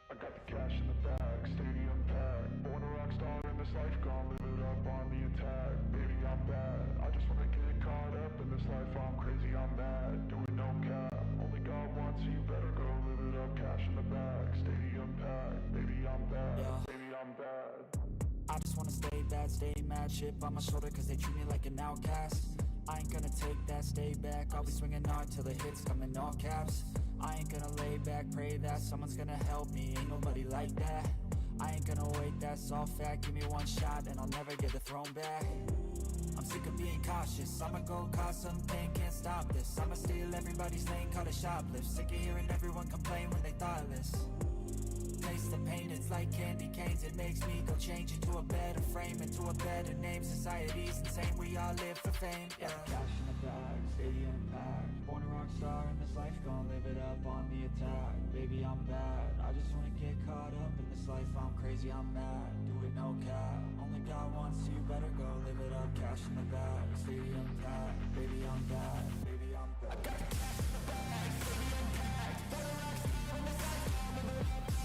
I got the cash in the bag, stadium packed. Born a rock star in this life, gon' live it up on the attack. Baby, I'm bad, I just wanna get caught up in this life. I'm crazy, I'm mad, doing no cap. Only God wants you, better go live it up. Cash in the bag, stadium packed. Baby, I'm bad, Yeah. baby, I'm bad. I just wanna stay bad, stay mad. Chip on my shoulder cause they treat me like an outcast. I ain't gonna take that, stay back. I'll be swinging hard till the hits come in all caps. I ain't gonna lay back, pray that someone's gonna help me. Ain't nobody like that. I ain't gonna wait, that's all fact. Give me one shot and I'll never get the throne back. I'm sick of being cautious, I'ma go cause some pain, can't stop this. I'ma steal everybody's lane, call it shoplift. Sick of hearing everyone complain when they thoughtless. Taste the pain, it's like candy canes. It makes me go change into a better frame, into a better name. Society's insane, we all live for fame. Yeah. Cash in the bag, stadium packed. Born a rock star in this life, gon' live it up on the attack. Baby, I'm bad, I just wanna get caught up in this life. I'm crazy, I'm mad, do it no cap. Only God wants you, better go live it up. Cash in the bag, stadium packed. Baby, I'm bad, baby, I'm bad. I got the cash in the bag, stadium packed. Born a rock star in this life, gon' live it up.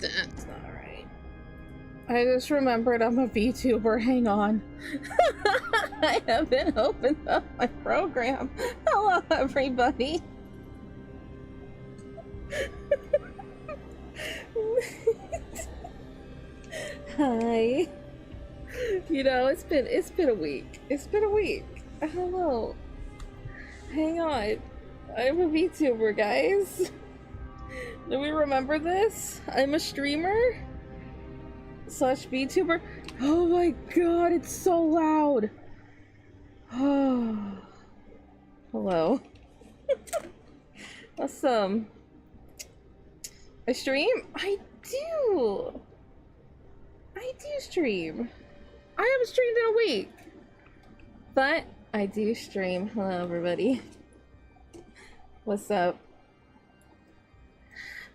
That's not right. I just remembered I'm a VTuber. Hang on. I haven't opened up my program. Hello, everybody. Hi. You know, it's been a week. It's been a week. Hello. Hang on. I'm a VTuber, guys. Do we remember this? I'm a streamer / VTuber. Oh my god, it's so loud. Oh. Hello. Awesome. I stream? I do. I do stream. I haven't streamed in a week. But I do stream. Hello, everybody. What's up?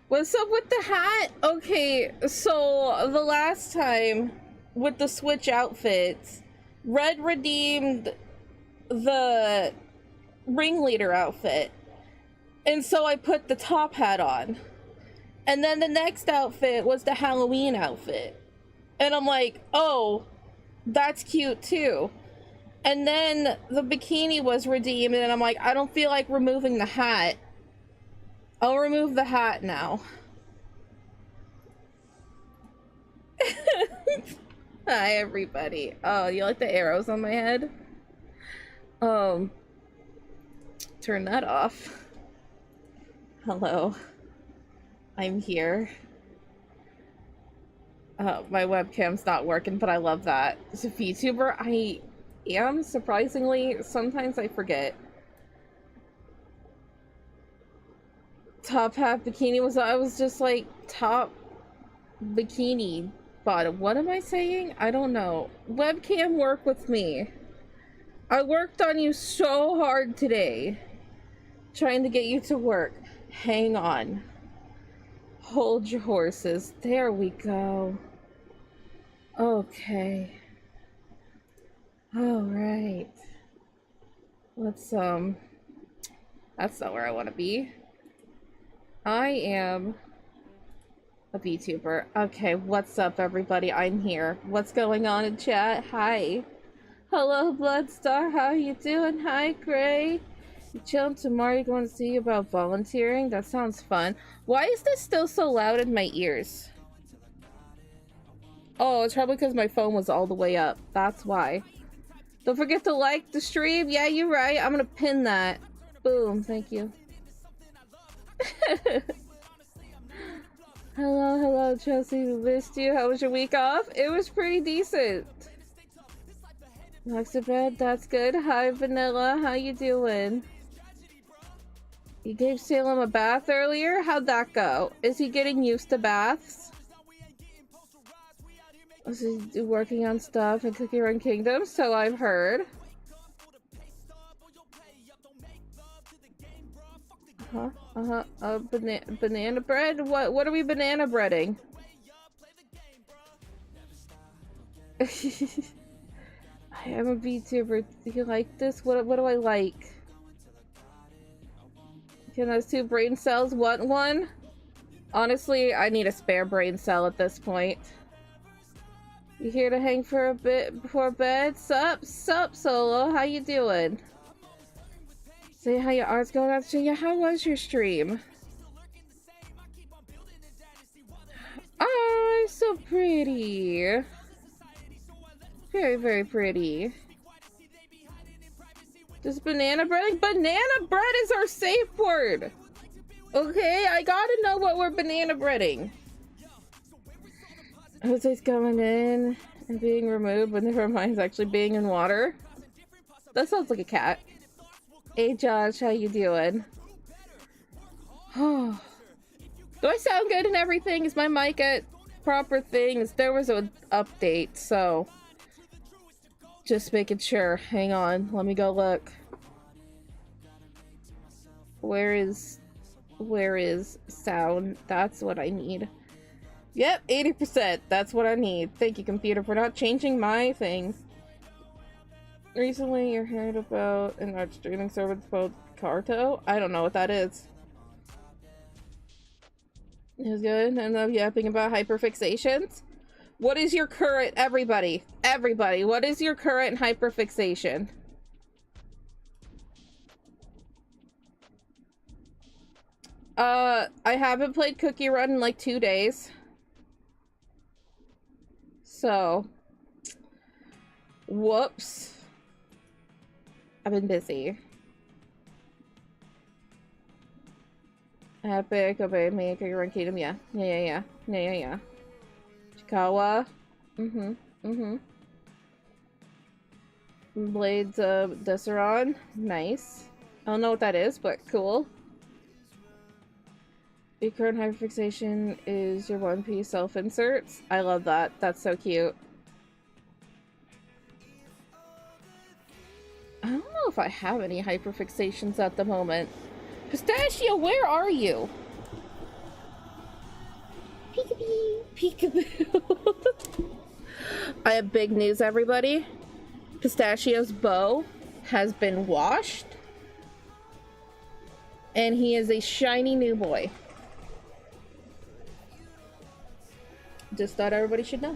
What's up with the hat? Okay, so the last time with the Switch outfits, Red redeemed the ringleader outfit. And so I put the top hat on. And then the next outfit was the Halloween outfit. And I'm like, oh, that's cute too. And then the bikini was redeemed, and I'm like, I don't feel like removing the hat. I'll remove the hat now. Hi, everybody. Oh, you like the arrows on my head? Turn that off. Hello. I'm here. My webcam's not working, but I love that. As a VTuber, I am, surprisingly. Sometimes I forget. Top half bikini was, I was just like, top bikini bottom. What am I saying? I don't know. Webcam, work with me. I worked on you so hard today. Trying to get you to work. Hang on. Hold your horses. There we go. Okay. All right. Let's, that's not where I want to be. I am a VTuber. Okay, what's up, everybody? I'm here. What's going on in chat? Hi. Hello, Bloodstar. How you doing? Hi, Gray. You chilling tomorrow? You going to see about volunteering? That sounds fun. Why is this still so loud in my ears? Oh, it's probably because my phone was all the way up. That's why. Don't forget to like the stream. Yeah, you're right. I'm gonna pin that. Boom. Thank you. Hello, Chelsea. Missed you. How was your week off? It was pretty decent. Next to bed. That's good. Hi, Vanilla. How you doing? You gave Salem a bath earlier? How'd that go? Is he getting used to baths? Is he working on stuff and Cookie Run Kingdom? So I've heard. Banana bread? What are we banana breading? I am a VTuber. Do you like this? What do I like? Can those 2 brain cells want one? Honestly, I need a spare brain cell at this point. You here to hang for a bit before bed? Sup, Solo? How you doing? Say how your art's going out. Yeah, how was your stream? Oh, so pretty. Very, very pretty. This banana breading? Banana bread is our safe word! Okay, I gotta know what we're banana breading. Jose's coming in and being removed, but never mind, actually being in water. That sounds like a cat. Hey Josh, how you doing? Do I sound good and everything? Is my mic at proper things? There was an update, so just making sure. Hang on, let me go look. Where is sound? That's what I need. Yep, 80%. That's what I need. Thank you, computer, for not changing my things. Recently, you heard about an art streaming service called Carto? I don't know what that is. It was good. I love yapping about hyperfixations. What is your current, everybody, what is your current hyperfixation? I haven't played Cookie Run in like 2 days. So, whoops. I've been busy. Epic, Obey Me, Cookie Run Kingdom, yeah. Yeah. Chikawa. Blades of Desseron. Nice. I don't know what that is, but cool. Your current hyperfixation is your One Piece self-inserts. I love that. That's so cute. I don't know if I have any hyperfixations at the moment. Pistachio, where are you? Peekaboo. Peekaboo. I have big news, everybody. Pistachio's bow has been washed. And he is a shiny new boy. Just thought everybody should know.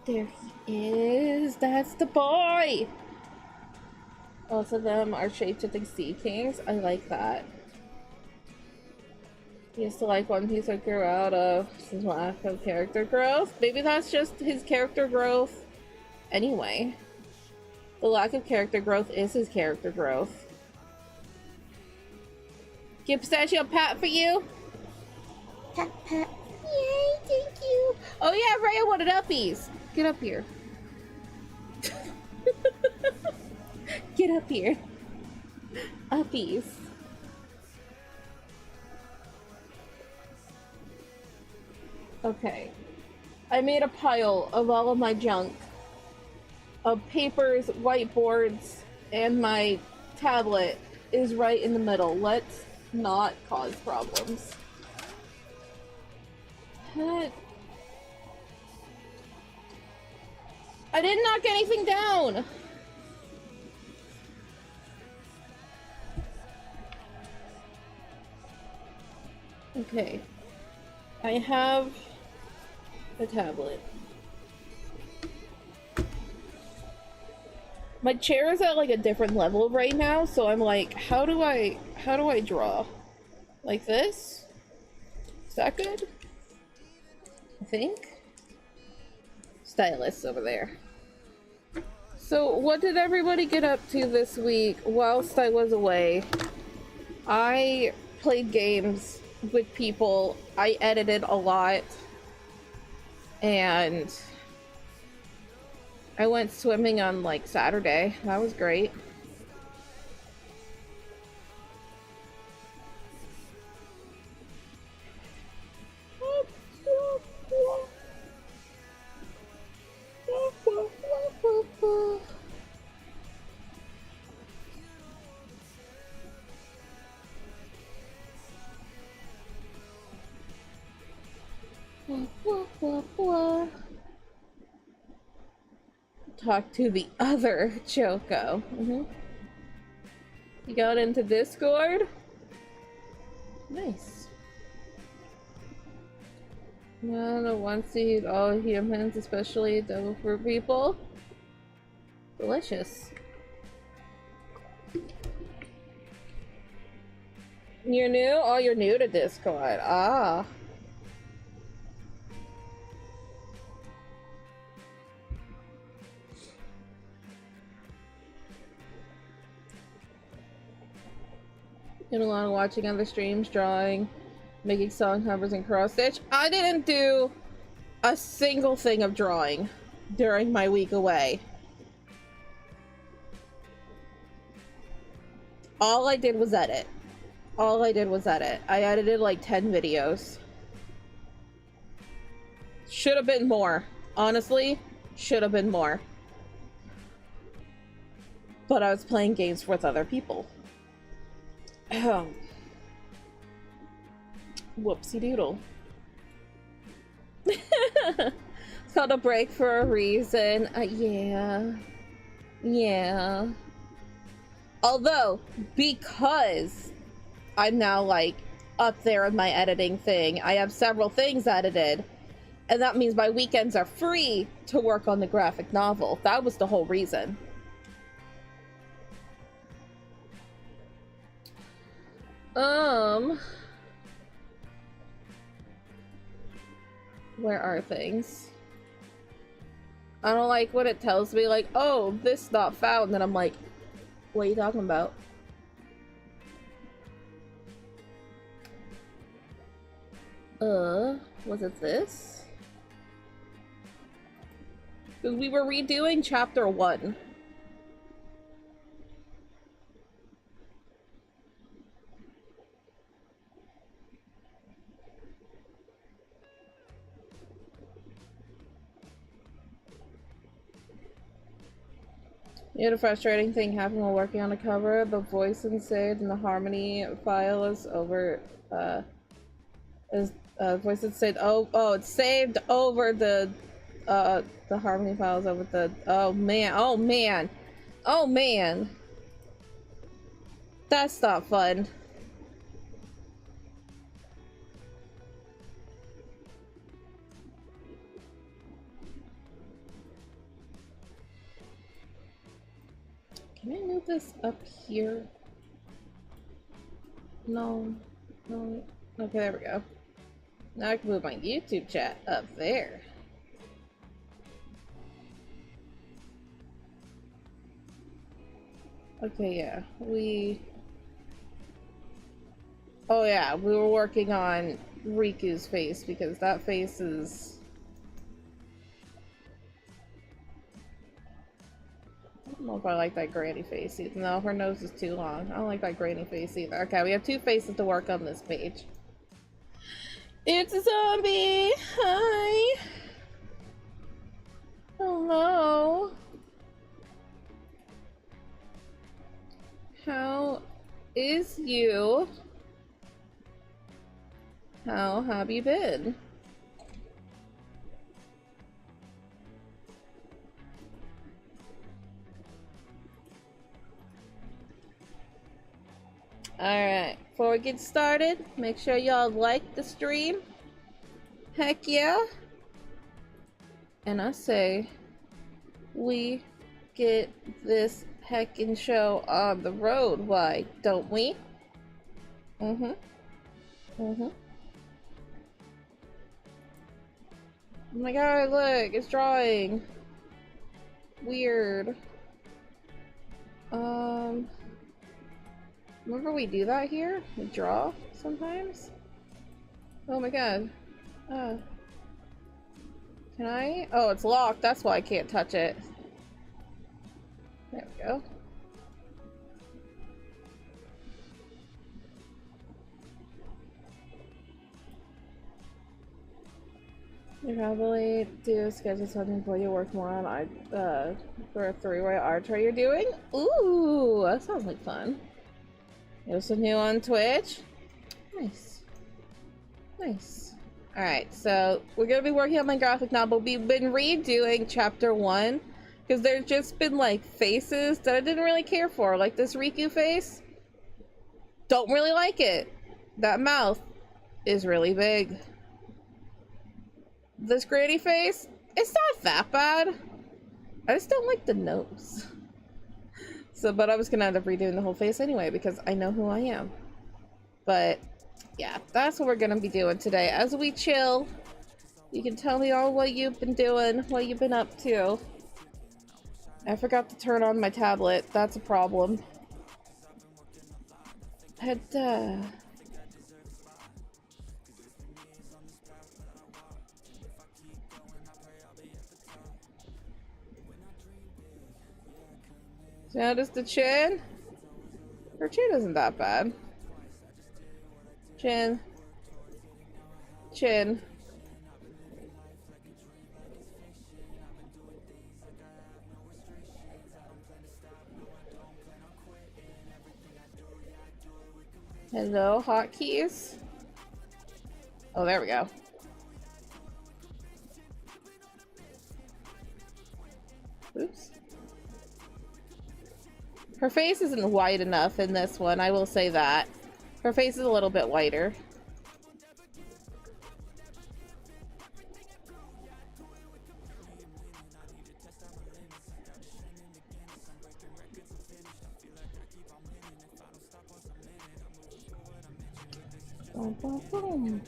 There he is. That's the boy. Both of them are shaped to sea kings. I like that. He used to like One Piece that grew out of his lack of character growth. Maybe that's just his character growth anyway. The lack of character growth is his character growth. Give Pistachio a pat for you. Pat, pat. Yay, thank you. Oh yeah, Raya wanted uppies. Get up here. Get up here. Uppies. Okay. I made a pile of all of my junk. Of papers, whiteboards, and my tablet is right in the middle. Let's not cause problems. I did not get anything down! Okay. I have a tablet. My chair is at like a different level right now, so I'm like, how do I draw? Like this? Is that good? I think. Stylus over there. So what did everybody get up to this week whilst I was away? I played games with people. I edited a lot. And I went swimming on like Saturday. That was great. Talk to the other Choco. You got into Discord? Nice. No, the ones to eat all humans, especially devil fruit people. Delicious. You're new? Oh, you're new to Discord. Ah. Did a lot of watching other streams, drawing, making song covers, and cross stitch. I didn't do a single thing of drawing during my week away. All I did was edit. I edited like 10 videos. Should have been more. Honestly, should have been more. But I was playing games with other people. Whoopsie doodle. It's called a break for a reason. Yeah. Yeah. Although, because I'm now like up there in my editing thing, I have several things edited, and that means my weekends are free to work on the graphic novel. That was the whole reason. Where are things? I don't like when it tells me like, oh, this not found, and I'm like, what are you talking about? Was it this? Because we were redoing chapter 1. You had a frustrating thing happen while working on a cover. The voice and saved and the harmony file is over, voice and saved, it's saved over the harmony files over the, oh man. That's not fun. Can I move this up here? No. Okay, there we go. Now I can move my YouTube chat up there. Okay, yeah. Oh yeah, we were working on Riku's face because that face is... I don't know if I like that granny face either. No, her nose is too long. I don't like that granny face either. Okay, we have 2 faces to work on this page. It's a zombie! Hi! Hello! How is you? How have you been? Alright, before we get started, make sure y'all like the stream. Heck yeah. And I say, we get this heckin' show on the road, why don't we? Oh my god, look, it's drawing. Weird. Remember we do that here? We draw sometimes? Oh my god. Can I? Oh, it's locked. That's why I can't touch it. There we go. You probably do sketches something before you work more on for a 3-way art tray you're doing? Ooh, that sounds like fun. You also new on Twitch? Nice. Nice. Alright, so we're gonna be working on my graphic novel. We've been redoing chapter 1 because there's just been like faces that I didn't really care for, like this Riku face. Don't really like it. That mouth is really big. This granny face, it's not that bad. I just don't like the nose. So, but I was gonna end up redoing the whole face anyway because I know who I am. But yeah, that's what we're gonna be doing today. As we chill, you can tell me all what you've been doing, what you've been up to. I forgot to turn on my tablet. That's a problem. Notice the chin? Her chin isn't that bad. Chin. Chin. Hello, hotkeys. Oh, there we go. Oops. Her face isn't white enough in this one, I will say that. Her face is a little bit whiter. Boom, boom, boom.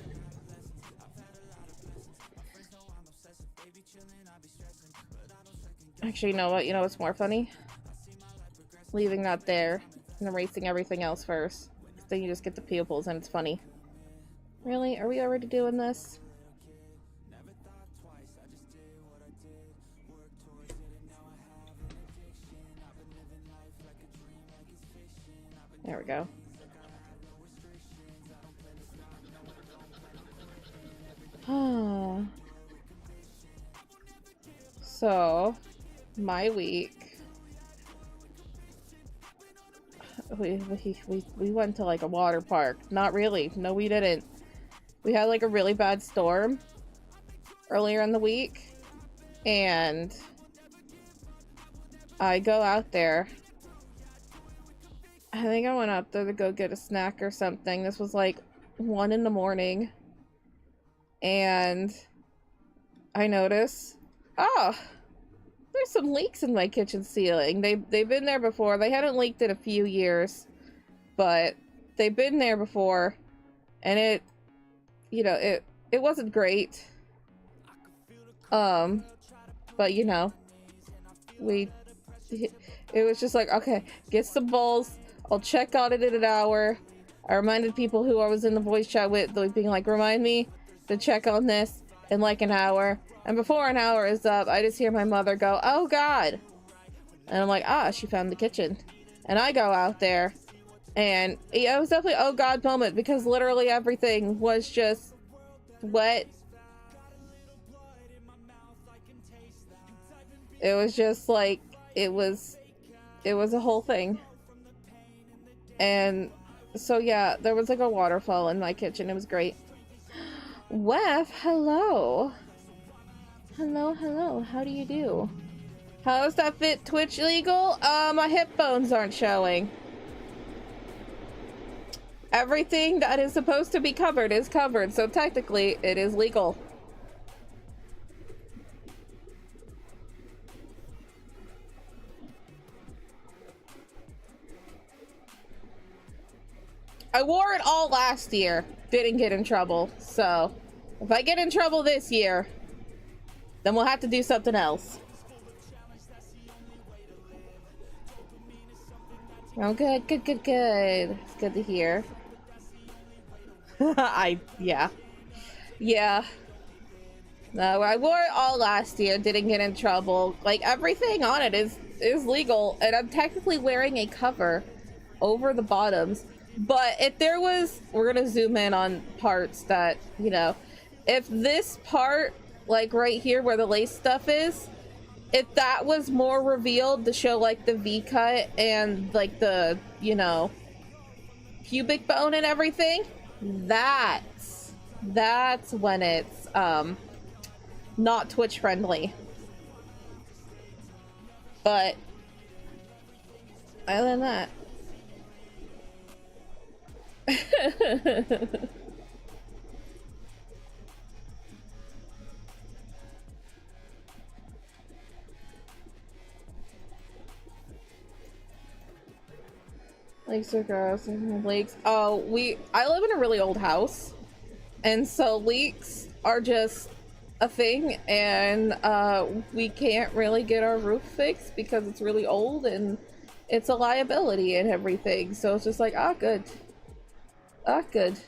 Actually, you know what? You know what's more funny? Leaving that there and erasing everything else first. Then you just get the pupils and it's funny. Really? Are we already doing this? There we go. So, my week. We went to like a water park. Not really. No, we didn't. We had like a really bad storm earlier in the week, and I go out there. I think I went out there to go get a snack or something. This was like 1 in the morning, and I notice, oh, there's some leaks in my kitchen ceiling. They've been there before. They hadn't leaked in a few years, but they've been there before, and it, you know, it wasn't great. But you know, it was just like, okay, get some bowls. I'll check on it in an hour. I reminded people who I was in the voice chat with, being like, remind me to check on this in like an hour. And before an hour is up, I just hear my mother go, oh God. And I'm like, ah, she found the kitchen. And I go out there, and yeah, it was definitely oh God moment, because literally everything was just wet. It was just like, it was a whole thing. And so yeah, there was like a waterfall in my kitchen. It was great. Wef, hello. Hello, how do you do? How's that fit Twitch legal? My hip bones aren't showing. Everything that is supposed to be covered is covered, so technically it is legal. I wore it all last year, didn't get in trouble, so if I get in trouble this year, then we'll have to do something else. Oh, good. It's good to hear. Yeah. No, I wore it all last year, didn't get in trouble. Like, everything on it is legal, and I'm technically wearing a cover over the bottoms. But if there was, we're gonna zoom in on parts that, you know, if this part, like right here where the lace stuff is, if that was more revealed to show like the V cut and like the, you know, pubic bone and everything, that's when it's not Twitch friendly. But other than that, leaks are gross. Leaks. Oh, I live in a really old house, and so leaks are just a thing, and we can't really get our roof fixed because it's really old and it's a liability and everything. So it's just like, ah, good. Good.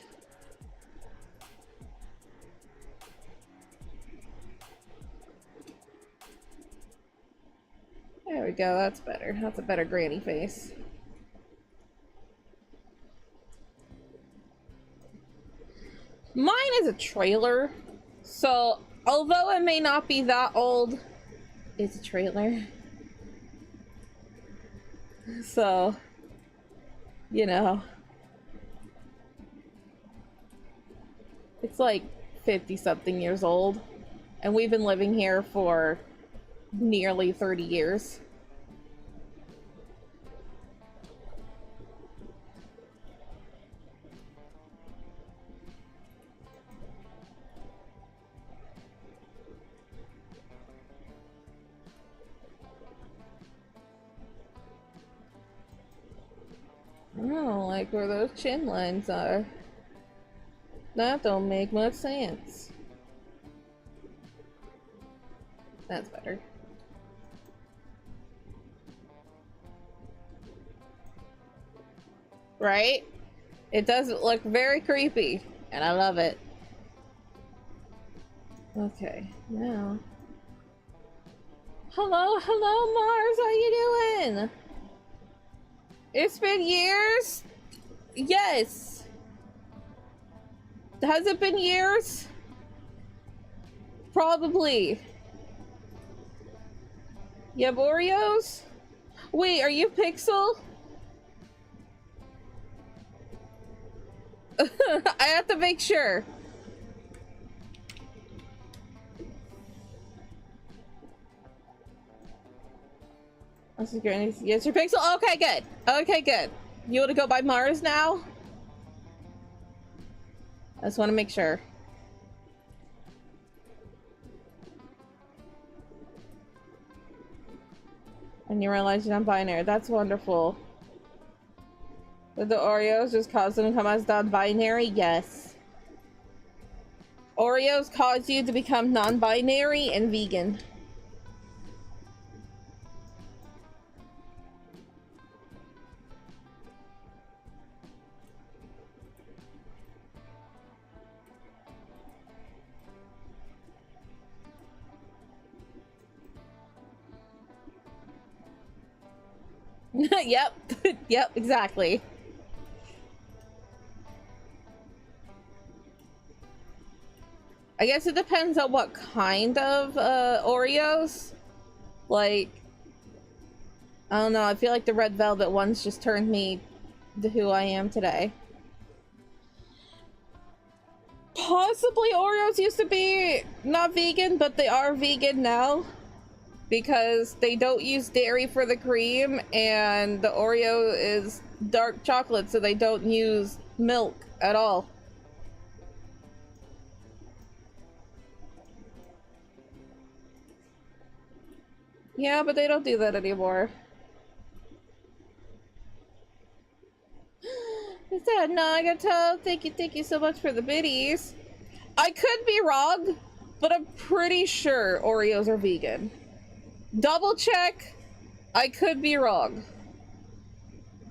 There we go, that's better. That's a better granny face. Mine is a trailer, so although it may not be that old, it's a trailer. So, you know. It's like 50-something years old, and we've been living here for nearly 30 years. I don't like where those chin lines are. That don't make much sense. That's better. Right? It does look very creepy, and I love it. Okay, now. Hello, Mars, how you doing? It's been years? Yes. Has it been years? Probably. You have Oreos? Wait, are you Pixel? I have to make sure. Yes, you're Pixel? Okay, good. Okay, good. You want to go by Mars now? I just want to make sure. And you realize you're non-binary. That's wonderful. Did the Oreos just cause them to come as non-binary? Yes. Oreos cause you to become non-binary and vegan. Yep. Yep, exactly. I guess it depends on what kind of Oreos. Like, I don't know, I feel like the red velvet ones just turned me to who I am today. Possibly Oreos used to be not vegan, but they are vegan now. Because they don't use dairy for the cream, and the Oreo is dark chocolate, so they don't use milk at all. Yeah, but they don't do that anymore. Is that Nagato? Thank you so much for the biddies. I could be wrong, but I'm pretty sure Oreos are vegan. Double check. I could be wrong.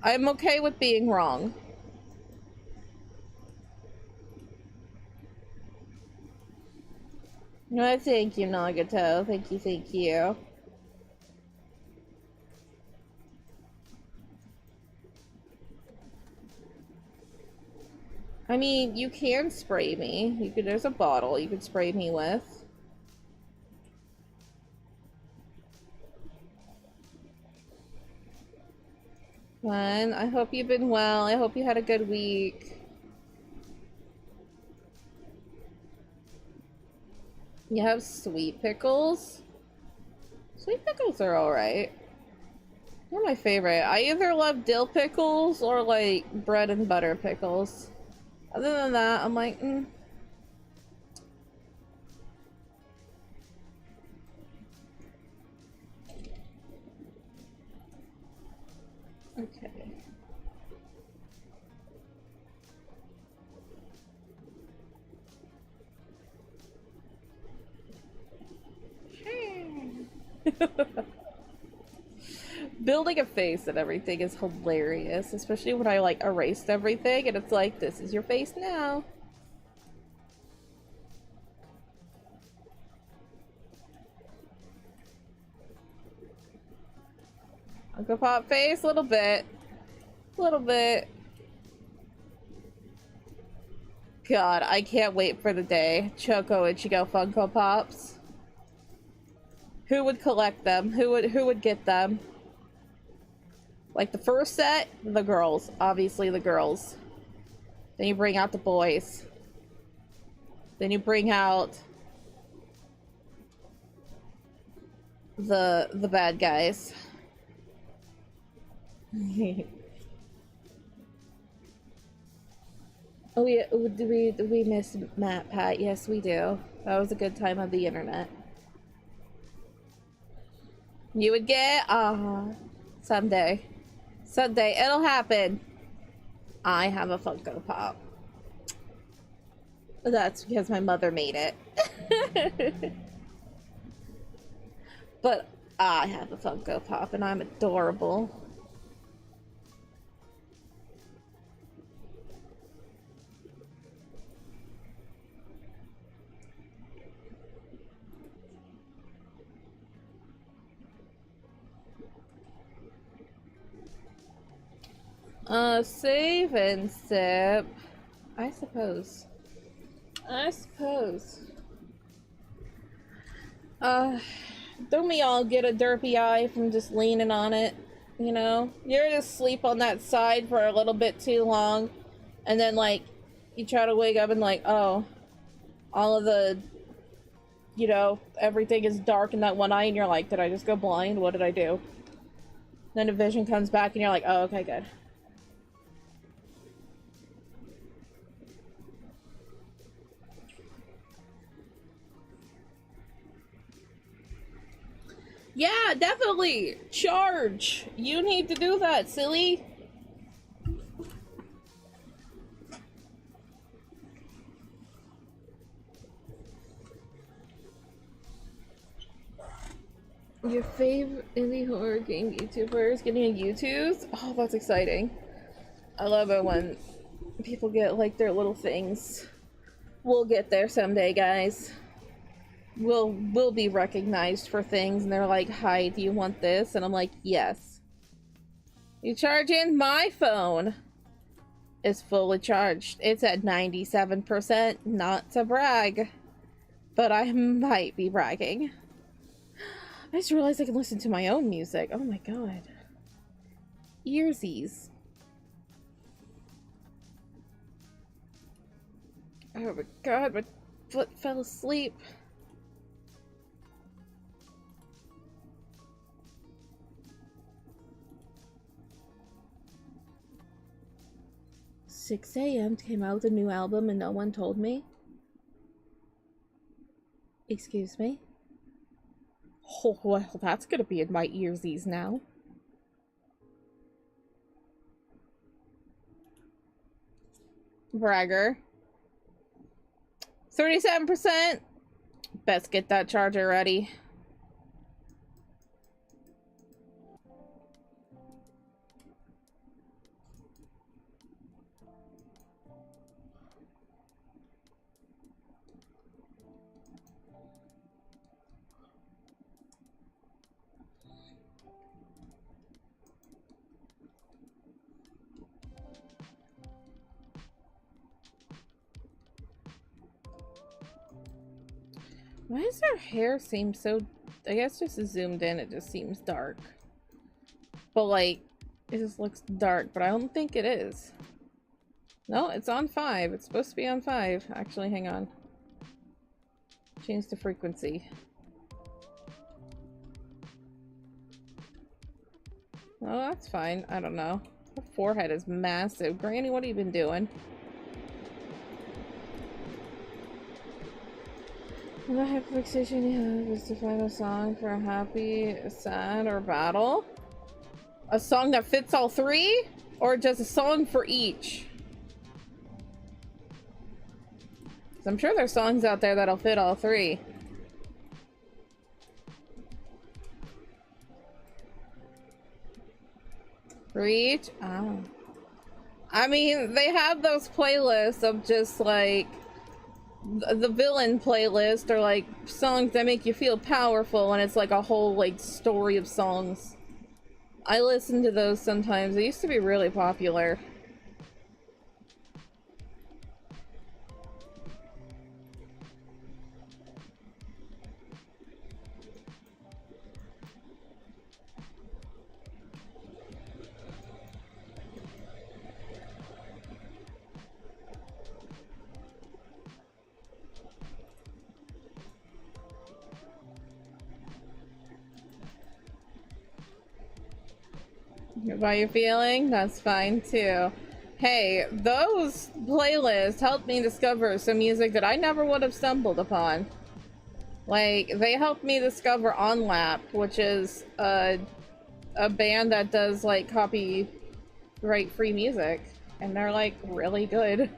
I'm okay with being wrong. No, thank you, Nagato. Thank you. I mean, you can spray me. You could, there's a bottle you could spray me with. Fun. I hope you've been well. I hope you had a good week. You have sweet pickles? Sweet pickles are alright. They're my favorite. I either love dill pickles or like bread and butter pickles. Other than that, I'm like, Okay. Building a face and everything is hilarious, especially when I like erased everything and it's like, this is your face now. Uncle Pop face, a little bit. God, I can't wait for the day. Choco Ichigo Funko Pops. Who would collect them? Who would get them? Like the first set, the girls. Obviously the girls. Then you bring out the boys. Then you bring out the bad guys. Oh yeah, do we miss Matt Pat? Yes, we do. That was a good time of the internet. You would get someday. Someday it'll happen. I have a Funko Pop. That's because my mother made it. But I have a Funko Pop and I'm adorable. Save and sip. I suppose. Don't we all get a derpy eye from just leaning on it? You know? You're just sleep on that side for a little bit too long, and then, like, you try to wake up and, like, oh, all of the, you know, everything is dark in that one eye, and you're like, did I just go blind? What did I do? Then the vision comes back, and you're like, oh, okay, good. Yeah, definitely! Charge! You need to do that, silly! Your favorite indie horror game YouTuber is getting a YouTube? Oh, that's exciting. I love it when people get, like, their little things. We'll get there someday, guys. We'll be recognized for things, and they're like, hi, do you want this? And I'm like, yes. You charging? My phone is fully charged. It's at 97%, not to brag, but I might be bragging. I just realized I can listen to my own music. Oh my god. Earsies. Oh my god, my foot fell asleep. "6 a.m. came out with a new album and no one told me." Excuse me? Oh, well, that's gonna be in my earsies now. Bragger. 37%! Best get that charger ready. Why does her hair seem so... I guess just zoomed in, it just seems dark. But, like, it just looks dark, but I don't think it is. No, it's on 5. It's supposed to be on 5. Actually, hang on. Change the frequency. Oh, that's fine. I don't know. Her forehead is massive. Granny, what have you been doing? The hyperfixation you have is to find a song for a happy, sad, or battle? A song that fits all three? Or just a song for each? 'Cause I'm sure there's songs out there that'll fit all three. For each? Oh. I mean, they have those playlists of just like the villain playlist, or like songs that make you feel powerful, and it's like a whole like story of songs. I listen to those sometimes. They used to be really popular. By your feeling? That's fine too. Hey, those playlists helped me discover some music that I never would have stumbled upon. Like, they helped me discover OnLap, which is a band that does like copyright free music. and they're like really good.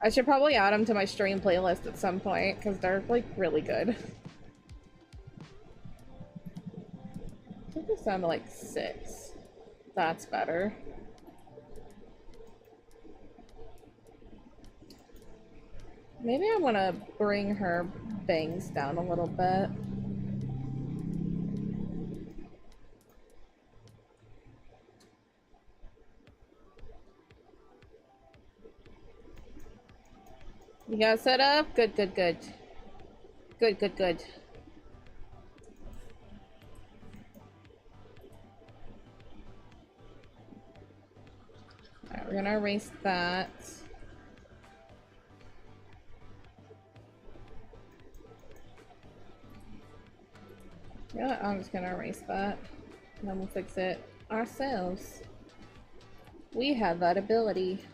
I should probably add them to my stream playlist at some point because they're like really good. I think this down to like 6. That's better. Maybe I want to bring her bangs down a little bit. You got set up? Good, good, good. Good, good, good. Alright, we're gonna erase that. Yeah, I'm just gonna erase that. And then we'll fix it ourselves. We have that ability.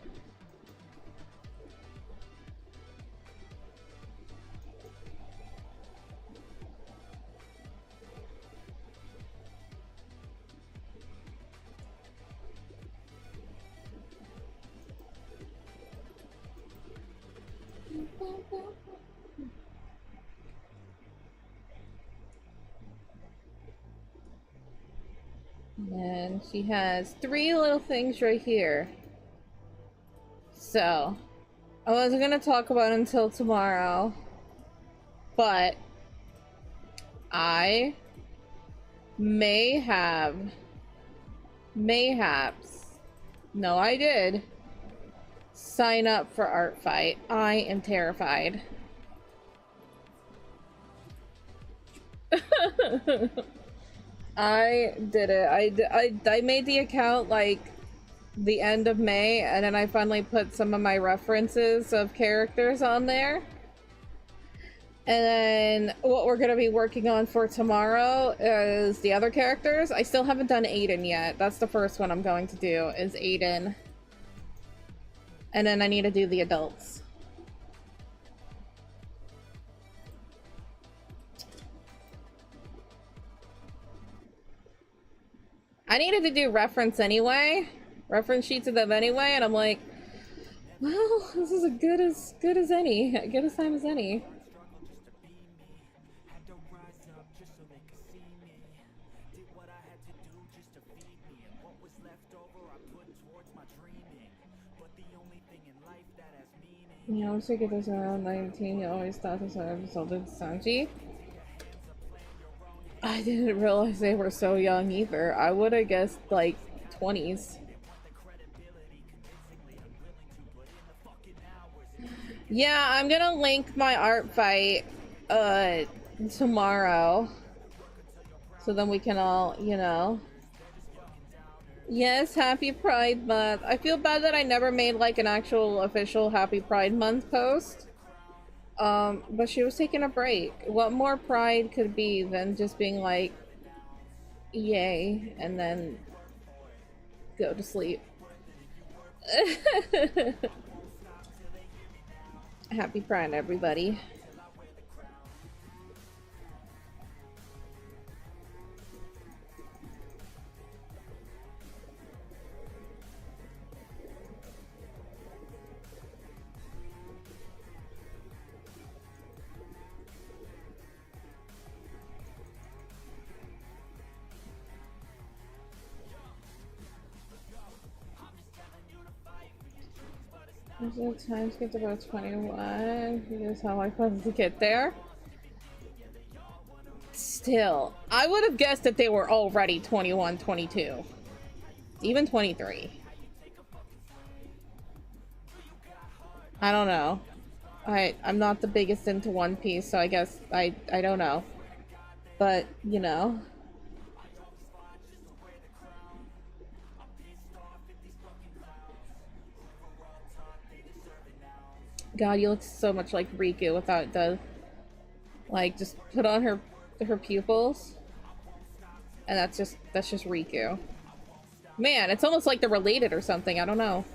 And she has 3 little things right here. So, I wasn't gonna talk about it until tomorrow, but I mayhaps, no I did, sign up for Art Fight. I am terrified. I did it. I made the account like the end of May, and then I finally put some of my references of characters on there. And then what we're gonna be working on for tomorrow is the other characters. I still haven't done Aiden yet. That's the first one I'm going to do, is Aiden. And then I need to do the adults. I needed to do reference anyway. Reference sheets of them anyway, and I'm like, well, this is as good as any. Good as time as any. Yeah, I was thinking this around 19. You always thought this would have resulted in Sanji. I didn't realize they were so young either. I would have guessed like 20s. Yeah, I'm gonna link my art fight tomorrow. So then we can all, you know. Yes, happy Pride Month. I feel bad that I never made like an actual official happy Pride Month post. But she was taking a break. What more pride could be than just being like, yay, and then go to sleep. Happy Pride, everybody. Times get to about 21. Here's how I supposed to get there. Still, I would have guessed that they were already 21, 22. Even 23. I don't know. I'm not the biggest into One Piece, so I guess I don't know. But, you know. God, you look so much like Riku without the, like, just put on her pupils, and that's just Riku. Man, it's almost like they're related or something. I don't know.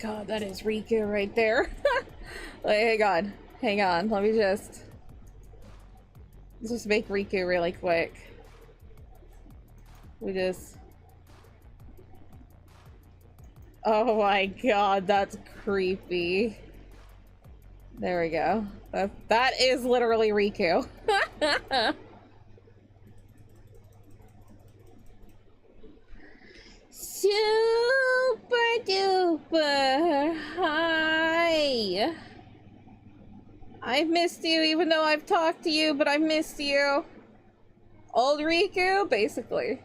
God, that is Riku right there. Wait, hang on. Let me just make Riku really quick. We just. Oh my God, that's creepy. There we go. That is literally Riku. Super duper. Hi. I've missed you even though I've talked to you, but I've missed you. Old Riku, basically.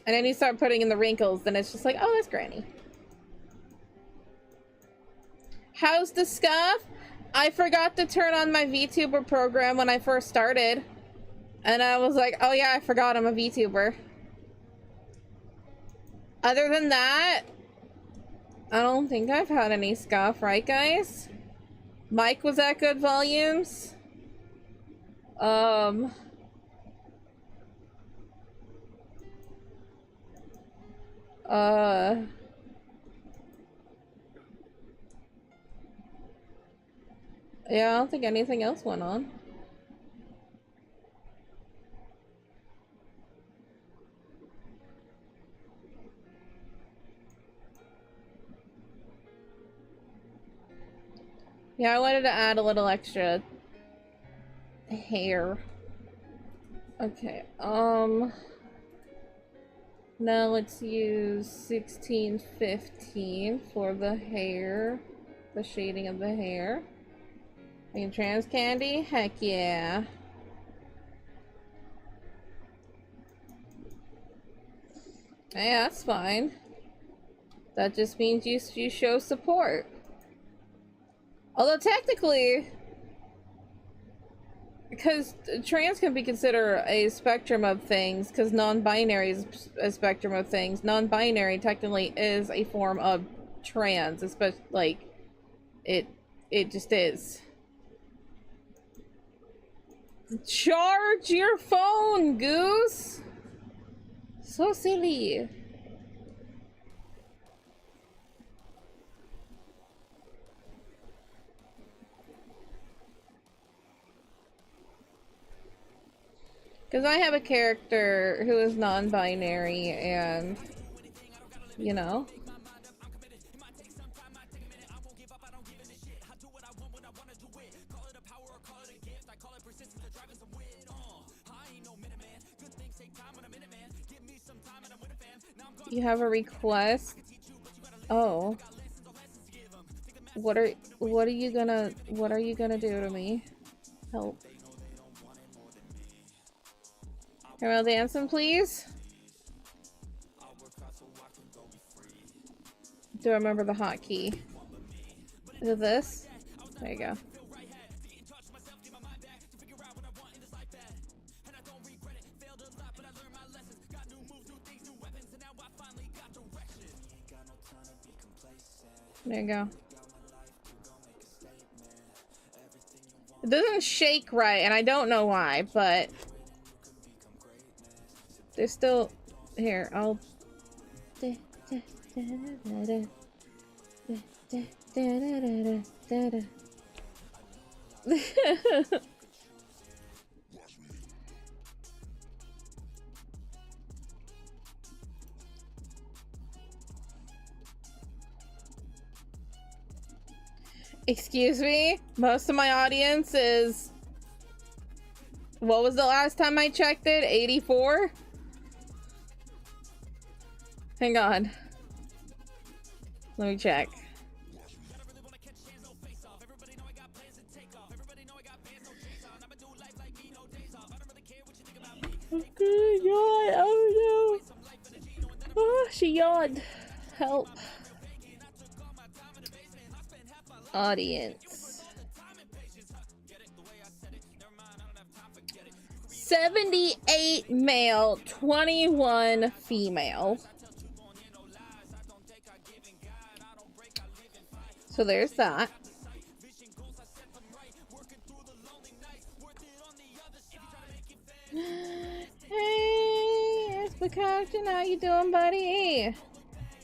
And then you start putting in the wrinkles, then it's just like, oh, that's Granny. How's the scuff? I forgot to turn on my VTuber program when I first started. And I was like, oh yeah, I forgot I'm a VTuber. Other than that, I don't think I've had any scuff, right guys? Mic was at good volumes. Yeah, I don't think anything else went on. Yeah, I wanted to add a little extra hair. Okay, now let's use 1615 for the hair, the shading of the hair. And trans candy? Heck yeah. Hey, that's fine. That just means you show support. Although technically, because trans can be considered a spectrum of things, because non-binary is a spectrum of things. Non-binary technically is a form of trans, especially like it just is. Charge your phone, Goose. So silly. Because I have a character who is non-binary and, you know. You have a request? Oh. What are you gonna do to me? Help. Herald Dancing, please? Do I remember the hotkey? Is it this? There you go. There you go. It doesn't shake right, and I don't know why, but there's still here. I'll. Excuse me? Most of my audience is... What was the last time I checked it? 84? Hang on. Let me check. Okay, yawn. Oh no. Oh, she yawned. Help. Audience. 78 male, 21 female. So there's that. the captain. How you doing, buddy?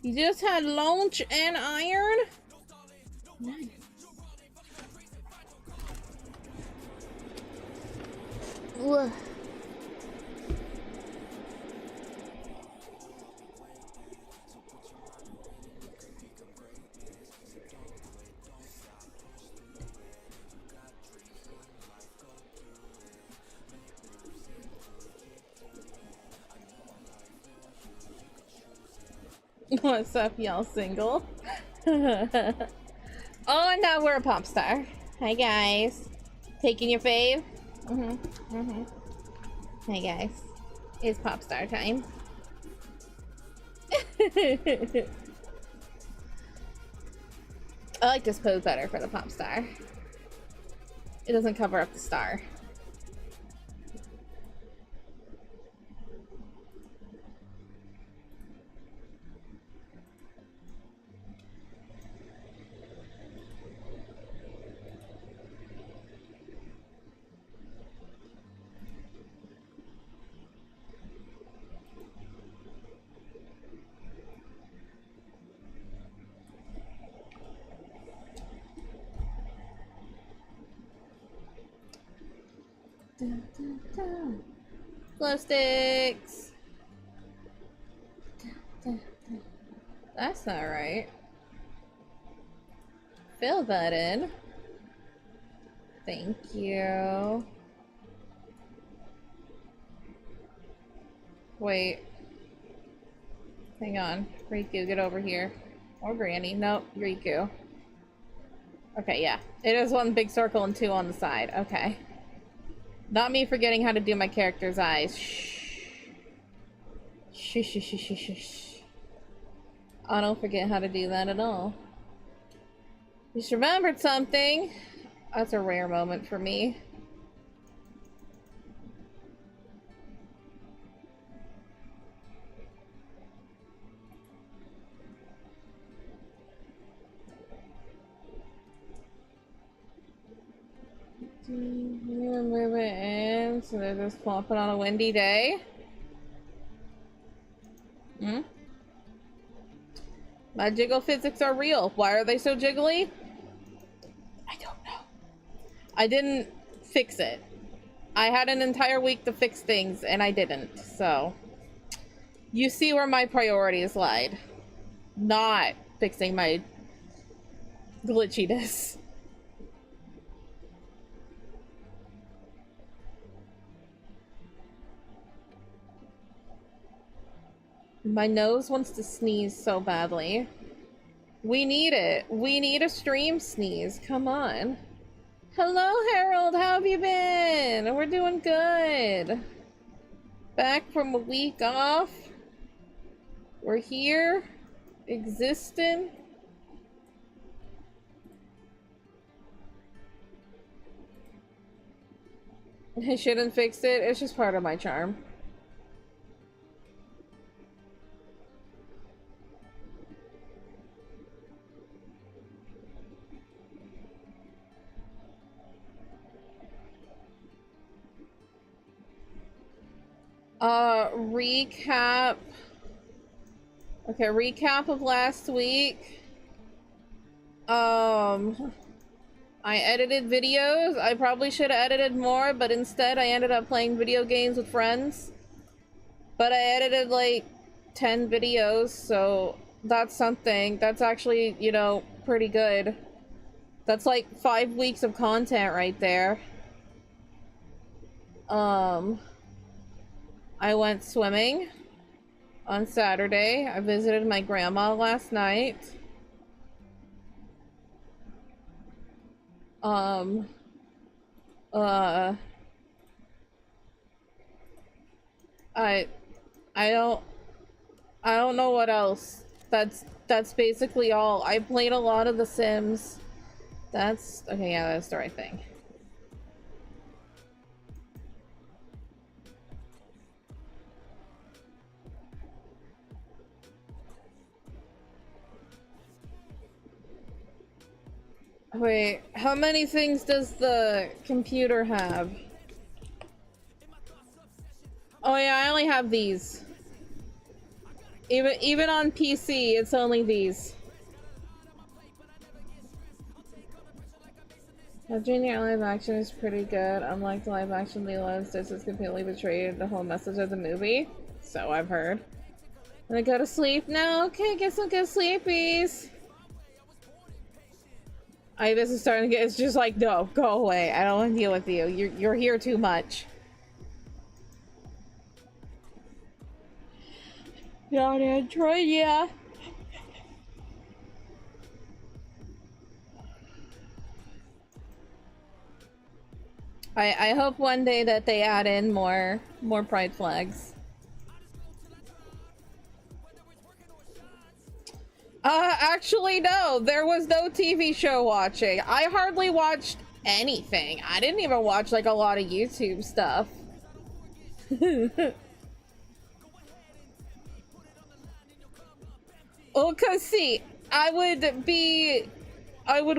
You just had lunch and iron? Nice. Ugh. What's up, y'all single? Oh, and now we're a pop star. Hi, guys. Taking your fave? Hi, guys. It's pop star time. I like this pose better for the pop star. It doesn't cover up the star. Dun, dun, dun. Glow sticks. Dun, dun, dun. That's not right. Fill that in. Thank you. Wait. Hang on. Riku, get over here. Or Granny. Nope, Riku. Okay, yeah. It is one big circle and two on the side. Okay. Not me forgetting how to do my character's eyes. Shh. Shh, shh, shh, shh, shh, shh. I don't forget how to do that at all. Just remembered something. That's a rare moment for me. You move it in so they're just plopping on a windy day. Hmm? My jiggle physics are real. Why are they so jiggly? I don't know. I didn't fix it. I had an entire week to fix things and I didn't, so you see where my priorities lied. Not fixing my glitchiness. My nose wants to sneeze so badly. We need it. We need a stream sneeze. Come on. Hello, Harold. How have you been? We're doing good. Back from a week off. We're here. Existing. I shouldn't fix it. It's just part of my charm. Recap. Okay, recap of last week. I edited videos. I probably should have edited more, but instead I ended up playing video games with friends. But I edited like 10 videos, so that's something. That's actually, you know, pretty good. That's like 5 weeks of content right there. I went swimming on Saturday. I visited my grandma last night. I don't know what else. That's basically all. I played a lot of The Sims. That's okay, yeah, that's the right thing. Wait, how many things does the computer have? Oh yeah, I only have these. Even on PC, it's only these. Junior live action is pretty good. Unlike the live action Lilo and Stitch, it's completely betrayed the whole message of the movie. So I've heard. Gonna go to sleep now? Okay, get some good sleepies. This is starting to get, it's just like, no, go away. I don't want to deal with you. You're here too much. Not Android, yeah. I hope one day that they add in more pride flags. Actually no, there was no TV show watching. I hardly watched anything. I didn't even watch like a lot of YouTube stuff. Well, cause see, I would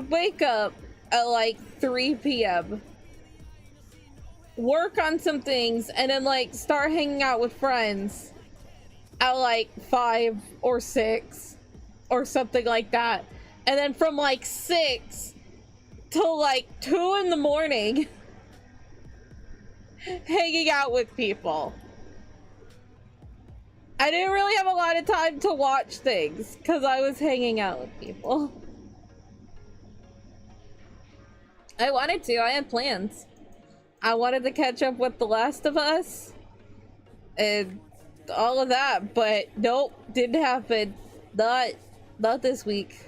wake up at like 3 p.m. work on some things, and then like start hanging out with friends at like 5 or 6 or something like that, and then from like 6 till like 2 in the morning hanging out with people. I didn't really have a lot of time to watch things because I was hanging out with people. I wanted to, I had plans. I wanted to catch up with The Last of Us and all of that, but nope, didn't happen. Not this week.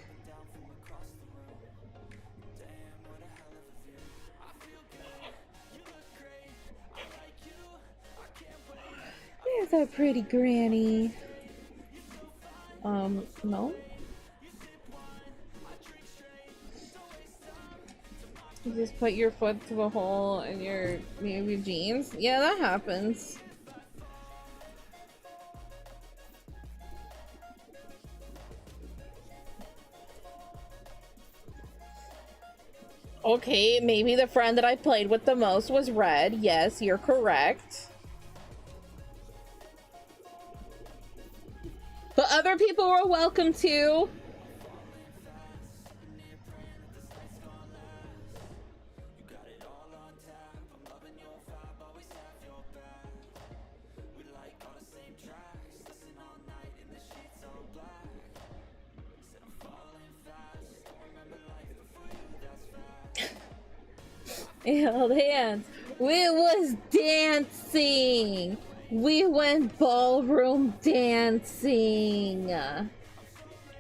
There's our pretty granny. No. You just put your foot through a hole in your jeans? Yeah, that happens. Okay, maybe the friend that I played with the most was Red. Yes, you're correct. But other people were welcome too. We held hands. We was dancing. We went ballroom dancing.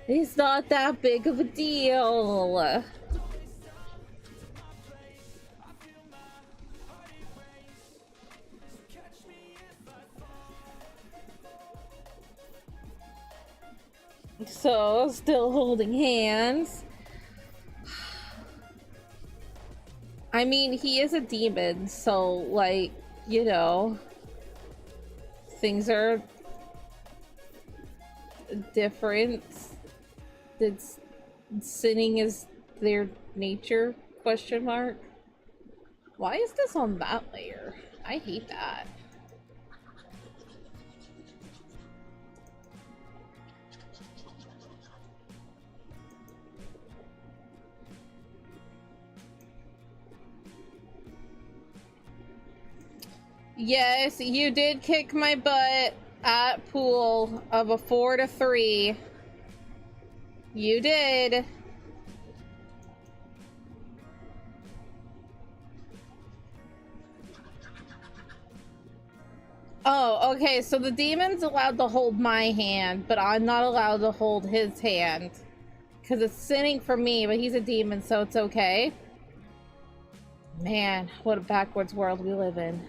It's not that big of a deal. So, still holding hands. I mean, he is a demon, so, like, you know, things are different. It's, sinning is their nature, question mark. Why is this on that layer? I hate that. Yes, you did kick my butt at pool of a 4-3. You did. Oh, okay, so the demon's allowed to hold my hand, but I'm not allowed to hold his hand. Because it's sinning for me, but he's a demon, so it's okay. Man, what a backwards world we live in.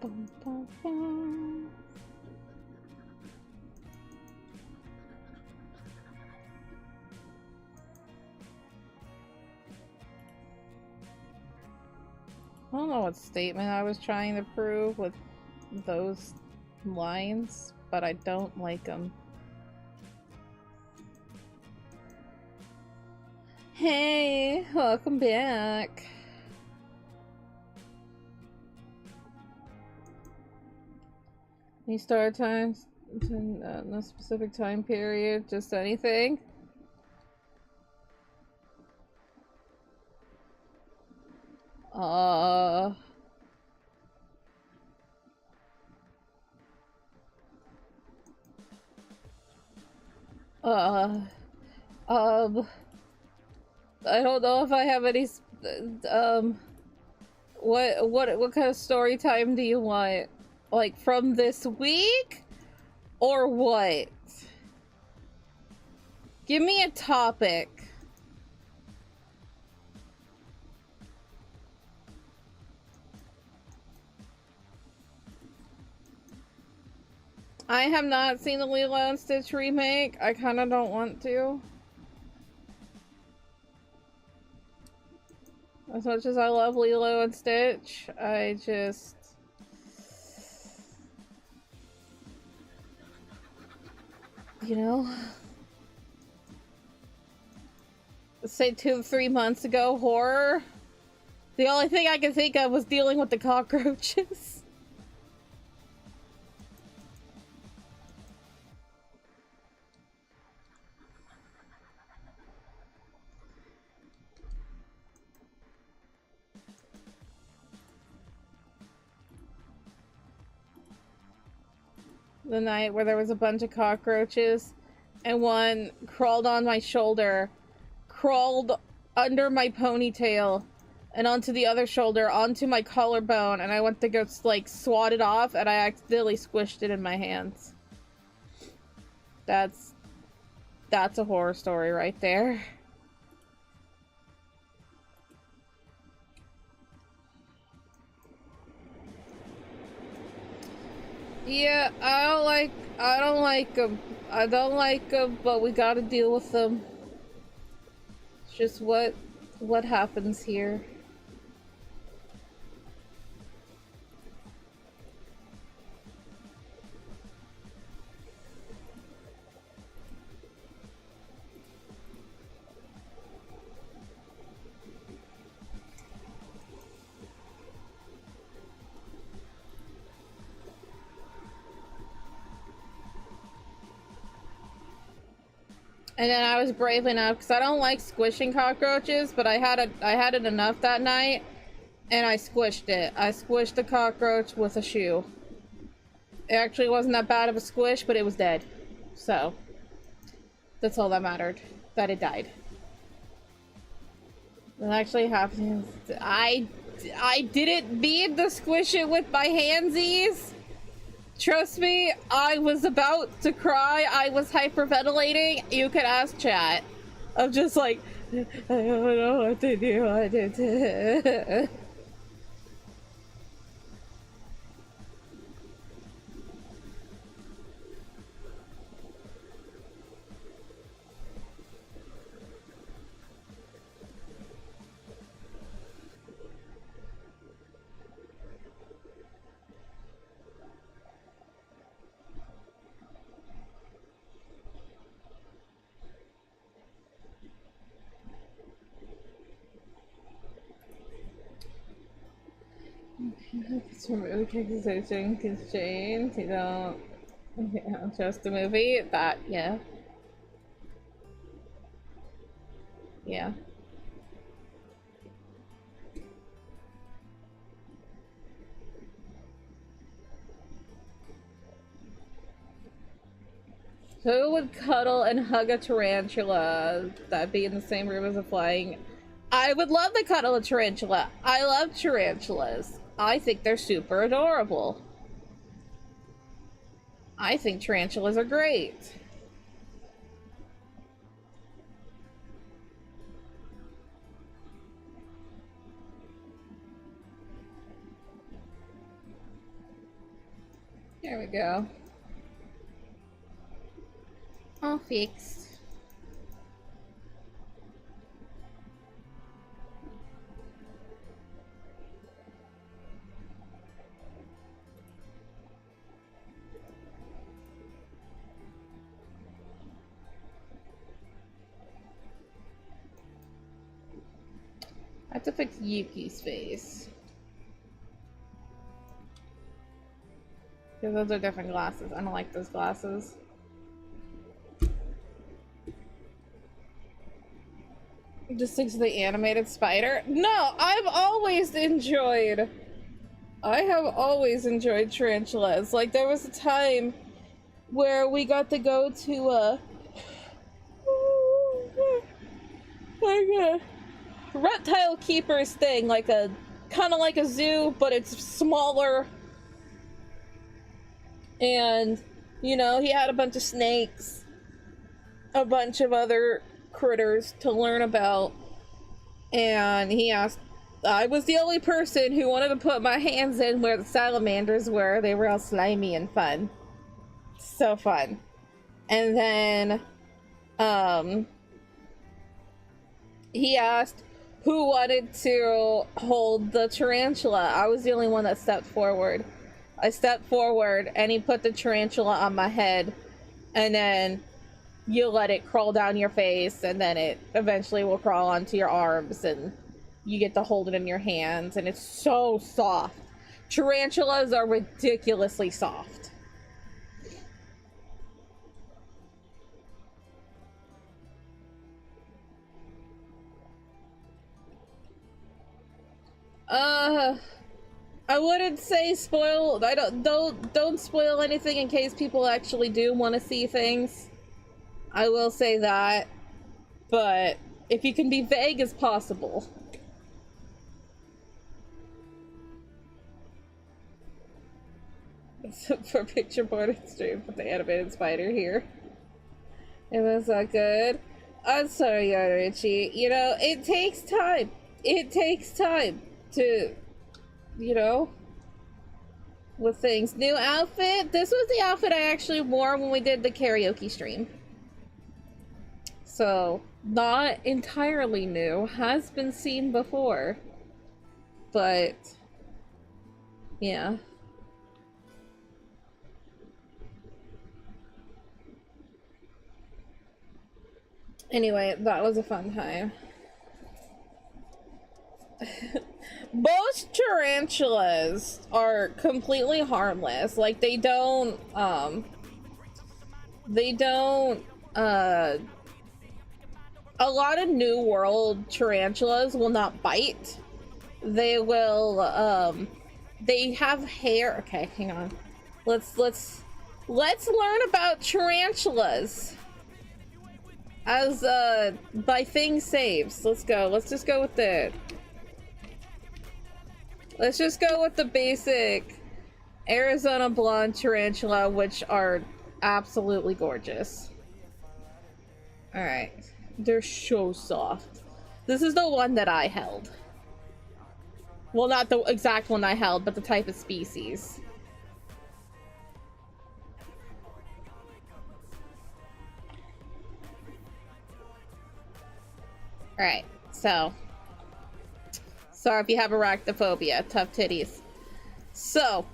Bum, bum, bum. I don't know what statement I was trying to prove with those lines, but I don't like them. Hey, welcome back. Any start times? No specific time period, just anything. Um, I don't know if I have any, what kind of story time do you want? Like, from this week? Or what? Give me a topic. I have not seen the Lilo and Stitch remake. I kind of don't want to. As much as I love Lilo and Stitch, I just... You know? Say 2 to 3 months ago, horror. The only thing I could think of was dealing with the cockroaches. The night where there was a bunch of cockroaches and one crawled on my shoulder, crawled under my ponytail and onto the other shoulder, onto my collarbone, and I went to go like swat it off and I accidentally squished it in my hands. That's a horror story right there. Yeah, I don't like them. I don't like them, but we gotta deal with them. It's just what happens here. And then I was brave enough, because I don't like squishing cockroaches, but I had it enough that night, and I squished it. I squished the cockroach with a shoe. It actually wasn't that bad of a squish, but it was dead. So, that's all that mattered. That it died. It actually happened. I didn't mean to squish it with my handsies. Trust me, I was about to cry. I was hyperventilating. You could ask chat. I'm just like, I don't know what to do. It's really consideration constraints. You don't trust the movie. That, yeah. Yeah. Who would cuddle and hug a tarantula? That'd be in the same room as a flying. I would love to cuddle a tarantula. I love tarantulas. I think they're super adorable. I think tarantulas are great. There we go. All fixed. I have to fix Yuki's face. Because those are different glasses. I don't like those glasses. Just fix the animated spider? No, I have always enjoyed tarantulas. Like, there was a time where we got to go to like a reptile keepers thing, like a kind of like a zoo, but it's smaller. And, you know, he had a bunch of snakes, a bunch of other critters to learn about. And he asked, I was the only person who wanted to put my hands in where the salamanders were. They were all slimy and fun. So fun. And then, he asked who wanted to hold the tarantula. I was the only one that stepped forward. I stepped forward and he put the tarantula on my head, and then you let it crawl down your face, and then it eventually will crawl onto your arms, and you get to hold it in your hands, and it's so soft. Tarantulas are ridiculously soft. I wouldn't say spoil. I don't spoil anything in case people actually do want to see things. I will say that, but if you can be vague as possible. For picture board stream, put the animated spider here. It was that good. I'm sorry, Yorichi. You know, it takes time. It takes time to, you know, with things. New outfit. This was the outfit I actually wore when we did the karaoke stream. So, not entirely new. Has been seen before. But, yeah. Anyway, that was a fun time. Most tarantulas are completely harmless. Like, they don't, a lot of New World tarantulas will not bite. They will, they have hair. Okay, hang on. Let's learn about tarantulas. As, by thing saves. Let's go. Let's just go with the... Let's just go with the basic Arizona blonde tarantula, which are absolutely gorgeous. Alright. They're so soft. This is the one that I held. Well, not the exact one I held, but the type of species. Alright, so... Sorry if you have arachnophobia. Tough titties. So,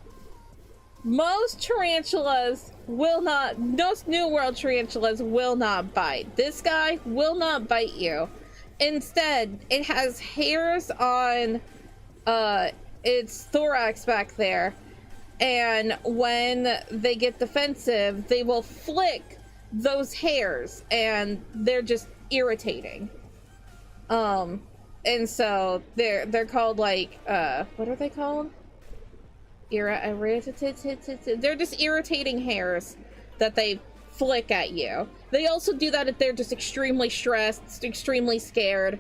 most tarantulas will not... Most New World tarantulas will not bite. This guy will not bite you. Instead, it has hairs on its thorax back there. And when they get defensive, they will flick those hairs. And they're just irritating. And so they're called like what are they called? They're just irritating hairs that they flick at you. They also do that if they're just extremely stressed, extremely scared.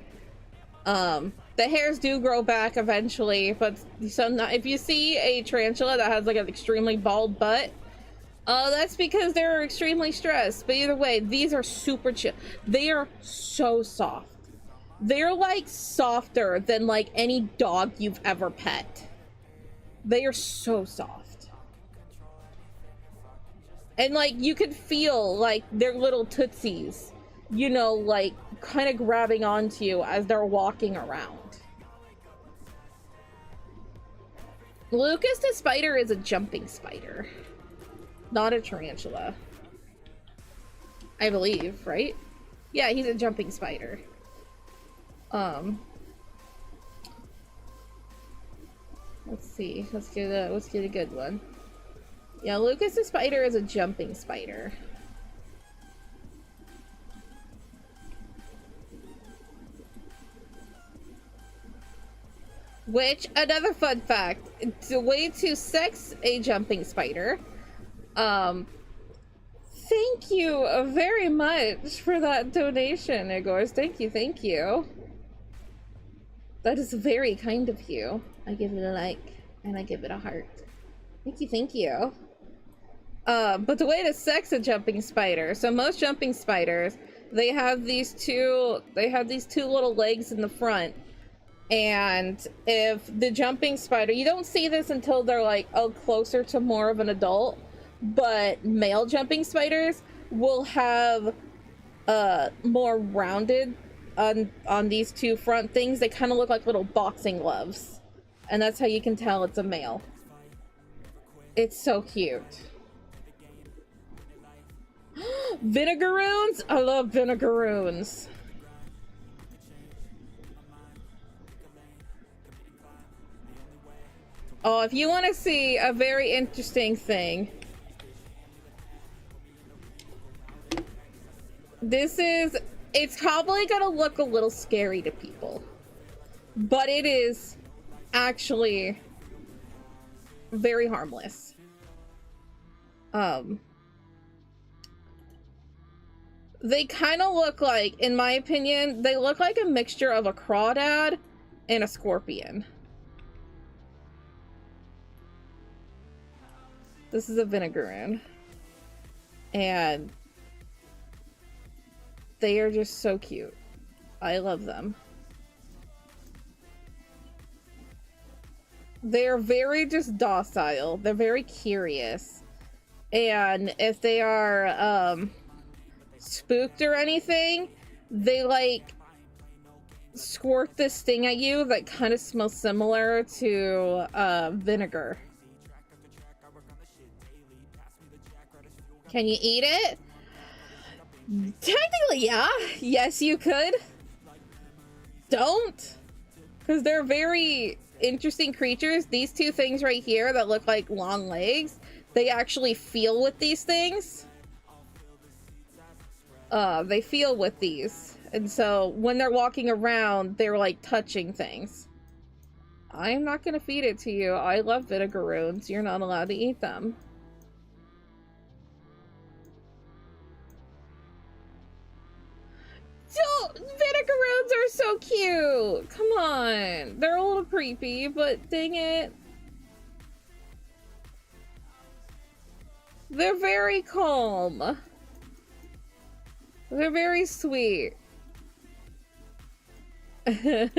The hairs do grow back eventually, but if you see a tarantula that has like an extremely bald butt, that's because they're extremely stressed. But either way, these are super chill. They are so soft. They're like softer than like any dog you've ever pet. They are so soft. And like you could feel like their little tootsies, you know, like kind of grabbing onto you as they're walking around. Lucas the spider is a jumping spider, not a tarantula. I believe, right? Yeah, he's a jumping spider. Let's see. Let's get a good one. Yeah, Lucas the spider is a jumping spider. Which, another fun fact, the way to sex a jumping spider, thank you very much for that donation, Igors. Thank you. That is very kind of you. I give it a like, and I give it a heart. Thank you. But the way to sex a jumping spider, so most jumping spiders, they have these two little legs in the front. And if the jumping spider, you don't see this until they're like, oh, closer to more of an adult, but male jumping spiders will have more rounded on these two front things. They kind of look like little boxing gloves, and that's how you can tell it's a male. It's so cute. Vinegaroons? I love vinegaroons. Oh, if you want to see a very interesting thing, it's probably gonna look a little scary to people, but it is actually very harmless. They kind of look like, in my opinion, they look like a mixture of a crawdad and a scorpion. This is a vinegaroon, and they are just so cute. I love them. They're very just docile. They're very curious. And if they are spooked or anything, they like squirt this thing at you that kind of smells similar to vinegar. Can you eat it? Technically, yeah. Yes, you could. Don't. Because they're very interesting creatures. These two things right here that look like long legs, they actually feel with these things. They feel with these. And so when they're walking around, they're like touching things. I'm not going to feed it to you. I love vinegaroons. You're not allowed to eat them. Vinegaroons are so cute. Come on. They're a little creepy, but dang it. They're very calm. They're very sweet. You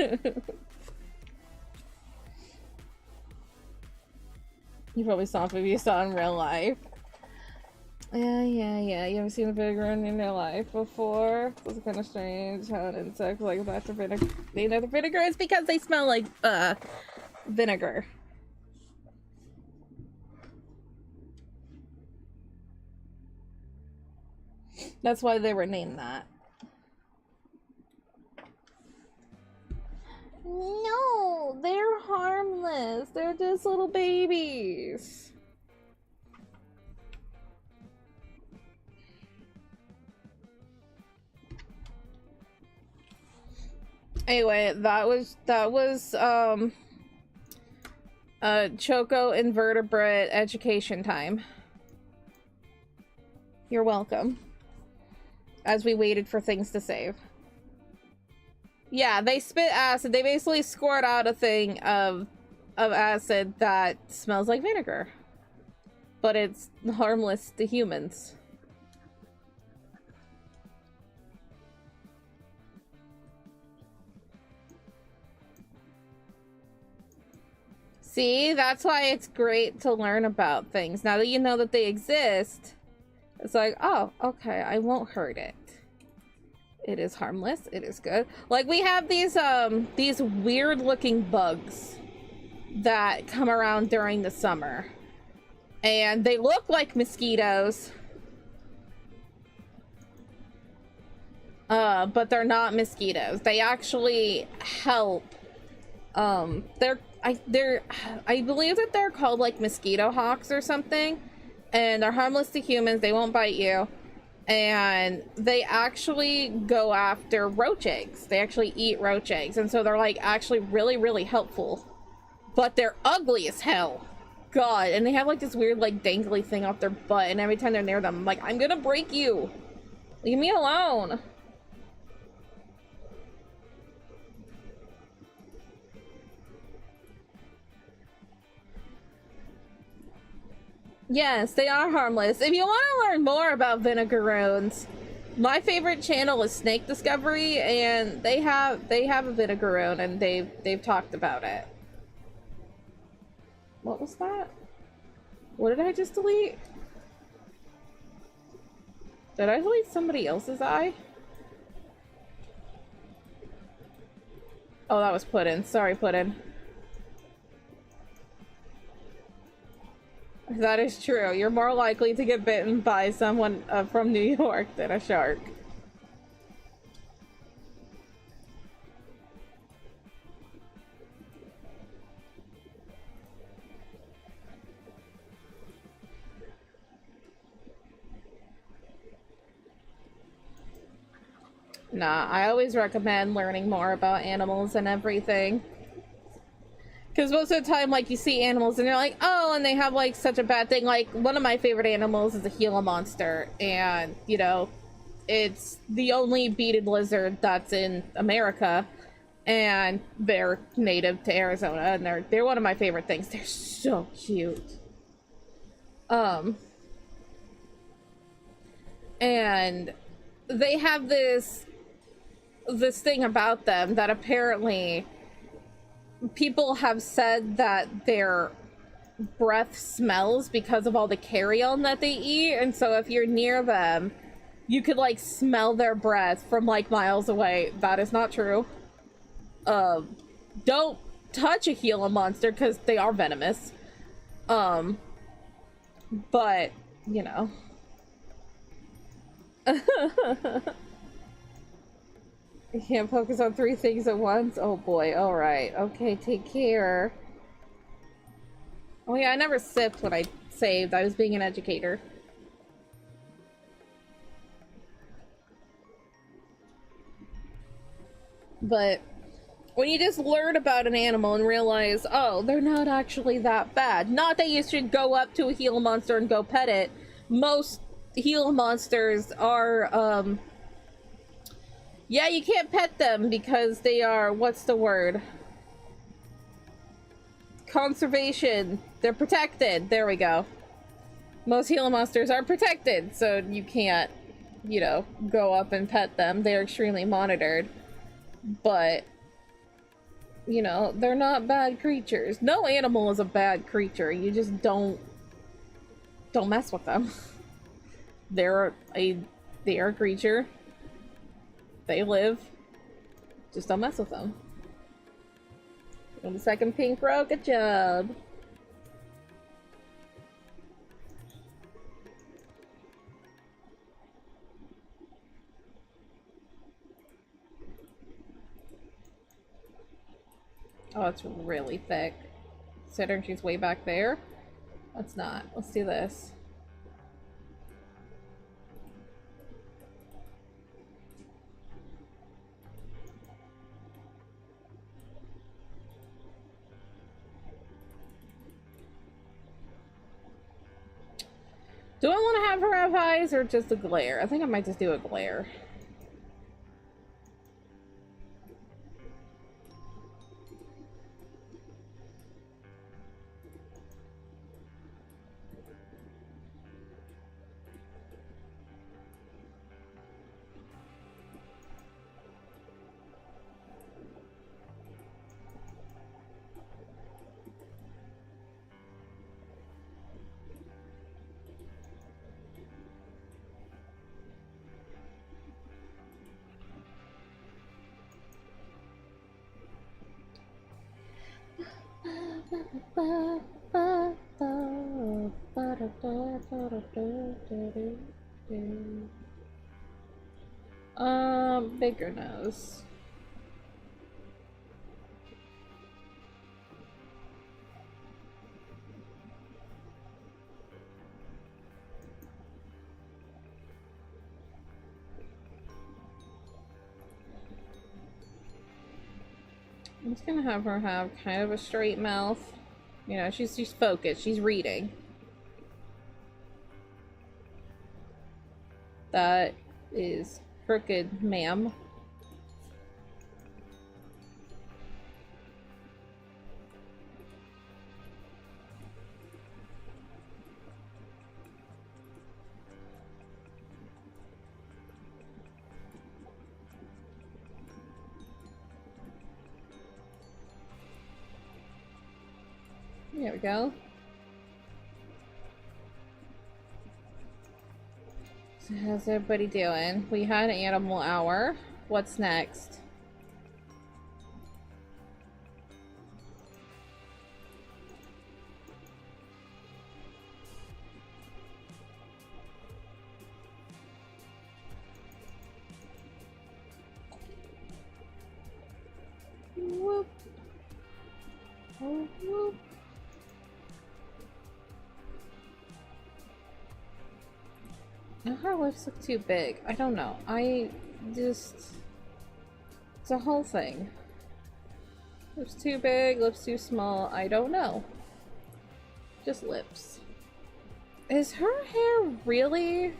probably saw it if you saw it in real life. Yeah. You haven't seen a vinegaroon in your life before? It's kind of strange how an insect like that to vinegar. They know the vinegar is because they smell like vinegar. That's why they were named that. No, they're harmless. They're just little babies. Anyway, that was Choco invertebrate education time. You're welcome. As we waited for things to save. Yeah, they spit acid. They basically squirt out a thing of acid that smells like vinegar. But it's harmless to humans. See, that's why it's great to learn about things. Now that you know that they exist, It's like, oh, okay, I won't hurt it. It is harmless. It is good. Like, we have these weird looking bugs that come around during the summer. And they look like mosquitoes. But they're not mosquitoes. They actually help. I believe that they're called like mosquito hawks or something. And they're harmless to humans. They won't bite you. And they actually go after roach eggs. They actually eat roach eggs. And so they're like actually really, really helpful. But they're ugly as hell. God. And they have like this weird like dangly thing off their butt. And every time they're near them, I'm like, I'm gonna break you. Leave me alone. Yes, they are harmless. If you want to learn more about vinegaroons, my favorite channel is Snake Discovery, and they have a vinegaroon, and they've talked about it. What was that? What did I just delete? Did I delete somebody else's eye? Oh, that was Puddin. Sorry, Puddin. That is true. You're more likely to get bitten by someone from New York than a shark. Nah, I always recommend learning more about animals and everything. Because most of the time, like, you see animals and you're like, oh, and they have, like, such a bad thing. Like, one of my favorite animals is a Gila monster. And, you know, it's the only beaded lizard that's in America. And they're native to Arizona. And they're one of my favorite things. They're so cute. And they have this thing about them that apparently people have said that their breath smells because of all the carrion that they eat, and so if you're near them, you could like smell their breath from like miles away. That is not true. Don't touch a Gila monster because they are venomous. But you know. You can't focus on 3 things at once? Oh boy, alright. Okay, take care. Oh yeah, I never sipped when I saved. I was being an educator. But when you just learn about an animal and realize, oh, they're not actually that bad. Not that you should go up to a Gila monster and go pet it. Most Gila monsters are, yeah, you can't pet them because they are, what's the word? Conservation. They're protected. There we go. Most Gila monsters are protected, so you can't, you know, go up and pet them. They're extremely monitored. But, you know, they're not bad creatures. No animal is a bad creature. You just don't mess with them. They're a creature. They live. Just don't mess with them. And the second pink row, good job. Oh, it's really thick. Considering she's way back there. Let's not. Let's do this. Do I want to have her have eyes or just a glare? I think I might just do a glare. Bigger nose. I'm just gonna have her have kind of a straight mouth. You know, she's focused, she's reading. That is crooked, ma'am. There we go. So how's everybody doing? We had animal hour. What's next? Whoop. Oh, whoop. Now her lips look too big. I don't know. It's a whole thing. Lips too big, lips too small. I don't know. Just lips. Is her hair really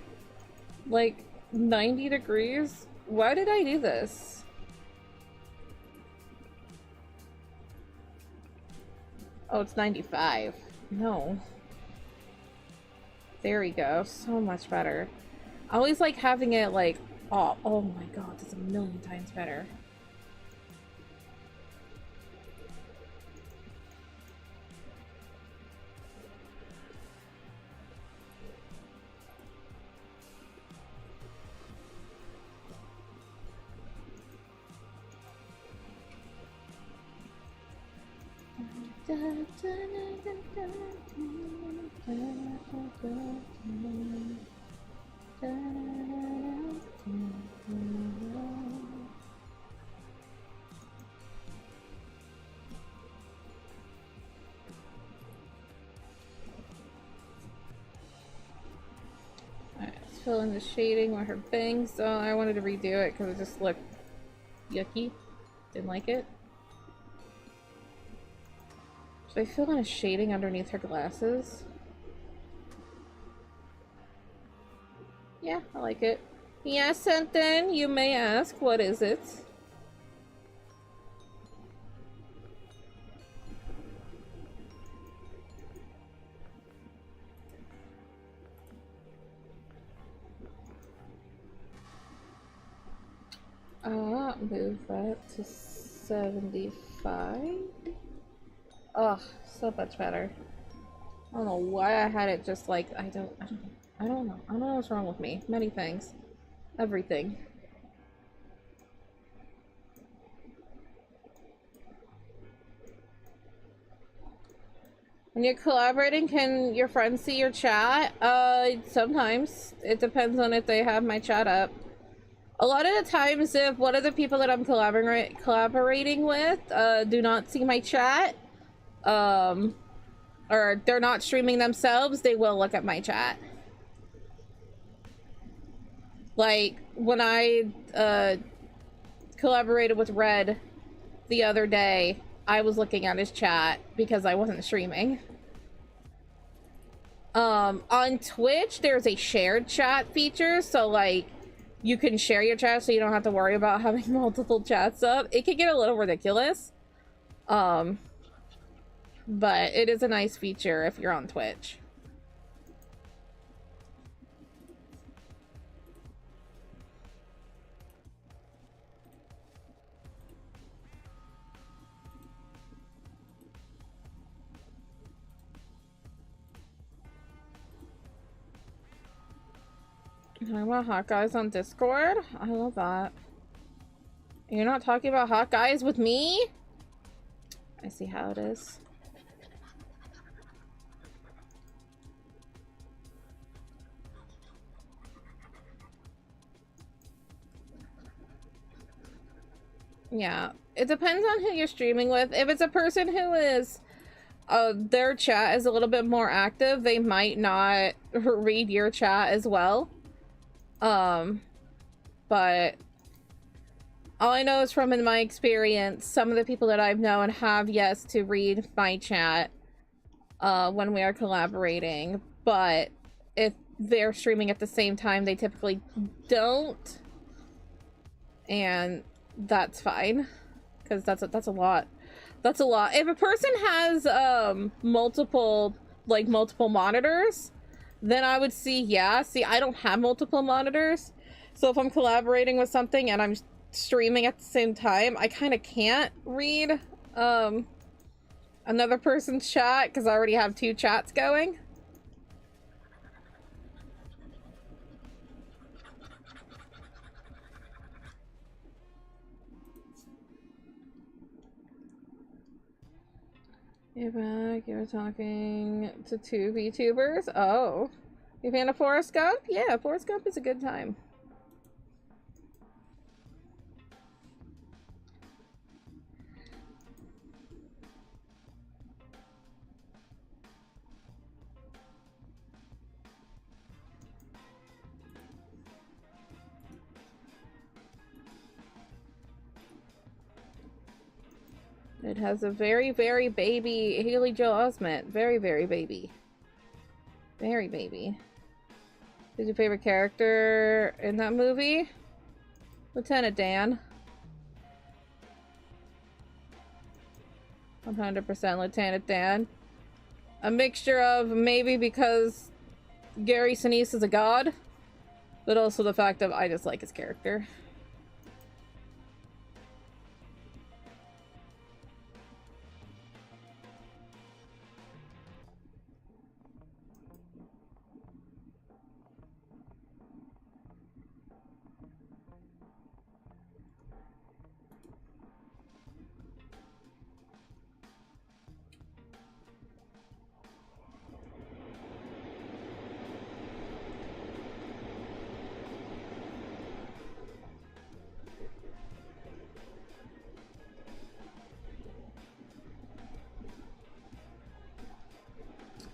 like 90 degrees? Why did I do this? Oh, it's 95. No. There we go. So much better. I always like having it like, oh my god, that's a million times better. Alright, let's fill in the shading with her bangs. Oh, I wanted to redo it because it just looked yucky. Didn't like it. Should I fill in a shading underneath her glasses? Yeah, I like it. Yes, something you may ask. What is it? Move that to 75. Oh, so much better. I don't know why I had it just like, I don't know. I don't know what's wrong with me. Many things. Everything. When you're collaborating, can your friends see your chat? Sometimes. It depends on if they have my chat up. A lot of the times, if one of the people that I'm collaborating with do not see my chat, or they're not streaming themselves, they will look at my chat. Like, when I collaborated with Red the other day, I was looking at his chat because I wasn't streaming. On Twitch, there's a shared chat feature, so like, you can share your chat so you don't have to worry about having multiple chats up. It can get a little ridiculous. But it is a nice feature if you're on Twitch. Talking about hot guys on Discord? I love that. You're not talking about hot guys with me? I see how it is. Yeah, it depends on who you're streaming with. If it's a person who is their chat is a little bit more active, they might not read your chat as well. But all I know is from in my experience, some of the people that I've known have yes to read my chat when we are collaborating, but if they're streaming at the same time, they typically don't, and that's fine, because that's a lot. That's a lot. If a person has multiple monitors, then I would see, yeah. See, I don't have multiple monitors, so if I'm collaborating with something and I'm streaming at the same time, I kind of can't read another person's chat because I already have two chats going. You're back. You're talking to two VTubers. Oh, you a fan of Forrest Gump? Yeah, Forrest Gump is a good time. It has a very, very baby Haley Joel Osment. Very, very baby. Very baby. Who's your favorite character in that movie? Lieutenant Dan. 100% Lieutenant Dan. A mixture of maybe because Gary Sinise is a god, but also the fact that I just like his character.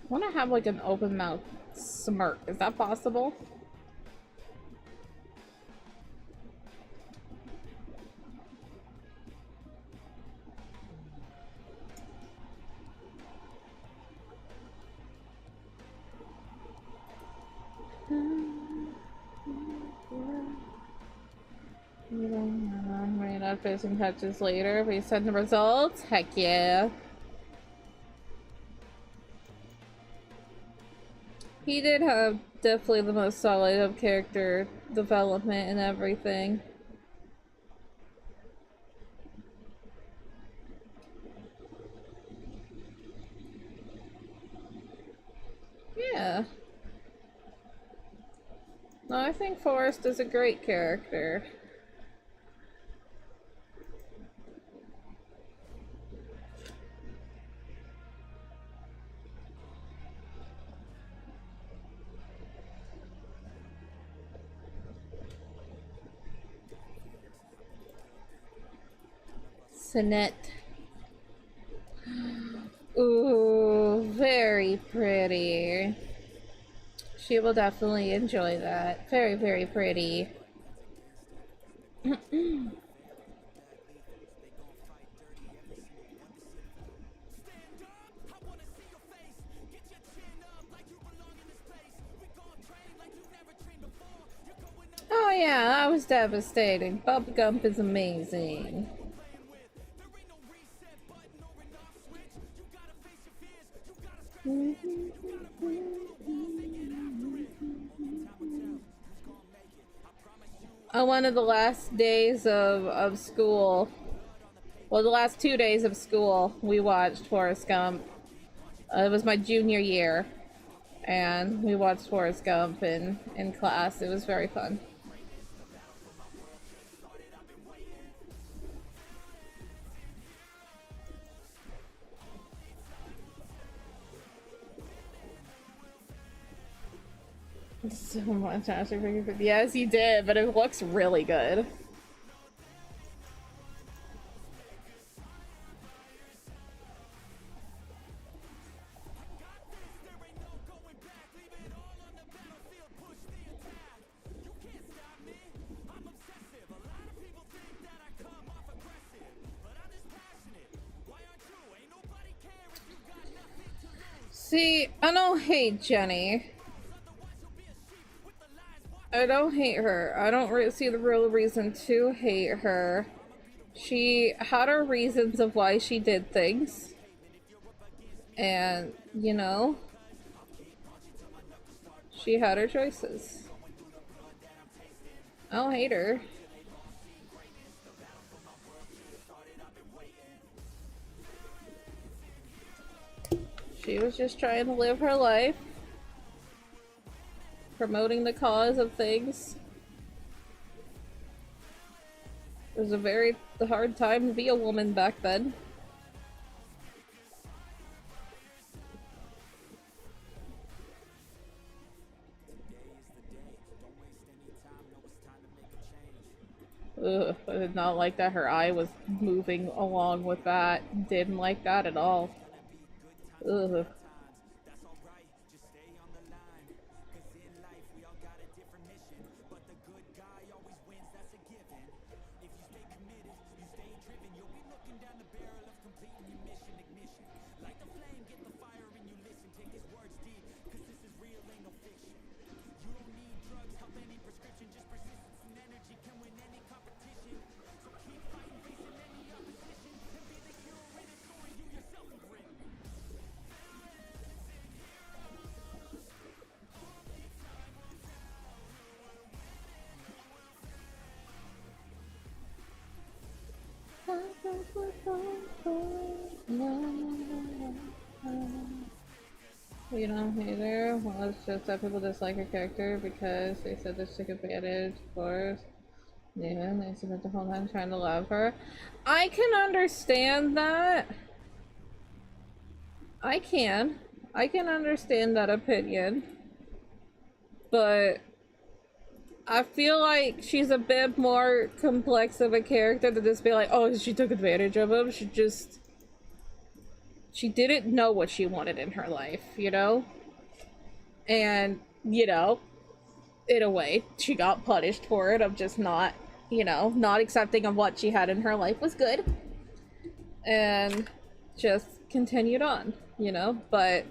I want to have like an open mouth smirk. Is that possible? We're not facing touches later. We send the results. Heck yeah. He did have definitely the most solid of character development and everything. Yeah. No, I think Forrest is a great character. Sinette. Ooh, very pretty. She will definitely enjoy that. Very, very pretty. Oh yeah, that was devastating. Bubblegump is amazing. On one of the last days of school, well, the last 2 days of school, we watched Forrest Gump. It was my junior year, and we watched Forrest Gump in class. It was very fun. So fantastic. Yes, he did, but it looks really good. See, I don't hate Jenny. I don't hate her. I don't see the real reason to hate her. She had her reasons of why she did things. And, you know, she had her choices. I don't hate her. She was just trying to live her life, promoting the cause of things. It was a very hard time to be a woman back then. Ugh, I did not like that her eye was moving along with that. Didn't like that at all. Ugh. You know, either. Well, it's just that people dislike her character because they said that she took advantage, of course. Yeah, they spent the whole time trying to love her. I can understand that. I can understand that opinion. But I feel like she's a bit more complex of a character to just be like, oh, she took advantage of him. She didn't know what she wanted in her life, you know? And, you know, in a way, she got punished for it of just not, you know, not accepting of what she had in her life was good. And just continued on, you know? But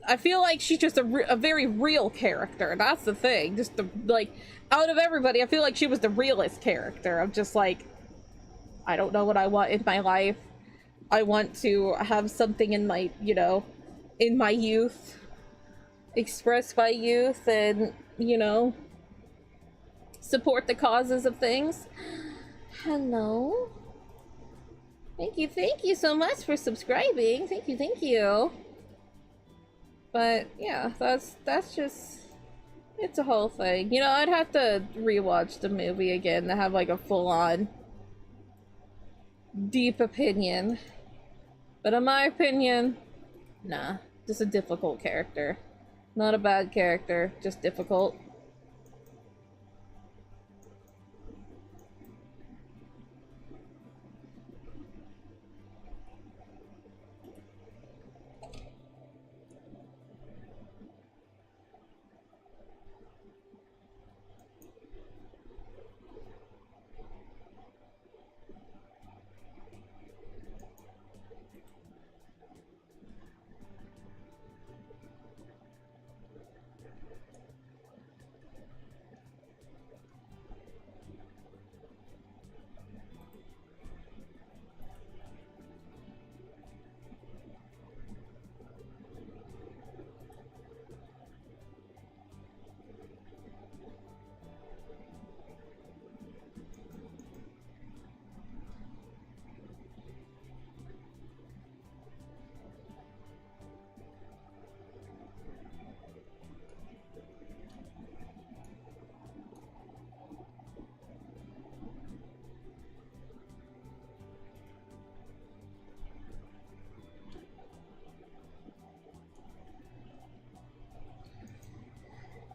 I feel like she's just a very real character. That's the thing. Just the, like, out of everybody, I feel like she was the realest character. I'm just like, I don't know what I want in my life. I want to have something in my, you know, in my youth, express my youth and, you know, support the causes of things. Hello? Thank you so much for subscribing. Thank you. But yeah, that's just, it's a whole thing. You know, I'd have to rewatch the movie again to have like a full-on deep opinion. But in my opinion, nah, just a difficult character. Not a bad character, just difficult.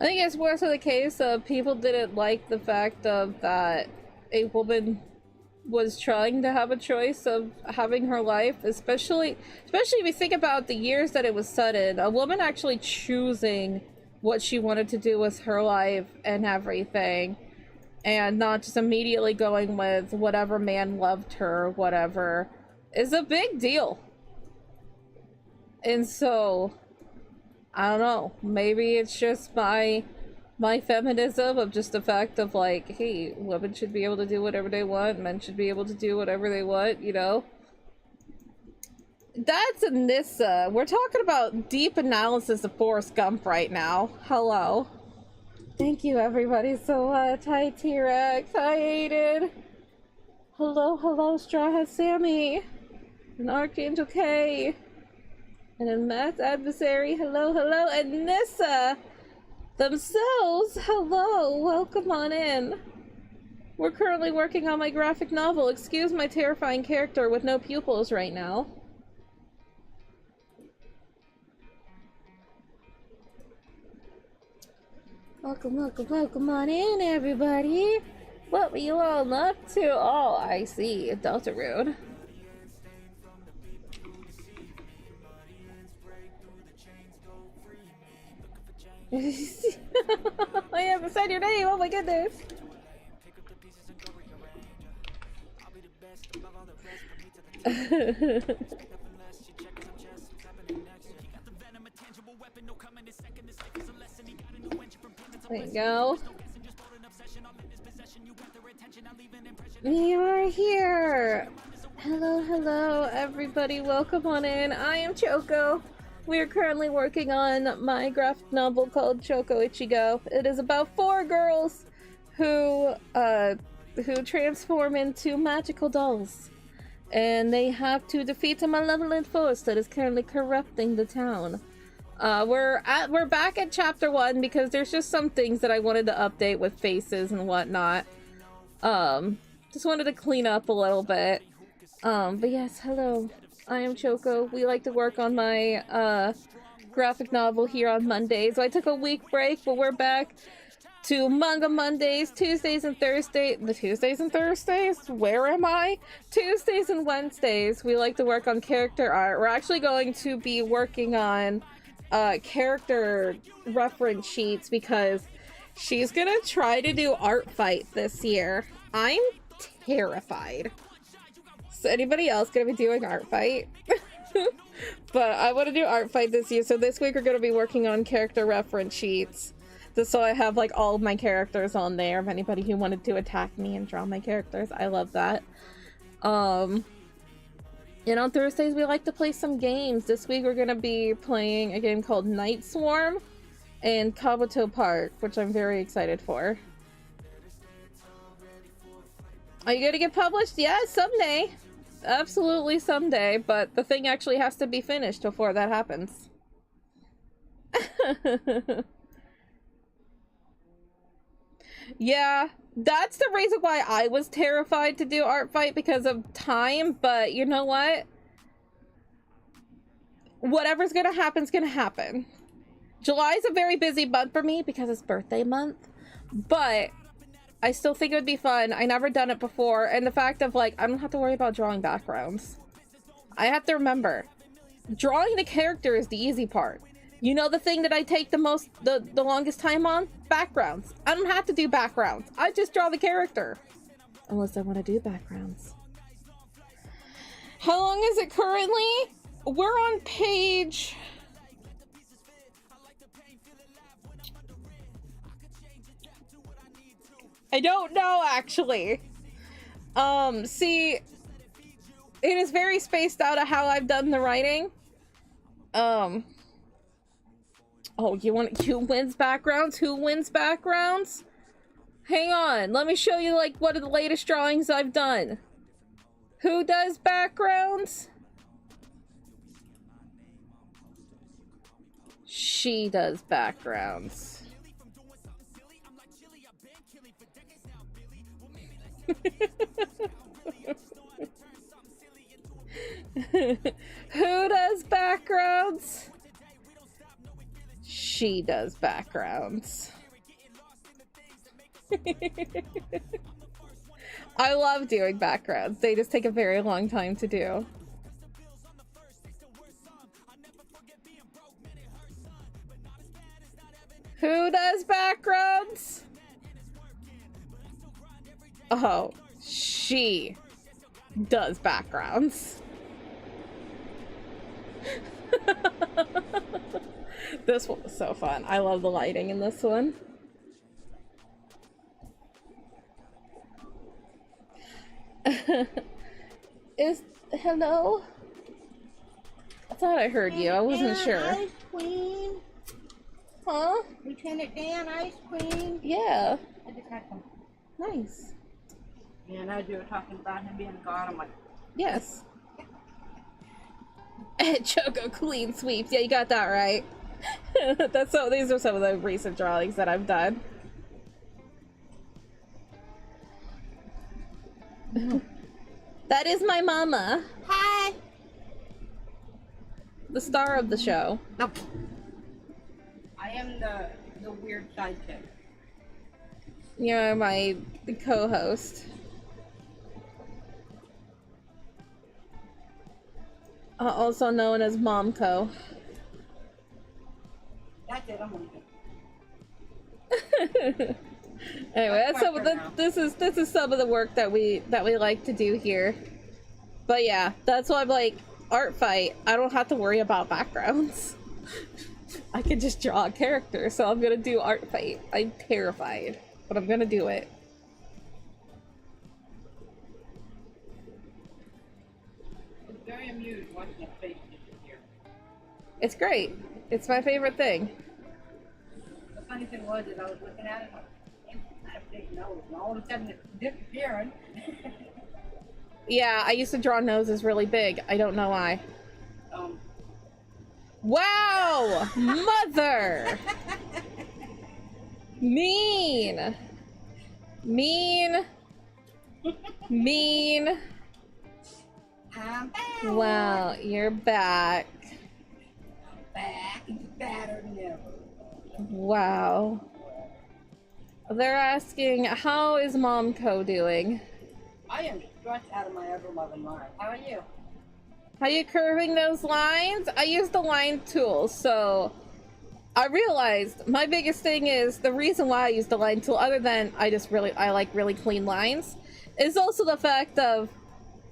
I think it's more so the case of people didn't like the fact of that a woman was trying to have a choice of having her life, especially if you think about the years that it was set in, a woman actually choosing what she wanted to do with her life and everything, and not just immediately going with whatever man loved her or whatever, is a big deal. And so, I don't know, maybe it's just my feminism of just the fact of like, hey, women should be able to do whatever they want, men should be able to do whatever they want, you know? That's Nissa. We're talking about deep analysis of Forrest Gump right now. Hello. Thank you everybody so much. Hi T-Rex. Hi Aiden. Hello, hello, Straw Hat Sammy. And Archangel K. And then Matt's Adversary. Hello, hello. And Nissa themselves. Hello. Welcome on in. We're currently working on my graphic novel. Excuse my terrifying character with no pupils right now. Welcome, welcome, welcome on in, everybody. What were you all up to? Oh, I see. Deltarune. I haven't said your name. Oh my goodness. There you go. You are here. Hello, hello, everybody. Welcome on in. I am Choco. We are currently working on my graphic novel called Choco Ichigo. It is about 4 girls who transform into magical dolls, and they have to defeat a malevolent force that is currently corrupting the town. We're back at chapter 1 because there's just some things that I wanted to update with faces and whatnot. Just wanted to clean up a little bit. But yes, hello. I am Choco. We like to work on my graphic novel here on Mondays. So I took a week break, but we're back to Manga Mondays, Tuesdays and Thursdays. The Tuesdays and Thursdays? Where am I? Tuesdays and Wednesdays. We like to work on character art. We're actually going to be working on character reference sheets because she's gonna try to do art fight this year. I'm terrified. So anybody else gonna be doing art fight? But I want to do art fight this year, so this week we're gonna be working on character reference sheets, just so I have like all of my characters on there if anybody who wanted to attack me and draw my characters. I love that. And on Thursdays we like to play some games. This week we're gonna be playing a game called Night Swarm and Kabuto Park, which I'm very excited for. Are you gonna get published? Yeah, someday. Absolutely someday, but the thing actually has to be finished before that happens. Yeah, that's the reason why I was terrified to do art fight, because of time, but you know what? Whatever's gonna happen is gonna happen. July is a very busy month for me because it's birthday month, but I still think it would be fun. I never done it before, and the fact of like, I don't have to worry about drawing backgrounds. I have to remember, drawing the character is the easy part. You know the thing that I take the longest time on? Backgrounds. I don't have to do backgrounds. I just draw the character. Unless I want to do backgrounds. How long is it currently? We're on page... I don't know, actually. See, it is very spaced out of how I've done the writing. Oh, who wins backgrounds? Who wins backgrounds? Hang on, let me show you like one of the latest drawings I've done. Who does backgrounds? She does backgrounds. Who does backgrounds? She does backgrounds. I love doing backgrounds. They just take a very long time to do. Who does backgrounds? Oh, she does backgrounds. This one was so fun. I love the lighting in this one. Hello? I thought I heard you. I wasn't sure. Ice Queen. Huh? Lieutenant Dan, Ice Queen. Yeah. I just had some. Nice. And as you were talking about him being God, I'm like, Yes. Choco clean sweeps. Yeah, you got that right. That's so. These are some of the recent drawings that I've done. That is my mama, hi. the star of the show. Nope. I am the weird sidekick. You're my co-host. Also known as Momco. That's it. I'm gonna do. Anyway, that's some of the, Now. this is some of the work that we like to do here. But yeah, that's why I'm like, art fight, I don't have to worry about backgrounds. I can just draw a character, so I'm gonna do art fight. I'm terrified, but I'm gonna do it. I'm very amused watching his face disappear. It's great. It's my favorite thing. The funny thing was that I was looking at it, like, damn, I have a big nose, and all of a sudden it's disappearing. Yeah, I used to draw noses really big. I don't know why. Wow! Mother! Mean! Mean! Mean! I'm back. Wow, you're back. Back. It's better than ever. Wow. They're asking, how is Momco doing? I am stressed out of my ever-loving mind. How are you? How you curving those lines? I use the line tool, so I realized my biggest thing is the reason why I use the line tool, other than I like really clean lines, is also the fact of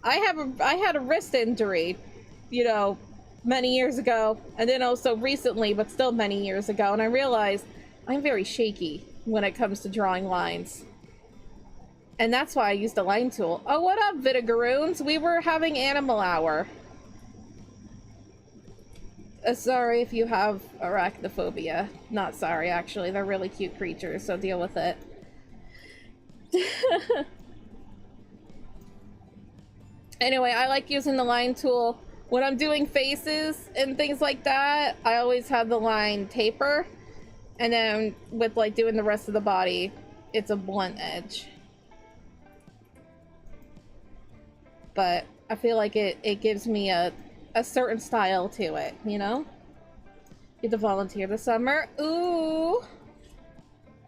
I had a wrist injury, you know, many years ago, and then also recently, but still many years ago, and I realized I'm very shaky when it comes to drawing lines. And that's why I used the line tool. Oh, what up, Vitigaroons? We were having animal hour. Sorry if you have arachnophobia. Not sorry, actually. They're really cute creatures, so deal with it. Anyway, I like using the line tool. When I'm doing faces and things like that, I always have the line taper. And then with like doing the rest of the body, it's a blunt edge. But I feel like it gives me a certain style to it, you know? Get to volunteer this summer. Ooh!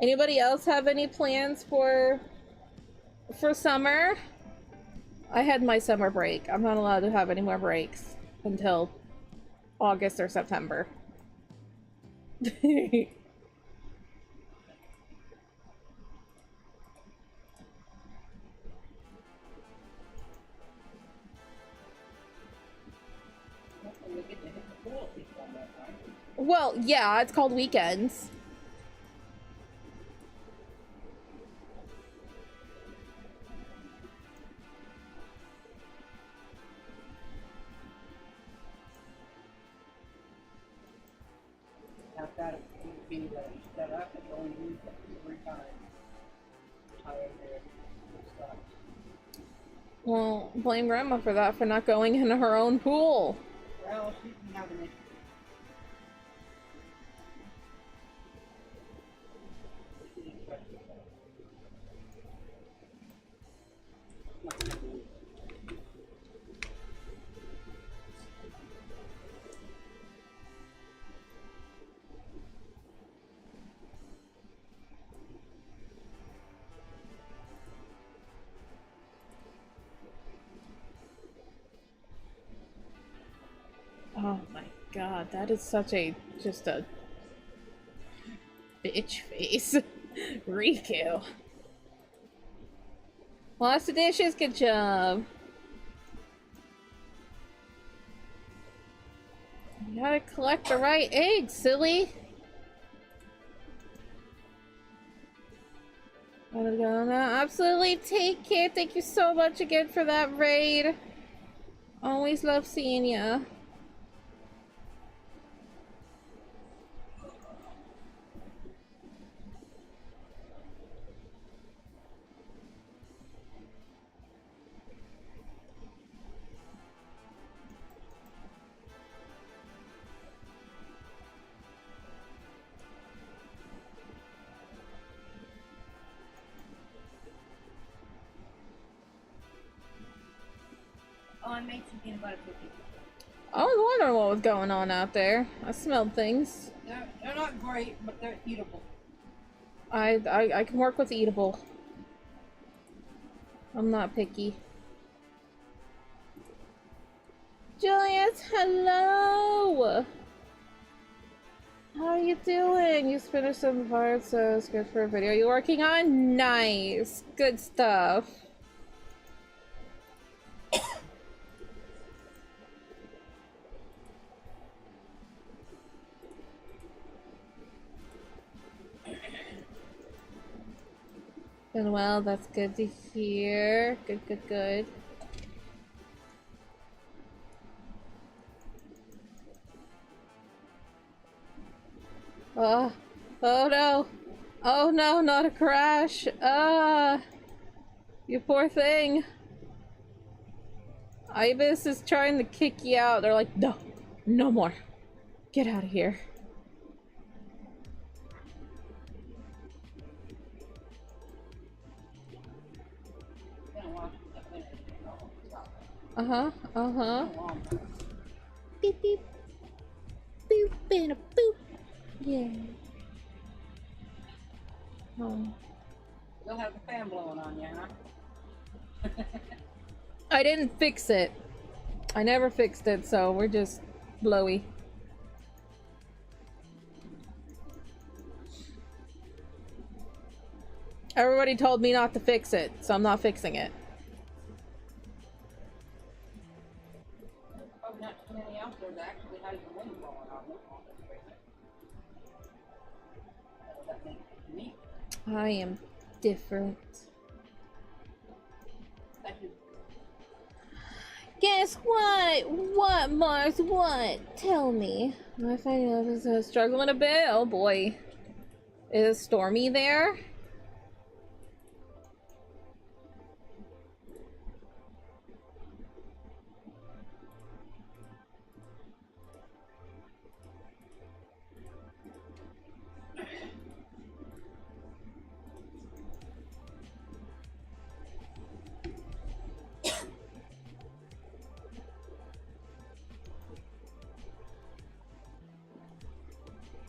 Anybody else have any plans for summer? I had my summer break. I'm not allowed to have any more breaks until August or September. Well, yeah, it's called weekends. I've got a TV that is set up and only use it 3 times. Tired there. It sucks. Well, blame Grandma for that, for not going in her own pool. Well, she can have an issue. She didn't trust herself. Oh my god, that is such a, just a bitch face. Riku. Wash the dishes, good job. You gotta collect the right eggs, silly. Gotta go now. Absolutely, take care. Thank you so much again for that raid. Always love seeing ya. Oh, I made some peanut butter cookies. I was wondering what was going on out there. I smelled things. They're not great, but they're eatable. I can work with eatable. I'm not picky. Julius, hello! How are you doing? You finished some parts, so it's good for a video you're working on? Nice! Good stuff. Been well, that's good to hear. Good, good, good. Oh, oh no. Oh no, not a crash. You poor thing. Ibis is trying to kick you out. They're like, no, no more. Get out of here. Uh-huh, uh-huh. Beep, beep. Boop, and a boop. Yeah. Oh. You'll have the fan blowing on you, huh? I didn't fix it. I never fixed it, so we're just blowy. Everybody told me not to fix it, so I'm not fixing it. Probably not too many out there that actually has the wind blowing on them. That makes it neat. I am different. That is Guess what? What, Mars? What? Tell me. I find I was struggling a bit. Oh boy. Is it stormy there?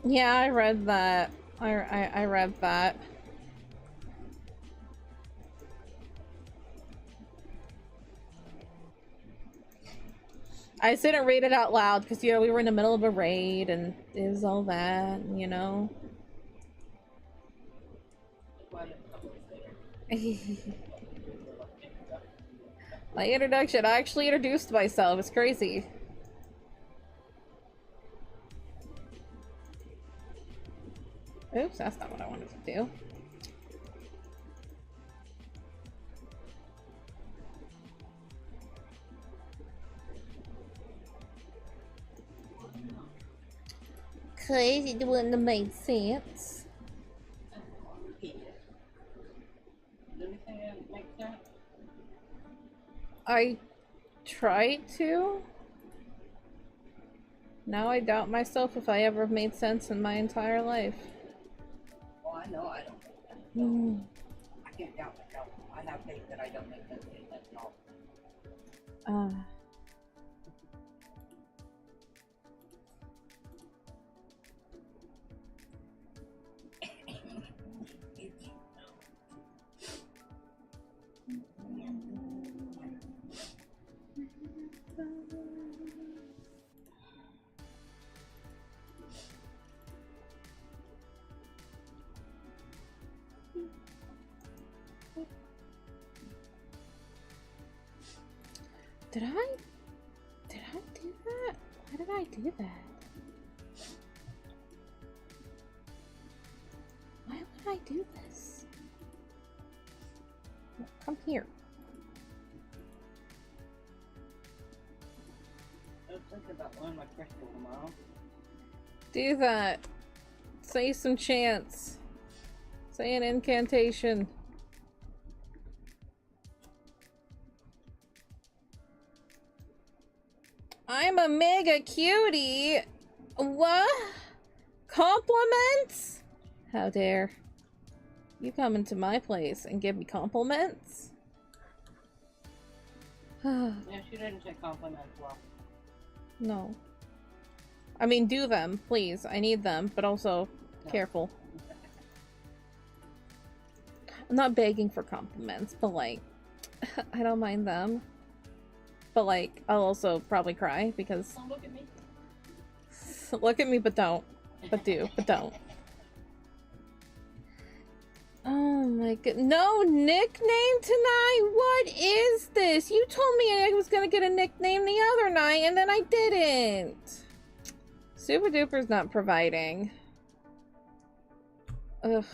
Yeah, I read that. I read that. I just didn't read it out loud because, you know, we were in the middle of a raid and it was all that, you know. My introduction, I actually introduced myself. It's crazy. Oops, that's not what I wanted to do. Cause it wouldn't have made sense. I tried to. Now I doubt myself if I ever made sense in my entire life. well, I know I don't make sense. Mm. I can't doubt myself. I have faith that I don't make sense at all. Did I do that? Why did I do that? I do this? Come here. I was thinking about learning my crystal tomorrow. Do that. Say some chants. Say an incantation. I'm a mega cutie. What? Compliments? How dare you come into my place and give me compliments? Yeah, she didn't say compliments well. No. I mean, do them, please. I need them, but also No. careful. I'm not begging for compliments, but like, I don't mind them. But like, I'll also probably cry because Don't look at me. look at me, but don't. But do, but don't. Oh my god. No nickname tonight? What is this? You told me I was gonna get a nickname the other night and then I didn't. Super Duper's not providing. Ugh.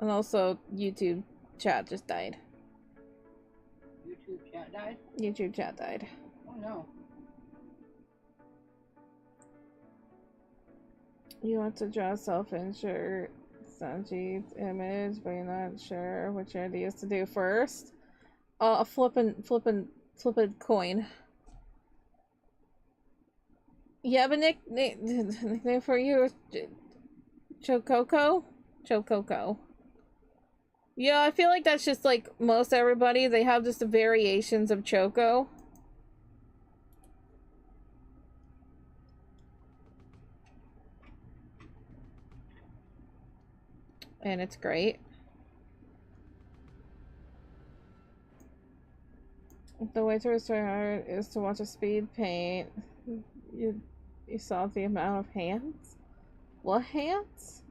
And also, YouTube chat just died. YouTube chat died? YouTube chat died. Oh no. You want to draw self-insert Sanjeev's image, but you're not sure which ideas to do first? A flippin' coin. Yeah, but nickname for you is Chococo? Chococo. Yeah, I feel like that's just like most everybody. They have just the variations of Choco. And it's great. The way to restore art is to watch a speed paint. You saw the amount of hands? What hands?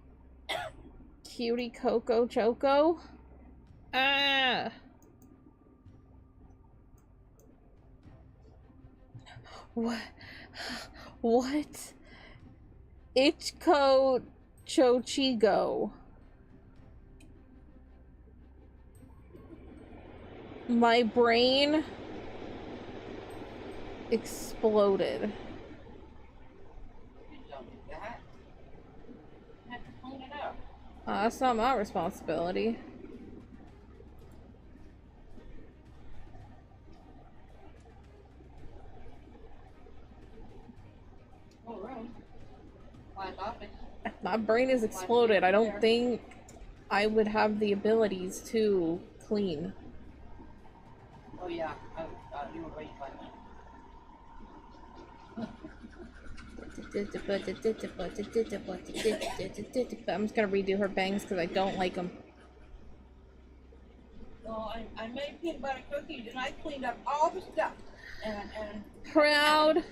Cutie Coco Choco? Ah! What? What? Ichiko Chochigo. My brain exploded. You don't do that. You have to clean it up. That's not my responsibility. Oh, room. Client office. My brain is exploded. I don't think I would have the abilities to clean. Oh yeah, you were right by me. I'm just gonna redo her bangs because I don't like them. Well, I made peanut butter cookies and I cleaned up all the stuff. And Proud.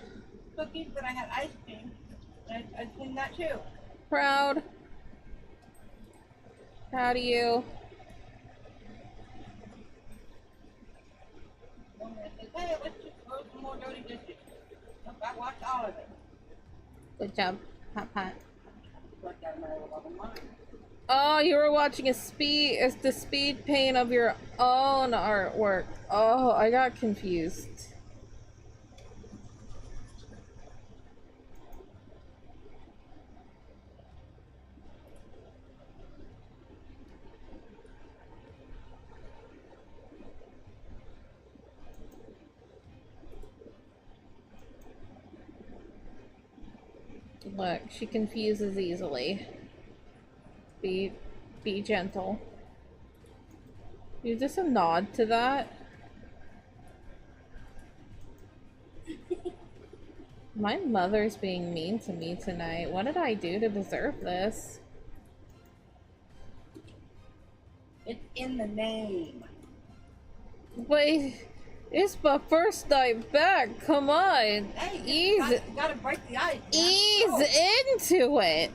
cookies, but I had ice cream. And I cleaned that too. Proud. Proud of you. One minute says, hey, let's just throw some more dirty dishes. Nope, I washed all of it. Good job. Pat pat. But that matter of mine. Oh, you were watching it's the speed paint of your own artwork. Oh, I got confused. Look, she confuses easily. Be gentle. You just a nod to that? My mother's being mean to me tonight. What did I do to deserve this? It's in the name. Wait, it's my first night back. Come on. Hey, Ease, gotta break the ice. Man. ease into it.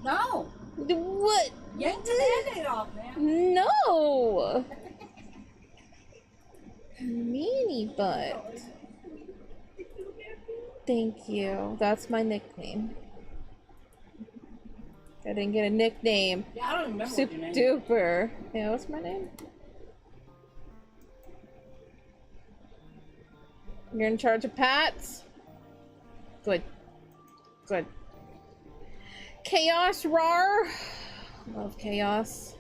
No. What? Yank the band-aid off, man. No. Meanie butt. Thank you. That's my nickname. I didn't get a nickname. Yeah, I don't remember Super what your name is. duper. Yeah, what's my name? You're in charge of Pats? Good. Good. Chaos Rar. Love chaos.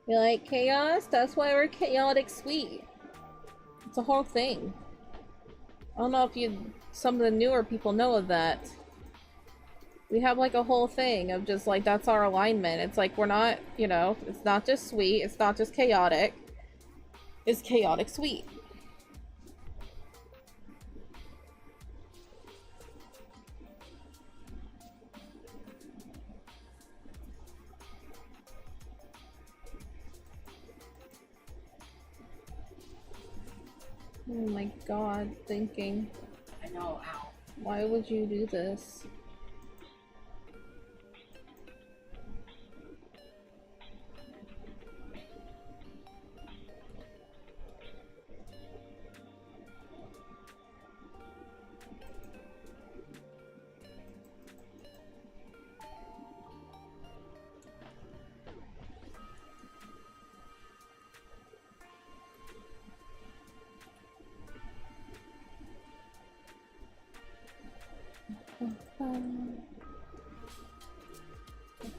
You like chaos? That's why we're chaotic sweet. It's a whole thing. I don't know if some of the newer people know of that. We have like a whole thing of just like, that's our alignment. It's like, we're not, you know, it's not just sweet, it's not just chaotic. It's chaotic sweet. Oh my god, thinking. I know, ow. Why would you do this?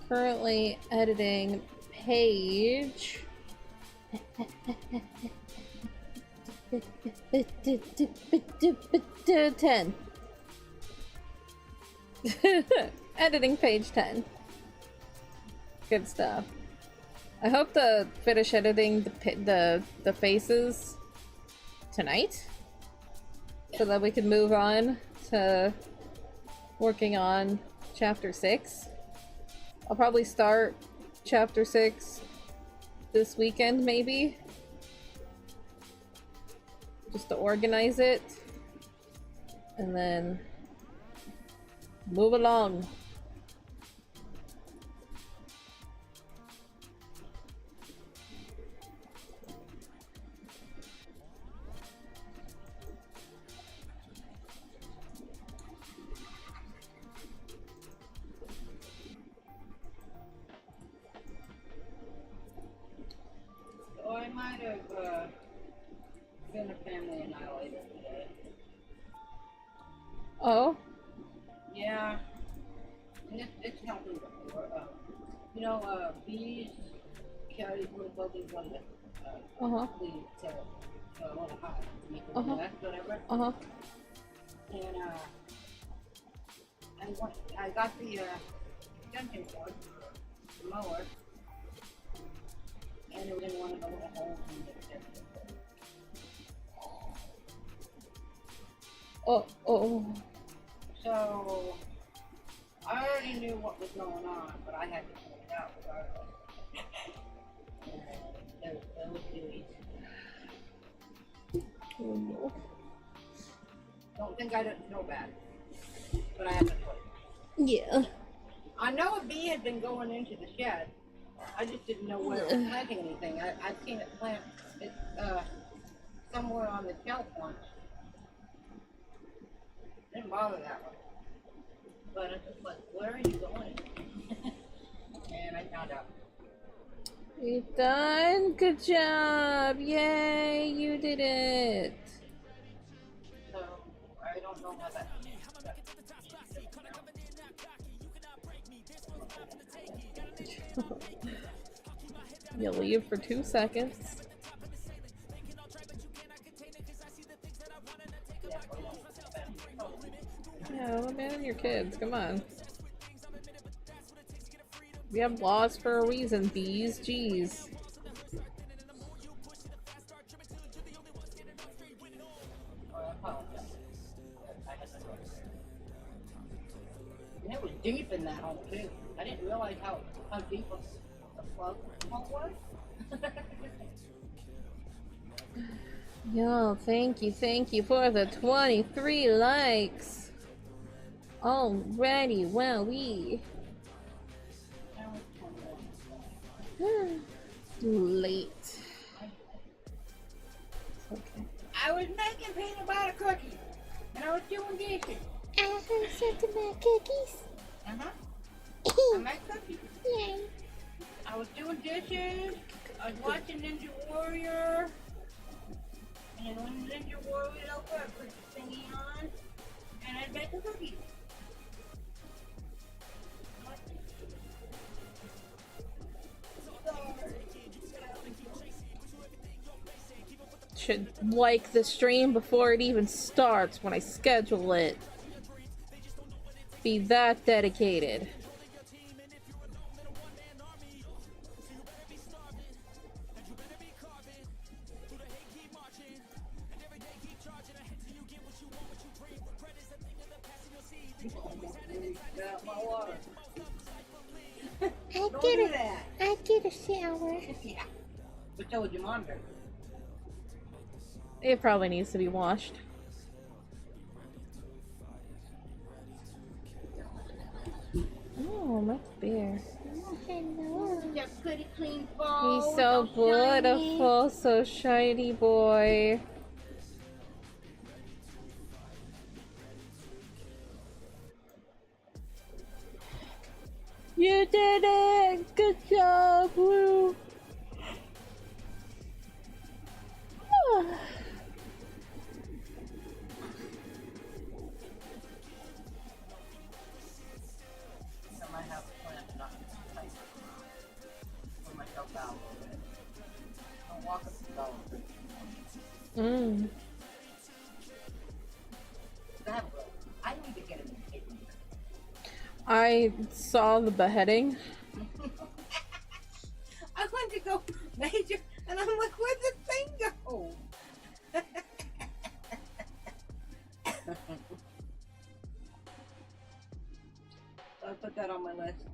Currently editing page 10. Editing page 10. Good stuff. I hope to finish editing the faces tonight, so that we can move on to working on chapter 6. I'll probably start chapter 6 this weekend, maybe. Just to organize it. And then move along. So I might have been a family annihilator today. Oh? Yeah. And it's happened before. You know, bees carry little buggies on the leaves to a little hive to make a nest, whatever. And I got the extension cord, the mower, and it was in one of the little holes in the extension cord. Oh. So I already knew what was going on, but I had to pull it out regardless. Those duties. Oh no. Don't think I didn't feel bad, but I had to pull it. Yeah. I know a bee had been going into the shed. I just didn't know where it was planting anything. I'd seen it plant it somewhere on the shelf once. Didn't bother that one. But I was just like, where are you going? And I found out. You done? Good job! Yay! You did it! So I don't know how that. You leave for 2 seconds. Yeah, don't abandon your kids. Come on. We have laws for a reason, bees. Jeez. And it was deep in that hole too. I didn't realize how deep the plug hole was. Yo, thank you for the 23 likes. Alrighty, well, we late. Okay. I was making peanut butter cookies, and I was doing dishes. I heard something about cookies. I make cookies. Yay. I was doing dishes. I was watching Ninja Warrior. And when Ninja Warrior was over, I put the thingy on, and I baked the cookies. Should like the stream before it even starts when I schedule it. Be that dedicated. I get a shower. Yeah. But so would your monitor. It probably needs to be washed. Oh, my bear. Hello. Your pretty clean bowl. He's so beautiful, so shiny boy. You did it! Good job, Woo! I might have a plan to not type for myself out. I'll walk up the dog. I need to get him in the kitchen. I saw the beheading. I went to go major, and I'm like, where'd the thing go? So I put that on my list.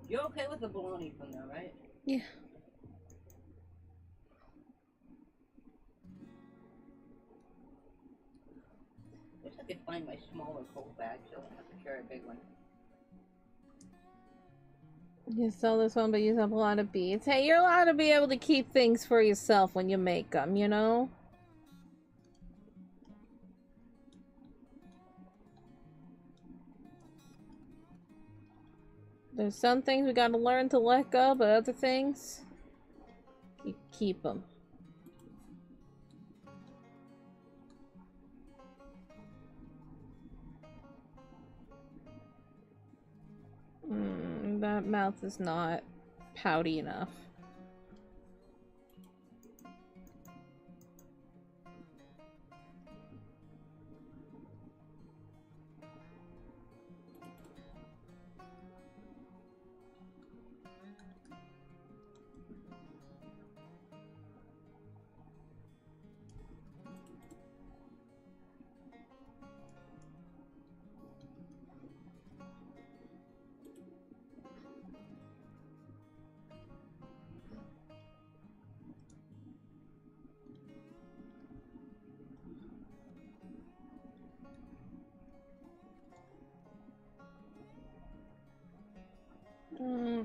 You're okay with the bologna from there, right? Yeah. Wish I could find my smaller cold bag so I don't have to carry a big one. You sell this one, but use up a lot of beads. Hey, you're allowed to be able to keep things for yourself when you make them, you know? There's some things we gotta learn to let go, but other things, you keep them. That mouth is not pouty enough.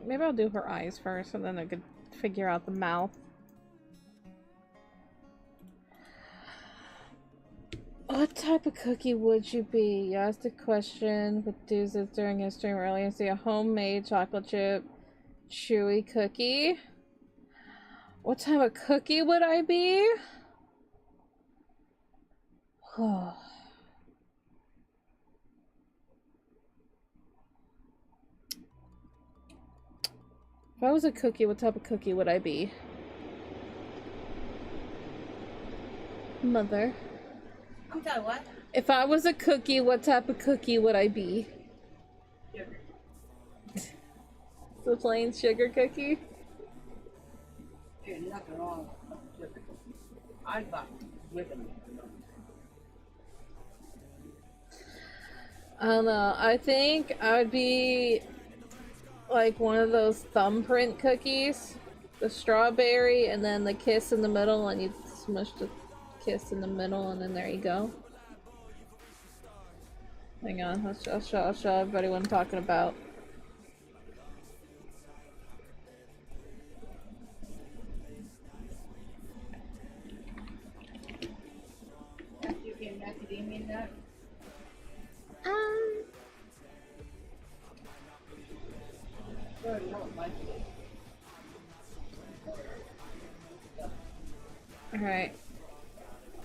Maybe I'll do her eyes first, and then I could figure out the mouth. What type of cookie would you be? You asked a question with Doozus during his stream earlier. See a homemade chocolate chip chewy cookie. What type of cookie would I be? If I was a cookie, what type of cookie would I be? Mother. I'm sorry, what? If I was a cookie, what type of cookie would I be? Sugar. The plain sugar cookie? There's nothing wrong with sugar. I got whipping. I don't know. I think I would be like one of those thumbprint cookies. The strawberry and then the kiss in the middle, and you smush the kiss in the middle, and then there you go. Hang on, I'll show everybody what I'm talking about. After you came back, did you mean that? Um, Sure, no, my place. Alright.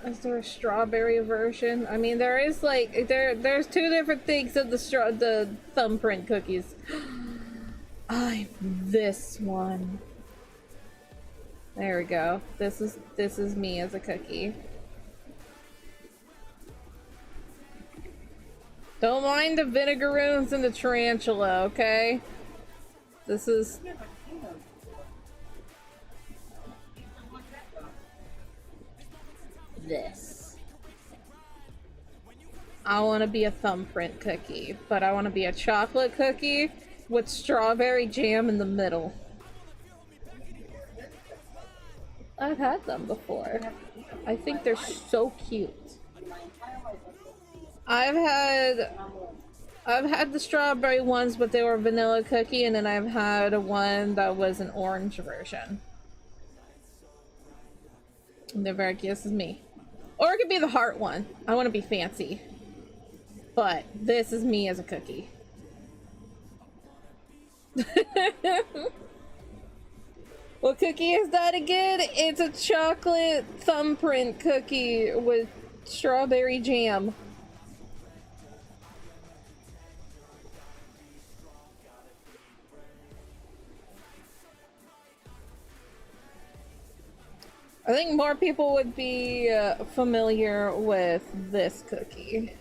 Is there a strawberry version? I mean, there is like there's two different things of the thumbprint cookies. I'm this one. There we go. This is me as a cookie. Don't mind the vinegaroons and the tarantula, okay? This is this. I want to be a thumbprint cookie, but I want to be a chocolate cookie with strawberry jam in the middle. I've had them before. I think they're so cute. I've had the strawberry ones, but they were vanilla cookie, and then I've had one that was an orange version. And they're very cute. This is me. Or it could be the heart one. I want to be fancy. But this is me as a cookie. What cookie is that again? It's a chocolate thumbprint cookie with strawberry jam. I think more people would be familiar with this cookie.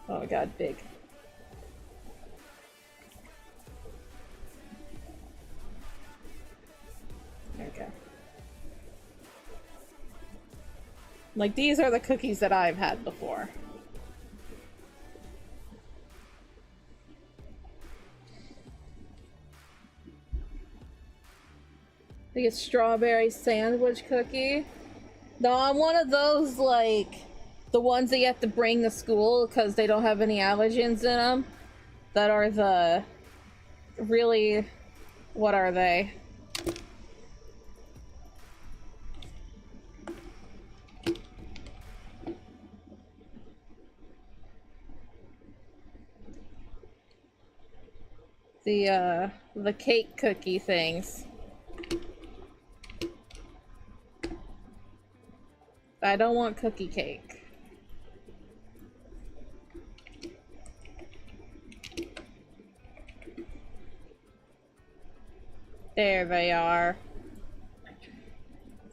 Oh my god, big. There we go. Like, these are the cookies that I've had before. I think it's strawberry sandwich cookie. No, I'm one of those, like, the ones that you have to bring to school because they don't have any allergens in them. That are the really, what are they? The cake cookie things. I don't want cookie cake. There they are.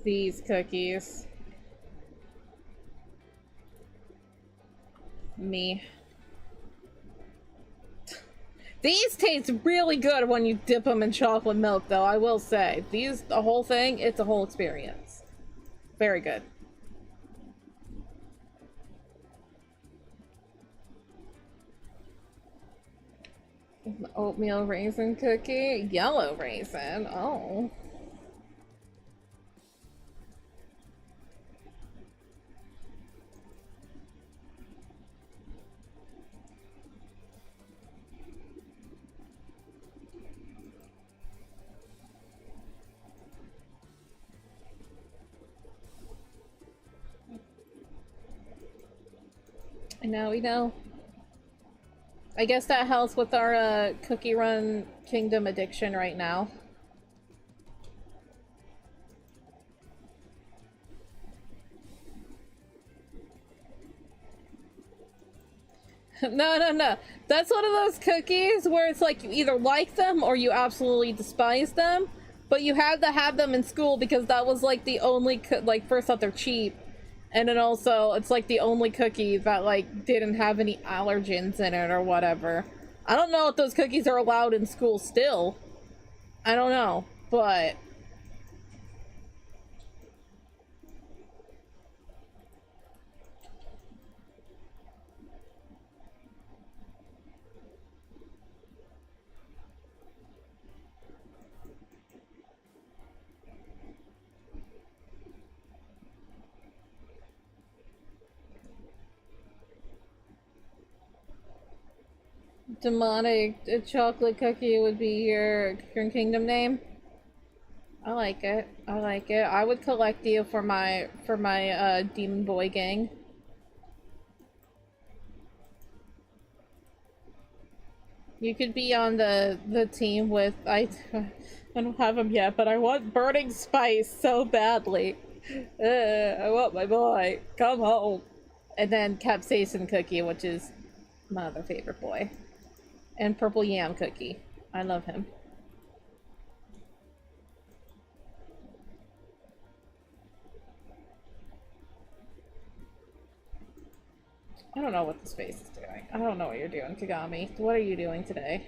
These cookies. Me. These taste really good when you dip them in chocolate milk, though, I will say. These, the whole thing, it's a whole experience. Very good. Oatmeal raisin cookie. Yellow raisin. Oh. I know, we know. I guess that helps with our Cookie Run Kingdom addiction right now. No. That's one of those cookies where it's like you either like them or you absolutely despise them. But you had to have them in school because that was like the only, like, first off, they're cheap. And then also, it's like the only cookie that, like, didn't have any allergens in it or whatever. I don't know if those cookies are allowed in school still. I don't know, but... Demonic chocolate cookie would be your kingdom name. I like it. I like it. I would collect you for my demon boy gang. You could be on the team with I don't have him yet, but I want Burning Spice so badly. I want my boy. Come home. And then Capsaicin Cookie, which is my other favorite boy. And Purple Yam Cookie. I love him. I don't know what this face is doing. I don't know what you're doing, Kagami. What are you doing today?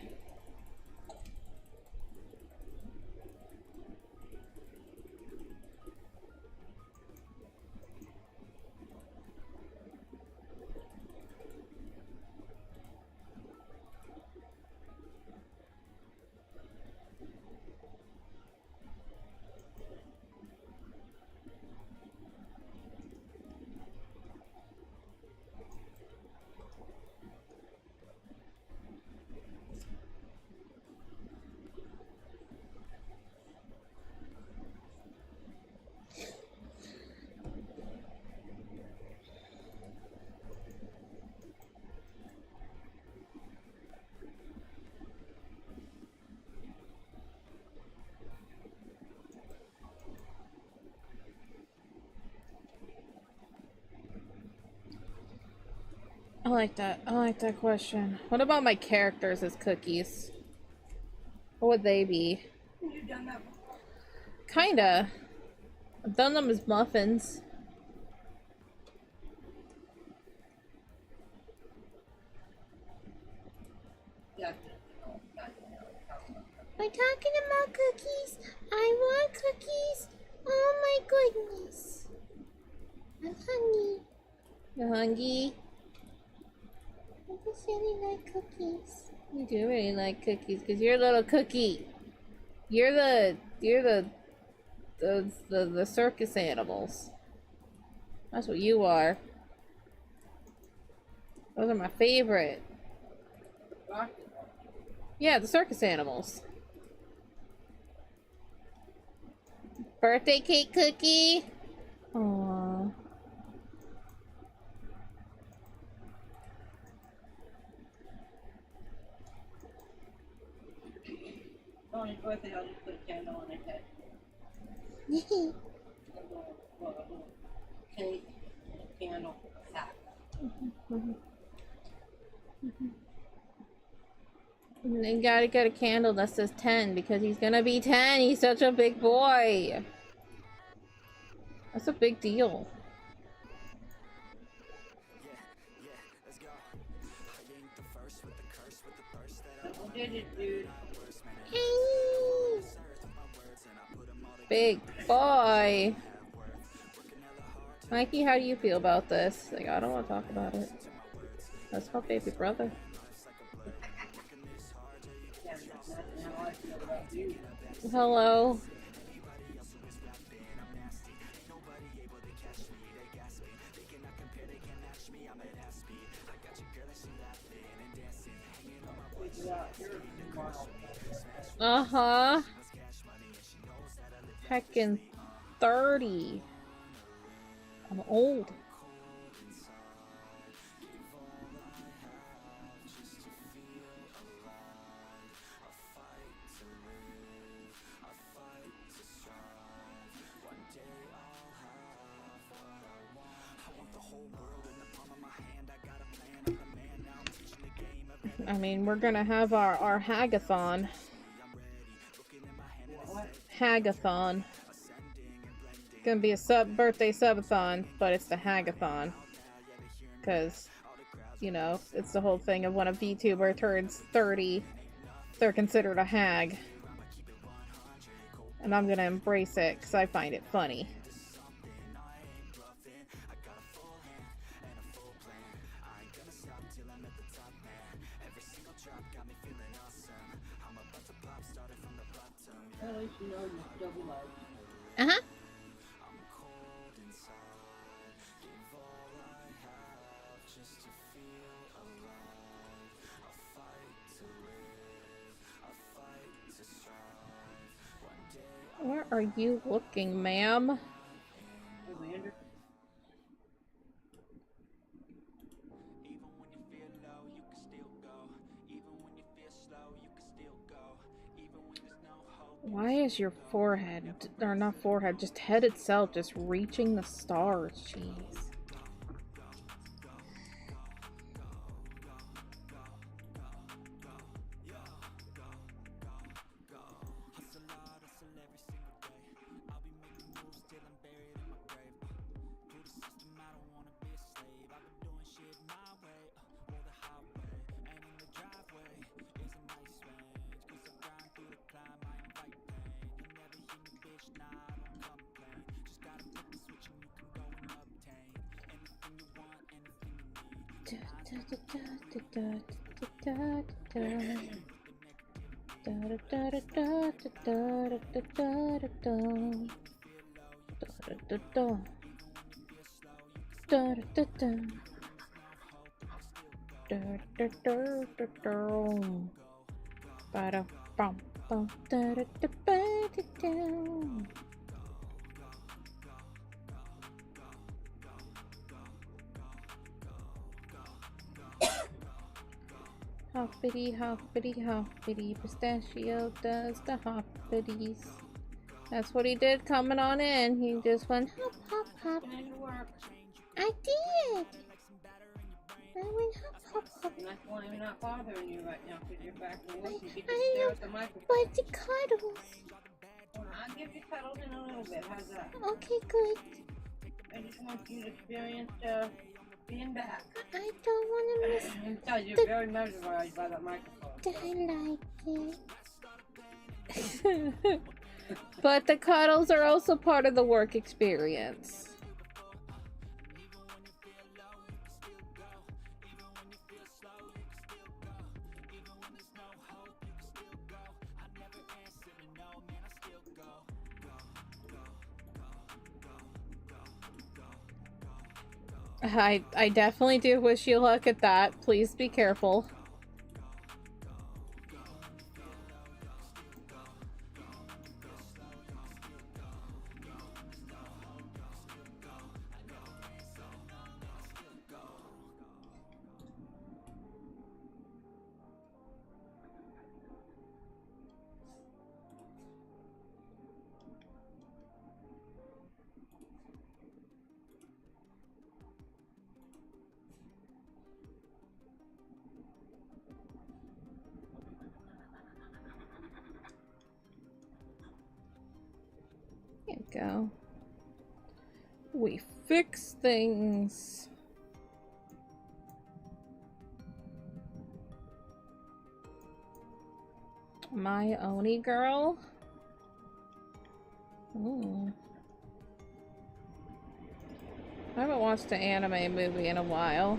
I like that. I like that question. What about my characters as cookies? What would they be? You've done that before. Kinda. I've done them as muffins. Yeah. We're talking about cookies. I want cookies. Oh my goodness. I'm hungry. You hungry? I just really like cookies. You do really like cookies because you're a little cookie. You're the circus animals. That's what you are. Those are my favorite. Yeah, the circus animals. Birthday cake cookie. Aww. On his birthday, I'll just put a candle on his head. A little cake, a candle, a hat. And you gotta get a candle that says 10 because he's gonna be 10. He's such a big boy. That's a big deal. Double digits, dude. Hey. Big boy. Mikey, how do you feel about this? Like, I don't want to talk about it. That's my baby brother. Yeah, that's not how I feel about you. Hello. Uh-huh. Heckin' 30. I'm old. I mean, we're gonna have our hagathon. Hagathon. It's gonna be a birthday subathon, but it's the hagathon. Cause, you know, it's the whole thing of when a VTuber turns 30, they're considered a hag. And I'm gonna embrace it, cause I find it funny. At least you know you're double life. Uh-huh. are you looking, ma'am? Amanda? Why is your forehead, or not forehead, just head itself just reaching the stars? Jeez. Hoppity, hoppity, hoppity, pistachio does the hoppities. That's what he did coming on in. He just went hop, hop, hop. I did! I went hop, hop, hop. And that's why I'm not bothering you right now, because you're back and forth. You get to I stare know, at the microphone. but the cuddles. I'll give you cuddles in a little bit. How's that? Okay, good. I just want you to experience being back. I don't want to miss I can tell you're very mesmerized by that microphone. I like it. But the cuddles are also part of the work experience. I definitely do wish you luck at that. Please be careful. There you go. We fix things. My Oni girl? Ooh. I haven't watched an anime movie in a while.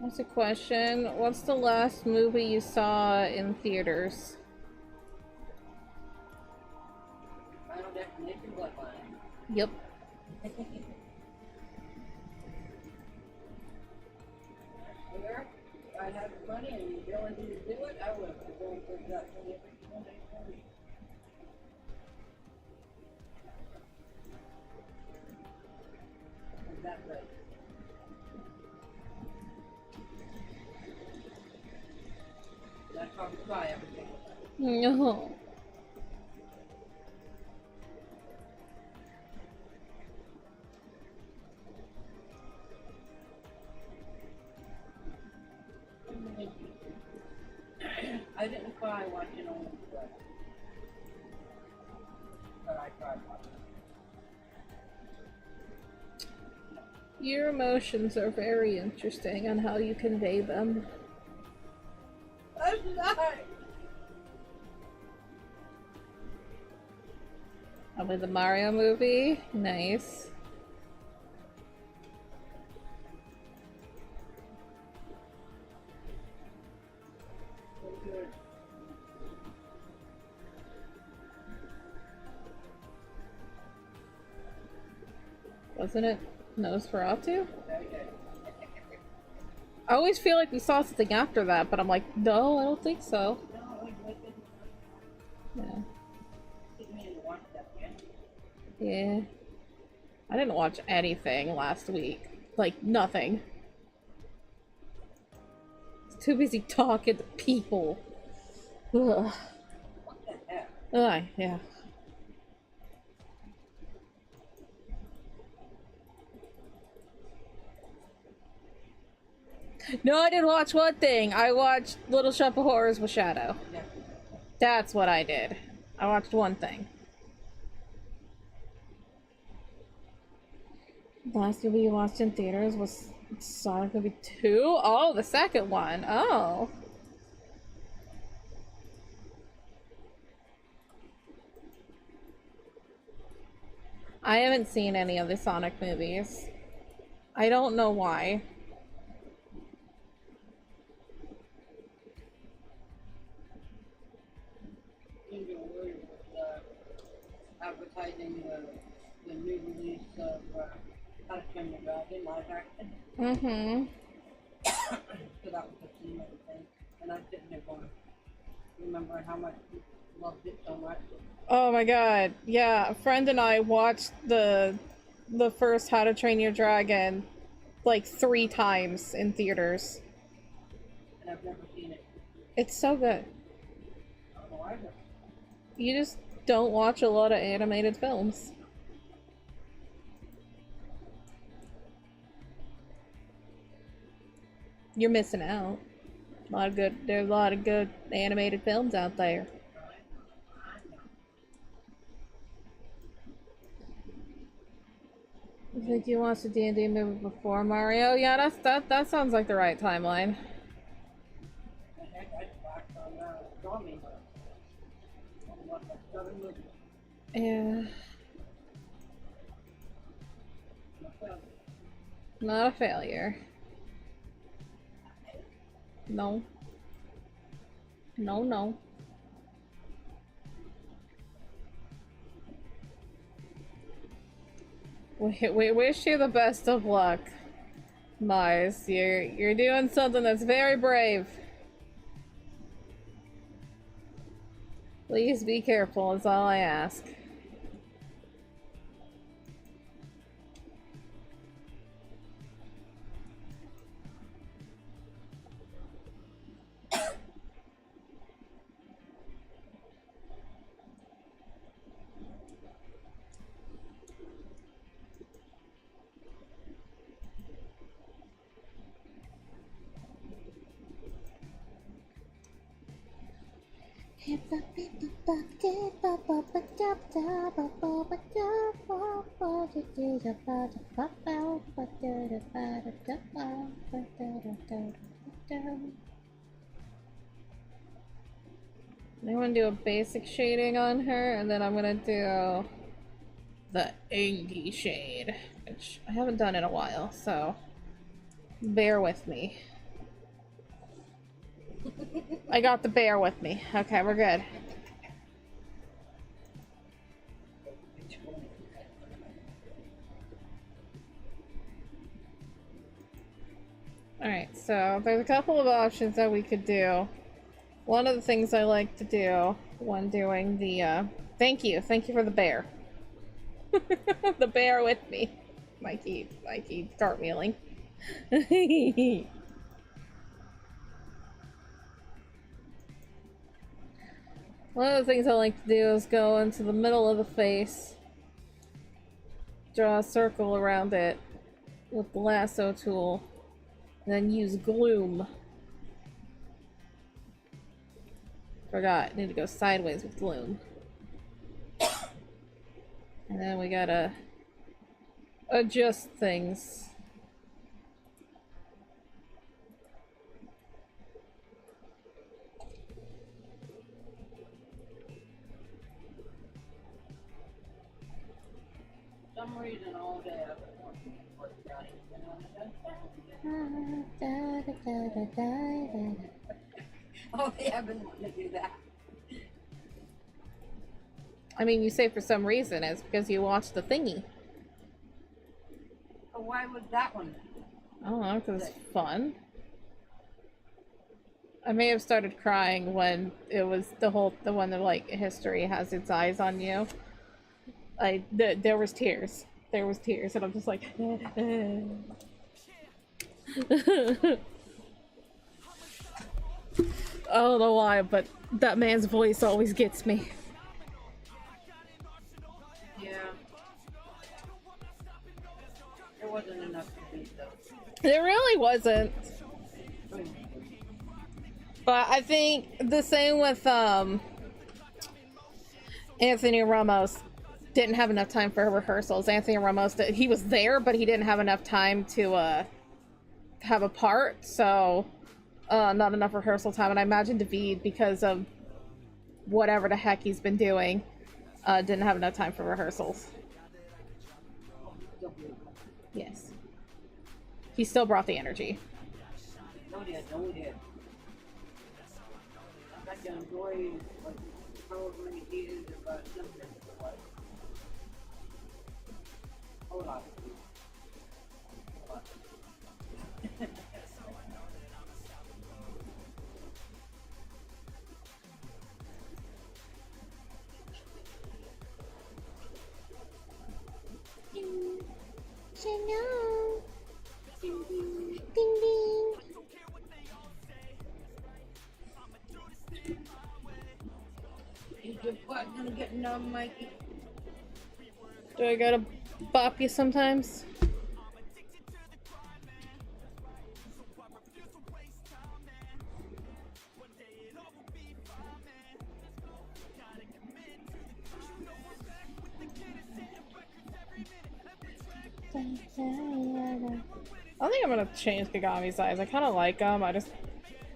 That's a question. What's the last movie you saw in theaters? Final Destination Bloodline. Yep. Where I have the money and the ability to do it, I will. I'm going for that Monday. Is that right? That's how we try everything. No. I didn't cry watching all of the but I cried watching. Your emotions are very interesting on how you convey them. I'm not. Probably the Mario movie. Nice. good. Wasn't it Nosferatu? Very good. I always feel like we saw something after that, but I'm like, no, I don't think so. No, I didn't. Yeah. Didn't mean to watch that again. Yeah. I didn't watch anything last week. Like, nothing. I was too busy talking to people. Ugh. What the heck? Ugh, yeah. No, I didn't watch one thing. I watched Little Shop of Horrors with Shadow. Yeah. That's what I did. I watched one thing. Last movie you watched in theaters was Sonic Movie 2? Oh, the second one. Oh. I haven't seen any of the Sonic movies. I don't know why. Ginger Warrior was advertising the new release of How to Train Your Dragon live action. Mm-hmm. So that was the theme of the thing. And I'm sitting there going, remembering how much you loved it so much. Oh my god. Yeah, a friend and I watched the first How to Train Your Dragon like 3 times in theaters. And I've never seen it. It's so good. I don't know either. You just don't watch a lot of animated films. You're missing out. There's a lot of good animated films out there. I think you watched the D&D movie before Mario. Yeah, that sounds like the right timeline. The heck, I watched on Zombie. I watched like 7 movies. Yeah, Myself. not a failure. No. No, no. We wish you the best of luck, Mars. You're doing something that's very brave. Please be careful, is all I ask. I'm gonna do a basic shading on her, and then I'm gonna do the inky shade, which I haven't done in a while, so bear with me. I got the bear with me. Okay, we're good. Alright, so there's a couple of options that we could do. One of the things I like to do when doing the, thank you for the bear. The bear with me. Mikey cartwheeling. One of the things I like to do is go into the middle of the face, draw a circle around it with the lasso tool, and then use gloom. Forgot, need to go sideways with gloom. And then we gotta adjust things. For some reason all day I've been working for Johnny. Oh, they have been wanting to do that. I mean, you say for some reason it's because you watched the thingy. But why would that one? I don't know, because it's fun. I may have started crying when it was the one that, like, history has its eyes on you. There was tears. There was tears, and I'm just like, I don't know why, but that man's voice always gets me. Yeah. There wasn't enough to beat though. There really wasn't. But I think the same with Anthony Ramos. Didn't have enough time for rehearsals. Anthony Ramos, he was there, but he didn't have enough time to have a part, so not enough rehearsal time. And I imagine David, because of whatever the heck he's been doing, didn't have enough time for rehearsals. Yes. He still brought the energy. No, he did. No, he did. I got to enjoy like however many years about something. Hold on. Hello. Ding ding. Ding ding. Is your butt gonna get numb, Mikey? Do I gotta bop you sometimes? I think I'm gonna change Kagami's eyes. I kind of like them.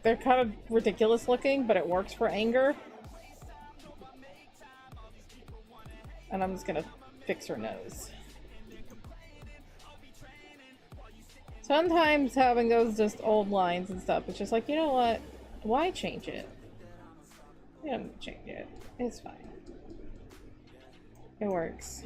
They're kind of ridiculous looking, but it works for anger. And I'm just gonna fix her nose. Sometimes having those just old lines and stuff, it's just like, you know what? Why change it? You don't change it. It's fine. It works.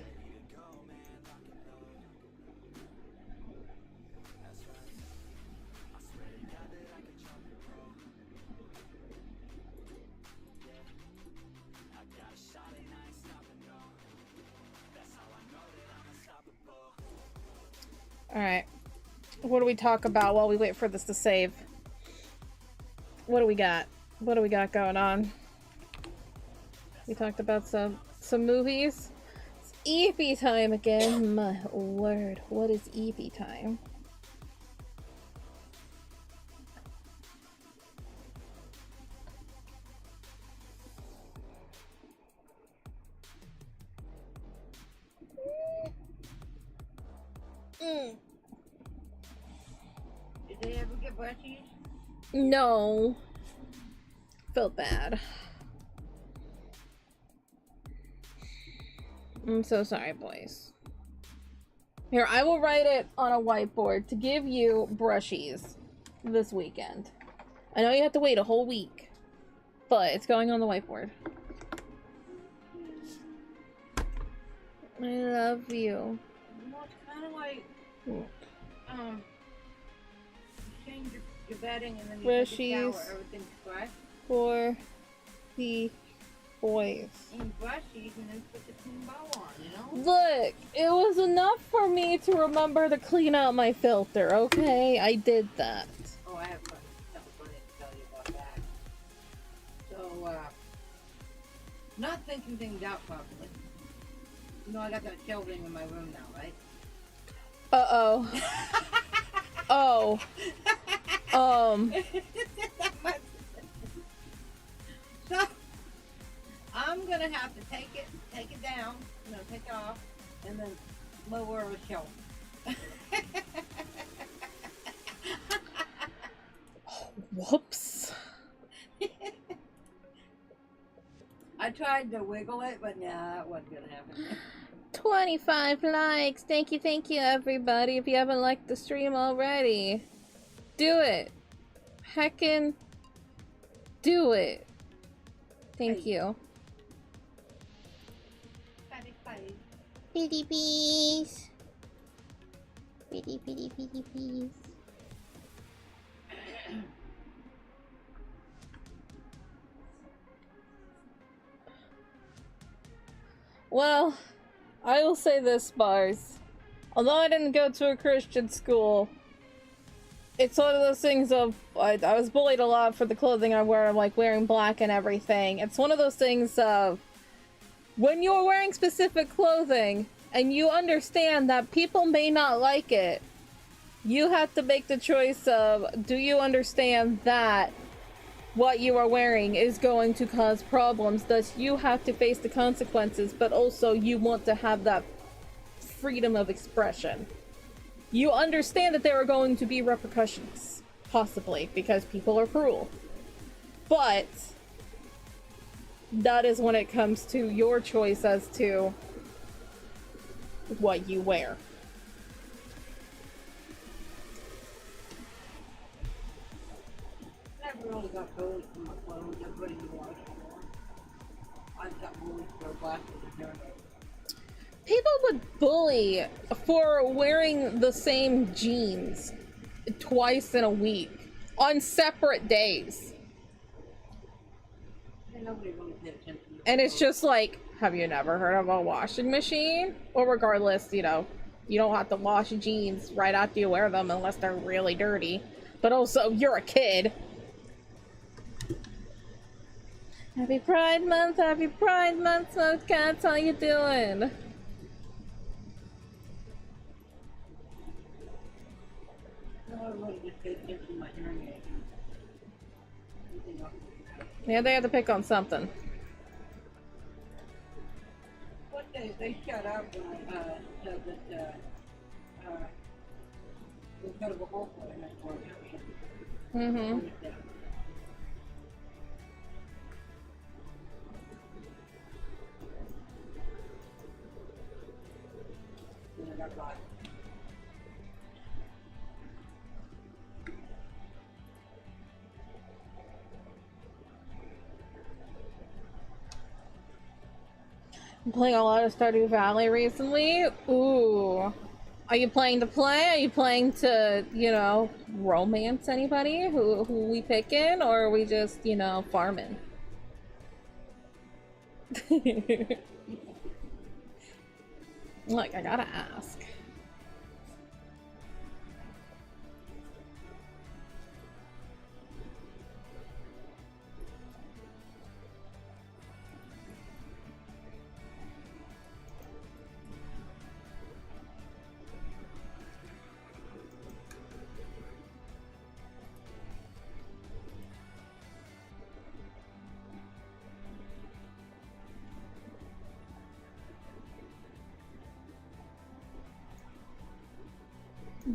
Alright. What do we talk about while we wait for this to save? What do we got? What do we got going on? We talked about some movies. It's EP time again. My word. What is EP time? Did they ever get brushies? No. Felt bad. I'm so sorry, boys. Here, I will write it on a whiteboard to give you brushies this weekend. I know you have to wait a whole week, but it's going on the whiteboard. I love you. Well, it's kind of like, change your bedding and then you take a shower, Brushies. everything's fresh. For the boys. And brushies and then put the clean bow on, you know? Look, it was enough for me to remember to clean out my filter, okay? I did that. Oh, I have something funny to tell you about that. So, not thinking things out properly. You know, I got that shelving in my room now, right? Uh-oh. Oh. So, I'm gonna have to take it down, take it off, and then lower a shelf. Whoops. I tried to wiggle it, but nah, that wasn't gonna happen. 25 likes. Thank you, everybody. If you haven't liked the stream already, do it. Heckin' Do it. Thank you. Bitty bees. Bitty bitty bitty bees. Well, I will say this, Bars. Although I didn't go to a Christian school, it's one of those things of, I was bullied a lot for the clothing I wear, like wearing black and everything. It's one of those things of, when you're wearing specific clothing, and you understand that people may not like it, you have to make the choice of, do you understand that what you are wearing is going to cause problems, thus you have to face the consequences, but also you want to have that freedom of expression. You understand that there are going to be repercussions, possibly, because people are cruel. But that is when it comes to your choice as to what you wear. I never really got bullied for my clothes. Everybody knew I was poor. I got bullied for glasses and hair. People would bully for wearing the same jeans twice in a week on separate days. And nobody really paid attention to And it's just like, have you never heard of a washing machine? Well, regardless, you know, you don't have to wash jeans right after you wear them unless they're really dirty. But also, you're a kid. Happy Pride Month, Smoke Cats, how you doing? Everybody just paid attention to my hearing aid. Anything else? Yeah, they had to pick on something. What they shut up when I said that there's kind of a hole for it next door. Mm-hmm. And I got black. I'm playing a lot of Stardew Valley recently. Ooh. Are you playing to play? Are you playing to, you know, romance anybody who we picking? Or are we just, you know, farming? Like, I gotta ask.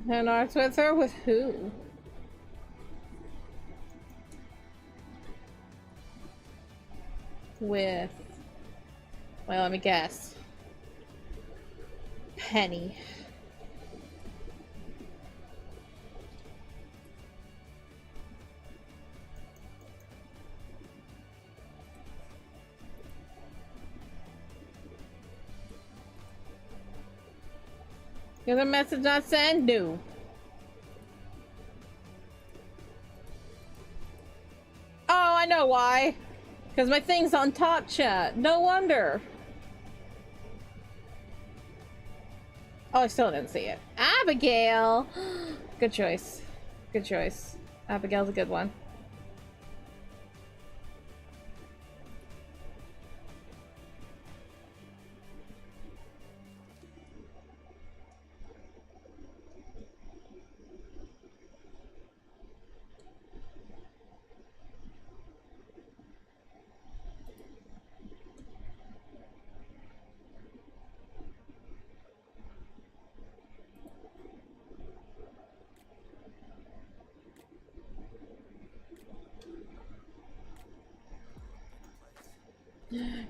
And our Twitter with who? With, well, let me guess. Penny. Get a message not sent? No. Oh, I know why. Because my thing's on top chat. No wonder. Oh, I still didn't see it. Abigail! Good choice. Good choice. Abigail's a good one.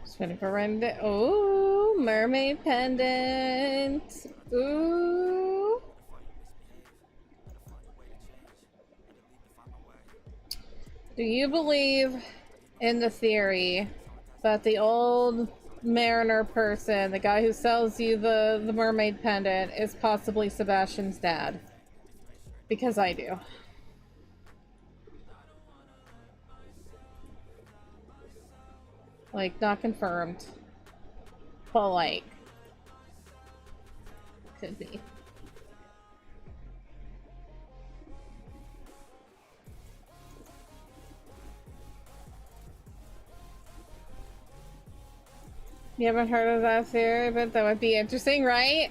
Just waiting for render. Ooh, mermaid pendant. Ooh. Do you believe in the theory that the old mariner person, the guy who sells you the mermaid pendant, is possibly Sebastian's dad? Because I do. Like, not confirmed. But, like, could be. You haven't heard of that theory, but that would be interesting, right?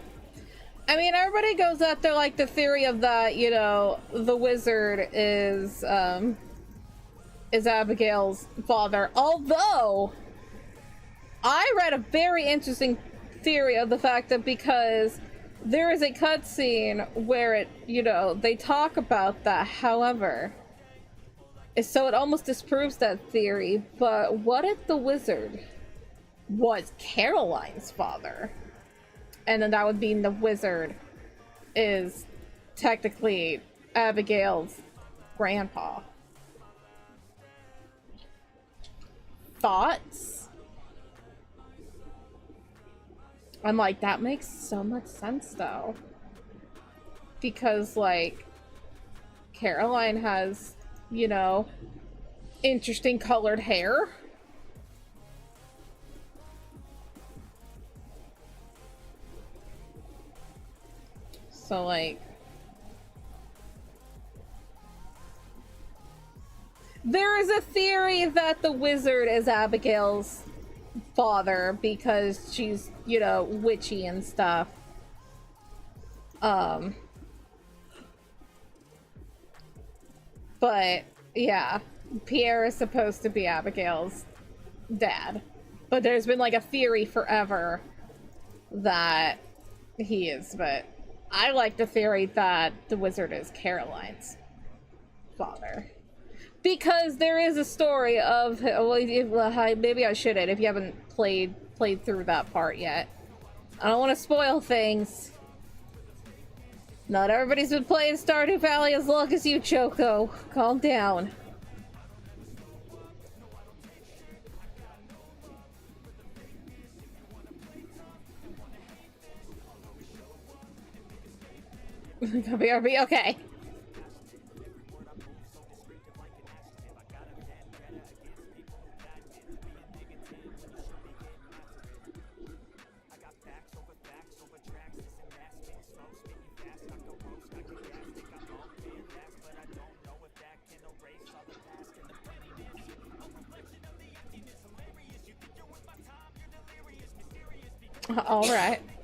I mean, everybody goes after, like, the theory of that, you know, the wizard is Abigail's father. Although, I read a very interesting theory of the fact that because there is a cutscene where it, you know, they talk about that, however, so it almost disproves that theory, but what if the wizard was Caroline's father? And then that would mean the wizard is technically Abigail's grandpa. Thoughts? I'm like, that makes so much sense though. Because, like, Caroline has, you know, interesting colored hair. So, like, there is a theory that the wizard is Abigail's father because she's, you know, witchy and stuff. But, yeah, Pierre is supposed to be Abigail's dad. But there's been, like, a theory forever that he is, but I like the theory that the wizard is Caroline's father. Because there is a story of, well, maybe I shouldn't if you haven't played through that part yet. I don't want to spoil things. Not everybody's been playing Stardew Valley as long as you, Choco. Calm down. BRB, okay.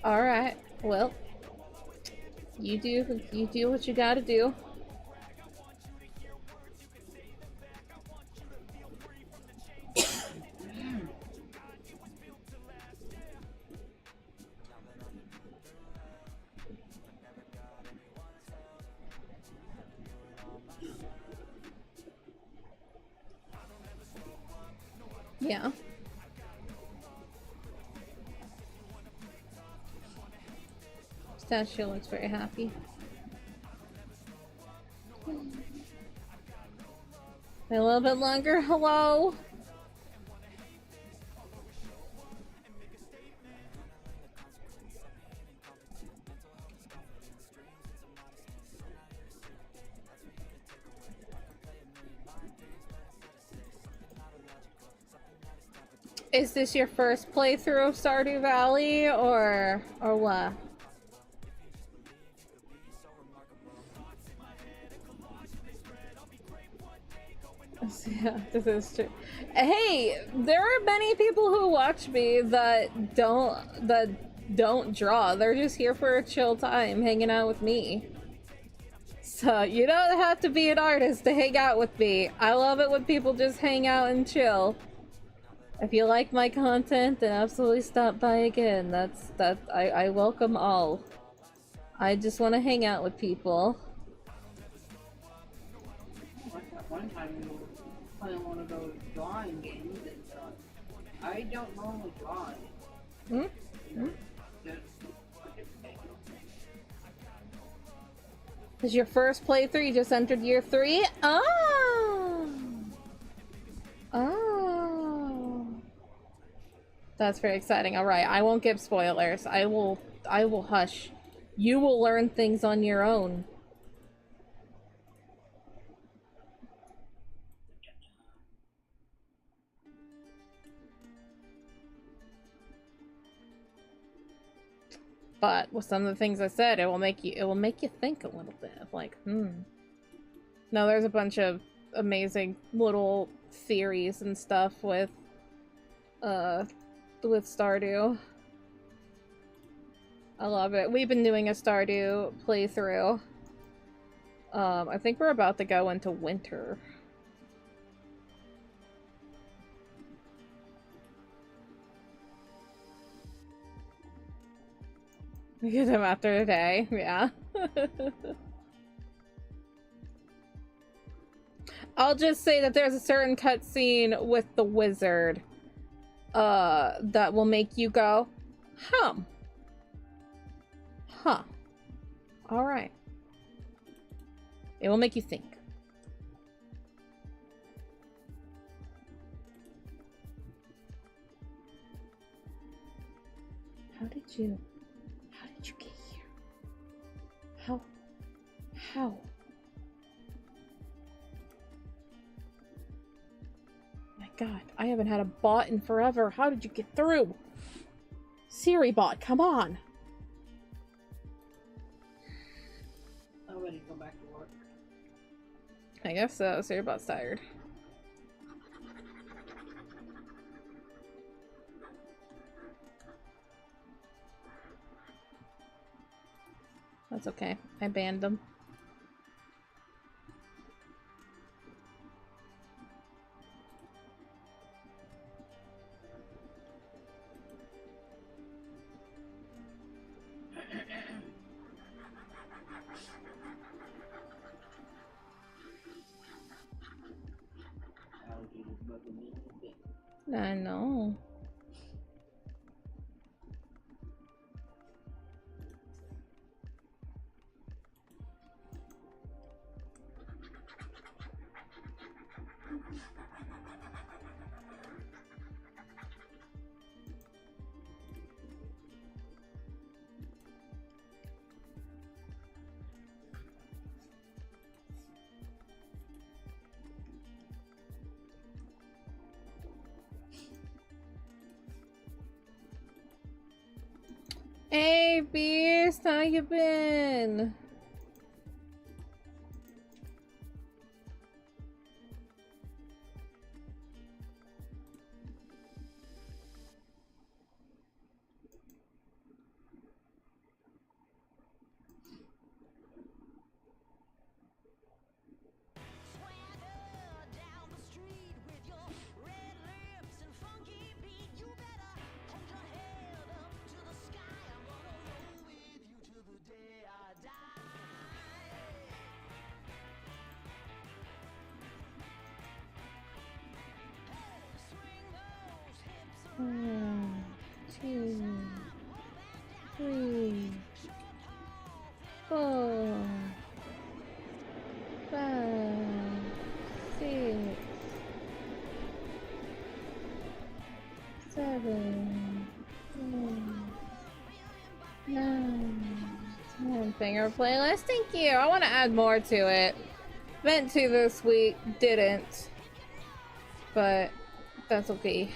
All right. Well, you do what you gotta do. Yeah. Statue looks very happy. A little bit longer. Hello. Is this your first playthrough of Stardew Valley, or what? Yeah, this is true. Hey, there are many people who watch me that don't draw. They're just here for a chill time, hanging out with me. So you don't have to be an artist to hang out with me. I love it when people just hang out and chill. If you like my content, then absolutely stop by again. I welcome all. I just want to hang out with people. One time we were playing one of those drawing games, and I don't normally draw. This is your first playthrough? You just entered year 3? Oh! That's very exciting. All right, I won't give spoilers. I will hush. You will learn things on your own. But with some of the things I said, it will make you think a little bit of like, No, there's a bunch of amazing little theories and stuff with Stardew. I love it. We've been doing a Stardew playthrough. I think we're about to go into winter. We get him after today, yeah. I'll just say that there's a certain cutscene with the wizard that will make you go, huh. Alright. It will make you think. How did you get here? How? My god, I haven't had a bot in forever. How did you get through? Siri bot, come on. I'm ready to go back to work. I guess so. Siri bot's tired. That's okay. I banned them. I know. Hey, Beast, how you been? One, two, three, 4, 5, 6, 7, 8, 9, 10. Finger playlist. Thank you. I want to add more to it. Meant to this week, didn't. But that's okay.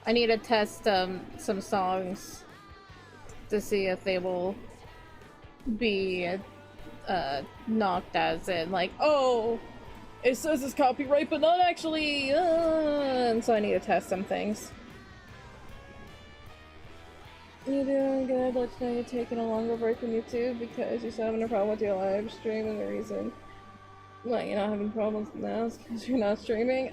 I need to test some songs to see if they will be knocked as in like, oh, it says it's copyright but not actually, and so I need to test some things. You doing good? Let's know you're taking a longer break from YouTube because you're having a problem with your live stream, and the reason why you're not having problems now is because you're not streaming.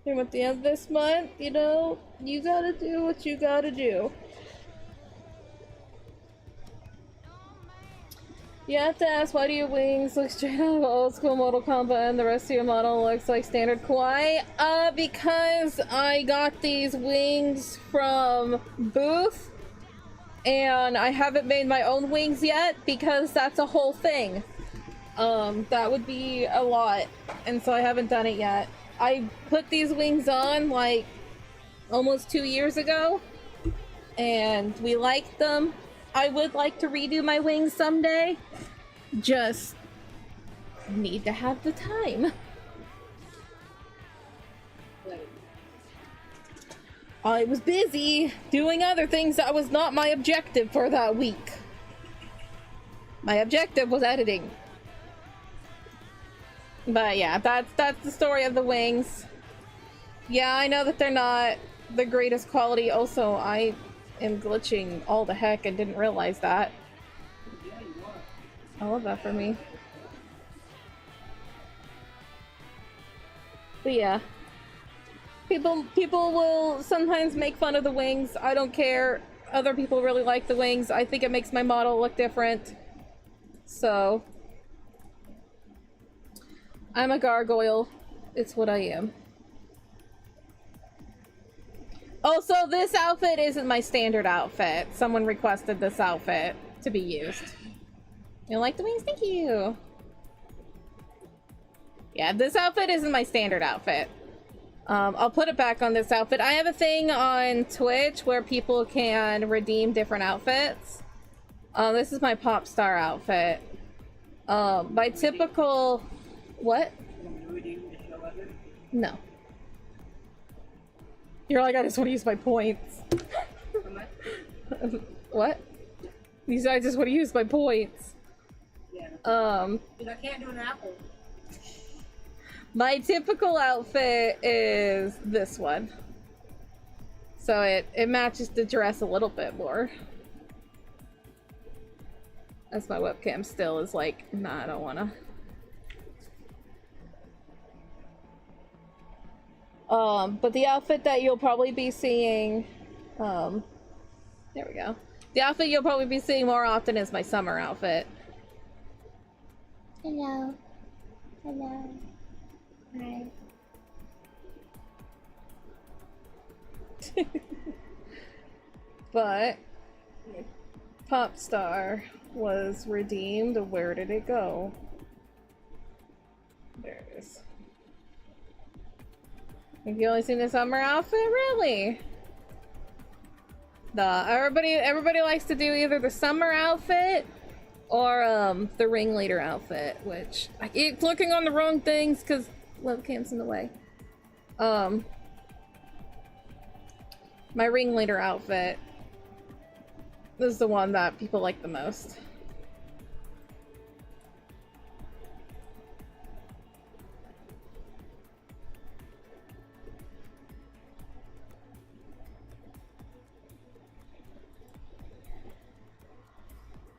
And at the end of this month, you know, you gotta do what you gotta do. You have to ask, why do your wings look straight out of old school Mortal Kombat and the rest of your model looks like standard kawaii? Because I got these wings from Booth, and I haven't made my own wings yet because that's a whole thing. That would be a lot, and so I haven't done it yet. I put these wings on like almost 2 years ago, and we liked them. I would like to redo my wings someday. Just need to have the time. I was busy doing other things that was not my objective for that week. My objective was editing. But yeah, that's the story of the wings. Yeah, I know that they're not the greatest quality. Also, I am glitching all the heck and didn't realize that. I love that for me. But yeah. People will sometimes make fun of the wings. I don't care. Other people really like the wings. I think it makes my model look different. So I'm a gargoyle. It's what I am. Also, this outfit isn't my standard outfit. Someone requested this outfit to be used. You like the wings? Thank you. Yeah, this outfit isn't my standard outfit. I'll put it back on this outfit. I have a thing on Twitch where people can redeem different outfits. This is my pop star outfit. My typical... What? No. You're like, I just want to use my points. What? I just want to use my points. Yeah. I can't do an apple. My typical outfit is this one. So it matches the dress a little bit more. As my webcam still is like, nah, I don't wanna. But the outfit that you'll probably be seeing, there we go. The outfit you'll probably be seeing more often is my summer outfit. Hello. Hello. Hi. But pop star was redeemed. Where did it go? There it is. Have you only seen the summer outfit? Really? Nah, everybody likes to do either the summer outfit or the ringleader outfit, which I keep looking on the wrong things because webcam's in the way. My ringleader outfit is the one that people like the most.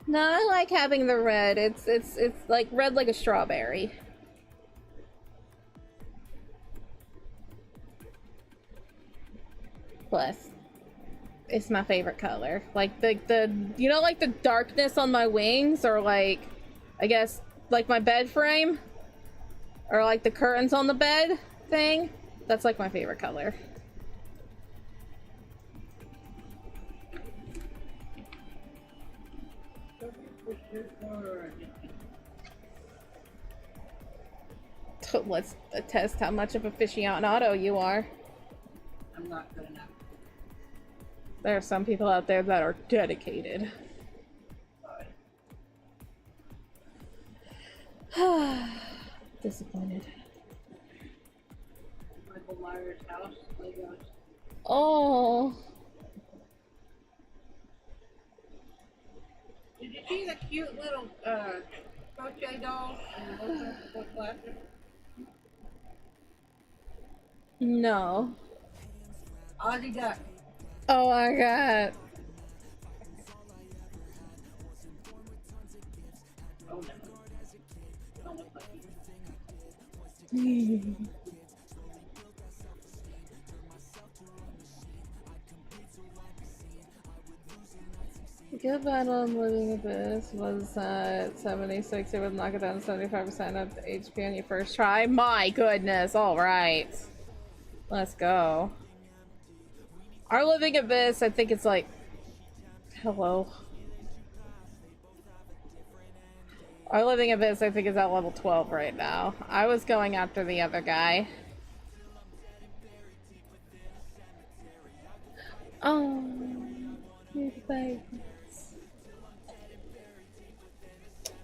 No, I like having the red. It's like red like a strawberry. Plus, it's my favorite color. Like the you know, like the darkness on my wings, or like, I guess like my bed frame, or like the curtains on the bed thing. That's like my favorite color. Let's test how much of a aficionado you are. I'm not good enough. There are some people out there that are dedicated. Disappointed. Michael Myers' house. Legos. Oh. Did you see the cute little crochet doll in the most plastic? No. Ozzy Duck. Oh my god. Oh no. Don't look like you. Good battle on Living Abyss was at 76. It would knock it down to 75% of the HP on your first try. My goodness. Alright. Let's go. Our Living Abyss, I think it's like... Hello. Our Living Abyss, I think, is at level 12 right now. I was going after the other guy. Oh, you're the baby.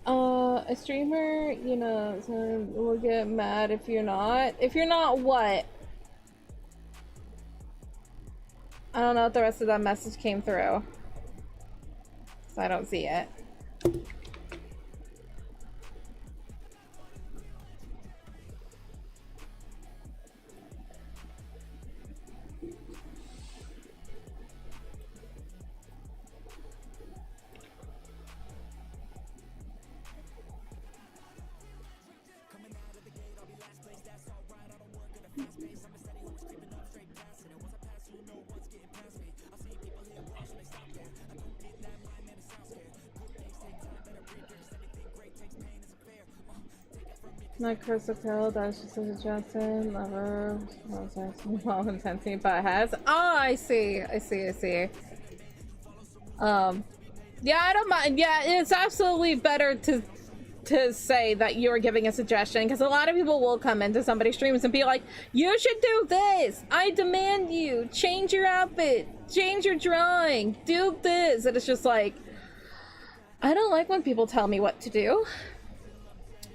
A streamer, you know, will get mad if you're not. If you're not what? I don't know if the rest of that message came through. So I don't see it. Not Crystal Pill, that's just a Justin, lover, well, intensity, but has. Oh, I see. Yeah, I don't mind. Yeah, it's absolutely better to say that you're giving a suggestion, because a lot of people will come into somebody's streams and be like, you should do this, I demand you, change your outfit, change your drawing, do this, and it's just like, I don't like when people tell me what to do.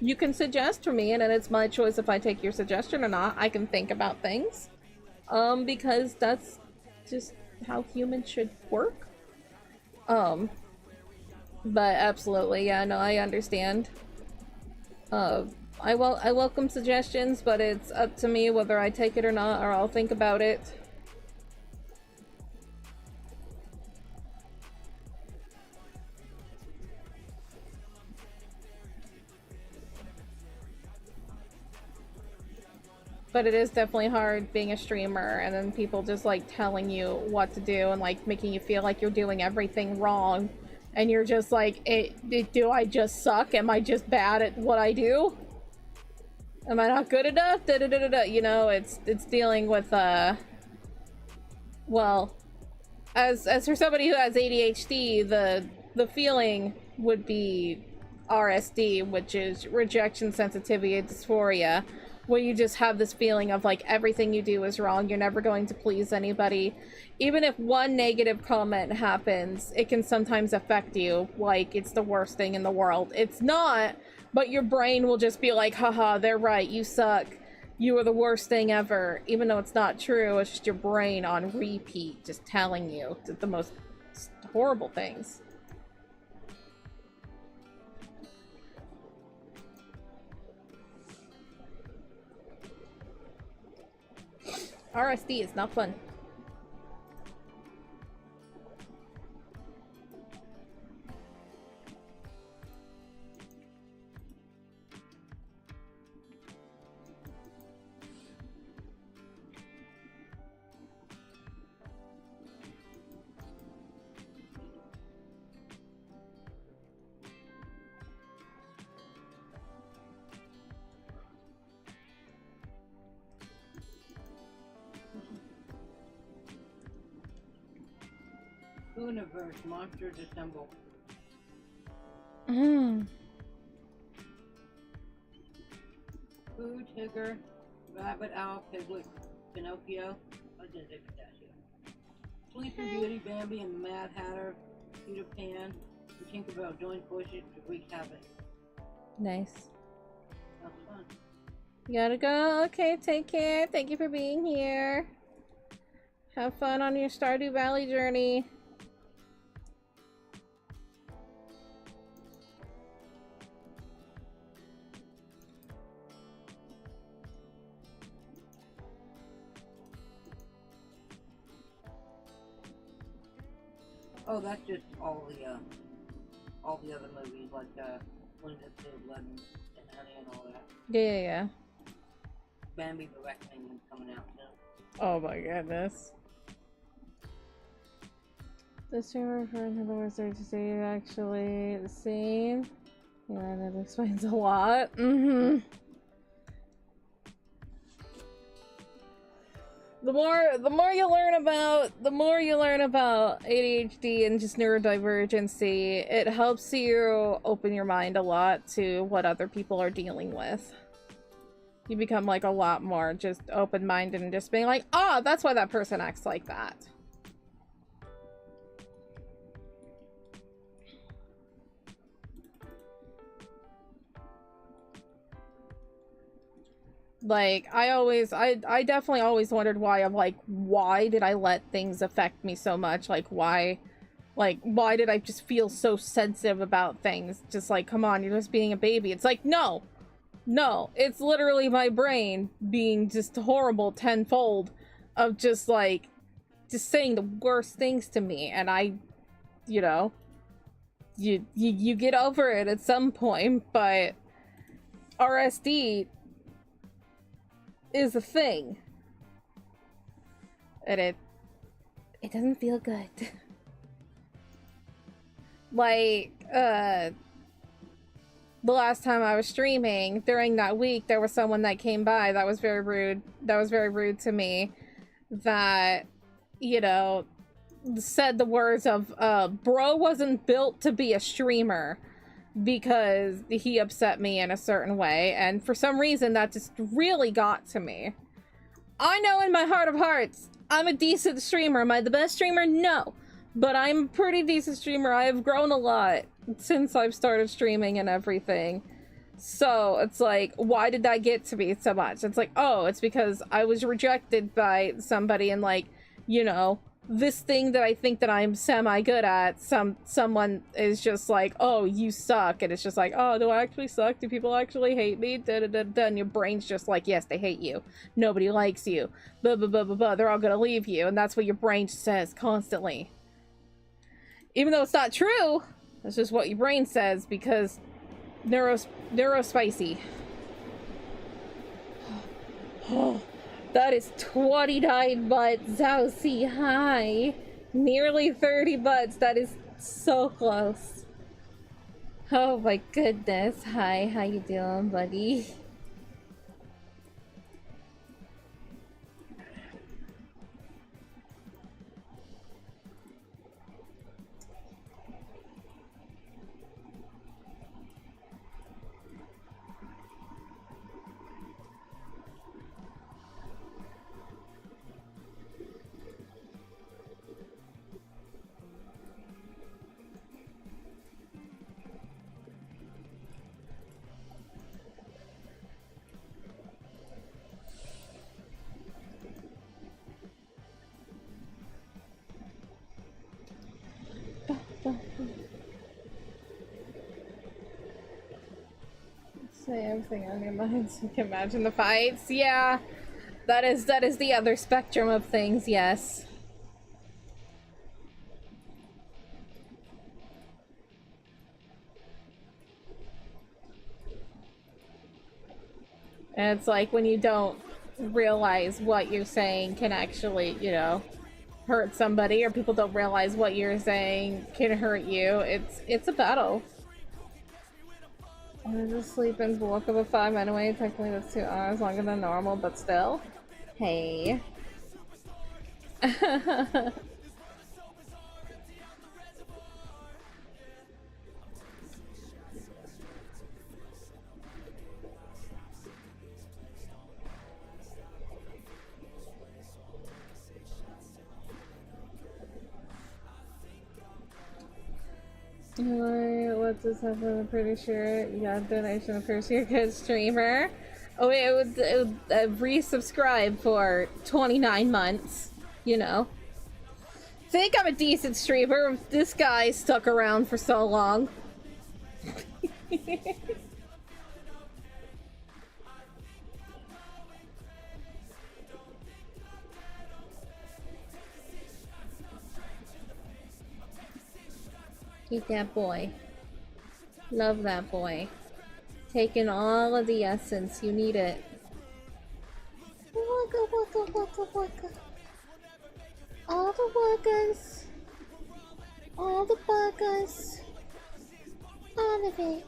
You can suggest for me, and then it's my choice if I take your suggestion or not. I can think about things, because that's just how humans should work. But absolutely, yeah, no, I understand. I welcome suggestions, but it's up to me whether I take it or not, or I'll think about it. But it is definitely hard being a streamer and then people just like telling you what to do and like making you feel like you're doing everything wrong. And you're just like, do I just suck? Am I just bad at what I do? Am I not good enough? You know, it's dealing with, well, as for somebody who has ADHD, the feeling would be RSD, which is rejection sensitivity dysphoria, where you just have this feeling of like everything you do is wrong, you're never going to please anybody. Even if one negative comment happens, it can sometimes affect you like it's the worst thing in the world. It's not, but your brain will just be like, haha, they're right, you suck, you are the worst thing ever, even though it's not true. It's just your brain on repeat just telling you the most horrible things. RSD is not fun. Universe Monsters Assemble. Food, Tigger, Rabbit, Owl, Piglet, Pinocchio, Legend of Pistachio. Sleeping Beauty, Bambi, and the Mad Hatter, Peter Pan, and Tinkerbell join forces to wreak havoc. Nice. That was fun. You gotta go. Okay, take care. Thank you for being here. Have fun on your Stardew Valley journey. Oh, that's just all the other movies like Winter the Blood and Honey and all that. Yeah. Bambi the Reckoning is coming out soon. Oh my goodness. The streamer referring to the words to say actually the same. Yeah, that explains a lot. The more you learn about ADHD and just neurodivergency, it helps you open your mind a lot to what other people are dealing with. You become like a lot more just open-minded and just being like, oh, that's why that person acts like that. Like, I definitely always wondered why. I'm like, why did I let things affect me so much? Like, why did I just feel so sensitive about things? Just like, come on, you're just being a baby. It's like, no, it's literally my brain being just horrible tenfold of just like, just saying the worst things to me. And I, you know, you get over it at some point, but RSD is a thing. And it doesn't feel good. Like, the last time I was streaming, during that week, there was someone that came by that was very rude. That was very rude to me. That, you know, said the words of, bro wasn't built to be a streamer, because he upset me in a certain way, and for some reason that just really got to me. I know in my heart of hearts, I'm a decent streamer. Am I the best streamer? No. But I'm a pretty decent streamer. I have grown a lot since I've started streaming and everything. So, it's like, why did that get to me so much? It's like, oh, it's because I was rejected by somebody, and like, you know, this thing that I think that I'm semi-good at, someone is just like, oh, you suck, and it's just like, oh, do I actually suck? Do people actually hate me? Da-da-da-da, and your brain's just like, yes, they hate you. Nobody likes you. Blah, blah, blah, blah, blah. They're all gonna leave you, and that's what your brain says constantly. Even though it's not true, that's just what your brain says, because neurospicy. That is 29 butts. Oh, see, hi. Nearly 30 butts. That is so close. Oh my goodness. Hi, how you doing, buddy? Say everything on your mind so you can imagine the fights. Yeah, that is the other spectrum of things, yes. And it's like when you don't realize what you're saying can actually, you know, hurt somebody, or people don't realize what you're saying can hurt you. It's a battle. I just sleep in bulk of a 5 anyway. Technically that's 2 hours longer than normal, but still. Hey. What just happened? I'm pretty sure you got a donation appears you're a good streamer. Oh wait, it would resubscribe for 29 months, you know. Think I'm a decent streamer. This guy stuck around for so long. Eat that boy. Love that boy. Taking all of the essence. You need it. Waka waka waka waka. All the wakas. All the buggers. All of it.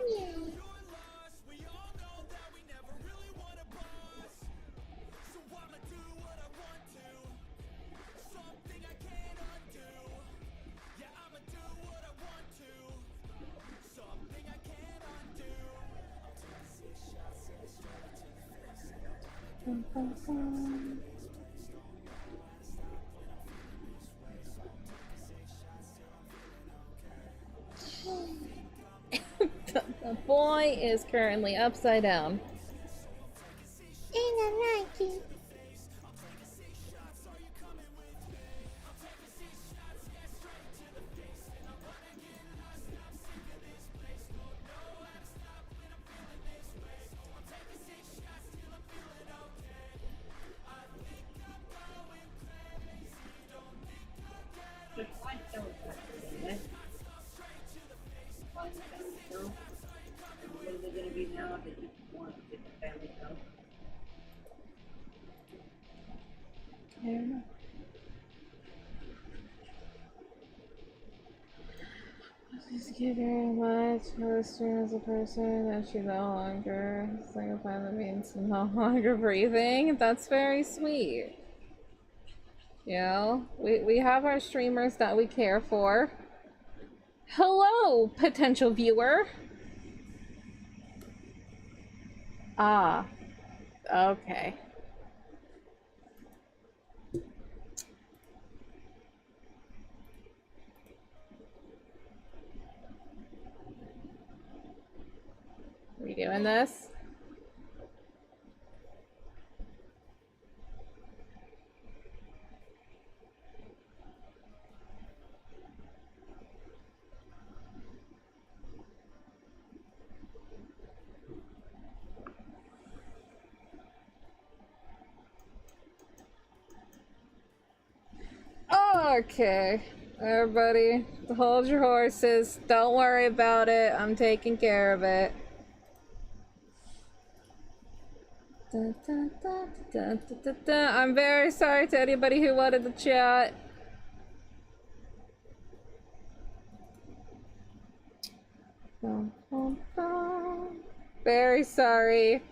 Yeah. light is currently upside down. And I like it. Just like those actually, Find the family show. What is it gonna be now that you want to get the family show? I don't know. Thank you very much for the stream as a person that she no longer single time that means no longer breathing. That's very sweet. You know, we have our streamers that we care for. Hello, potential viewer. Ah, okay. We doing this? Okay, everybody, hold your horses. Don't worry about it. I'm taking care of it. Dun, dun, dun, dun, dun, dun, dun. I'm very sorry to anybody who wanted to chat. Bum, bum, bum. Very sorry.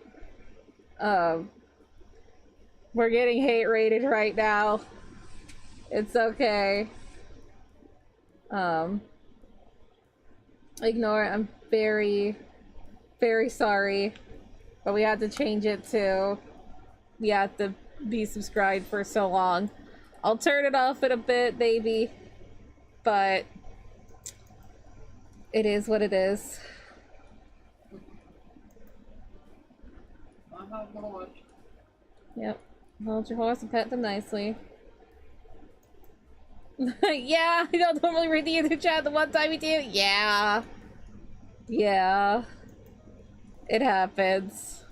We're getting hate rated right now. It's okay. Ignore it. I'm very, very sorry. But we had to change it to we have to be subscribed for so long. I'll turn it off in a bit, maybe. But it is what it is. I have no watch. Yep. Hold your horse and pet them nicely. Yeah, I don't normally read the other chat the one time we do. Yeah. Yeah. It happens.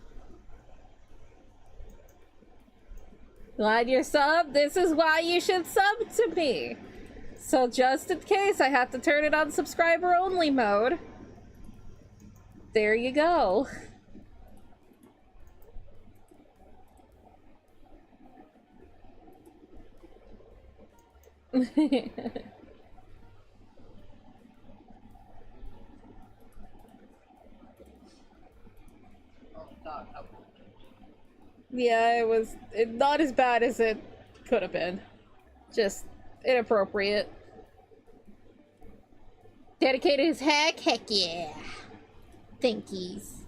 Glad you're subbed. This is why you should sub to me. So just in case I have to turn it on subscriber only mode. There you go. Yeah, it was not as bad as it could have been. Just inappropriate. Dedicated as heck? Heck yeah. Thankies.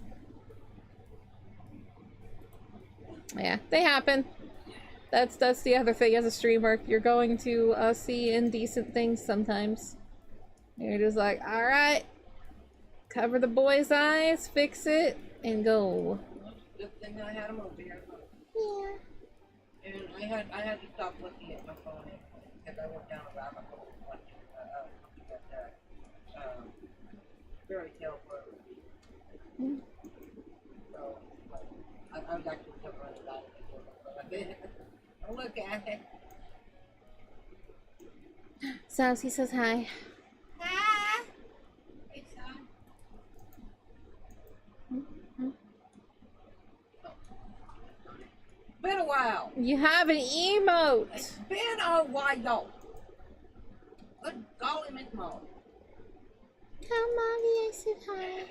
Yeah, they happen. That's the other thing as a streamer. You're going to see indecent things sometimes. You're just like, alright. Cover the boy's eyes, fix it, and go. Good thing I had him over here. Yeah. And I had to stop looking at my phone because I went down a rabbit hole watching that fairy tale for a week. So I was actually so running about it before I did. Look at it. Sassy says hi. Hi. Hey, son. Been a while. You have an emote. It's been a while. Good golly, Miss Molly. Tell Molly I said hi.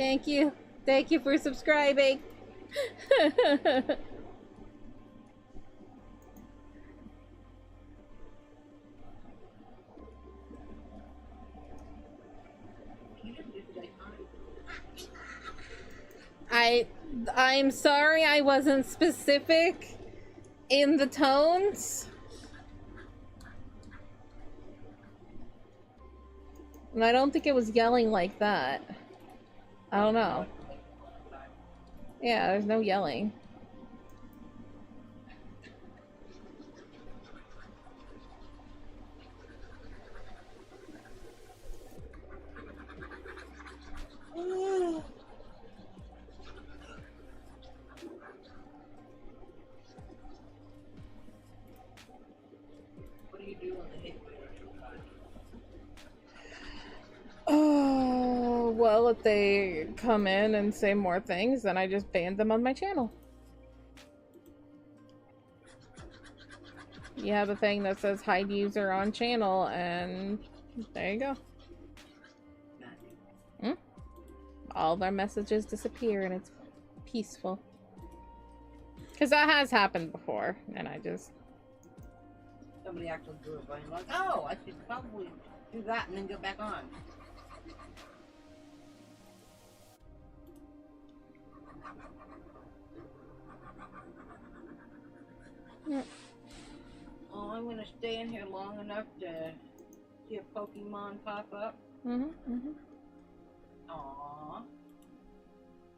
Thank you. Thank you for subscribing. I'm sorry I wasn't specific in the tones. And I don't think it was yelling like that. I don't know. Yeah, there's no yelling. What do you do when they hate you? Oh, well, if they come in and say more things, then I just ban them on my channel. You have a thing that says hide user on channel, and there you go. All their messages disappear, and it's peaceful. Because that has happened before, and I just... Somebody actually drew it by and like, oh, I should probably do that and then go back on. Oh, I'm gonna stay in here long enough to see a Pokemon pop up. Aww.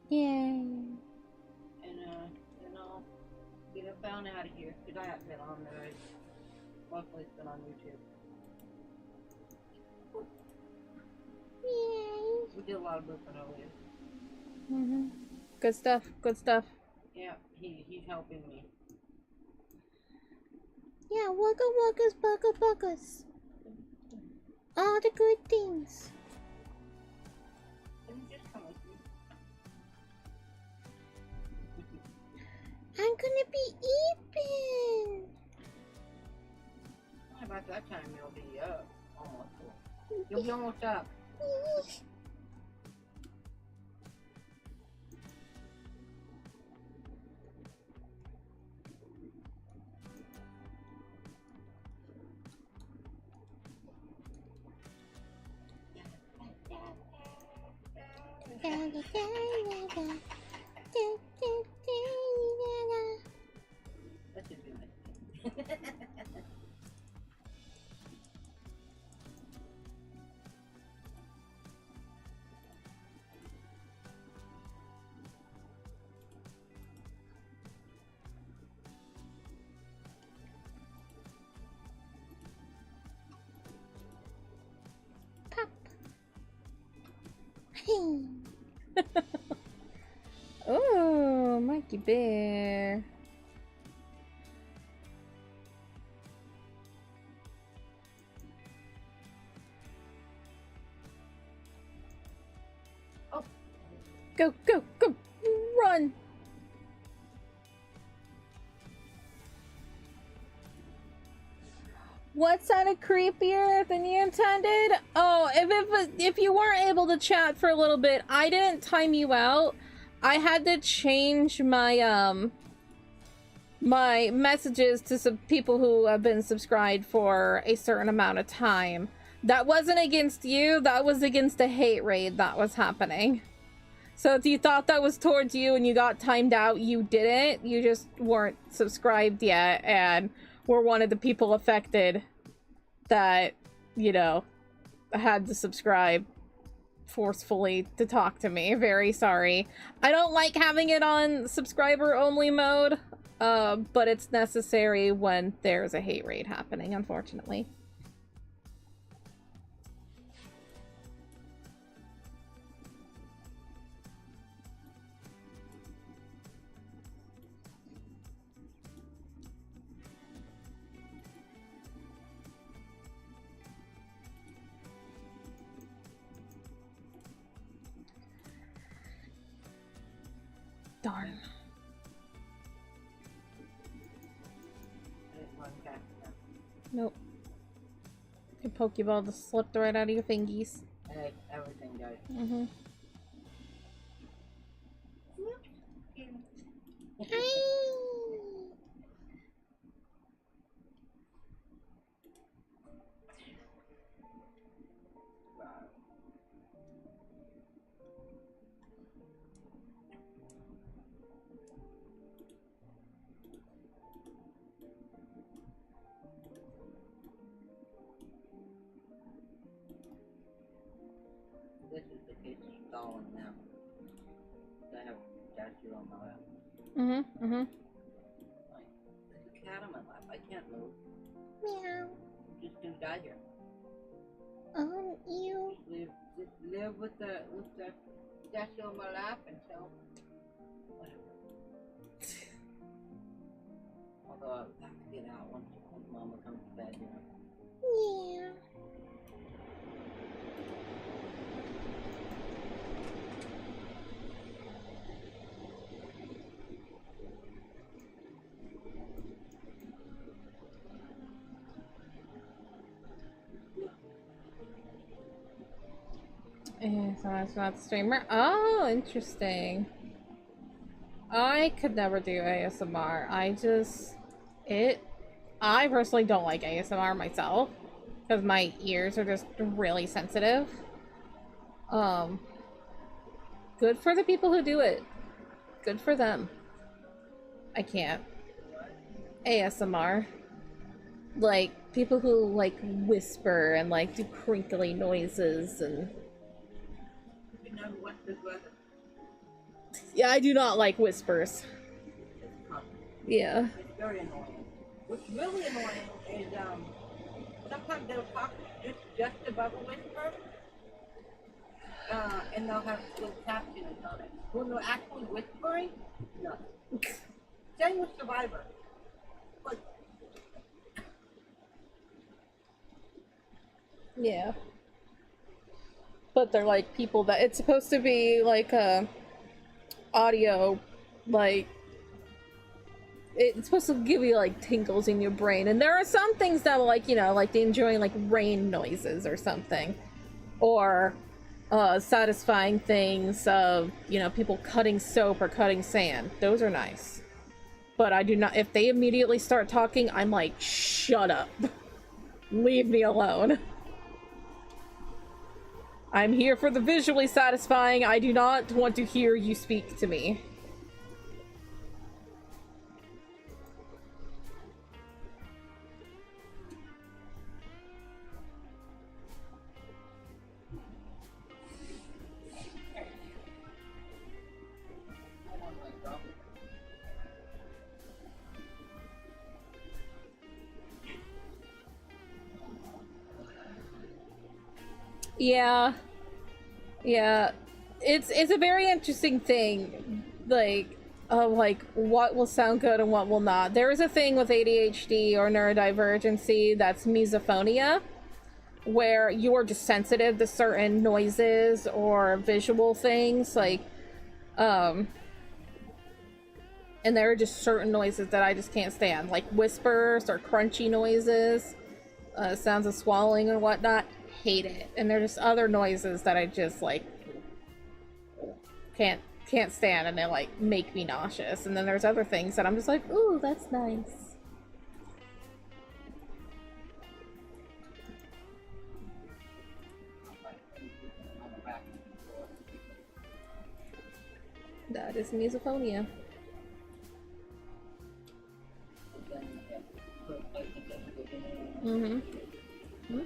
Yay. And then I'll get up down out of here because I haven't been on there. Mostly it's been on YouTube. Yay. We did a lot of booping earlier. Good stuff, good stuff. Yeah, he's helping me. Yeah, wugga wuggas, bugga buggas. All the good things. Can you just come with me? I'm gonna be eating. About that time you'll be up. Almost. You'll be almost up. That should be nice. Oh, Mikey Bear. Oh. Go, go, go! Run! What sounded creepier than you intended? Oh, if you weren't able to chat for a little bit, I didn't time you out. I had to change my my messages to some people who have been subscribed for a certain amount of time. That wasn't against you, that was against a hate raid that was happening. So if you thought that was towards you and you got timed out, you didn't. You just weren't subscribed yet and were one of the people affected that, you know, had to subscribe forcefully to talk to me. Very sorry. I don't like having it on subscriber only mode, but it's necessary when there's a hate raid happening, unfortunately. Darn. Nope. Your Pokeball just slipped right out of your fingies. Hey, everything does. it's stalling now. I have statue on my lap. Mm-hmm. Like, there's a cat on my lap. I can't move. Meow. I'm just gonna die here. Ew. Just live with the statue on my lap until whatever. Although I have to get out once Mama comes to bed, you know. Yeah. Yeah, so that's not streamer. Oh, interesting. I could never do ASMR. I personally don't like ASMR myself because my ears are just really sensitive. Good for the people who do it. Good for them. I can't. ASMR. Like, people who, like, whisper and, like, do crinkly noises and... You know what this weather? Yeah, I do not like whispers. Yeah. It's very annoying. What's really annoying is sometimes they'll talk just above a whisper, and they'll have little captions on it. When they're actually whispering, no. Same with Survivor. But Yeah. But they're like people that it's supposed to be like audio, like it's supposed to give you like tingles in your brain, and there are some things that like, you know, like they enjoy like rain noises or something, or satisfying things of, you know, people cutting soap or cutting sand. Those are nice. But I do not, if they immediately start talking, I'm like, shut up. Leave me alone. I'm here for the visually satisfying. I do not want to hear you speak to me. Yeah. Yeah. It's a very interesting thing, like what will sound good and what will not. There is a thing with ADHD or neurodivergency that's misophonia, where you're just sensitive to certain noises or visual things, like and there are just certain noises that I just can't stand, like whispers or crunchy noises, sounds of swallowing and whatnot. Hate it. And there's just other noises that I just like can't stand, and they like make me nauseous. And then there's other things that I'm just like, ooh, that's nice. That is misophonia. Mm-hmm. Mm-hmm.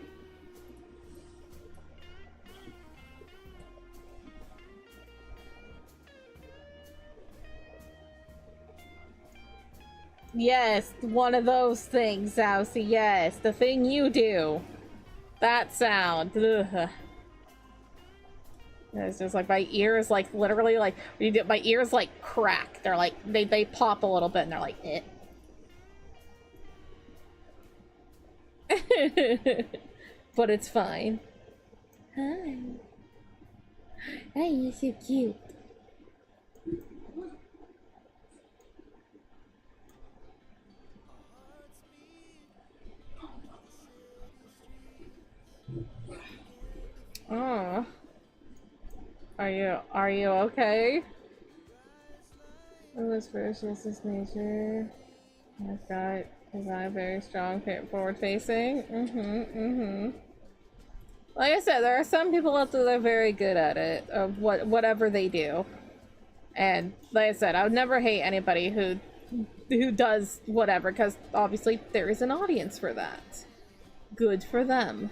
Yes, one of those things, Zousy. Yes, the thing you do. That sound. Ugh. It's just like my ears, like literally, like my ears like crack. They're like they pop a little bit, and they're like, eh. But it's fine. Hi. Hi, you're so cute. Oh. Are you okay? It was first this nature. I've got a very strong, forward facing. Like I said, there are some people out there that are very good at it, of whatever they do. And like I said, I would never hate anybody who does whatever, because obviously there is an audience for that. Good for them.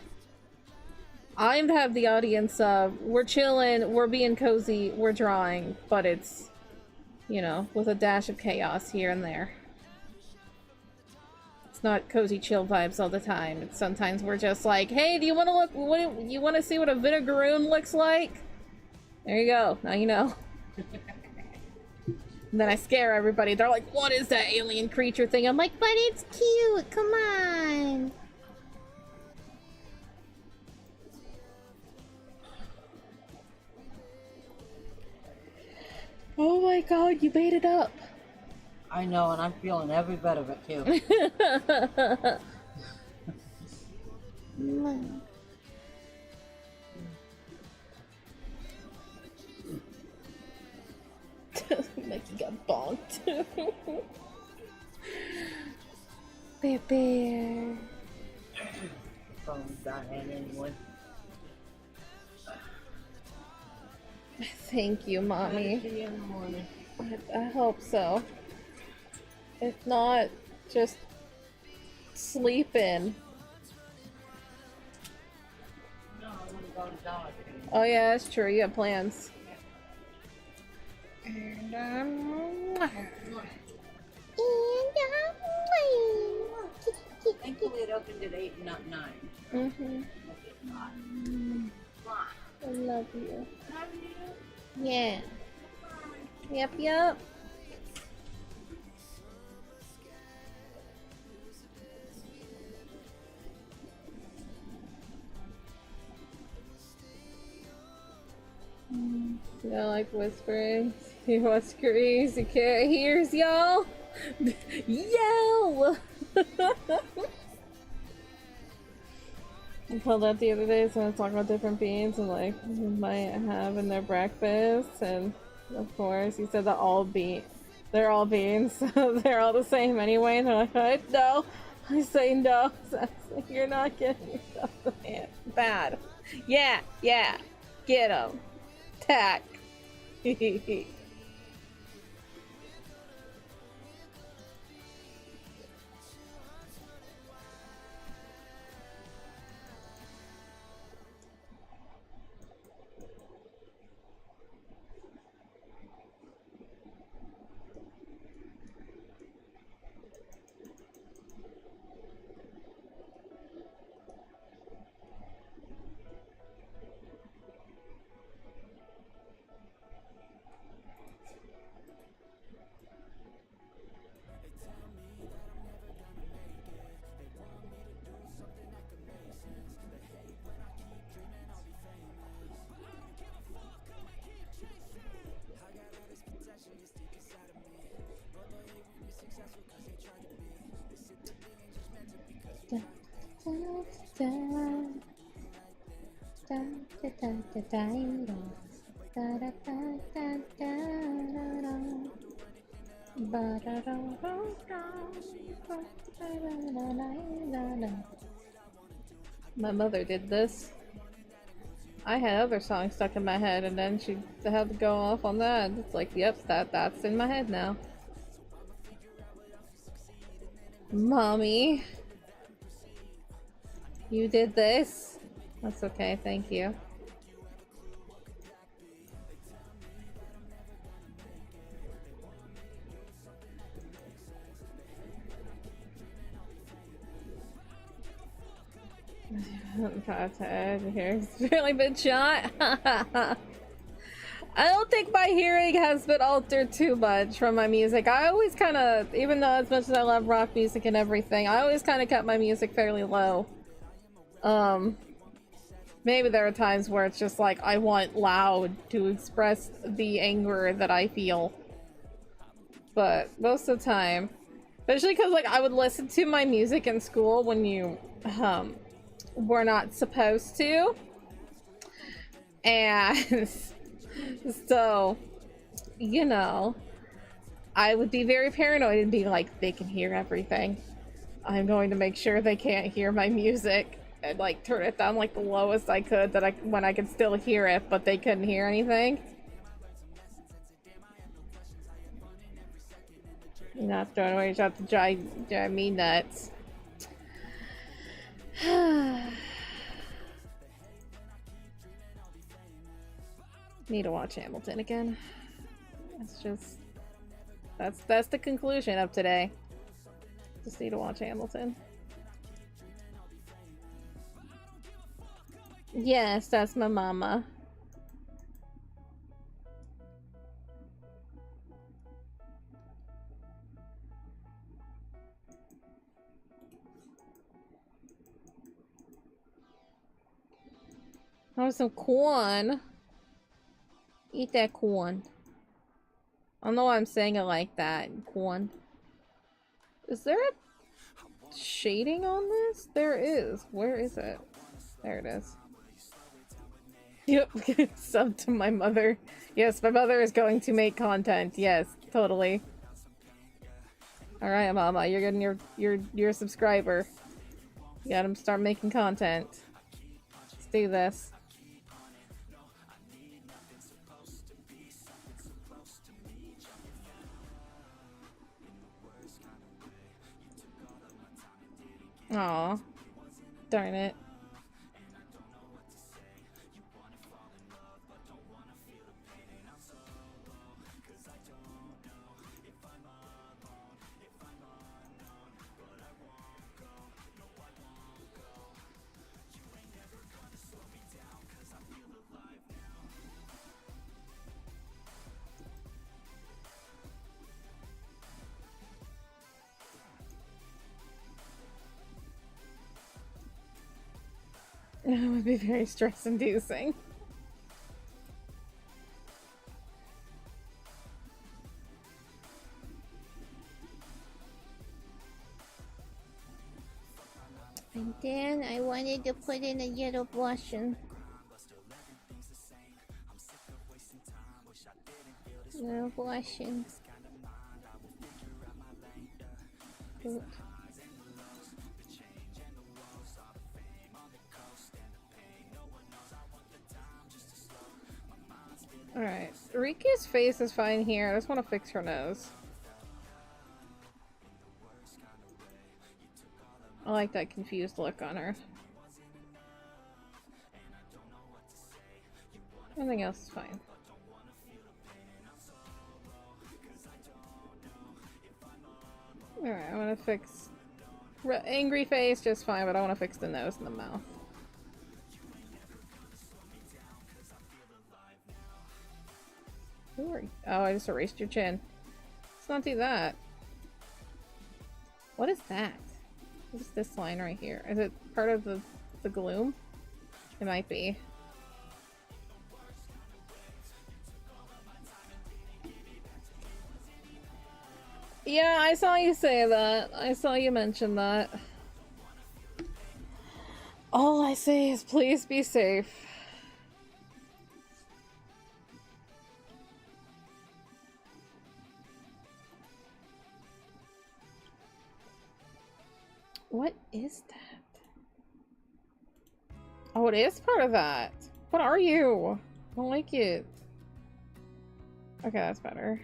I'm to have the audience of, we're chilling, we're being cozy, we're drawing, but it's, you know, with a dash of chaos here and there. It's not cozy chill vibes all the time. It's sometimes we're just like, hey, do you want to look, you want to see what a vinegaroon looks like? There you go, now you know. And then I scare everybody. They're like, what is that alien creature thing? I'm like, But it's cute, come on. oh my god, you made it up. I know, and I'm feeling every bit of it too. Mikey got bonked. Bear bear. Phone's dying anyway. Thank you, mommy. See you in the morning. I hope so. If not, just sleep in. No, I want to go to Dollar Tree. Oh yeah, that's true. You have plans. And Thankfully, it opened at 8 and not 9. Mm-hmm. I love you. Yeah. Yep, yep. You don't like whispering? You whispers, you can't hear, y'all? Yell! I called out the other day, so I was talking about different beans and like you might have in their breakfast, and of course he said that they're all beans, so they're all the same anyway, and they're like, no. I say no, so you're not getting yourself bad. Yeah, get him. Tack. My mother did this. I had other songs stuck in my head, and then she had to go off on that. It's like, yep, that's in my head now. Mommy, you did this? That's okay, thank you. It's really been shot. I don't think my hearing has been altered too much from my music. I always kind of, even though as much as I love rock music and everything, I always kind of kept my music fairly low. Maybe there are times where it's just like I want loud to express the anger that I feel. But most of the time, especially because like I would listen to my music in school when you were not supposed to. And so, you know, I would be very paranoid and be like, they can hear everything. I'm going to make sure they can't hear my music, and like turn it down like the lowest I could when I could still hear it, but they couldn't hear anything. You're not throwing away your shot to drive me nuts. Need to watch Hamilton again. It's just... That's the conclusion of today. Just need to watch Hamilton. Yes, that's my mama. Oh, some corn. Eat that corn. I don't know why I'm saying it like that. Corn. Is there a shading on this? There is. Where is it? There it is. Yep. Sub to my mother. Yes, my mother is going to make content. Yes, totally. Alright, mama. You're getting your subscriber. You gotta start making content. Let's do this. Aw. Darn it. It would be very stress-inducing. And then I wanted to put in a yellow blushing. Yellow blushing. Good. Alright. Riku's face is fine here. I just want to fix her nose. I like that confused look on her. Everything else is fine. Alright, I want to fix... angry face, just fine, but I want to fix the nose and the mouth. Who are you? Oh, I just erased your chin. Let's not do that. What is that? What is this line right here? Is it part of the gloom? It might be. Yeah, I saw you say that. I saw you mention that. All I say is please be safe. What is that? Oh, it is part of that. What are you? I don't like it. Okay, that's better.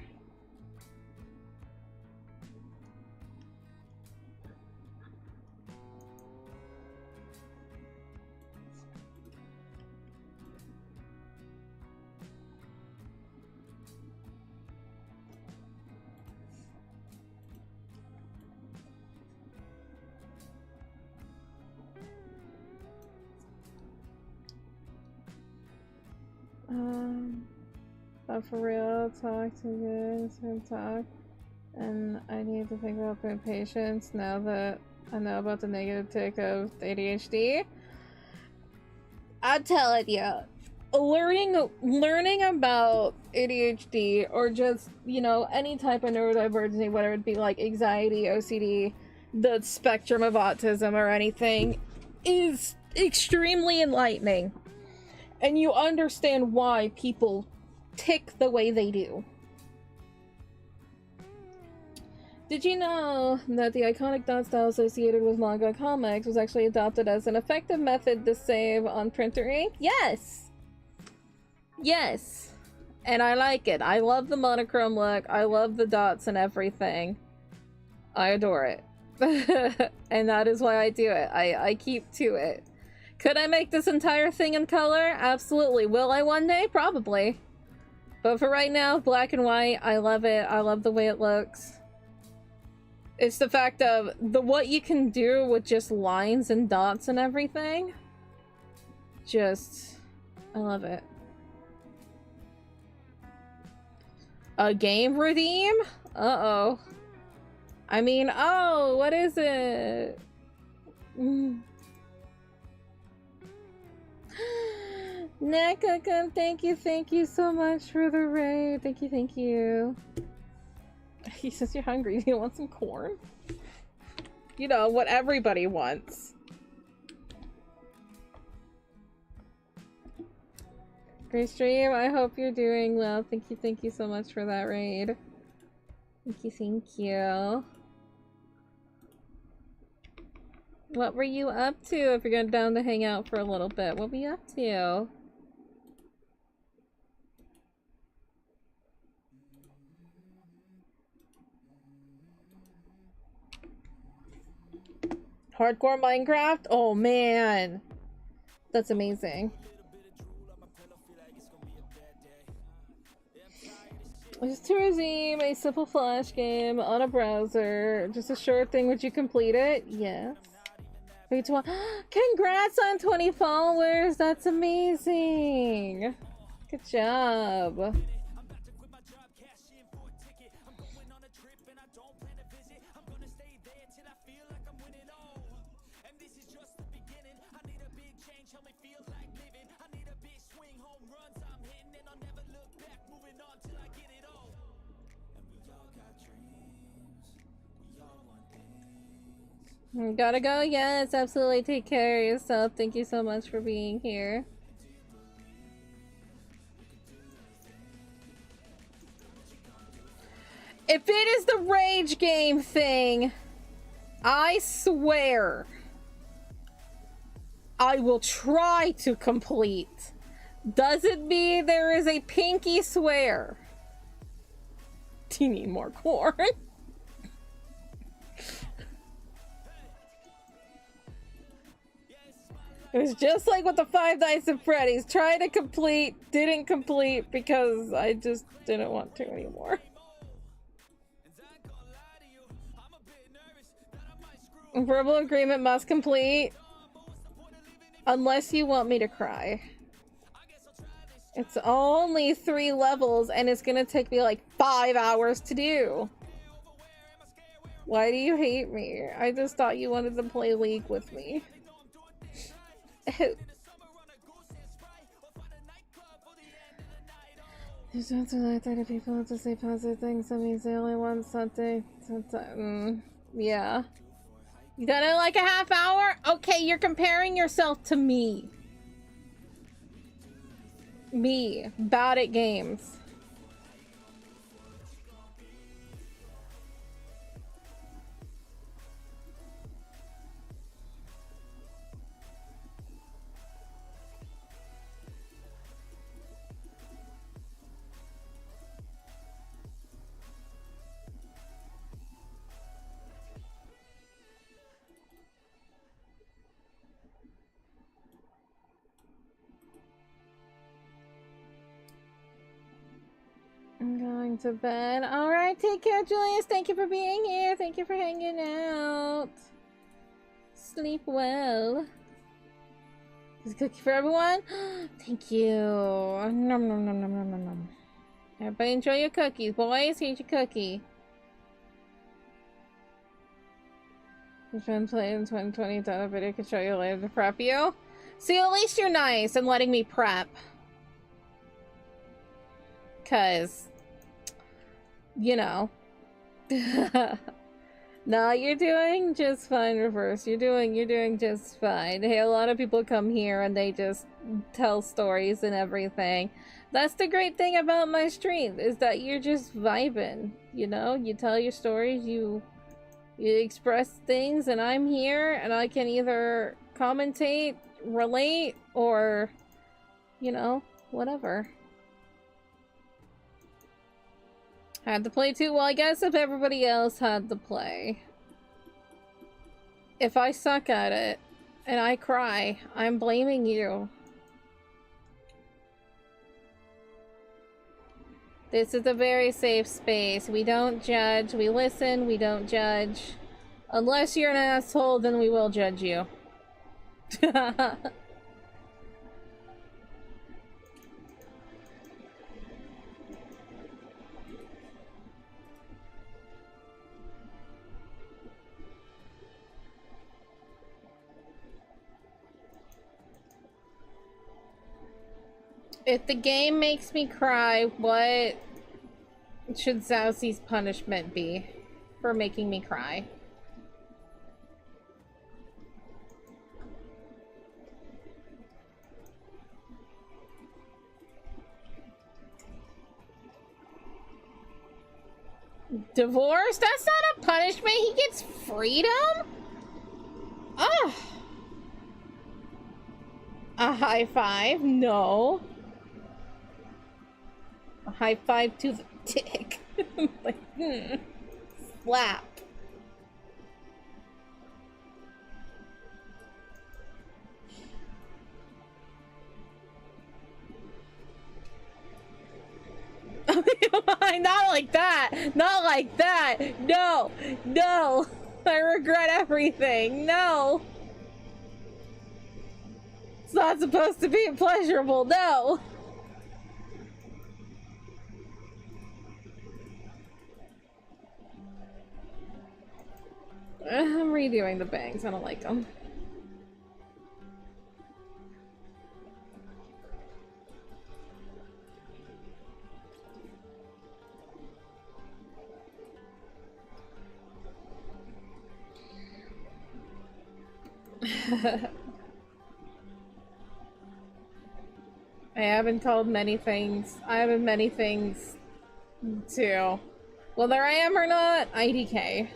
But for real, talk to good, talk. And I need to think about my patience now that I know about the negative tick of ADHD. I'm telling you, learning about ADHD or just, you know, any type of neurodivergency, whether it be like anxiety, OCD, the spectrum of autism or anything, is extremely enlightening. And you understand why people tick the way they do. Did you know that the iconic dot style associated with manga comics was actually adopted as an effective method to save on printer ink? Yes! Yes! And I like it. I love the monochrome look. I love the dots and everything. I adore it. And that is why I do it. I keep to it. Could I make this entire thing in color? Absolutely. Will I one day? Probably. But for right now, black and white, I love it. I love the way it looks. It's the fact of what you can do with just lines and dots and everything. Just, I love it. A game redeem? Uh-oh. I mean, oh, what is it? Nakakam, thank you so much for the raid. Thank you. He says you're hungry. Do you want some corn? You know, what everybody wants. Great stream. I hope you're doing well. Thank you so much for that raid. Thank you. What were you up to if you're going down to hang out for a little bit? What were you up to? Hardcore Minecraft? Oh man. That's amazing. Just to resume a simple flash game on a browser. Just a short thing. Would you complete it? Yes. Congrats on 20 followers. That's amazing. Good job. Gotta go? Yes, absolutely. Take care of yourself. Thank you so much for being here. If it is the rage game thing, I swear I will try to complete. Doesn't mean there is a pinky swear. Do you need more corn? It was just like with the Five Nights at Freddy's. Tried to complete, didn't complete because I just didn't want to anymore. Verbal agreement must complete. Unless you want me to cry. It's only 3 levels and it's gonna take me like 5 hours to do. Why do you hate me? I just thought you wanted to play League with me. There's something like that if people have to say positive things, that means they only want something. Yeah. You done it like a half hour? Okay, you're comparing yourself to me. Me. Bad at games. I'm going to bed. Alright, take care, Julius. Thank you for being here. Thank you for hanging out. Sleep well. Is a cookie for everyone? Thank you. Nom nom nom nom nom nom nom. Everybody enjoy your cookies, boys. Here's your cookie. Your friend played in 2020. Done a video. Can show you later to prep you. See, at least you're nice and letting me prep. Cause, you know. No, you're doing just fine, Reverse. You're doing just fine. Hey, a lot of people come here and they just tell stories and everything. That's the great thing about my stream, is that you're just vibing, you know? You tell your stories, you express things, and I'm here and I can either commentate, relate, or, you know, whatever. Had to play too? Well, I guess if everybody else had to play. If I suck at it, and I cry, I'm blaming you. This is a very safe space. We don't judge. We listen. We don't judge. Unless you're an asshole, then we will judge you. If the game makes me cry, what should Zousy's punishment be for making me cry? Divorce? That's not a punishment. He gets freedom? Ah. A high five? No. A high five to the dick. Like, slap. Not like that. Not like that. No. No. I regret everything. No. It's not supposed to be pleasurable. No. I'm redoing the bangs. I don't like them. I haven't told many things. I have many things too. Whether I am or not, IDK.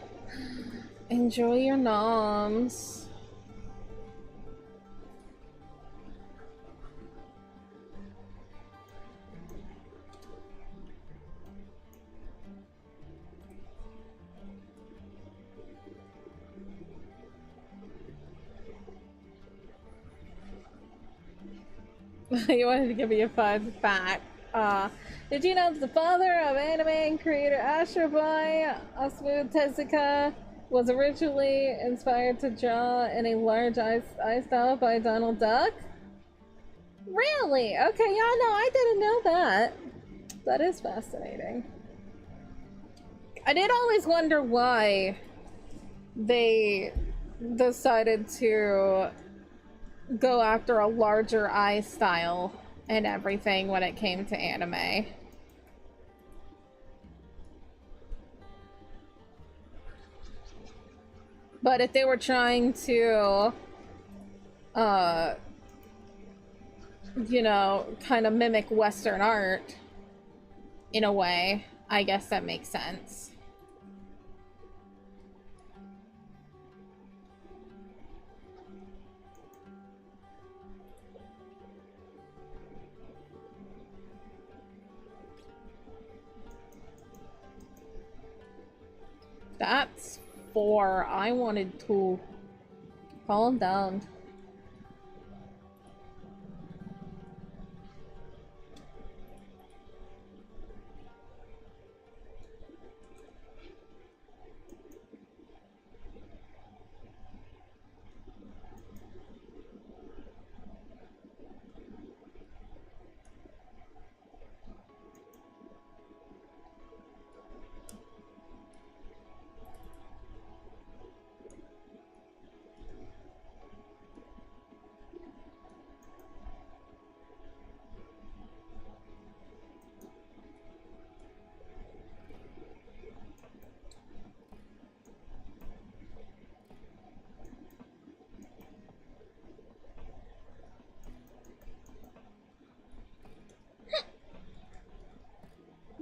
Enjoy your noms. You wanted to give me a fun fact. Did you know that the father of anime and creator Astro Boy, Osamu Tezuka, was originally inspired to draw in a large eye style by Donald Duck? Really? Okay, yeah, no, I didn't know that. That is fascinating. I did always wonder why they decided to go after a larger eye style and everything when it came to anime. But if they were trying to, you know, kind of mimic Western art in a way, I guess that makes sense. That's 4. I wanted 2. Calm down.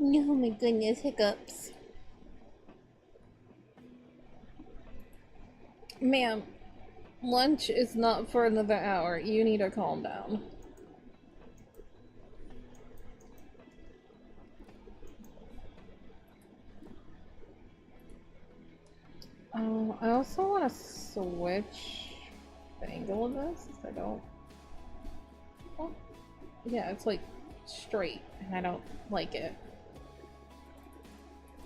Oh my goodness, hiccups. Ma'am, lunch is not for another hour. You need to calm down. I also want to switch the angle of this. I don't... Oh. Yeah, it's like straight, and I don't like it.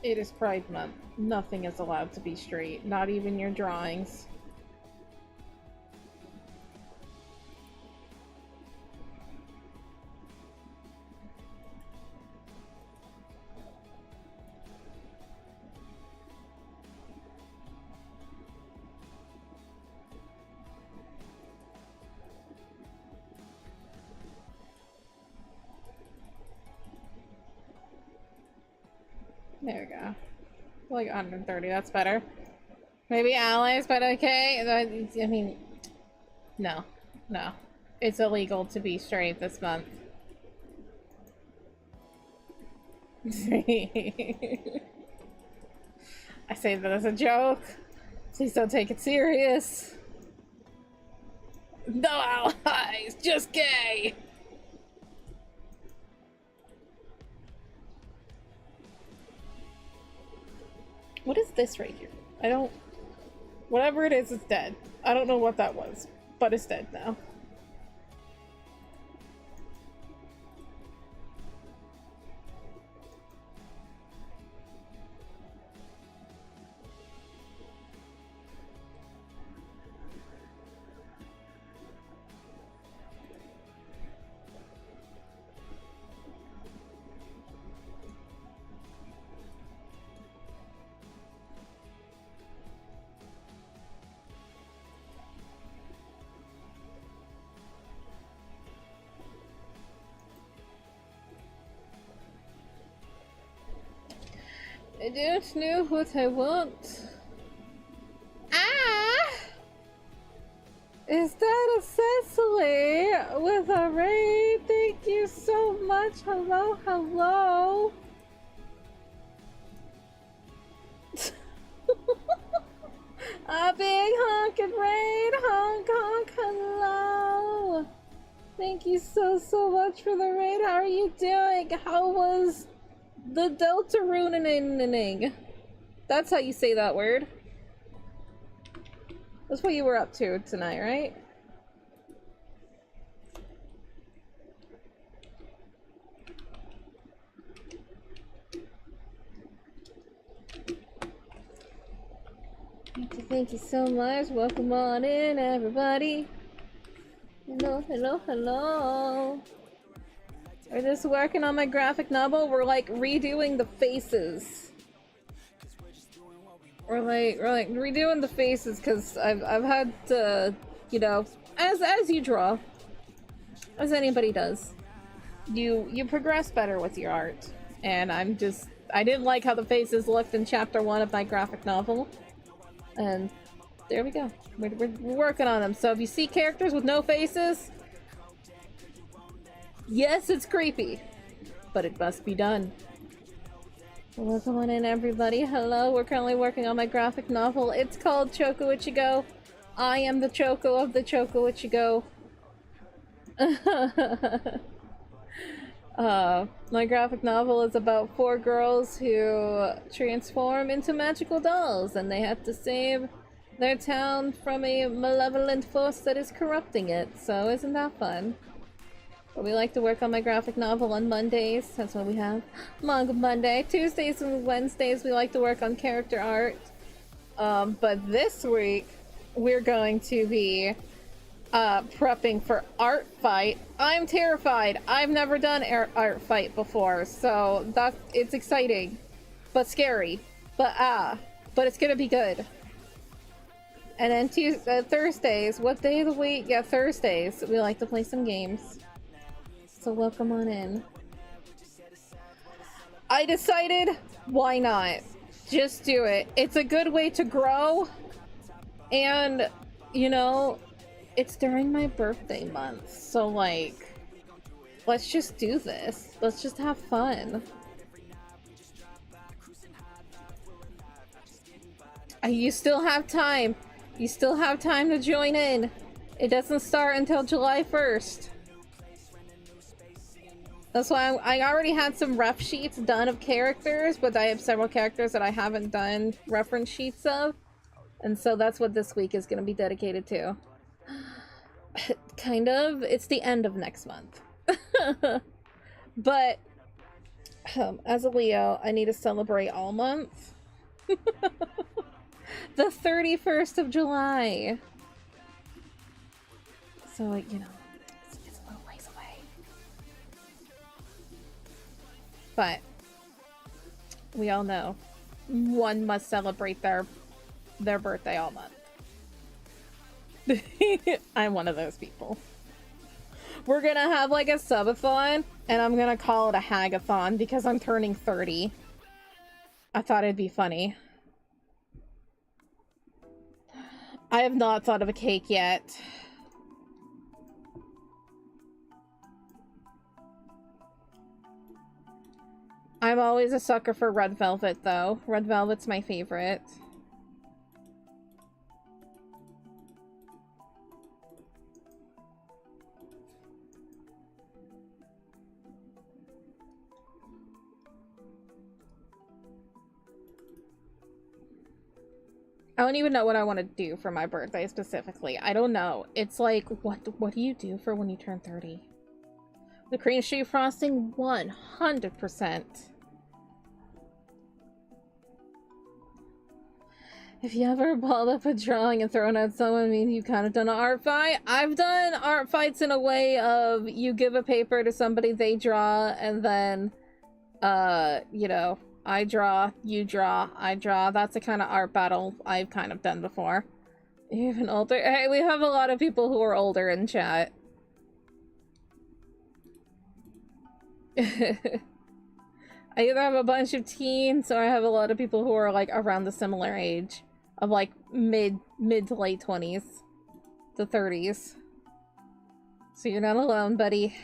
It is Pride Month. Nothing is allowed to be straight, not even your drawings. There we go. Like 130, that's better. Maybe allies, but okay. I mean, no. No. It's illegal to be straight this month. I say that as a joke. Please don't take it serious. No allies, just gay! What is this right here? I don't... Whatever it is, it's dead. I don't know what that was, but it's dead now. I don't know what I want. Ah! Is that a Cecily with a raid? Thank you so much. Hello, hello. A big honkin' raid. Honk, honk, hello. Thank you so much for the raid. How are you doing? How was the Delta Runening? That's how you say that word. That's what you were up to tonight, right? Thank you so much. Welcome on in, everybody. Hello, hello, hello. We're just working on my graphic novel. We're like redoing the faces. We're like redoing the faces because I've had to, you know, as you draw, as anybody does, you progress better with your art. And I didn't like how the faces looked in chapter 1 of my graphic novel, and there we go. We're working on them. So if you see characters with no faces, yes, it's creepy, but it must be done. Welcome on in, everybody. Hello, we're currently working on my graphic novel. It's called Choco Ichigo. I am the Choco of the Choco Ichigo. My graphic novel is about 4 girls who transform into magical dolls, and they have to save their town from a malevolent force that is corrupting it. So isn't that fun? But we like to work on my graphic novel on Mondays. That's what we have. Manga Monday. Tuesdays and Wednesdays we like to work on character art. But this week we're going to be prepping for art fight. I'm terrified. I've never done art fight before, so it's exciting, but scary. But it's gonna be good. And then Thursdays. What day of the week? Yeah, Thursdays. We like to play some games. So welcome on in. I decided, why not? Just do it. It's a good way to grow. And, you know, it's during my birthday month. So, like, let's just do this. Let's just have fun. You still have time. You still have time to join in. It doesn't start until July 1st. That's why I already had some ref sheets done of characters, but I have several characters that I haven't done reference sheets of. And so that's what this week is going to be dedicated to. Kind of. It's the end of next month. But As a Leo, I need to celebrate all month. The 31st of July. So, like, you know, it's a little ways away. But we all know one must celebrate their birthday all month. I'm one of those people. We're gonna have like a subathon, and I'm gonna call it a hagathon because I'm turning 30. I thought it'd be funny. I have not thought of a cake yet. I'm always a sucker for red velvet, though. Red velvet's my favorite. I don't even know what I want to do for my birthday specifically. I don't know. It's like, what do you do for when you turn 30? The cream cheese frosting, 100%. If you ever balled up a drawing and thrown at someone, I mean, you kind of done an art fight. I've done art fights in a way of you give a paper to somebody, they draw, and then, you know, I draw, you draw, I draw. That's the kind of art battle I've kind of done before. Even older. Hey, we have a lot of people who are older in chat. I either have a bunch of teens or I have a lot of people who are like around the similar age of like mid to late 20s to 30s. So you're not alone, buddy.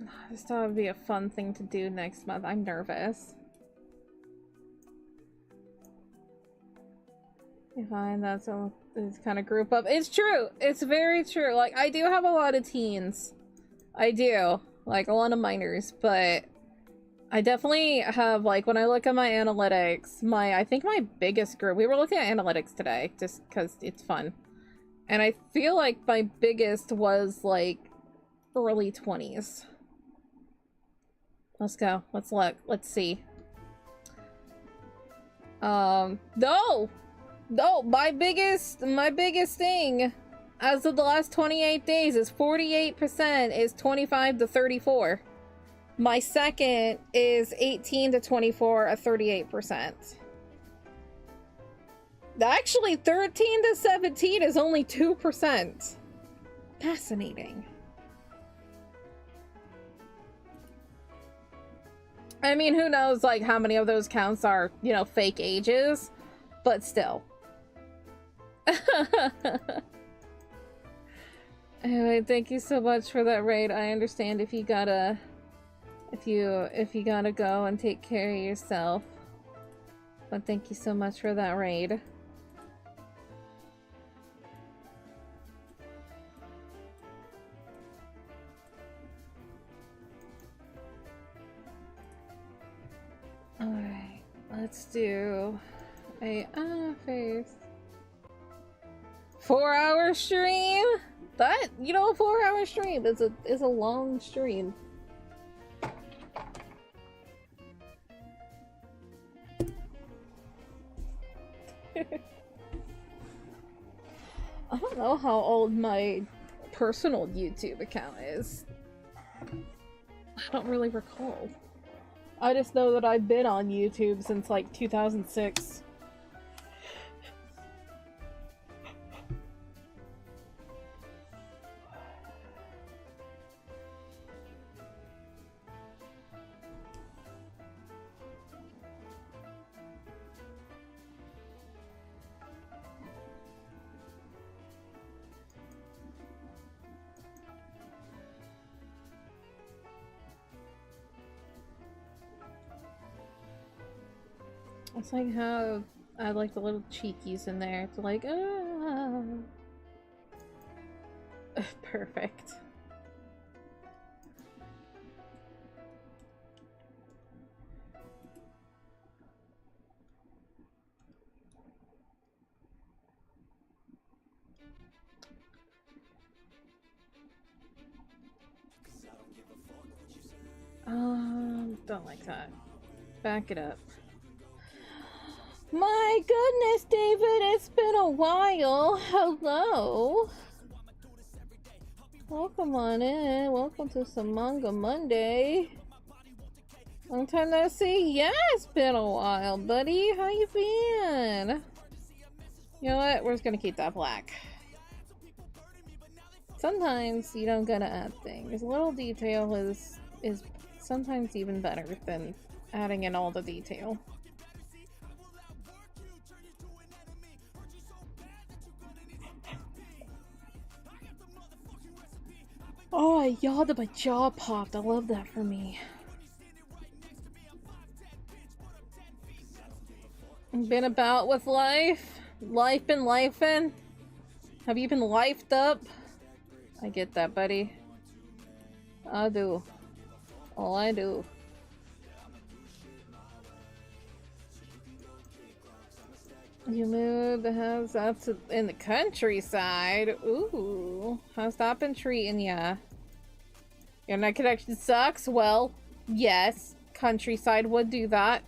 I just thought it would be a fun thing to do next month. I'm nervous. You find that's a this kind of group up. It's true. It's very true. Like, I do have a lot of teens. I do. Like, a lot of minors, but I definitely have, like, when I look at my analytics, I think my biggest group, we were looking at analytics today, just because it's fun. And I feel like my biggest was, like, early 20s. Let's go. Let's look. Let's see. No! No, my biggest thing as of the last 28 days is 48% is 25 to 34. My second is 18 to 24 at 38%. Actually, 13 to 17 is only 2%. Fascinating. I mean, who knows, like, how many of those counts are, you know, fake ages, but still. Anyway, thank you so much for that raid. I understand if you gotta go and take care of yourself. But thank you so much for that raid. Alright, let's do a face. 4-hour stream? That, you know, a 4-hour stream is a long stream. I don't know how old my personal YouTube account is. I don't really recall. I just know that I've been on YouTube since like 2006. It's like how I like the little cheekies in there. It's like, ah. Perfect. Don't like that. Back it up. My goodness, David, it's been a while. Hello. Welcome on in. Welcome to some Manga Monday. Long time no see. Yeah, it's been a while, buddy. How you been? You know what? We're just gonna keep that black. Sometimes you don't gotta add things. A little detail is sometimes even better than adding in all the detail. Oh, I yawned and my jaw popped. I love that for me. Been about with life? Life been lifing? Have you been lifed up? I get that, buddy. I do. Oh, I do. You moved the house up to in the countryside. Ooh, how's that been treating ya? Your net connection sucks? Well, yes. Countryside would do that.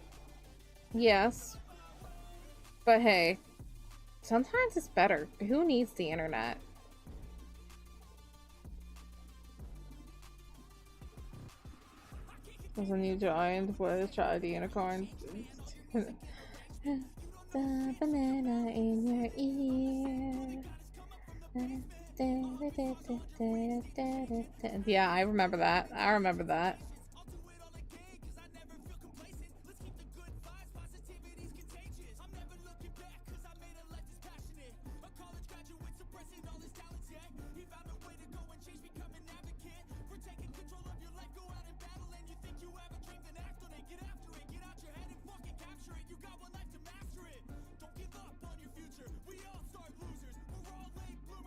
Yes. But hey, sometimes it's better. Who needs the internet? There's a new giant with try the unicorn. The banana in your ear. Yeah, I remember that. I remember that.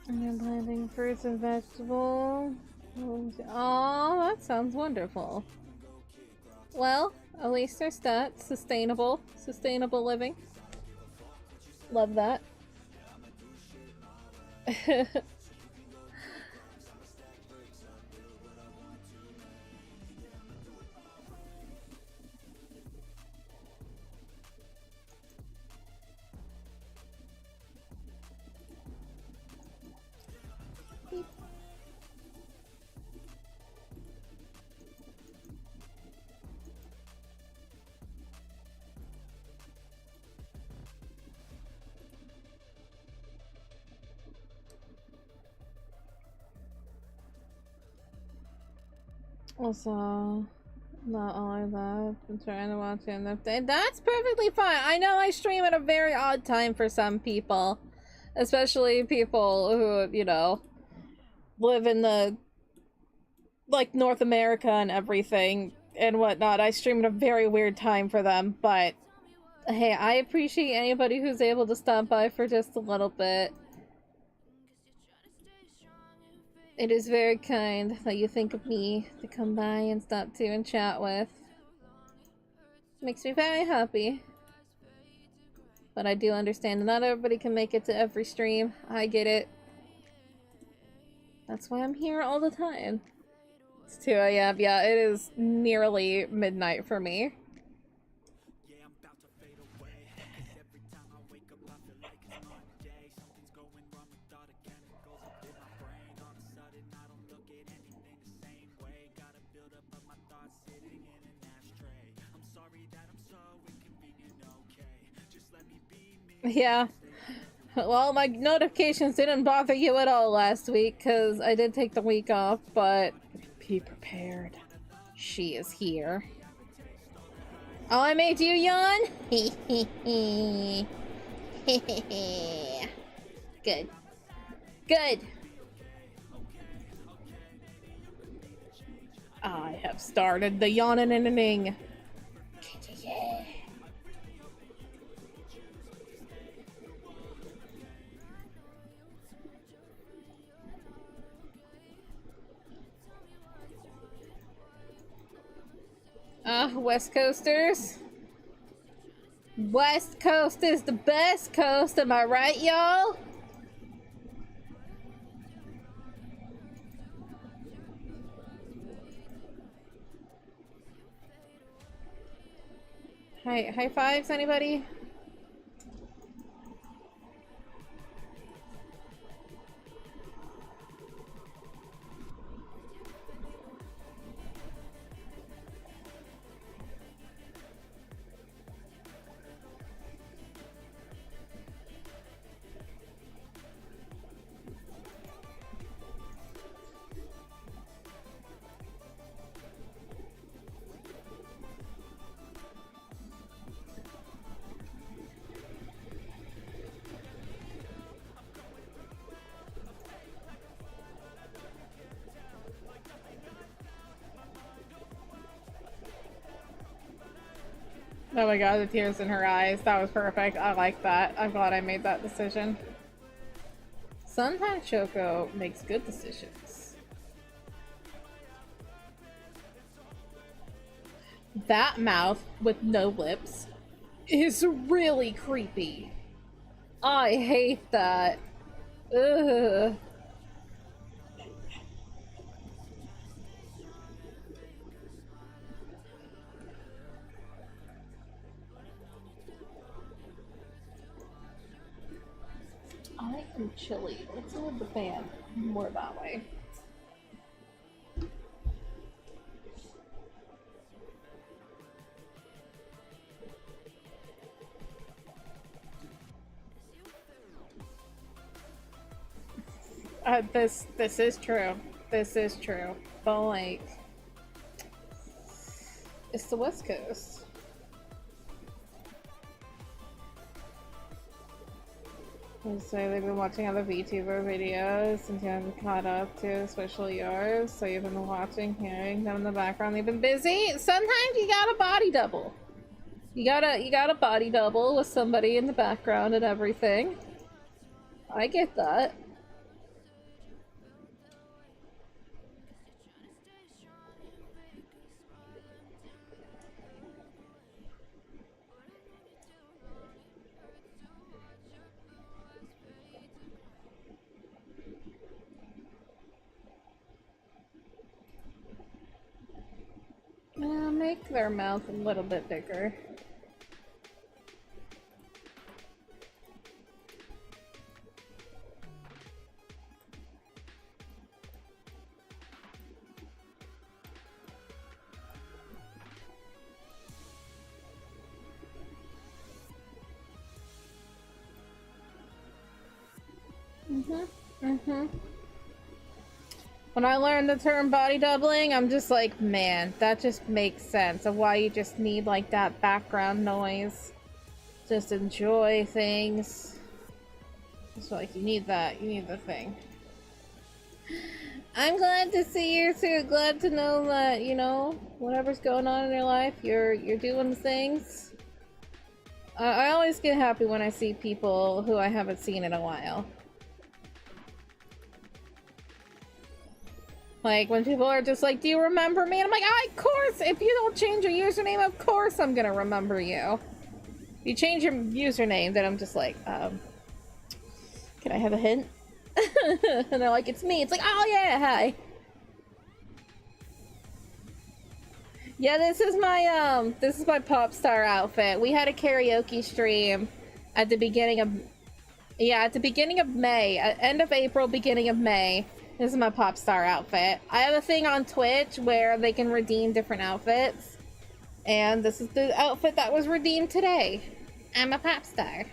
And then planting fruits and vegetables. Oh, that sounds wonderful. Well, at least there's that. Sustainable living. Love that. Also, not only that, I'm trying to watch it enough day. That's perfectly fine. I know I stream at a very odd time for some people. Especially people who, you know, live in the, like, North America and everything and whatnot. I stream at a very weird time for them, but hey, I appreciate anybody who's able to stop by for just a little bit. It is very kind that you think of me to come by and stop to and chat with. Makes me very happy. But I do understand that not everybody can make it to every stream. I get it. That's why I'm here all the time. It's 2 AM. Yeah, it is nearly midnight for me. Yeah. Well, my notifications didn't bother you at all last week, because I did take the week off, but be prepared. She is here. Oh, I made you yawn? Good. Good. I have started the yawning. Yeah. West Coasters. West Coast is the best coast, am I right, y'all? High fives, anybody? Oh my god, the tears in her eyes. That was perfect. I like that. I'm glad I made that decision. Sometimes Choco makes good decisions. That mouth with no lips is really creepy. I hate that. Ugh. I am chilly. Let's move the fan more that way. This is true. This is true. But like, it's the West Coast. So they've been watching other VTuber videos since you haven't caught up to, especially yours. So you've been watching, hearing them in the background. They've been busy. Sometimes you gotta body double. You gotta body double with somebody in the background and everything. I get that. Make their mouth a little bit bigger. When I learned the term body doubling, I'm just like, man, that just makes sense of why you just need like that background noise. Just enjoy things. It's like you need that, you need the thing. I'm glad to see you too. Glad to know that, you know, whatever's going on in your life, you're doing things. I always get happy when I see people who I haven't seen in a while. Like, when people are just like, do you remember me? And I'm like, of course! If you don't change your username, of course I'm gonna remember you. If you change your username, then I'm just like, can I have a hint? And they're like, it's me. It's like, oh yeah, hi. Yeah, this is my pop star outfit. We had a karaoke stream at the beginning of, at the beginning of May, end of April, beginning of May. This is my pop star outfit. I have a thing on Twitch where they can redeem different outfits. And this is the outfit that was redeemed today. I'm a pop star.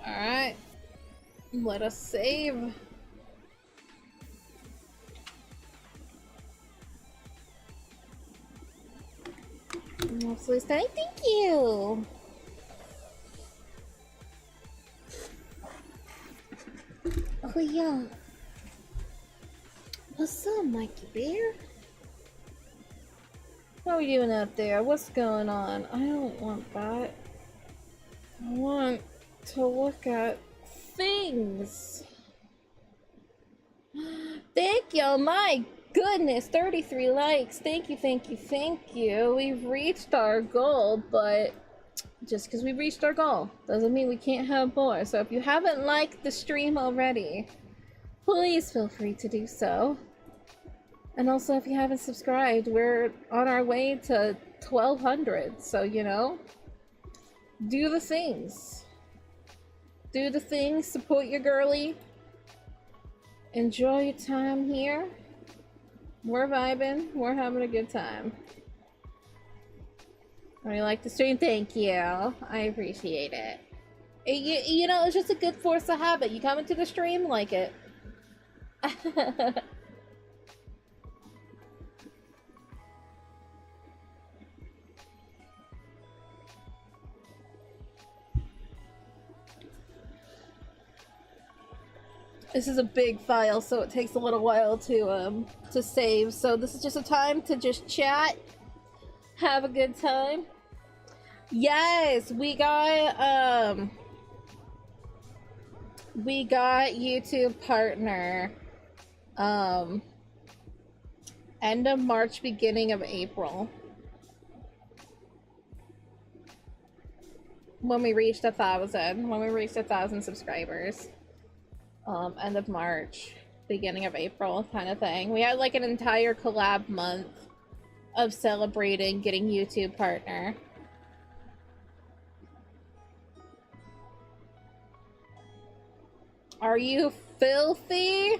Alright. Let us save. Absolutely stunning. Thank you. Oh yeah. What's up, Mikey Bear? What are we doing up there? What's going on? I don't want that. I want to look at things. Thank you, my goodness, 33 likes. Thank you, thank you, thank you. We've reached our goal, but just because we reached our goal doesn't mean we can't have more. So if you haven't liked the stream already, please feel free to do so. And also, if you haven't subscribed, we're on our way to 1,200. So, you know, do the things. Do the things, support your girly. Enjoy your time here. We're vibing, we're having a good time. I like the stream, thank you. I appreciate it. You know, it's just a good force of habit. You come into the stream, like it. This is a big file, so it takes a little while to save. So this is just a time to just chat, have a good time. Yes, we got YouTube partner end of March, beginning of April. When we reached 1,000 subscribers. End of March, beginning of April kind of thing. We had like an entire collab month of celebrating getting YouTube partner. Are you filthy?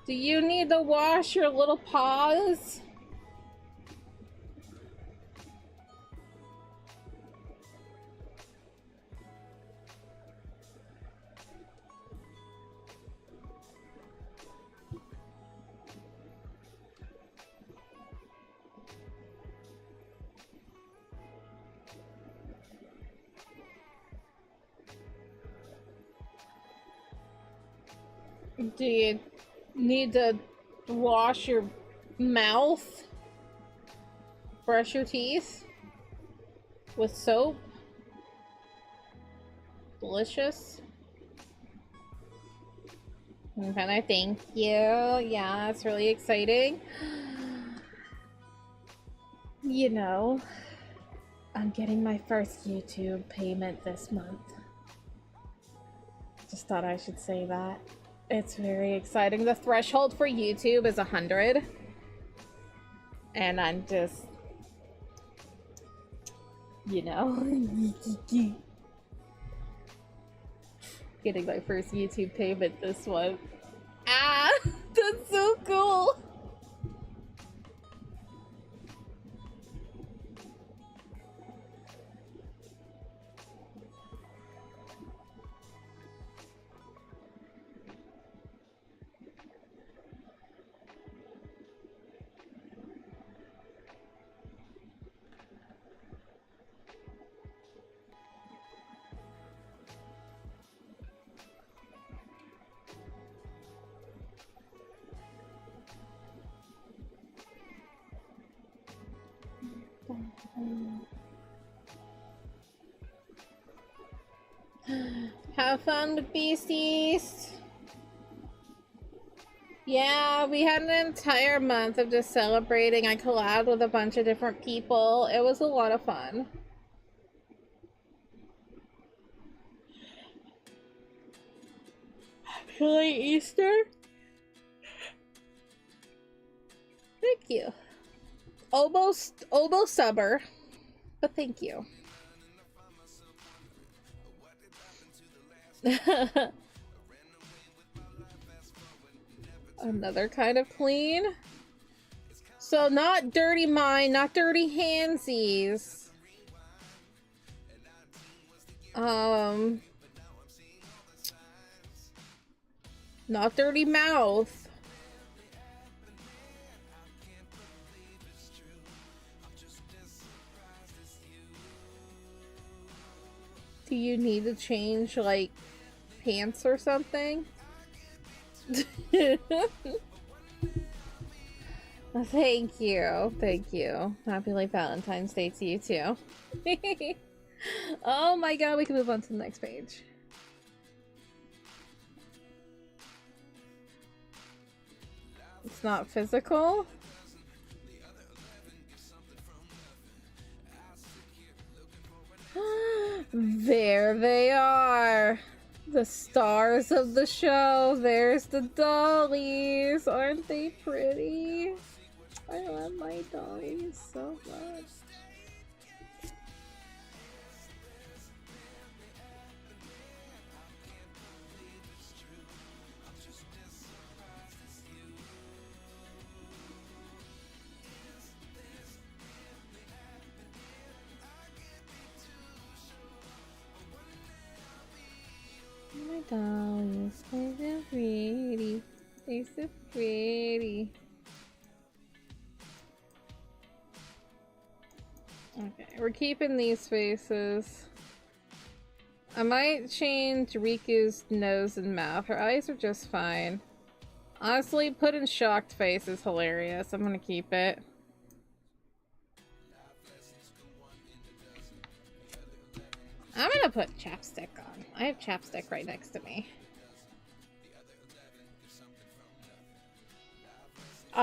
Do you need to wash your little paws? Do you need to wash your mouth? Brush your teeth? With soap? Delicious? Okay, thank you. Yeah, it's really exciting. You know, I'm getting my first YouTube payment this month. Just thought I should say that. It's very exciting. The threshold for YouTube is 100. And I'm just, you know, getting my first YouTube payment this month. Ah, that's so cool. Have fun with Beasties. Yeah, we had an entire month of just celebrating. I collabed with a bunch of different people. It was a lot of fun. Happy Easter. Thank you. Oboe subber, but thank you. Another kind of clean. So not dirty mind, not dirty handsies. Not dirty mouth. Do you need to change, like, pants or something? Thank you. Thank you. Happy late Valentine's Day to you too. Oh my god, we can move on to the next page. It's not physical. There they are. The stars of the show. There's the dollies. Aren't they pretty? I love my dollies so much. My dollies, they're so pretty. They're so pretty. Okay, we're keeping these faces. I might change Riku's nose and mouth. Her eyes are just fine. Honestly, putting shocked face is hilarious. I'm gonna keep it. I'm gonna put chapstick on. I have chapstick right next to me.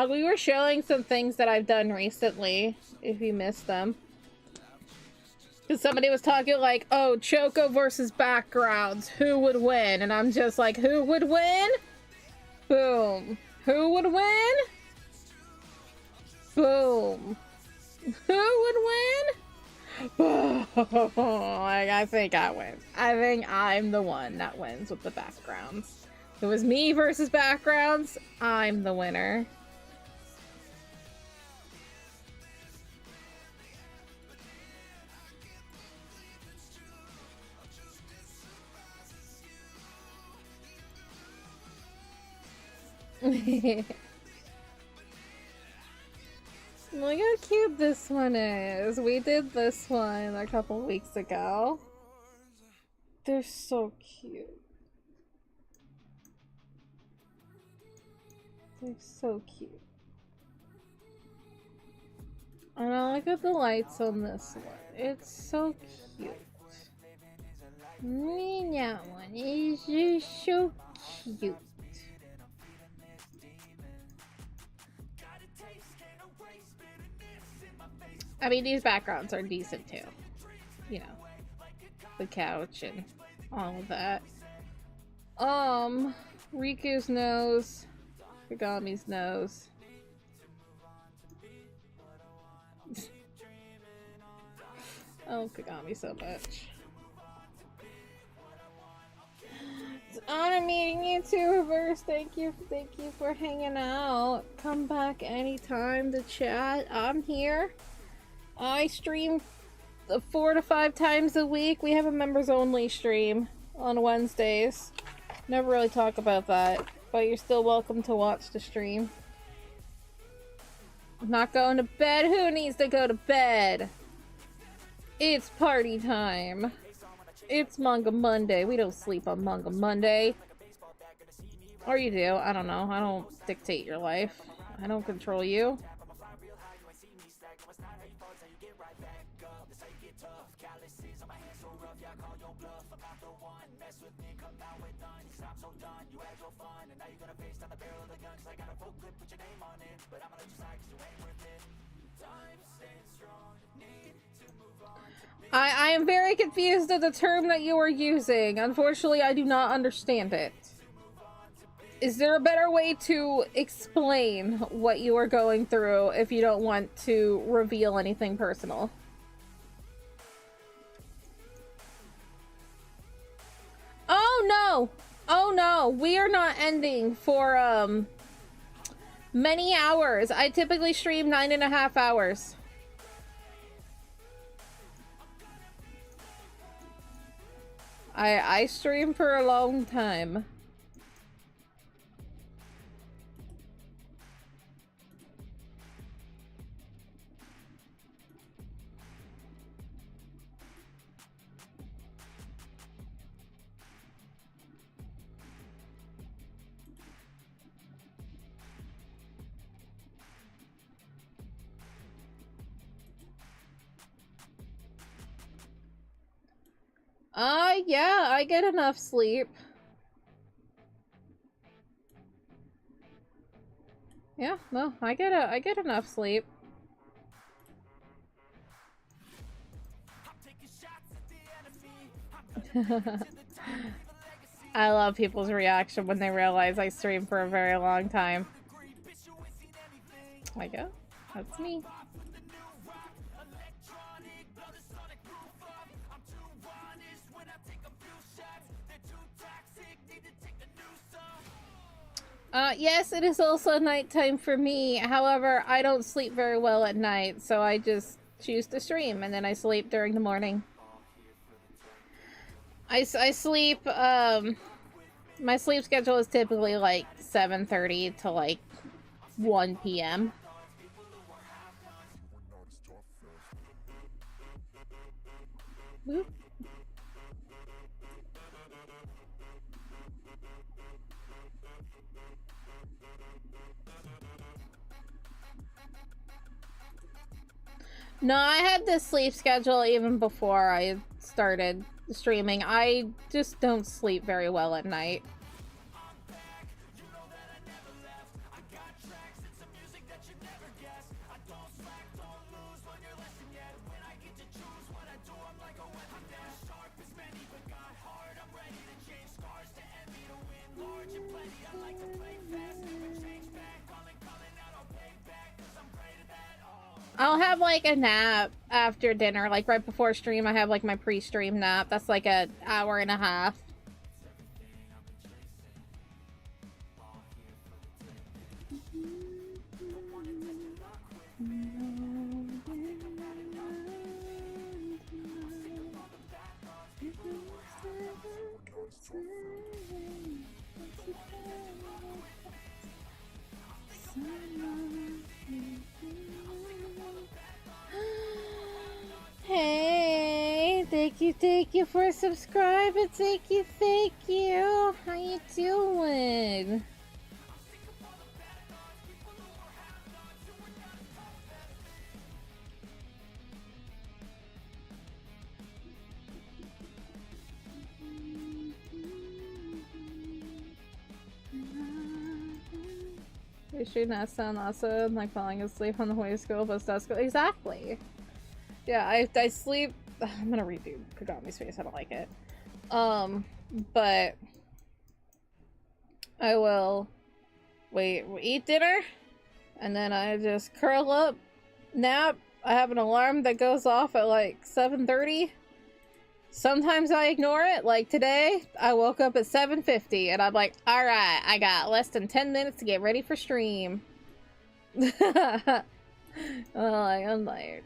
We were showing some things that I've done recently, if you missed them. Because somebody was talking like, oh, Choco versus backgrounds, who would win? And I'm just like, who would win? Boom. Who would win? Boom. Who would win? Like, I think I win. I think I'm the one that wins with the backgrounds. If it was me versus backgrounds, I'm the winner. Look how cute this one is. We did this one a couple weeks ago. They're so cute. They're so cute. And I look at the lights on this one. It's so cute. That one is just so cute. I mean, these backgrounds are decent too. You know, the couch and all of that. Riku's nose, Kagami's nose. Oh, Kagami so much. It's an honor meeting you too, Reverse. Thank you for hanging out. Come back anytime to chat. I'm here. I stream 4 to 5 times a week. We have a members only stream on Wednesdays. Never really talk about that, but you're still welcome to watch the stream. I'm not going to bed. Who needs to go to bed? It's party time. It's Manga Monday. We don't sleep on Manga Monday. Or you do. I don't know. I don't dictate your life. I don't control you. I am very confused at the term that you are using. Unfortunately, I do not understand it. Is there a better way to explain what you are going through if you don't want to reveal anything personal? Oh no! Oh no! We are not ending for many hours. I typically stream 9.5 hours. I stream for a long time. Yeah, I get enough sleep. Yeah, no, I get enough sleep. I love people's reaction when they realize I stream for a very long time. Like, oh, that's me. Yes, it is also nighttime for me. However, I don't sleep very well at night, so I just choose to stream, and then I sleep during the morning. I sleep, my sleep schedule is typically like 7:30 to like 1 p.m. Boop. No, I had this sleep schedule even before I started streaming. I just don't sleep very well at night. I'll have like a nap after dinner, like right before stream. I have like my pre-stream nap. That's like an hour and a half. Hey, thank you for subscribing. Thank you. How you doing? You should not sound awesome, like falling asleep on the way to school, but stuff school. Exactly. Yeah, I sleep. I'm gonna redo Kagami's face. I don't like it. But I will eat dinner, and then I just curl up, nap. I have an alarm that goes off at like 7:30. Sometimes I ignore it. Like today, I woke up at 7:50, and I'm like, all right, I got less than 10 minutes to get ready for stream. I'm tired.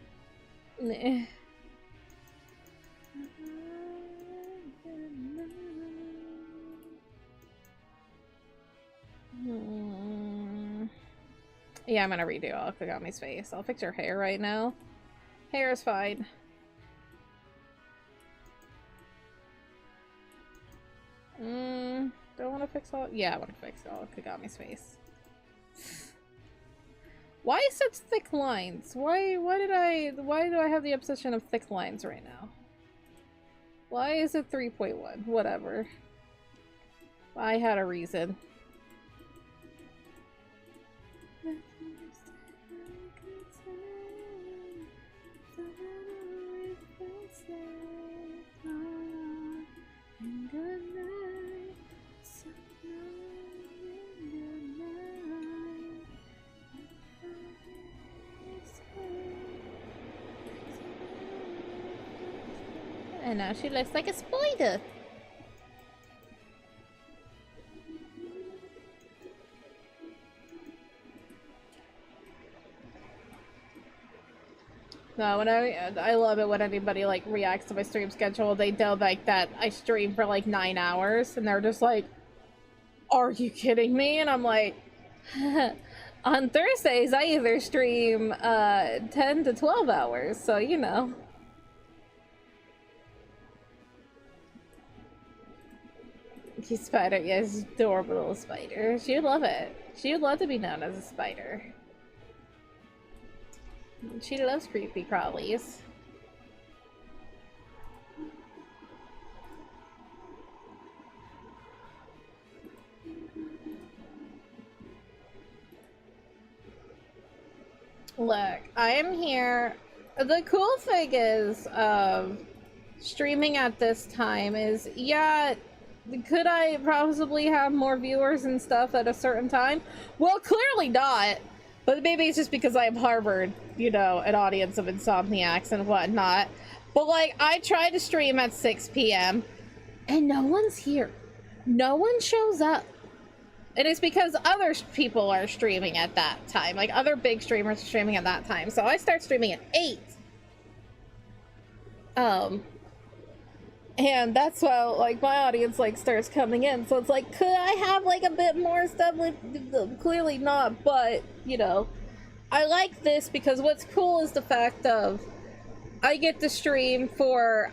Yeah, I'm gonna redo all Kagami's face. I'll fix her hair right now. Hair is fine. Do I want to fix all? Yeah, I want to fix all of Kagami's face. Why such thick lines? Why do I have the obsession of thick lines right now? Why is it 3.1? Whatever. I had a reason. And now she looks like a spider. No, when I love it when anybody like reacts to my stream schedule. They know like that I stream for like 9 hours, and they're just like, "Are you kidding me?" And I'm like, on Thursdays I either stream 10 to 12 hours, so you know. Cute spider, yes, adorable little spider. She would love it. She would love to be known as a spider. She loves creepy crawlies. Look, I am here. The cool thing is, streaming at this time is, yeah, could I possibly have more viewers and stuff at a certain time? Well, clearly not. But maybe it's just because I have harbored, you know, an audience of insomniacs and whatnot. But, like, I try to stream at 6 p.m. and no one's here. No one shows up. And it's because other people are streaming at that time. Like, other big streamers are streaming at that time. So I start streaming at 8. And that's why, like, my audience, like, starts coming in. So it's like, could I have, like, a bit more stuff? Like, clearly not, but, you know. I like this because what's cool is the fact of I get to stream for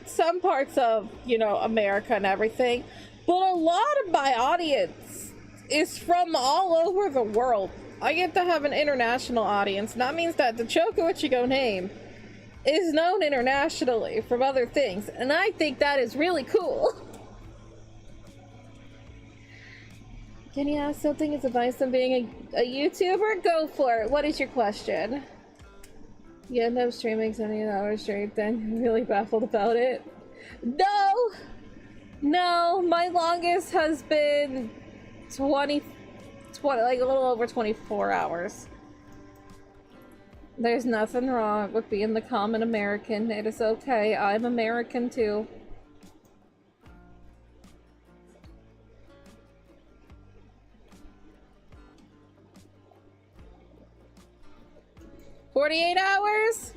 some parts of, you know, America and everything. But a lot of my audience is from all over the world. I get to have an international audience. And that means that the Choco Ichigo name is known internationally from other things, and I think that is really cool. Can you ask something as advice on being a YouTuber? Go for it. What is your question? You end up streaming 70 hours straight, then you're really baffled about it? No, my longest has been 20, like a little over 24 hours. There's nothing wrong with being the common American. It is okay. I'm American too. "48 hours?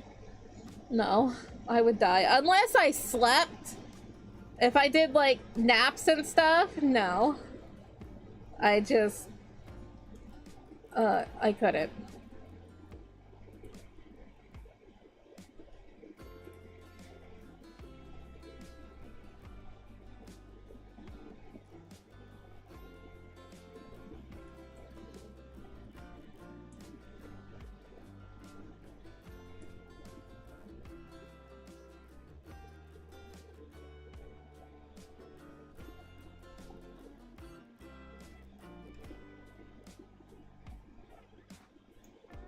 No, I would die. Unless I slept. If I did, like, naps and stuff, no. I just... I couldn't.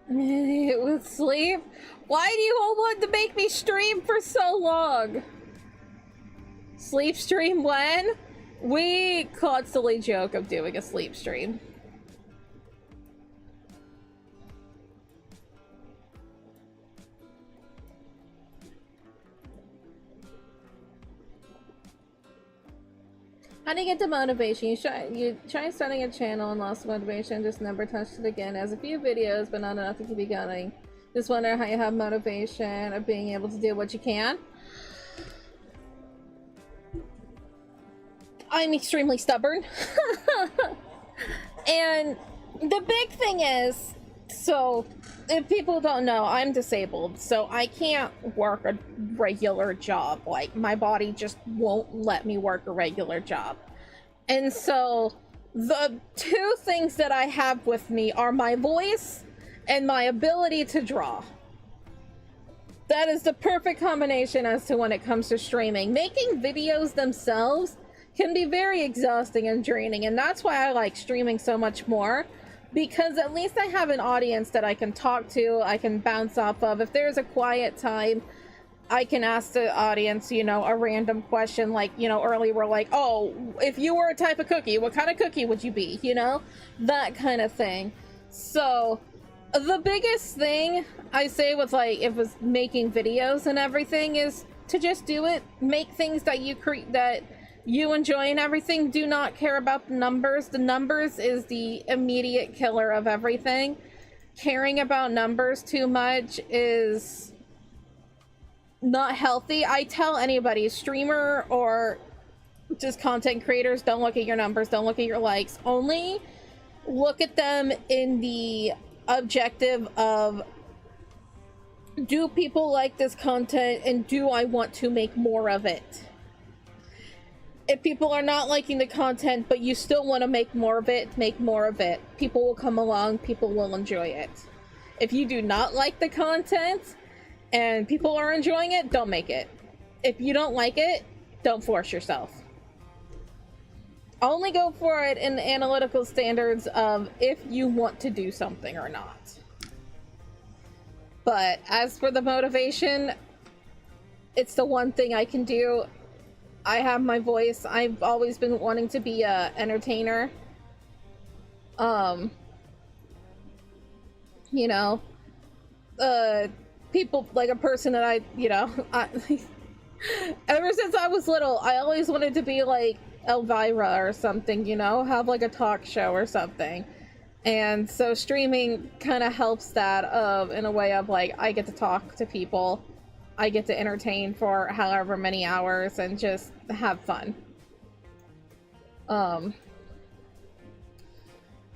With sleep? Why do you all want to make me stream for so long? Sleep stream when? We constantly joke of doing a sleep stream. How do you get the motivation? You try starting a channel and lost motivation, just never touched it again. Has a few videos, but not enough to keep you going. Just wonder how you have motivation of being able to do what you can. I'm extremely stubborn. And the big thing is, so if people don't know, I'm disabled, so I can't work a regular job. Like, my body just won't let me work a regular job. And so the two things that I have with me are my voice and my ability to draw. That is the perfect combination as to when it comes to streaming. Making videos themselves can be very exhausting and draining, and that's why I like streaming so much more. Because at least I have an audience that I can talk to, I can bounce off of. If there's a quiet time, I can ask the audience, you know, a random question. Like, you know, earlier we're like, oh, if you were a type of cookie, what kind of cookie would you be? You know, that kind of thing. So the biggest thing I say with, like, if it's making videos and everything is to just do it. Make things that you enjoy and everything. Do not care about the numbers. The numbers is the immediate killer of everything. Caring about numbers too much is not healthy. I tell anybody, streamer or just content creators, don't look at your numbers, don't look at your likes. Only look at them in the objective of, do people like this content and do I want to make more of it? If people are not liking the content, but you still want to make more of it, make more of it. People will come along, people will enjoy it. If you do not like the content, and people are enjoying it, don't make it. If you don't like it, don't force yourself. Only go for it in the analytical standards of if you want to do something or not. But as for the motivation, it's the one thing I can do. I have my voice. I've always been wanting to be a entertainer. You know, people, like a person that I ever since I was little, I always wanted to be like Elvira or something, you know, have like a talk show or something. And so streaming kind of helps that in a way of like, I get to talk to people, I get to entertain for however many hours and just have fun.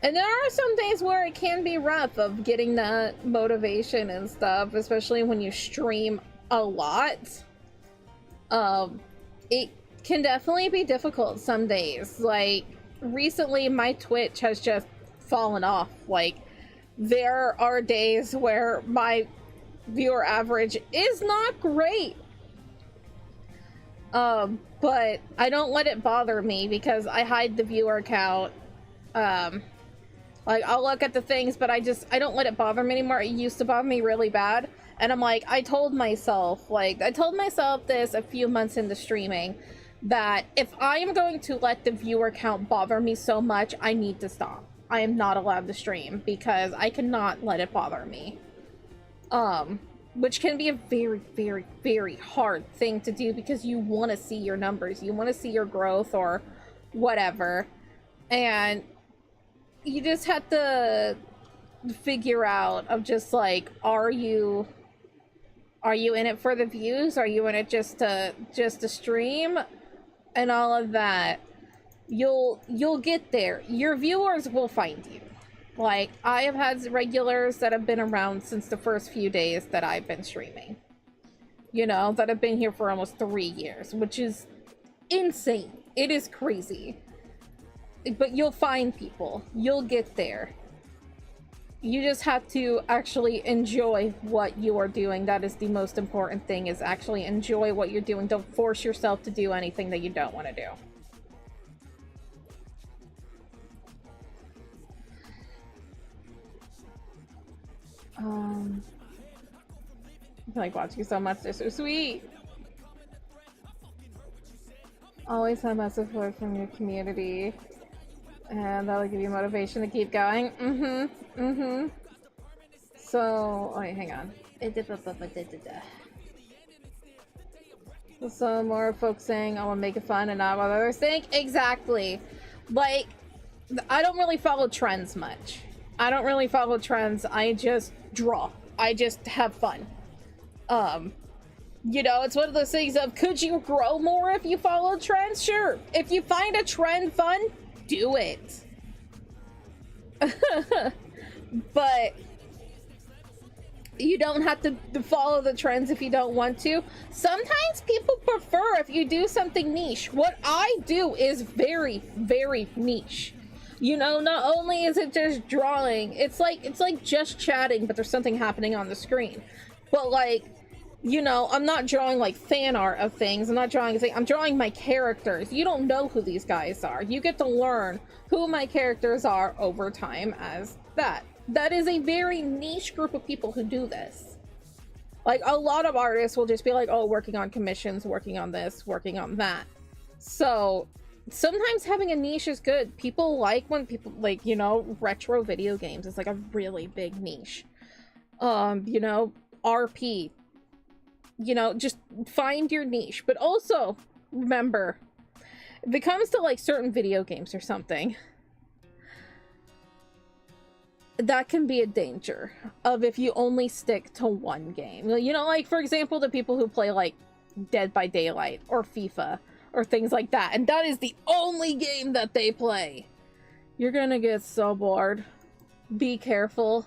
And there are some days where it can be rough of getting that motivation and stuff, especially when you stream a lot. It can definitely be difficult some days. Like, recently my Twitch has just fallen off. Like, there are days where my viewer average is not great. But I don't let it bother me because I hide the viewer count. Like, I'll look at the things, but I don't let it bother me anymore. It used to bother me really bad. And I'm like, I told myself this a few months into streaming, that if I am going to let the viewer count bother me so much, I need to stop. I am not allowed to stream because I cannot let it bother me. Which can be a very, very, very hard thing to do because you want to see your numbers, you want to see your growth or whatever. And you just have to figure out of just like, are you in it for the views? Are you in it just to stream and all of that? You'll get there. Your viewers will find you. Like, I have had regulars that have been around since the first few days that I've been streaming. You know, that have been here for almost 3 years, which is insane. It is crazy. But you'll find people. You'll get there. You just have to actually enjoy what you are doing. That is the most important thing, is actually enjoy what you're doing. Don't force yourself to do anything that you don't want to do. I like watching so much. They're so sweet. Always have massive support from your community. And that'll give you motivation to keep going. So, wait, hang on. So more focusing on making fun and not what others think. Exactly. Like, I don't really follow trends much. I don't really follow trends. I just draw. I just have fun. You know, it's one of those things of, could you grow more if you follow trends? Sure. If you find a trend fun, do it. But you don't have to follow the trends if you don't want to. Sometimes people prefer if you do something niche. What I do is very, very niche. You know, not only is it just drawing, it's like just chatting, but there's something happening on the screen. But like, you know, I'm not drawing like fan art of things. I'm not drawing anything. I'm drawing my characters. You don't know who these guys are. You get to learn who my characters are over time as that. That is a very niche group of people who do this. Like, a lot of artists will just be like, oh, working on commissions, working on this, working on that. So sometimes having a niche is good. People like when people, like, you know, retro video games is like a really big niche. You know, RP. You know, just find your niche. But also, remember, if it comes to like certain video games or something, that can be a danger of if you only stick to one game. You know, like, for example, the people who play like Dead by Daylight or FIFA or things like that, and that is the only game that they play. You're gonna get so bored. Be careful.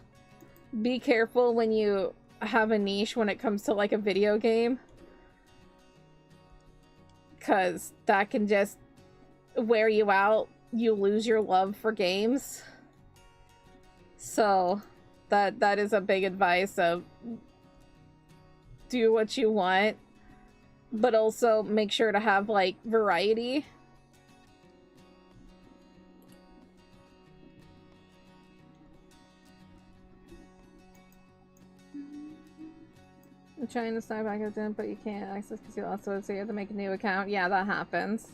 Be careful when you have a niche when it comes to like a video game, because that can just wear you out. You lose your love for games. So that is a big advice of do what you want, but also make sure to have like variety. I'm trying to sign back in, but you can't access because you lost it, so you have to make a new account. Yeah, that happens.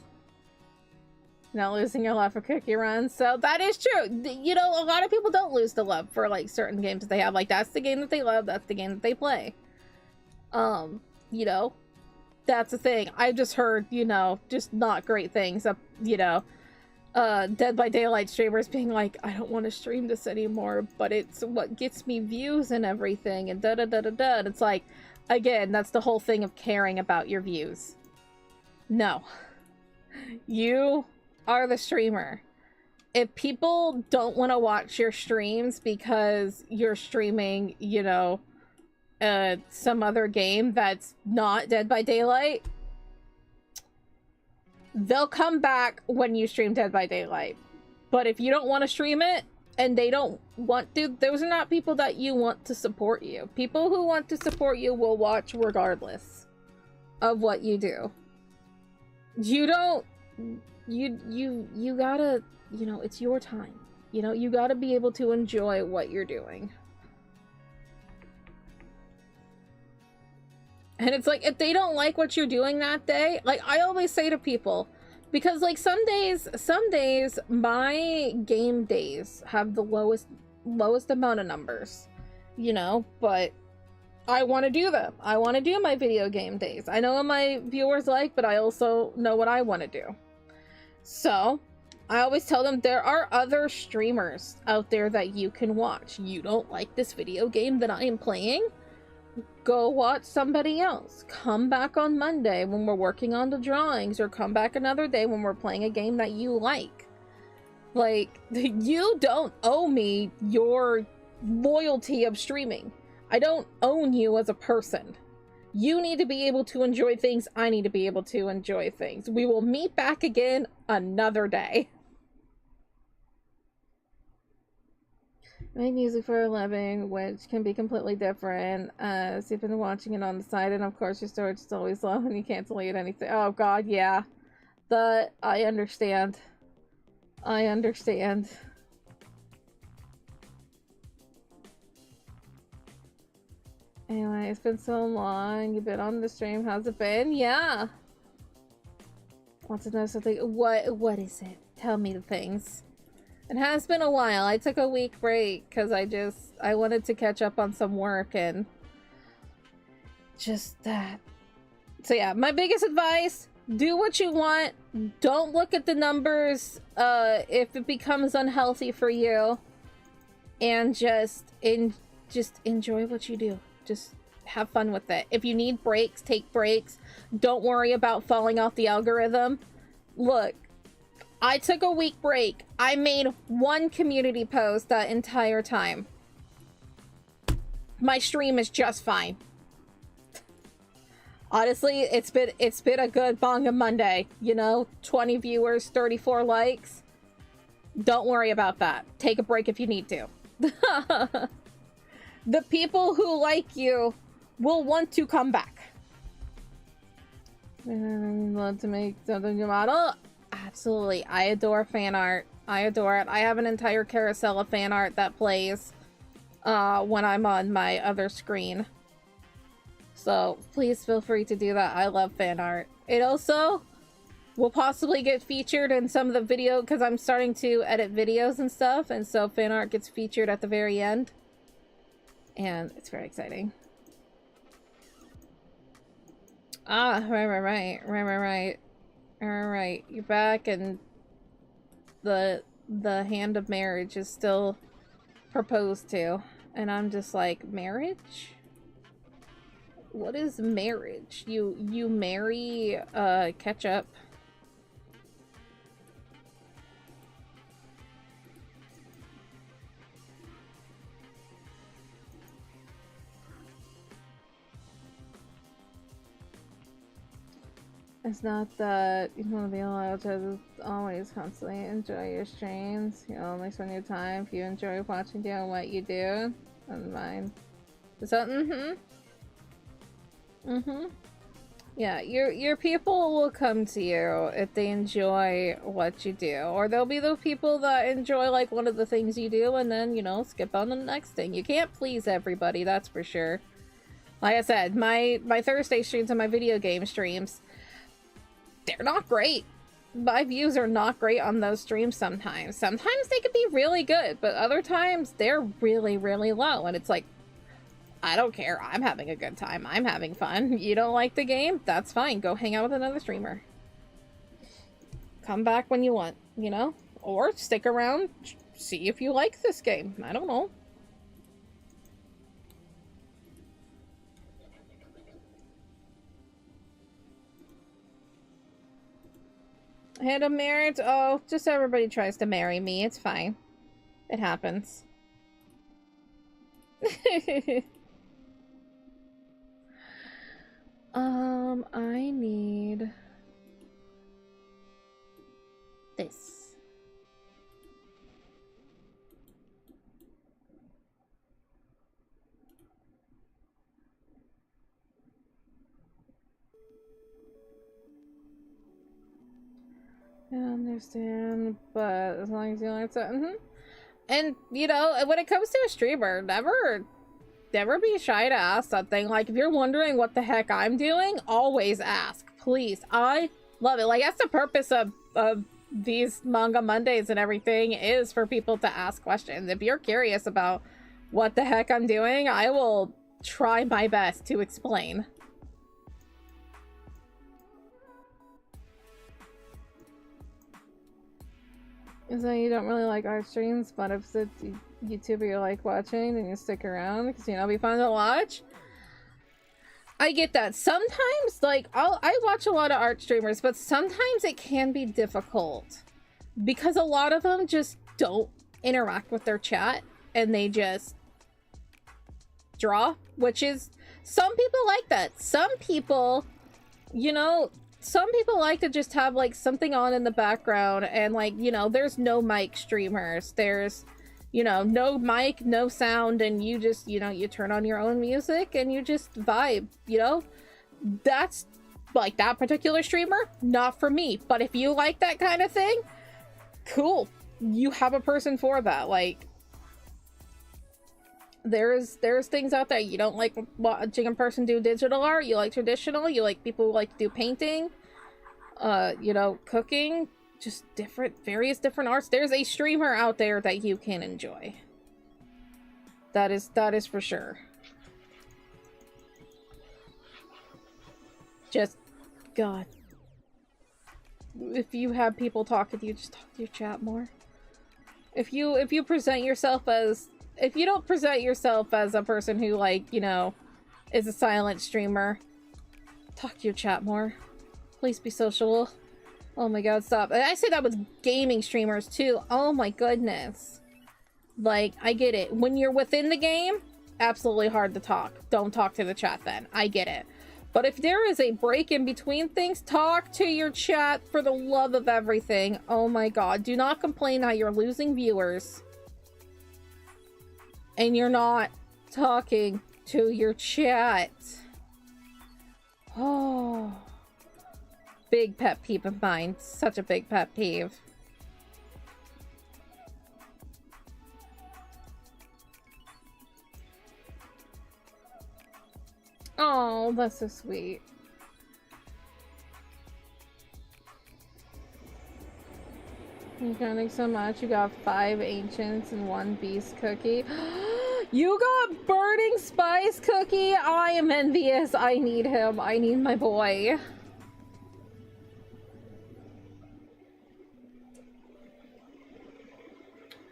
Not losing your love for cookie runs. So that is true. You know, a lot of people don't lose the love for like certain games that they have. Like, that's the game that they love. That's the game that they play. You know, that's the thing. I just heard, you know, just not great things. You know, Dead by Daylight streamers being like, I don't want to stream this anymore, but it's what gets me views and everything, and da-da-da-da-da. And it's like, again, that's the whole thing of caring about your views. No. You are the streamer. If people don't want to watch your streams because you're streaming, you know, some other game that's not Dead by Daylight, they'll come back when you stream Dead by Daylight. But if you don't want to stream it and they don't want to, those are not people that you want to support you. People who want to support you will watch regardless of what you do. You don't, you gotta, you know, it's your time. You know, you gotta be able to enjoy what you're doing. And it's like, if they don't like what you're doing that day, like I always say to people, because like some days my game days have the lowest amount of numbers, you know, but I want to do them. I want to do my video game days. I know what my viewers like, but I also know what I want to do. So I always tell them there are other streamers out there that you can watch. You don't like this video game that I am playing? Go watch somebody else. Come back on Monday when we're working on the drawings, or come back another day when we're playing a game that you like. Like, you don't owe me your loyalty of streaming. I don't own you as a person. You need to be able to enjoy things. I need to be able to enjoy things. We will meet back again another day. Make music for a living, which can be completely different. So you've been watching it on the side, and of course your storage is always low and you can't delete anything. Oh god, yeah. I understand. I understand. Anyway, it's been so long. You've been on the stream. How's it been? Yeah. Want to know something? What is it? Tell me the things. It has been a while. I took a week break because I wanted to catch up on some work and just that. So yeah, my biggest advice, do what you want. Don't look at the numbers if it becomes unhealthy for you, and just enjoy what you do. Just have fun with it. If you need breaks, take breaks. Don't worry about falling off the algorithm. Look, I took a week break. I made one community post that entire time. My stream is just fine. Honestly, it's been a good Manga Monday. You know, 20 viewers, 34 likes. Don't worry about that. Take a break if you need to. The people who like you will want to come back. Love to make something new model. Absolutely. I adore fan art. I adore it. I have an entire carousel of fan art that plays when I'm on my other screen. So please feel free to do that. I love fan art. It also will possibly get featured in some of the video because I'm starting to edit videos and stuff, and so fan art gets featured at the very end. And it's very exciting. Ah, right. Alright, you're back, and the hand of marriage is still proposed to. And I'm just like, marriage? What is marriage? You marry ketchup. It's not that you want to be allowed to always constantly enjoy your streams. You only spend your time if you enjoy watching doing what you do. And mine. So, yeah, your people will come to you if they enjoy what you do. Or there'll be those people that enjoy, like, one of the things you do and then, you know, skip on to the next thing. You can't please everybody, that's for sure. Like I said, my Thursday streams and my video game streams, they're not great. My views are not great on those streams sometimes. Sometimes they could be really good, but other times they're really, really low. And it's like, I don't care. I'm having a good time. I'm having fun. You don't like the game? That's fine. Go hang out with another streamer. Come back when you want, you know? Or stick around, see if you like this game. I don't know. Hand of marriage? Oh, just everybody tries to marry me. It's fine. It happens. I need this. I understand, but as long as you like it, And you know, when it comes to a streamer, never be shy to ask something. Like, if you're wondering what the heck I'm doing, always ask, please. I love it. Like, that's the purpose of these Manga Mondays and everything, is for people to ask questions. If you're curious about what the heck I'm doing, I will try my best to explain. So you don't really like art streams, but if it's a YouTuber you like watching, then you stick around because, you know, it'll be fun to watch. I get that. Sometimes, like, I watch a lot of art streamers, but sometimes it can be difficult because a lot of them just don't interact with their chat and they just draw, which is, some people like that. Some people, you know, some people like to just have, like, something on in the background and, like, you know, there's no mic streamers. There's, you know, no mic, no sound, and you just, you know, you turn on your own music and you just vibe, you know? That's, like, that particular streamer, not for me. But if you like that kind of thing, cool. You have a person for that. Like, there's things out there. You don't like watching a person do digital art, you like traditional, you like people who like to do painting, you know, cooking, just various different arts. There's a streamer out there that you can enjoy. That is for sure. Just, God, if you have people talking to you, just talk to your chat more. If you present yourself as, if you don't present yourself as a person who, like, you know, is a silent streamer, talk to your chat more. Please be sociable. Oh my god, stop. And I say that with gaming streamers too. Oh my goodness. Like, I get it. When you're within the game, absolutely hard to talk. Don't talk to the chat then. I get it. But if there is a break in between things, talk to your chat for the love of everything. Oh my god. Do not complain how you're losing viewers and you're not talking to your chat. Oh. Big pet peeve of mine. Such a big pet peeve. Oh, that's so sweet. Thank you so much. You got 5 ancients and 1 beast cookie. You got burning spice cookie? I am envious. I need him. I need my boy.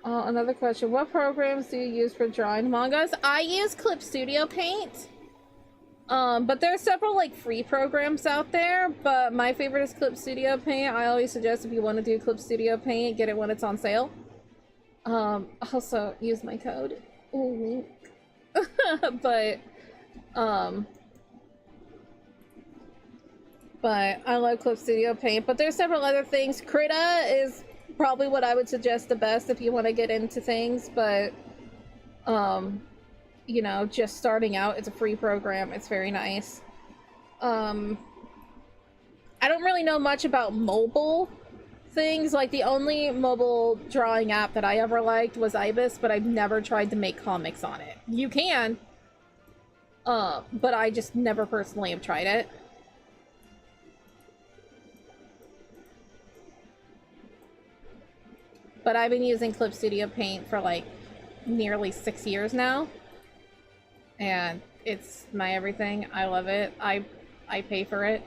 Another question. What programs do you use for drawing mangas? I use Clip Studio Paint. But there are several, like, free programs out there, but my favorite is Clip Studio Paint. I always suggest, if you want to do Clip Studio Paint, get it when it's on sale. Also, use my code. Ooh. But I love Clip Studio Paint, but there's several other things. Krita is probably what I would suggest the best if you want to get into things, but you know, just starting out, it's a free program. It's very nice. I don't really know much about mobile things. Like, the only mobile drawing app that I ever liked was Ibis, but I've never tried to make comics on it. You can. But I just never personally have tried it. But I've been using Clip Studio Paint for like nearly 6 years now. And it's my everything. I love it. I pay for it.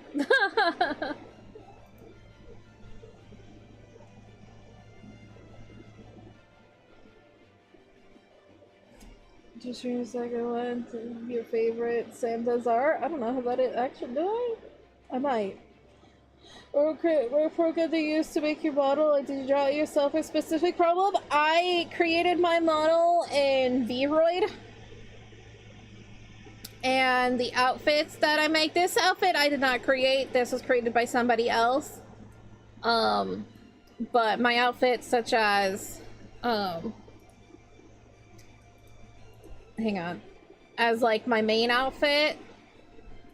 Just your second one to your favorite Sam does art. I don't know about it actually. Do I might. Or program they use to make your model. Like, did you draw it yourself for a specific problem? I created my model in Vroid. And the outfits that I make, this outfit I did not create. This was created by somebody else. But my outfits such as, hang on, as like my main outfit,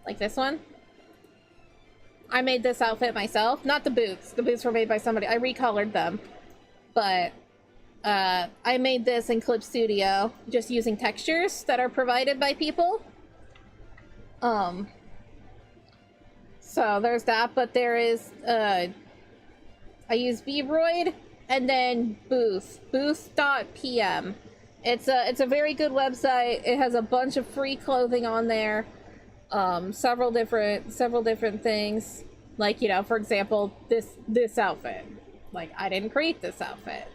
like this one, I made this outfit myself. Not the boots. The boots were made by somebody. I recolored them. But I made this in Clip Studio just using textures that are provided by people. So there's that, but there is I use Vroid and then booth.pm. It's a very good website. It has a bunch of free clothing on there. Several different things. Like, you know, for example, this outfit. Like, I didn't create this outfit.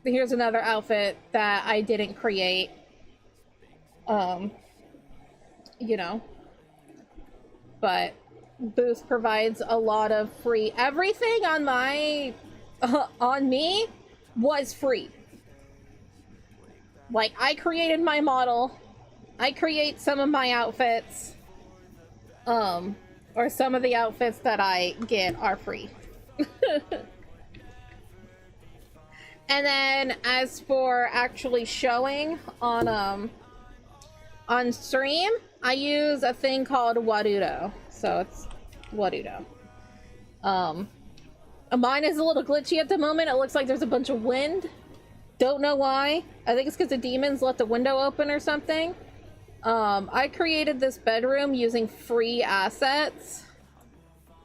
Here's another outfit that I didn't create. You know, but Boost provides a lot of free, everything on my on me was free. Like, I created my model, I create some of my outfits, or some of the outfits that I get are free. And then as for actually showing on stream, I use a thing called Warudo. So it's Warudo. Mine is a little glitchy at the moment. It looks like there's a bunch of wind. Don't know why. I think it's because the demons let the window open or something. I created this bedroom using free assets.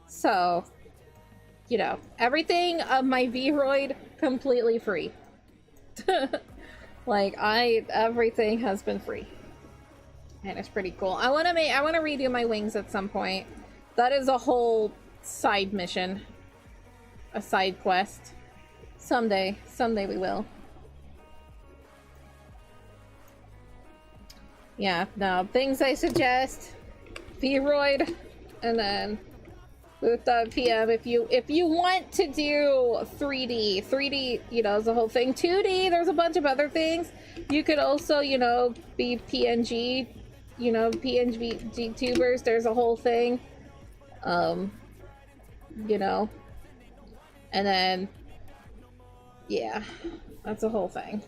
So, you know, everything of my Vroid completely free. Like, everything has been free. And it's pretty cool. I want to redo my wings at some point. That is a whole side mission. A side quest. Someday we will. Yeah, no, things I suggest. Vroid, and then booth.pm if you want to do 3D, you know, is the whole thing. 2D, there's a bunch of other things. You could also, you know, be PNG, you know, PNG tubers, there's a whole thing. You know. And then, yeah, that's a whole thing.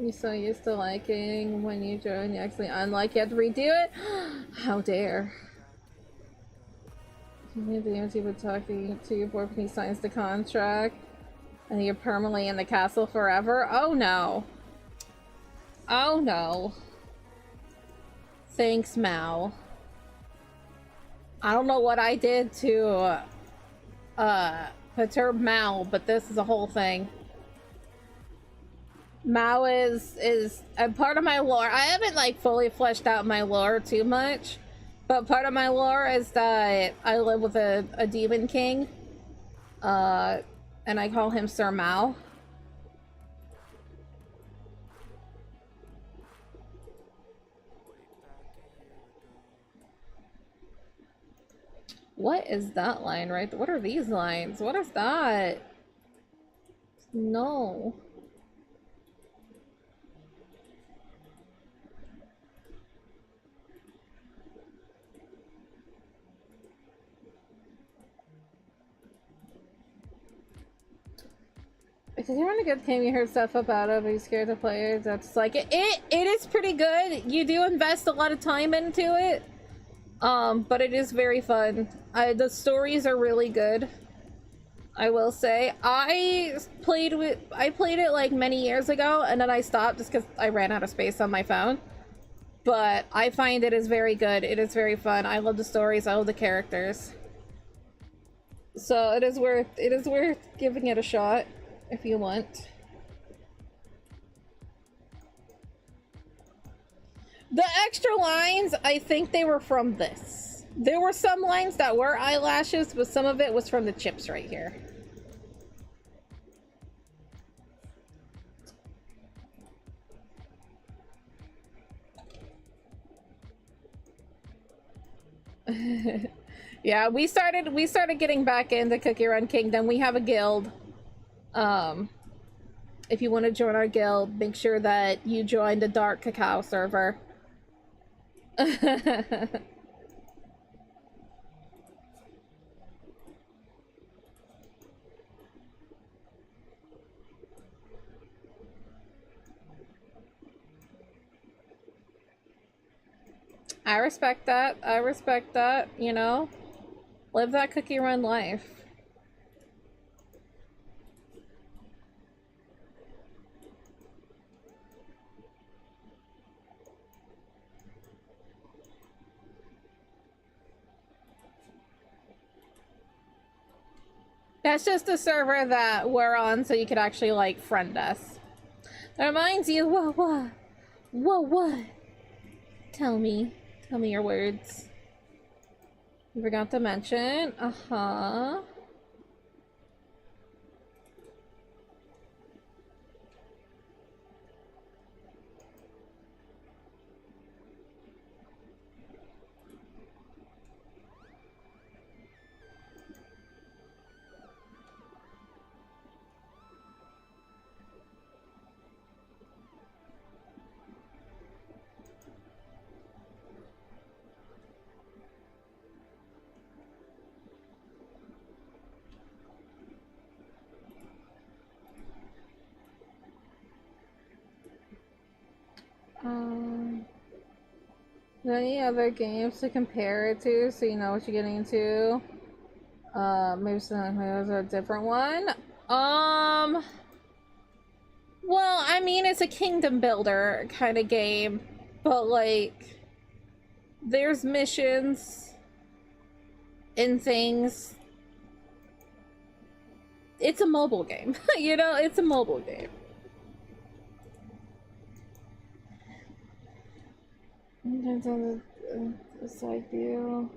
You're so used to liking when you join, you actually unlike, you have to redo it? How dare. You need the empty with talking to your boyfriend, he signs the contract, and you're permanently in the castle forever? Oh no. Oh no. Thanks, Mal. I don't know what I did to perturb Mal, but this is a whole thing. Mao is a part of my lore. I haven't like fully fleshed out my lore too much, but part of my lore is that I live with a demon king, and I call him Sir Mao. What is that line right there? What are these lines? What is that? No. Because you're in a good game, you heard stuff about it, but you're scared to play it. That's like, it is pretty good. You do invest a lot of time into it. But it is very fun. The stories are really good, I will say. I played it like many years ago, and then I stopped just because I ran out of space on my phone. But I find it is very good. It is very fun. I love the stories. I love the characters. So it is worth giving it a shot if you want. The extra lines, I think they were from this. There were some lines that were eyelashes, but some of it was from the chips right here. Yeah, we started getting back into Cookie Run Kingdom. We have a guild. If you want to join our guild, make sure that you join the Dark Cacao server. I respect that. I respect that, you know? Live that cookie run life. That's just the server that we're on, so you could actually, like, friend us. That reminds you, what? Tell me your words. You forgot to mention, any other games to compare it to so you know what you're getting into? Maybe there's a different one. Well, I mean, it's a kingdom builder kind of game, but like, there's missions and things. It's a mobile game, you know, it's a mobile game. On the side view.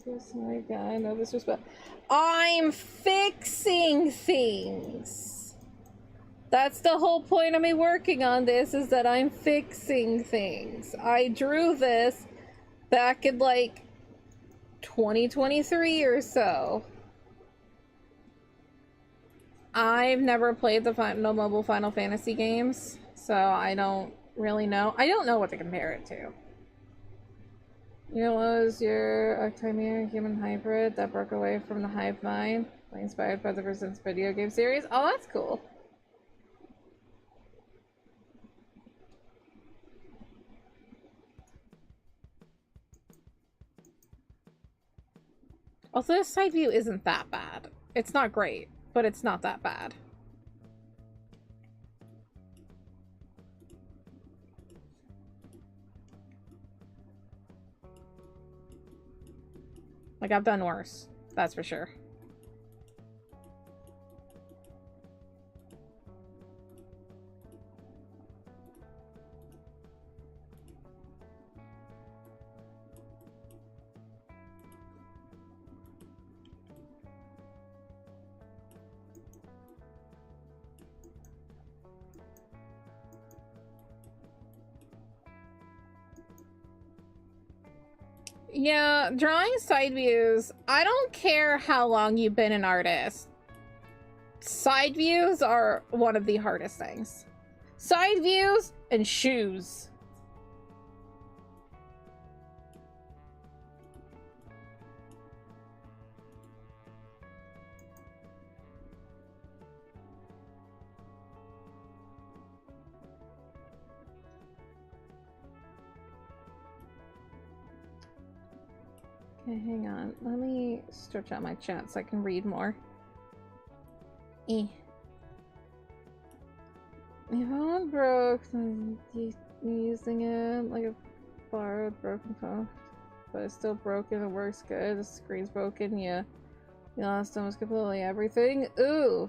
Side guy, no disrespect. I'm fixing things. That's the whole point of me working on this, is that I'm fixing things. I drew this back in like 2023 or so. I've never played the no mobile Final Fantasy games, so I don't really know. I don't know what to compare it to. You know, what was your Octimian human hybrid that broke away from the hive mind, inspired by the Resistance video game series? Oh, that's cool. Also, this side view isn't that bad. It's not great, but it's not that bad. Like, I've done worse, that's for sure. Yeah, drawing side views, I don't care how long you've been an artist. Side views are one of the hardest things. Side views and shoes. Okay, hang on. Let me stretch out my chat so I can read more. If phone broke, then you're using it like a borrowed broken phone. But it's still broken, it works good. The screen's broken, yeah. You lost almost completely everything. Ooh!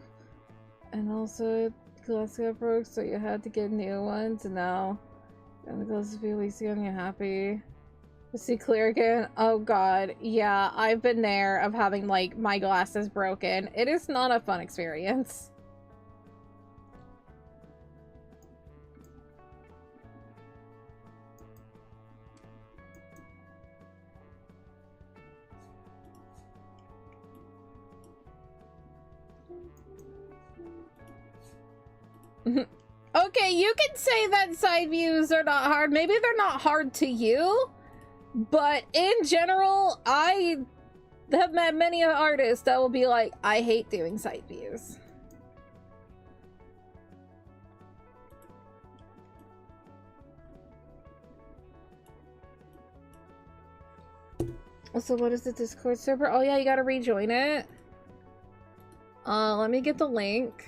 And also, glass got broke, so you had to get new ones, and now and the glass is releasing and you're happy. To see clear again? Oh god, yeah, I've been there of having, like, my glasses broken. It is not a fun experience. Okay, you can say that side views are not hard. Maybe they're not hard to you, but in general, I have met many artists that will be like, I hate doing side views. So what is the Discord server? Oh yeah, you gotta rejoin it. Let me get the link.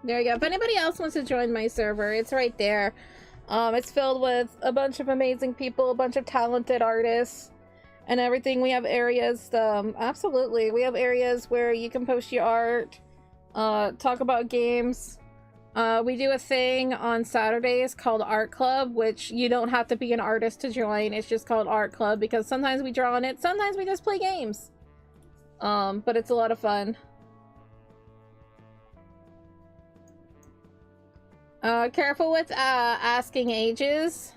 There you go. If anybody else wants to join my server, it's right there. It's filled with a bunch of amazing people, a bunch of talented artists, and everything. We have areas, absolutely. We have areas where you can post your art, talk about games. We do a thing on Saturdays called Art Club, which you don't have to be an artist to join. It's just called Art Club because sometimes we draw on it, sometimes we just play games. But it's a lot of fun. Careful with asking ages.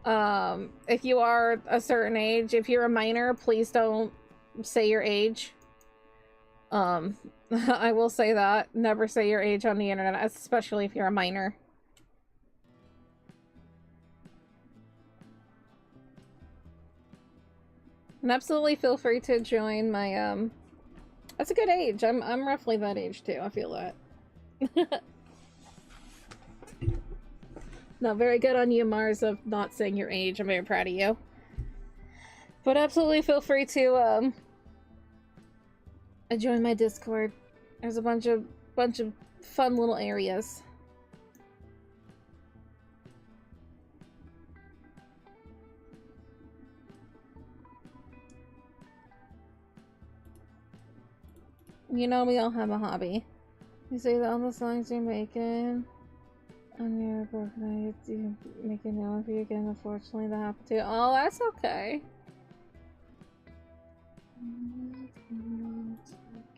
If you are a certain age, if you're a minor, please don't say your age. I will say that. Never say your age on the internet, especially if you're a minor. And absolutely feel free to join my, that's a good age. I'm roughly that age too, I feel that. No, very good on you, Mars, of not saying your age. I'm very proud of you. But absolutely feel free to, join my Discord. There's a bunch of fun little areas. You know, we all have a hobby. You say that all the songs you're making on your broken night, you make a new one for you again. Unfortunately, that happened to you. Oh, that's okay.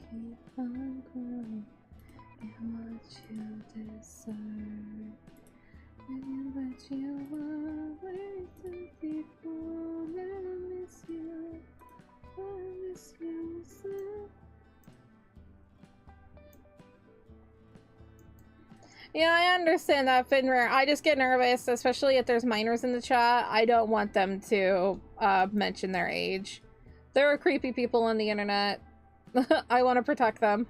Keep on growing in what you deserve. And what you were waiting before, I miss you. I miss you so. Yeah, I understand that, Finrare. I just get nervous, especially if there's minors in the chat. I don't want them to mention their age. There are creepy people on the internet. I want to protect them.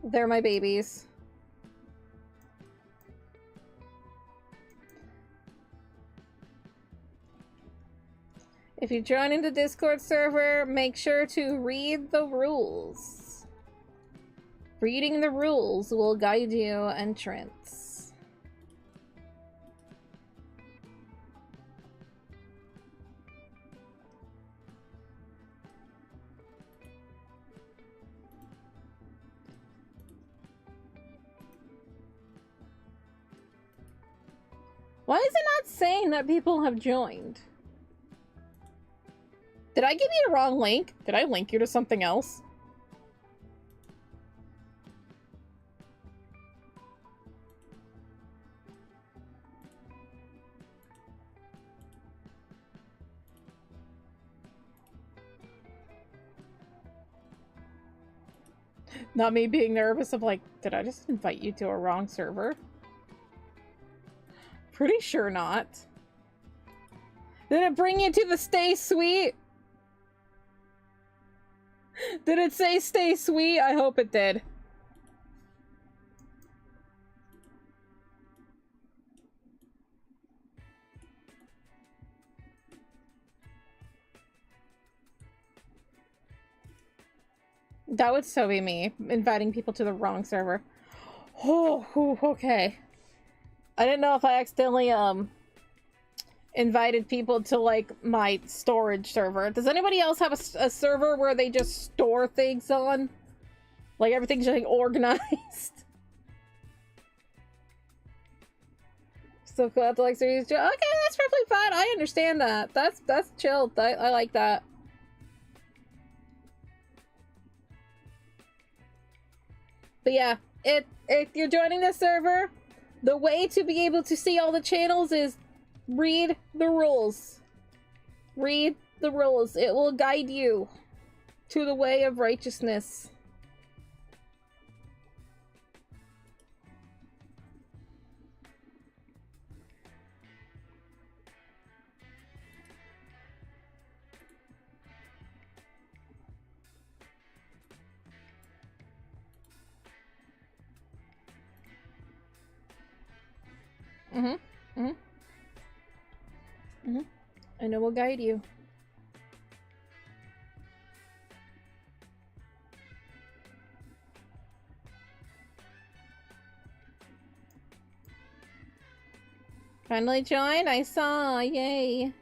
They're my babies. If you join into Discord server, make sure to read the rules. Reading the rules will guide you entrance. Why is it not saying that people have joined? Did I give you the wrong link? Did I link you to something else? Not me being nervous of like, did I just invite you to a wrong server? Pretty sure not. Did it bring you to the Stay Sweet? Did it say Stay Sweet? I hope it did. That would so be me, inviting people to the wrong server. Oh, okay. I didn't know if I accidentally, invited people to, like, my storage server. Does anybody else have a server where they just store things on? Like, everything's just, like, organized? So cool after, like, series. Okay, that's perfectly fine. I understand that. That's chill. I like that. But yeah, if you're joining this server, the way to be able to see all the channels is read the rules. Read the rules. It will guide you to the way of righteousness. And it will guide you. Finally joined? I saw, yay.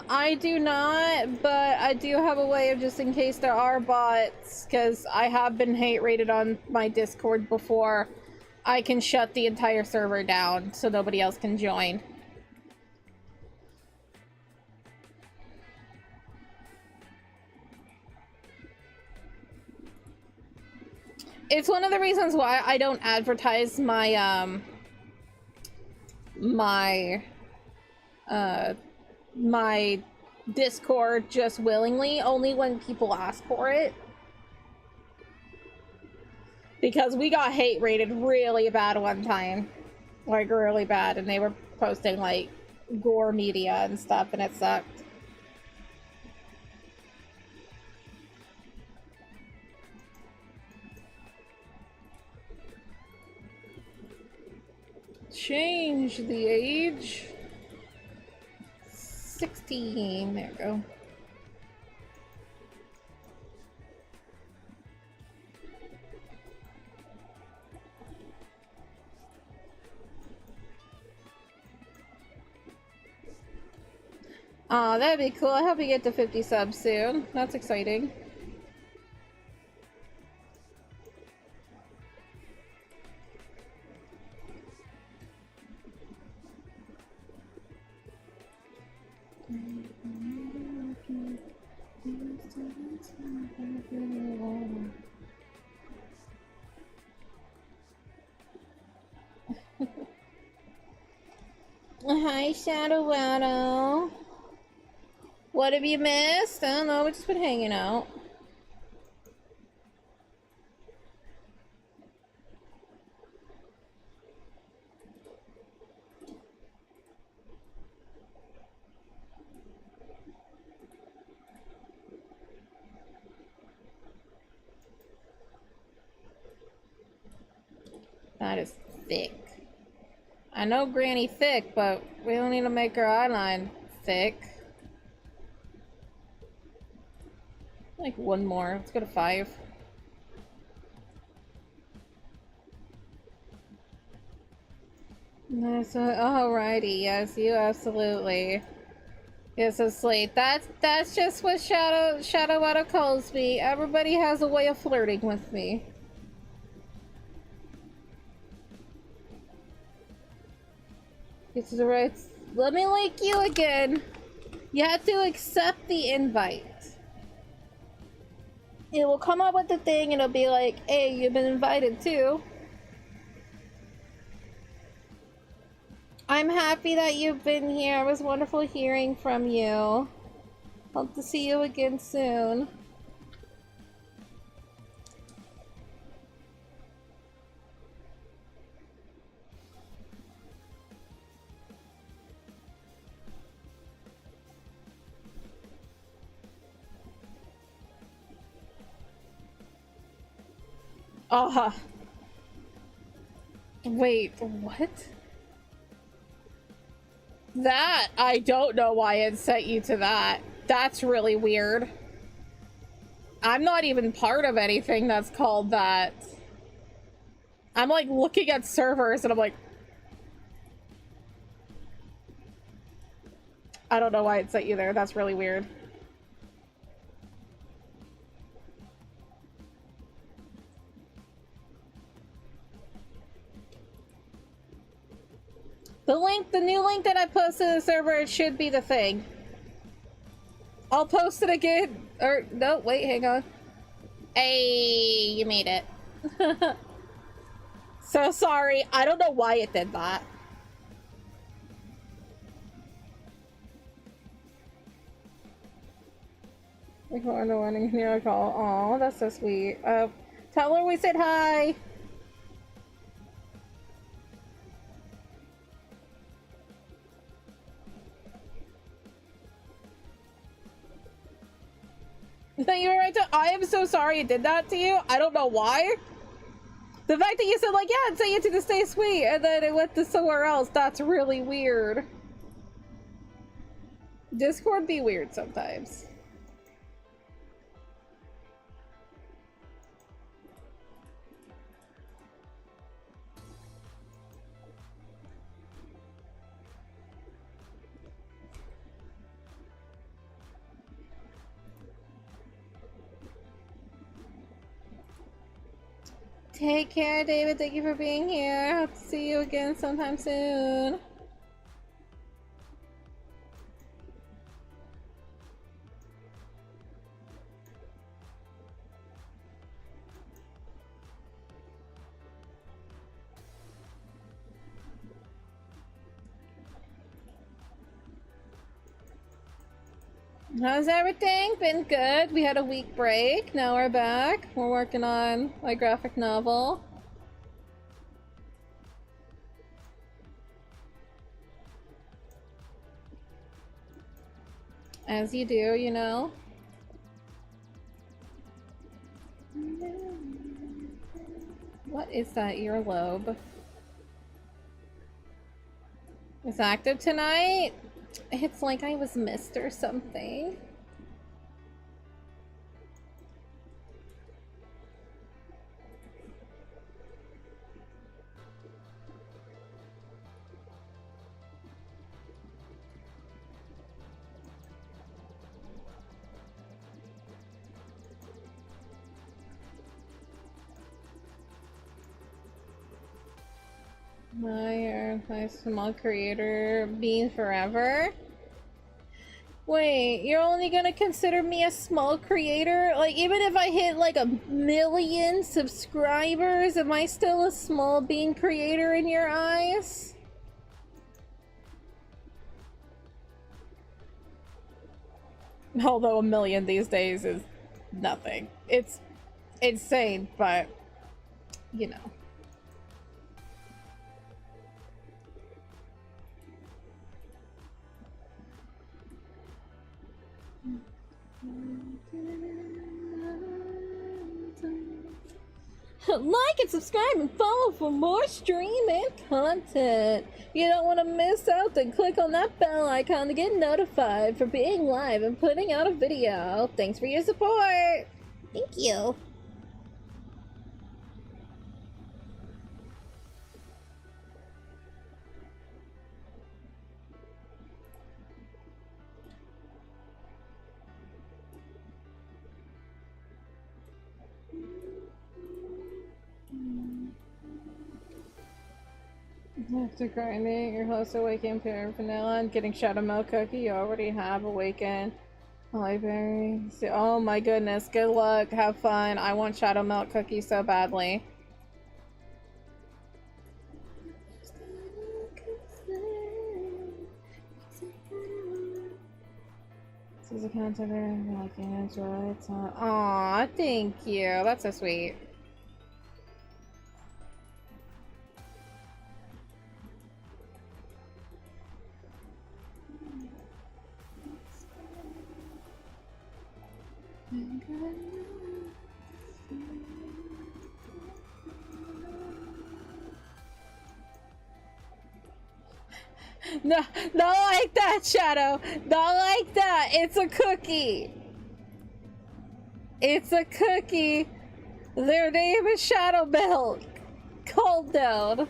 I do not, but I do have a way of, just in case there are bots, because I have been hate rated on my Discord before, I can shut the entire server down so nobody else can join. It's one of the reasons why I don't advertise my, my Discord just willingly, only when people ask for it. Because we got hate rated really bad one time. Like, really bad, and they were posting, like, gore media and stuff, and it sucked. Change the age. 16. There we go. Aw, that'd be cool. I hope you get to 50 subs soon. That's exciting. Hi, Shadow Waddle. What have you missed? I don't know, we've just been hanging out. That is thick. I know Granny thick, but we don't need to make her eyeline thick. Like one more. Let's go to 5. Nice. Alrighty. Yes, you absolutely. Yes, so Slate. That's just what Shadow Waddle calls me. Everybody has a way of flirting with me. This is the right Let me link you again. You have to accept the invite. It will come up with the thing and it'll be like, hey, you've been invited too. I'm happy that you've been here. It was wonderful hearing from you. Hope to see you again soon. Wait, what? That, I don't know why it sent you to that. That's really weird. I'm not even part of anything that's called that. I'm like looking at servers and I'm like, I don't know why it sent you there. That's really weird. The new link that I posted to the server, it should be the thing. I'll post it again. Or, no, wait, hang on. Hey, you made it. So sorry. I don't know why it did that. Before the wedding, here I call. Aw, that's so sweet. Tell her we said hi. No, you were right to. I am so sorry it did that to you. I don't know why. The fact that you said, like, yeah, say it to Stay Sweet, and then it went to somewhere else, that's really weird. Discord be weird sometimes. Take care, David. Thank you for being here. Hope to see you again sometime soon. How's everything? Been good. We had a week break. Now we're back. We're working on my graphic novel. As you do, you know. What is that earlobe? It's active tonight? It's like I was missed or something. My small creator being forever. Wait, you're only gonna consider me a small creator? Like, even if I hit like 1,000,000 subscribers, am I still a small bean creator in your eyes? Although 1,000,000 these days is nothing. It's insane, but you know. Like and subscribe and follow for more streaming content. If you don't want to miss out, then click on that bell icon to get notified for being live and putting out a video. Thanks for your support. Thank you. After grinding, you're close to awakening pure vanilla and getting shadow milk cookie. You already have awakened. Library. Oh my goodness. Good luck. Have fun. I want shadow milk cookie so badly. This is a content I can enjoy. It's on. Aw, thank you. That's so sweet. No, not like that, Shadow. Not like that. It's a cookie. It's a cookie. Their name is Shadow Milk. Calm down.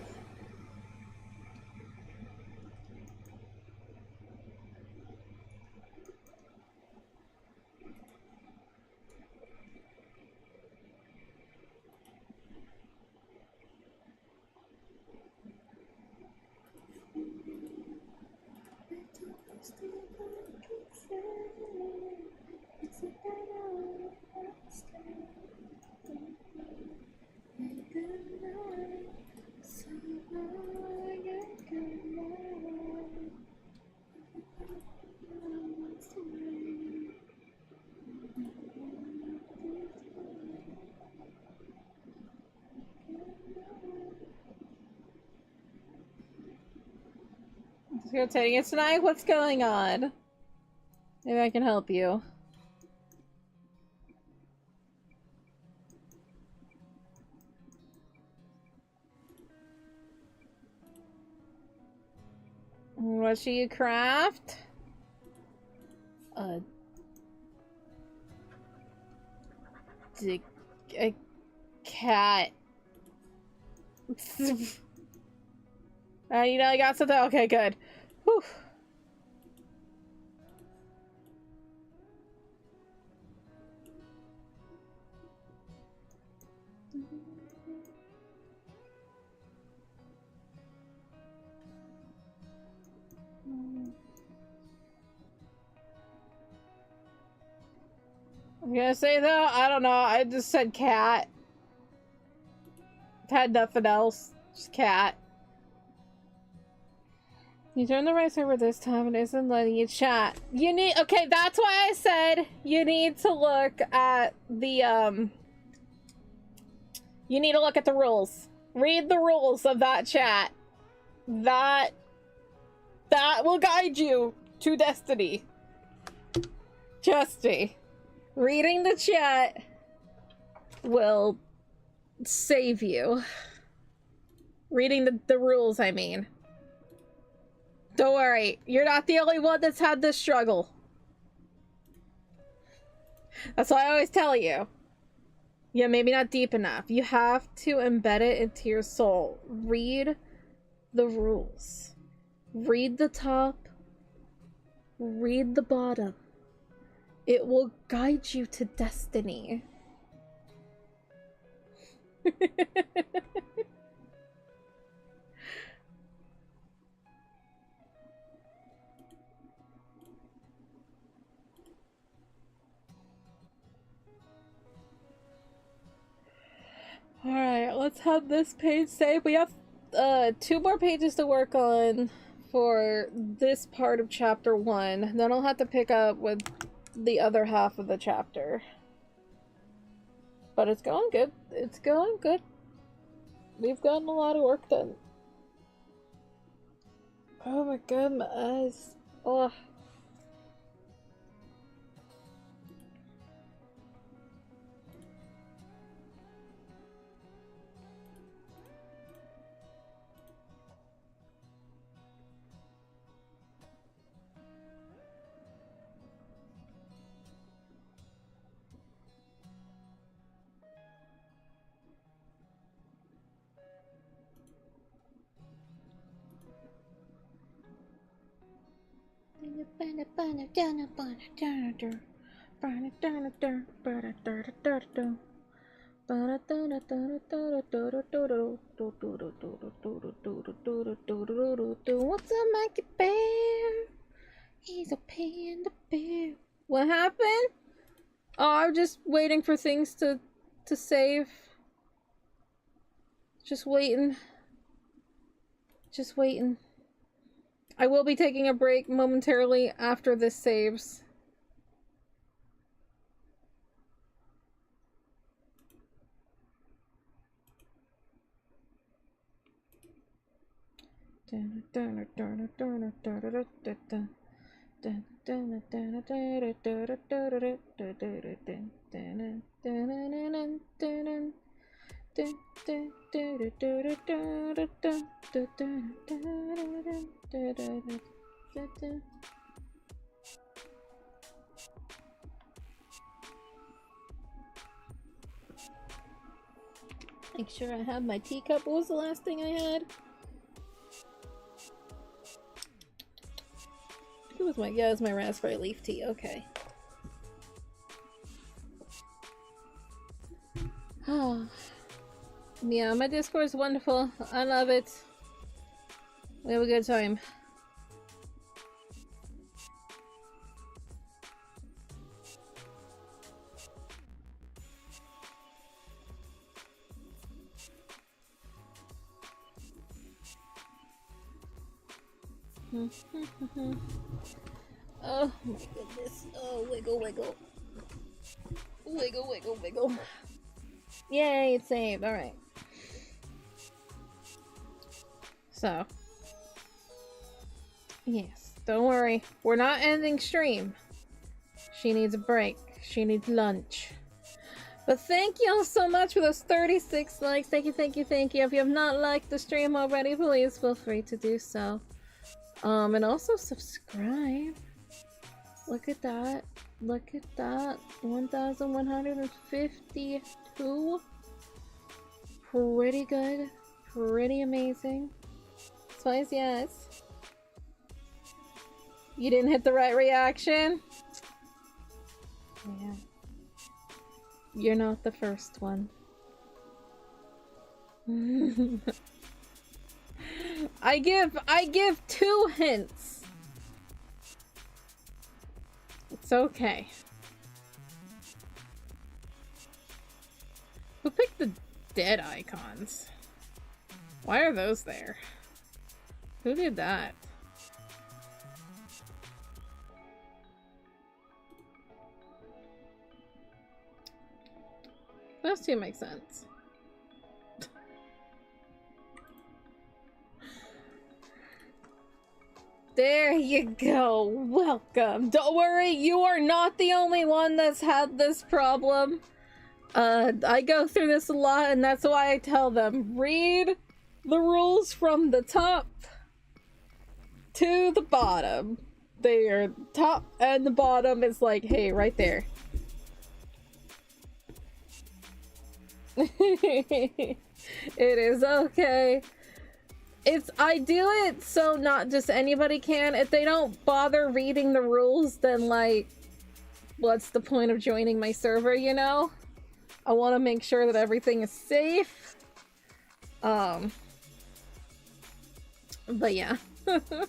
You're taking it tonight? What's going on? Maybe I can help you. What should you craft? A cat. You know, I got something. Okay, good. Whew. I'm gonna say though, I don't know, I just said cat. Had nothing else. Just cat. You turn the rice over this time and isn't letting you chat. You need, okay, that's why I said you need to look at the, you need to look at the rules. Read the rules of that chat. That will guide you to destiny. Trust me. Reading the chat will save you. Reading the rules, I mean. Don't worry, you're not the only one that's had this struggle. That's why I always tell you. Yeah, maybe not deep enough. You have to embed it into your soul. Read the rules. Read the top. Read the bottom. It will guide you to destiny. Alright, let's have this page saved. We have 2 more pages to work on for this part of chapter 1. Then I'll have to pick up with the other half of the chapter. But it's going good. It's going good. We've gotten a lot of work done. Oh my god, my eyes. Oh. What's up, Mikey Bear? He's a panda bear. What happened? Oh, I'm just waiting for things to save. Just waiting. Just waiting. I will be taking a break momentarily after this saves. Make sure I have my teacup. What was the last thing I had? It was my, yeah, it was my raspberry leaf tea. Okay. Oh. Yeah, my Discord is wonderful. I love it. We have a good time. Oh my goodness. Oh, wiggle, wiggle. Wiggle, wiggle, wiggle. Yay, it's saved. Alright. So. Yes, don't worry. We're not ending stream. She needs a break. She needs lunch. But thank you all so much for those 36 likes. Thank you, thank you, thank you. If you have not liked the stream already, please feel free to do so. And also subscribe. Look at that. Look at that. 1,152. Pretty good. Pretty amazing. Twice yes. You didn't hit the right reaction? Yeah. You're not the first one. I give 2 hints. It's okay. Who picked the dead icons? Why are those there? Who did that? Those two make sense. There you go. Welcome. Don't worry, you are not the only one that's had this problem. I go through this a lot, and that's why I tell them, read the rules from the top to the bottom. They are top and the bottom is like, hey, right there. It is okay. I do it so not just anybody can. If they don't bother reading the rules, then like, what's the point of joining my server, you know? I want to make sure that everything is safe. But yeah. Don't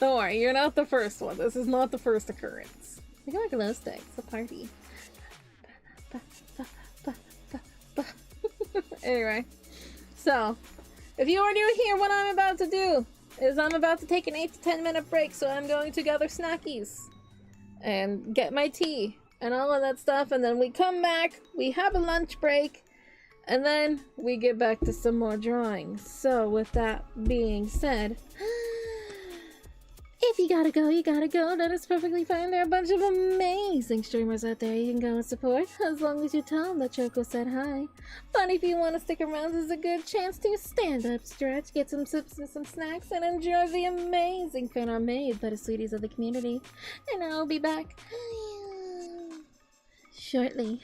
worry, you're not the first one. This is not the first occurrence. I feel like a glow stick. It's a party. Anyway. So, if you are new here, what I'm about to do is I'm about to take an 8 to 10 minute break, so I'm going to gather snackies and get my tea and all of that stuff, and then we come back, we have a lunch break, and then we get back to some more drawing. So with that being said, if you gotta go, you gotta go. That is perfectly fine. There are a bunch of amazing streamers out there you can go and support, as long as you tell them that Choco said hi. But if you want to stick around, there's a good chance to stand up, stretch, get some sips and some snacks, and enjoy the amazing fan art made by the sweeties of the community. And I'll be back shortly.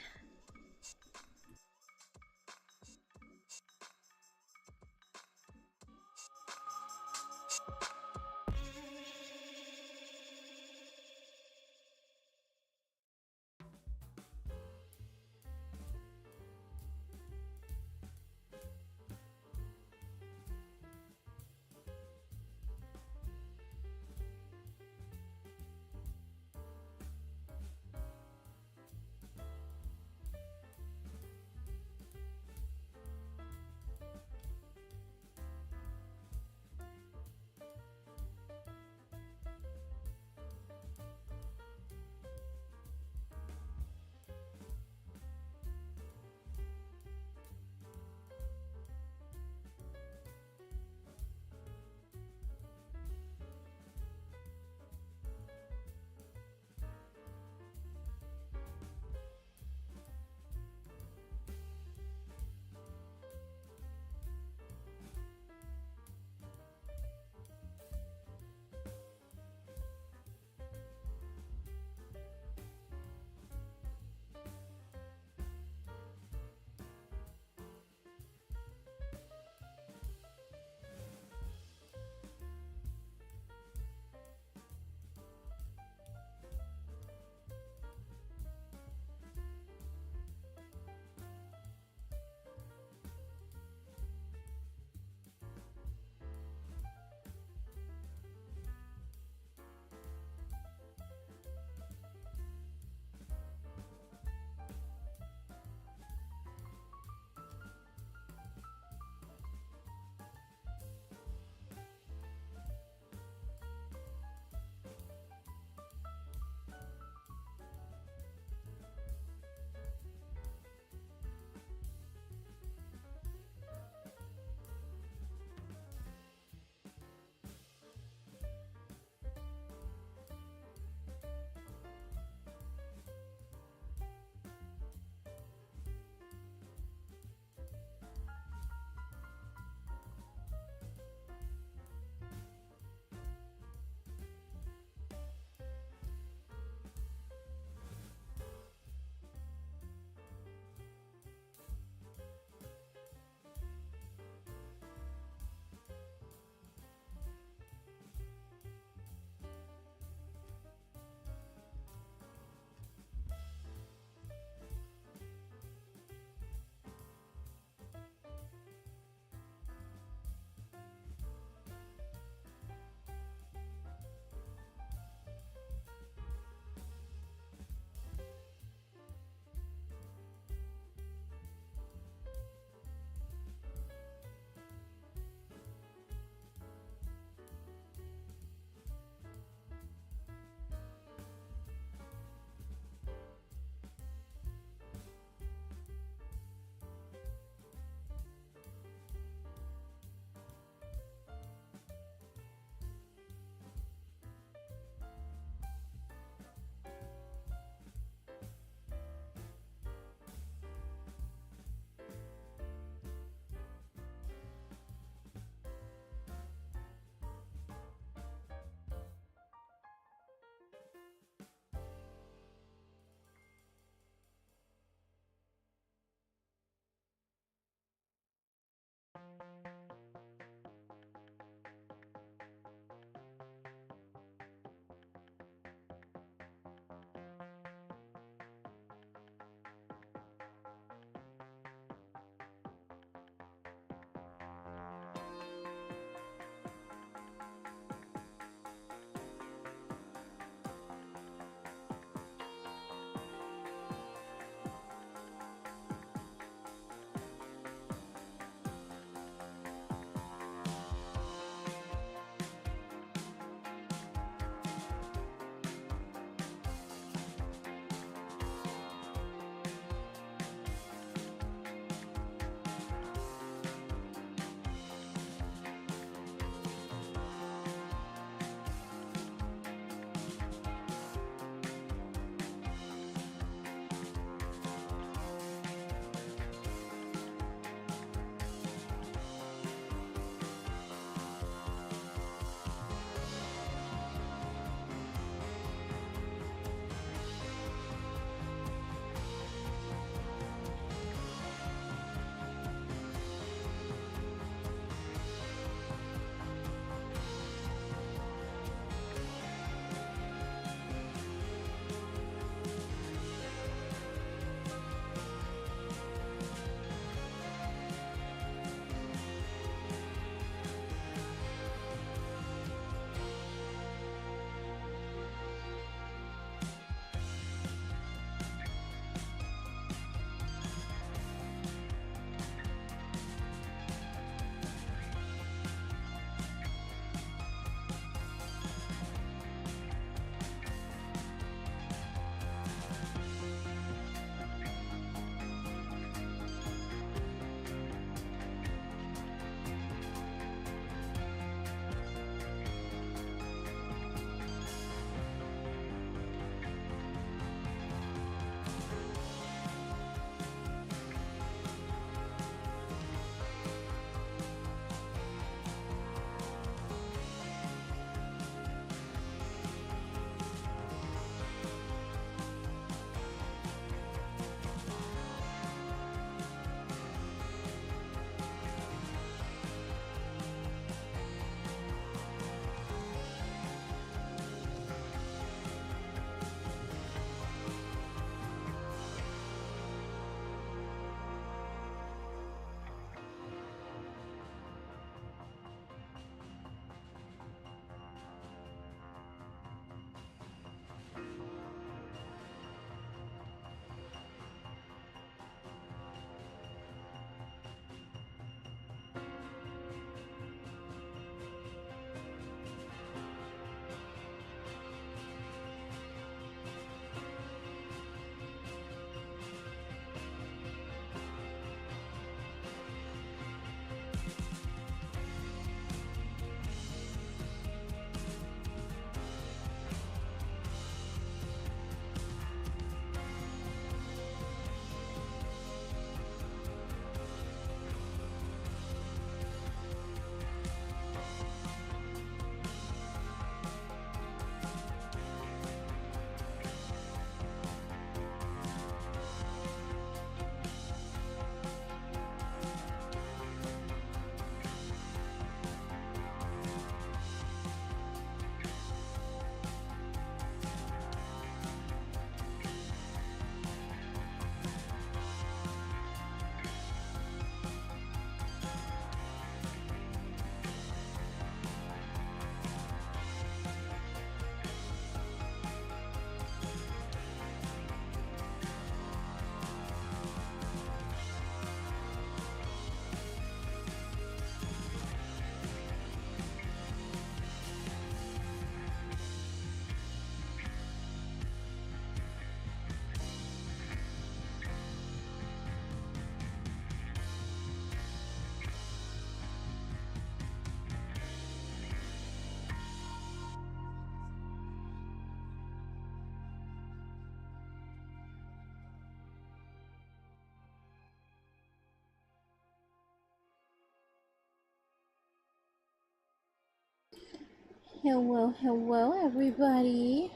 Hello, hello, everybody.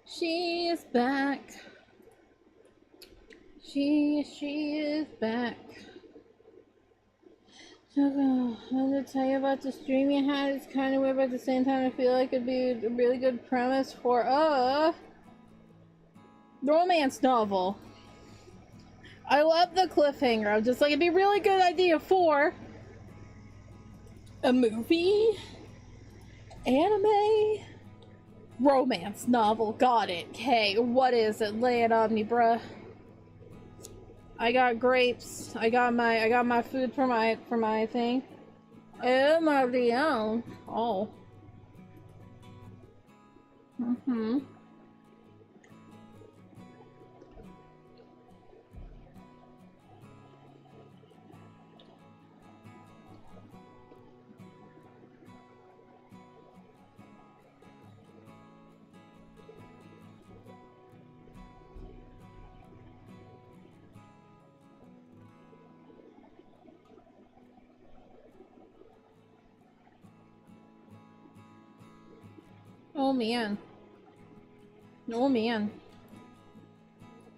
She is back. She is back. I'm gonna tell you about the stream you had. It's kind of weird, but at the same time, I feel like it'd be a really good premise for a romance novel. I love the cliffhanger. I'm just like, it'd be a really good idea for a movie, anime, romance novel. Got it. Okay, what is it? Lay it on me, bruh. I got grapes. I got my food for my thing. Oh my god. Oh. Mm-hmm. Oh man. Oh man.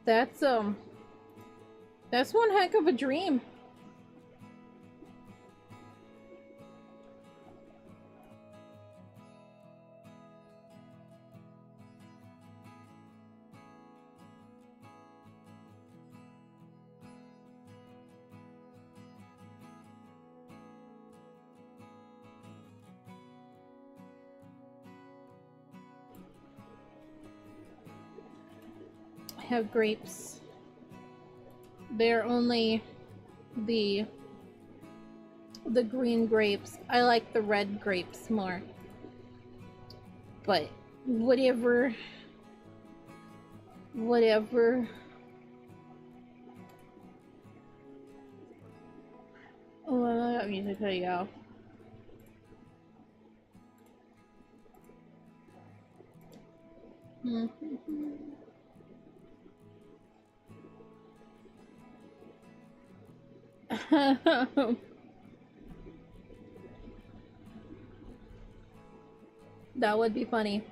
That's one heck of a dream. I have grapes. They're only the green grapes. I like the red grapes more. But whatever. Oh, I got music to go. That would be funny.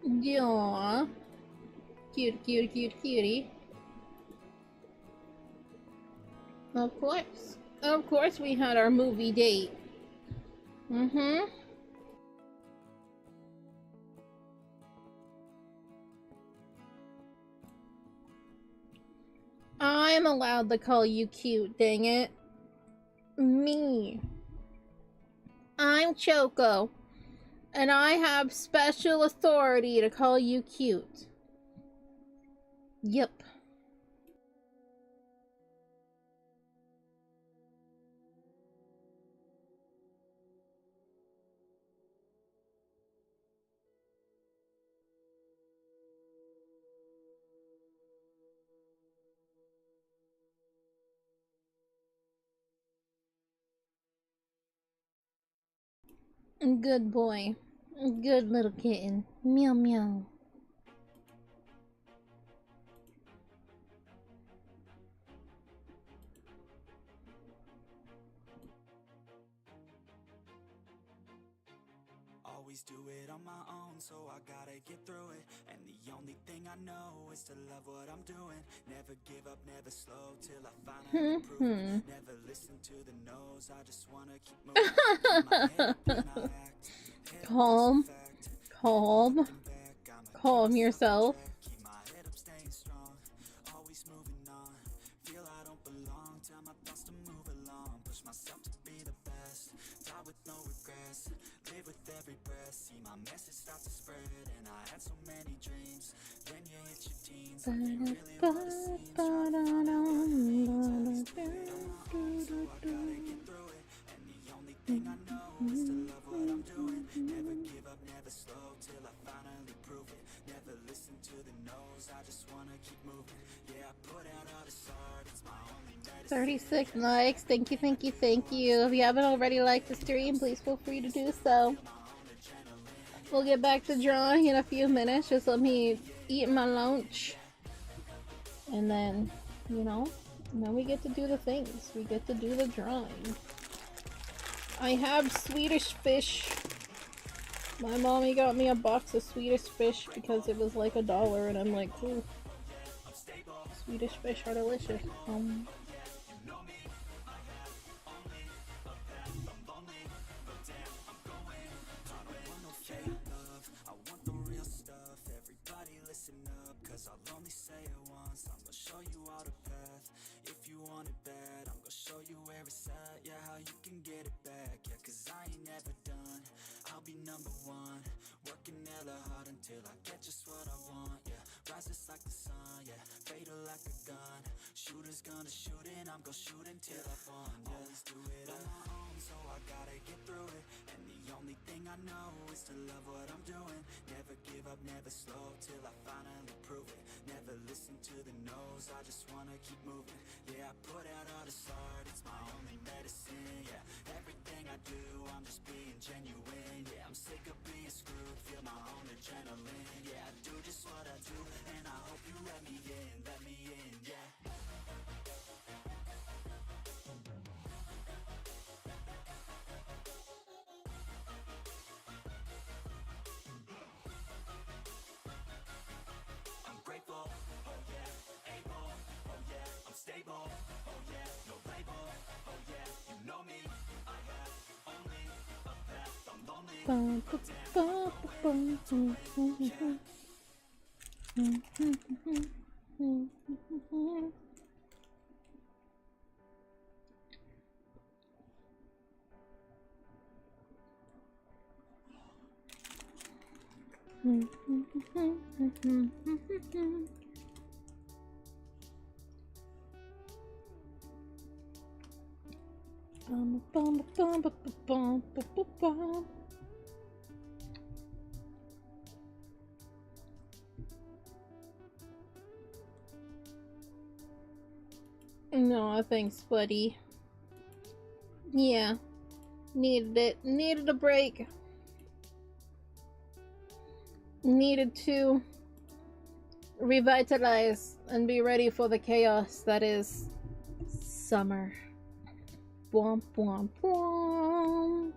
Yeah. Cutie. Of course. Of course we had our movie date. Mm-hmm. I'm allowed to call you cute, dang it. Me. I'm Choco. And I have special authority to call you cute. Yep. Good boy. Good little kitten. Meow meow. Always do it on my own, so I gotta get through it. And the only thing I know is to love what I'm doing. Never give up, never slow till I finally prove it. Never listen to the no's, I just wanna keep moving. Keep my head up when I act. Calm. Calm. Calm yourself. Keep my head up, staying strong. Always moving on. Feel I don't belong. Tell my thoughts to move along. Push myself to be the best. Die with no regrets. Live with every breath. See my my message starts to spread, and I had so many dreams. Then you hit your teens, and really what it seems. Trying to find out what it means. At least do it on my own, so I gotta get through it. And the only thing I know is to love what I'm doing. Never give up, never slow, till I finally prove it. Never listen to the no's, I just wanna keep moving. Yeah, I put out all this art, it's my only medicine. 36 likes. Thank you, thank you, thank you. If you haven't already liked the stream, please feel free to do so. We'll get back to drawing in a few minutes. Just let me eat my lunch. And then, you know, then we get to do the things. We get to do the drawing. I have Swedish fish. My mommy got me a box of Swedish fish because it was like $1, and I'm like, cool. Swedish fish are delicious. Cause I'll only say it once, I'm gonna show you all the path. If you want it bad, I'm gonna show you where it's at. Yeah, how you can get it back. Yeah, cause I ain't never done. I'll be #1, working hella hard until I get just what I want. Yeah, rises like the sun, yeah, fatal like a gun. Shooter's gonna shoot and I'm gonna shoot until I fall. Yeah, always do it on my own, so I gotta get through it. And the only thing I know is to love what I'm doing. Never give up, never slow, till I finally prove it. Never listen to the no's, I just wanna keep moving. Yeah, I put out all this art, it's my only medicine. Yeah, everything I do, I'm just being genuine. Yeah, I'm sick of being screwed, feel my own adrenaline. Yeah, I do just what I do, and I hope you let me in, yeah. I'm grateful, oh yeah, able, oh yeah, I'm stable, oh yeah, no label, oh yeah, you know me, I have only a path, I'm lonely, but damn, I'm going, yeah. No, thanks, buddy. Yeah, needed it. Needed a break. Needed to revitalize and be ready for the chaos that is summer. Bwomp, bwomp, bwomp.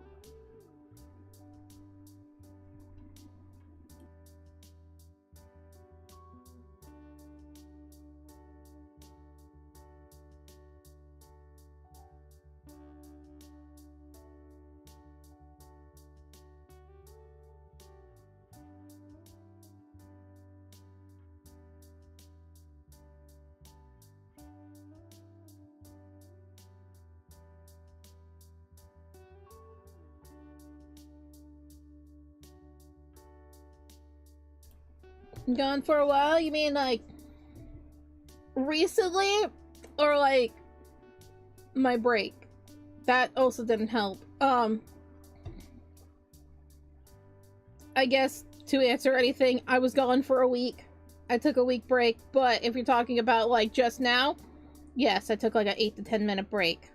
Gone for a while? You mean like recently? Or like my break? That also didn't help. I guess to answer anything, I was gone for a week. I took a week break, but if you're talking about like just now, yes, I took like an 8 to 10 minute break.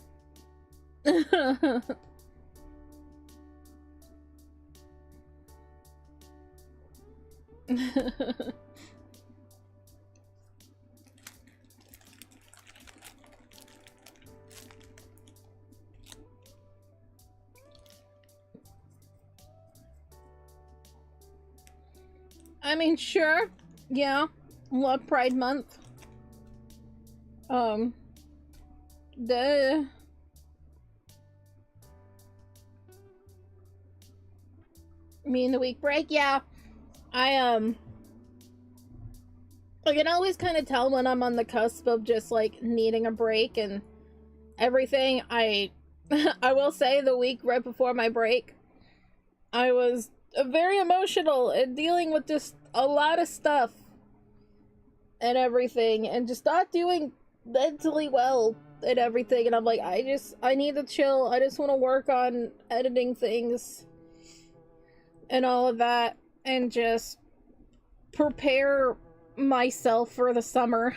I mean, sure. Yeah. Love Pride Month. The the week break? Yeah. I can always kind of tell when I'm on the cusp of just like needing a break and everything. I will say the week right before my break, I was very emotional and dealing with just a lot of stuff and everything, and just not doing mentally well and everything. And I'm like, I need to chill. I just want to work on editing things and all of that, and just prepare myself for the summer.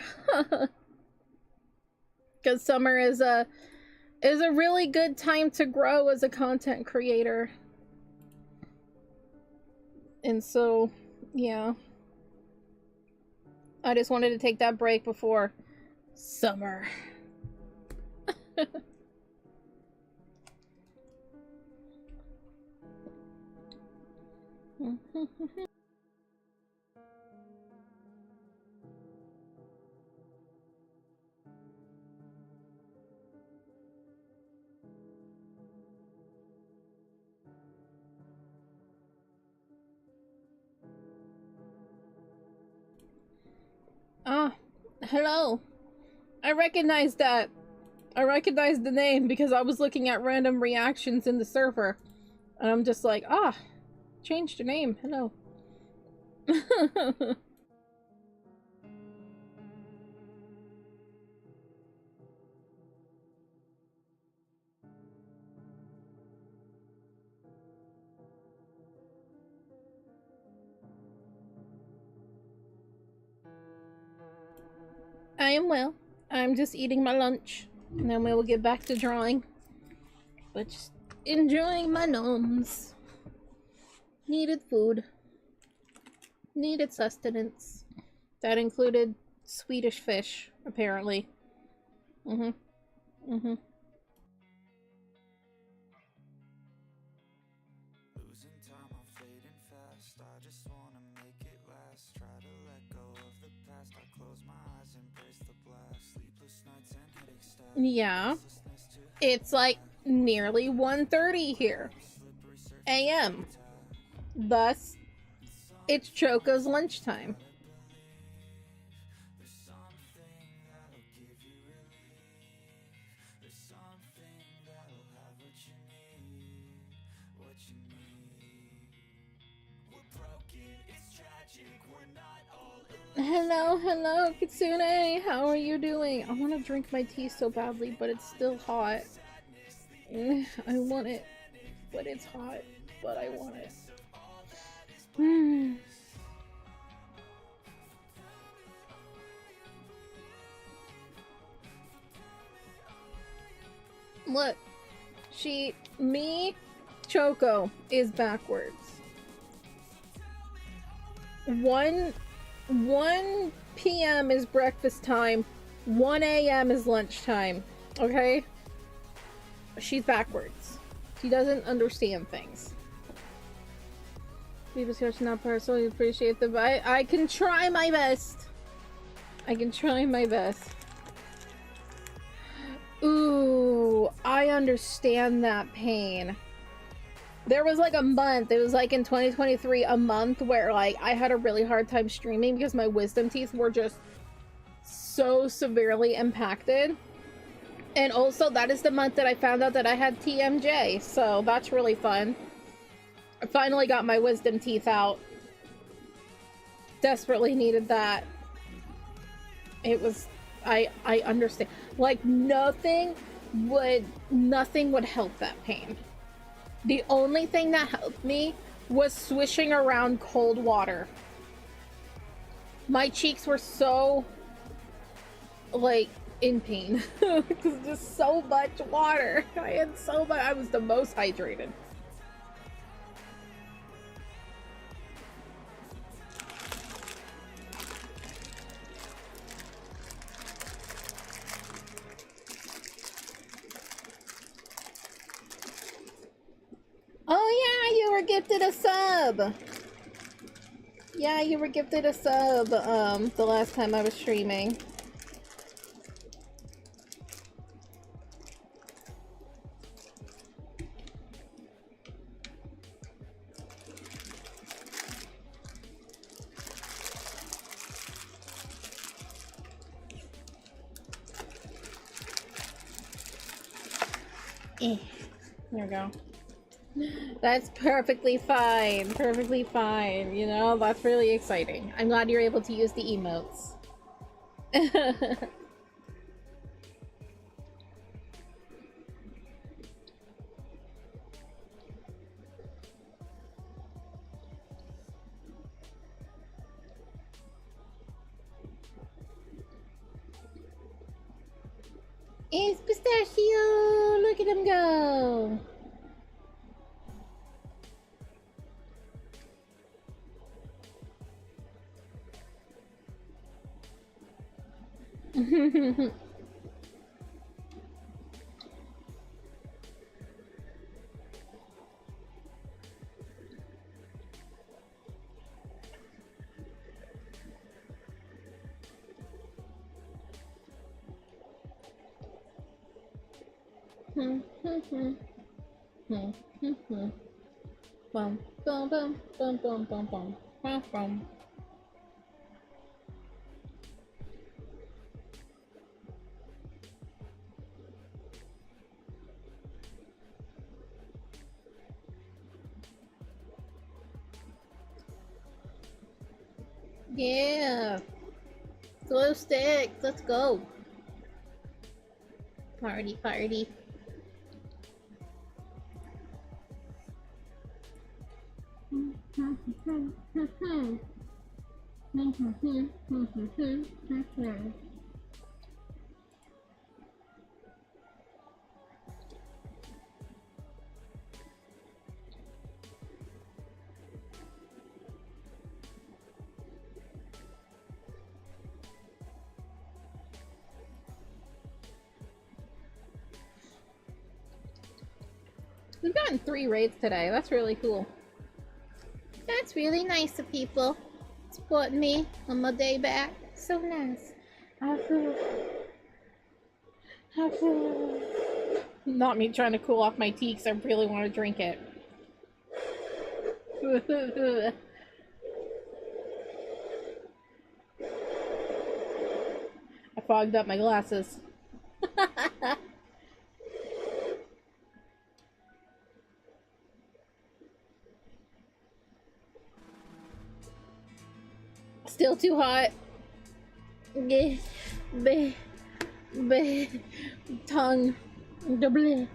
Because summer is a really good time to grow as a content creator. And so, yeah. I just wanted to take that break before summer. Ah, hello. I recognize that. I recognize the name because I was looking at random reactions in the server. And I'm just like, ah, changed your name. Hello. I am well. I'm just eating my lunch. And then we will get back to drawing. But just enjoying my gnomes. Needed food. Needed sustenance. That included Swedish fish, apparently. Mm-hmm. Mm-hmm. Losing time, I'm fading fast. I just wanna make it last. Try to let go of the past. I close my eyes, embrace the blast. Sleepless nights and headaches stack. Yeah. It's like nearly 1:30 here. AM. Thus, it's Choco's lunchtime. Hello, hello, Kitsune. How are you doing? I want to drink my tea so badly, but it's still hot. I want it, but it's hot, but I want it. Look, Choco is backwards. 1 p.m. is breakfast time. 1 a.m. is lunchtime. Okay? She's backwards. She doesn't understand things. People should not personally appreciate the vibe. I can try my best. I can try my best. Ooh, I understand that pain. There was like a month, it was like in 2023, a month where like I had a really hard time streaming because my wisdom teeth were just so severely impacted. And also that is the month that I found out that I had TMJ, so that's really fun. I finally got my wisdom teeth out. Desperately needed that. It was, I understand. Like nothing would help that pain. The only thing that helped me was swishing around cold water. My cheeks were so, like, in pain. Because just so much water. I had so much. I was the most hydrated. Oh yeah, you were gifted a sub. Yeah, you were gifted a sub the last time I was streaming. There we go. That's perfectly fine. Perfectly fine. You know, that's really exciting. I'm glad you're able to use the emotes. It's Pistachio! Look at him go! Bum, bum, bum, bum, bum, bum, bum, bum, bum. Yeah, glow stick, let's go. Party, party. We've gotten 3 raids today. That's really cool. That's really nice of people supporting me on my day back. So nice. Not me trying to cool off my tea because I really want to drink it. I fogged up my glasses. Still too hot. Tongue. Double.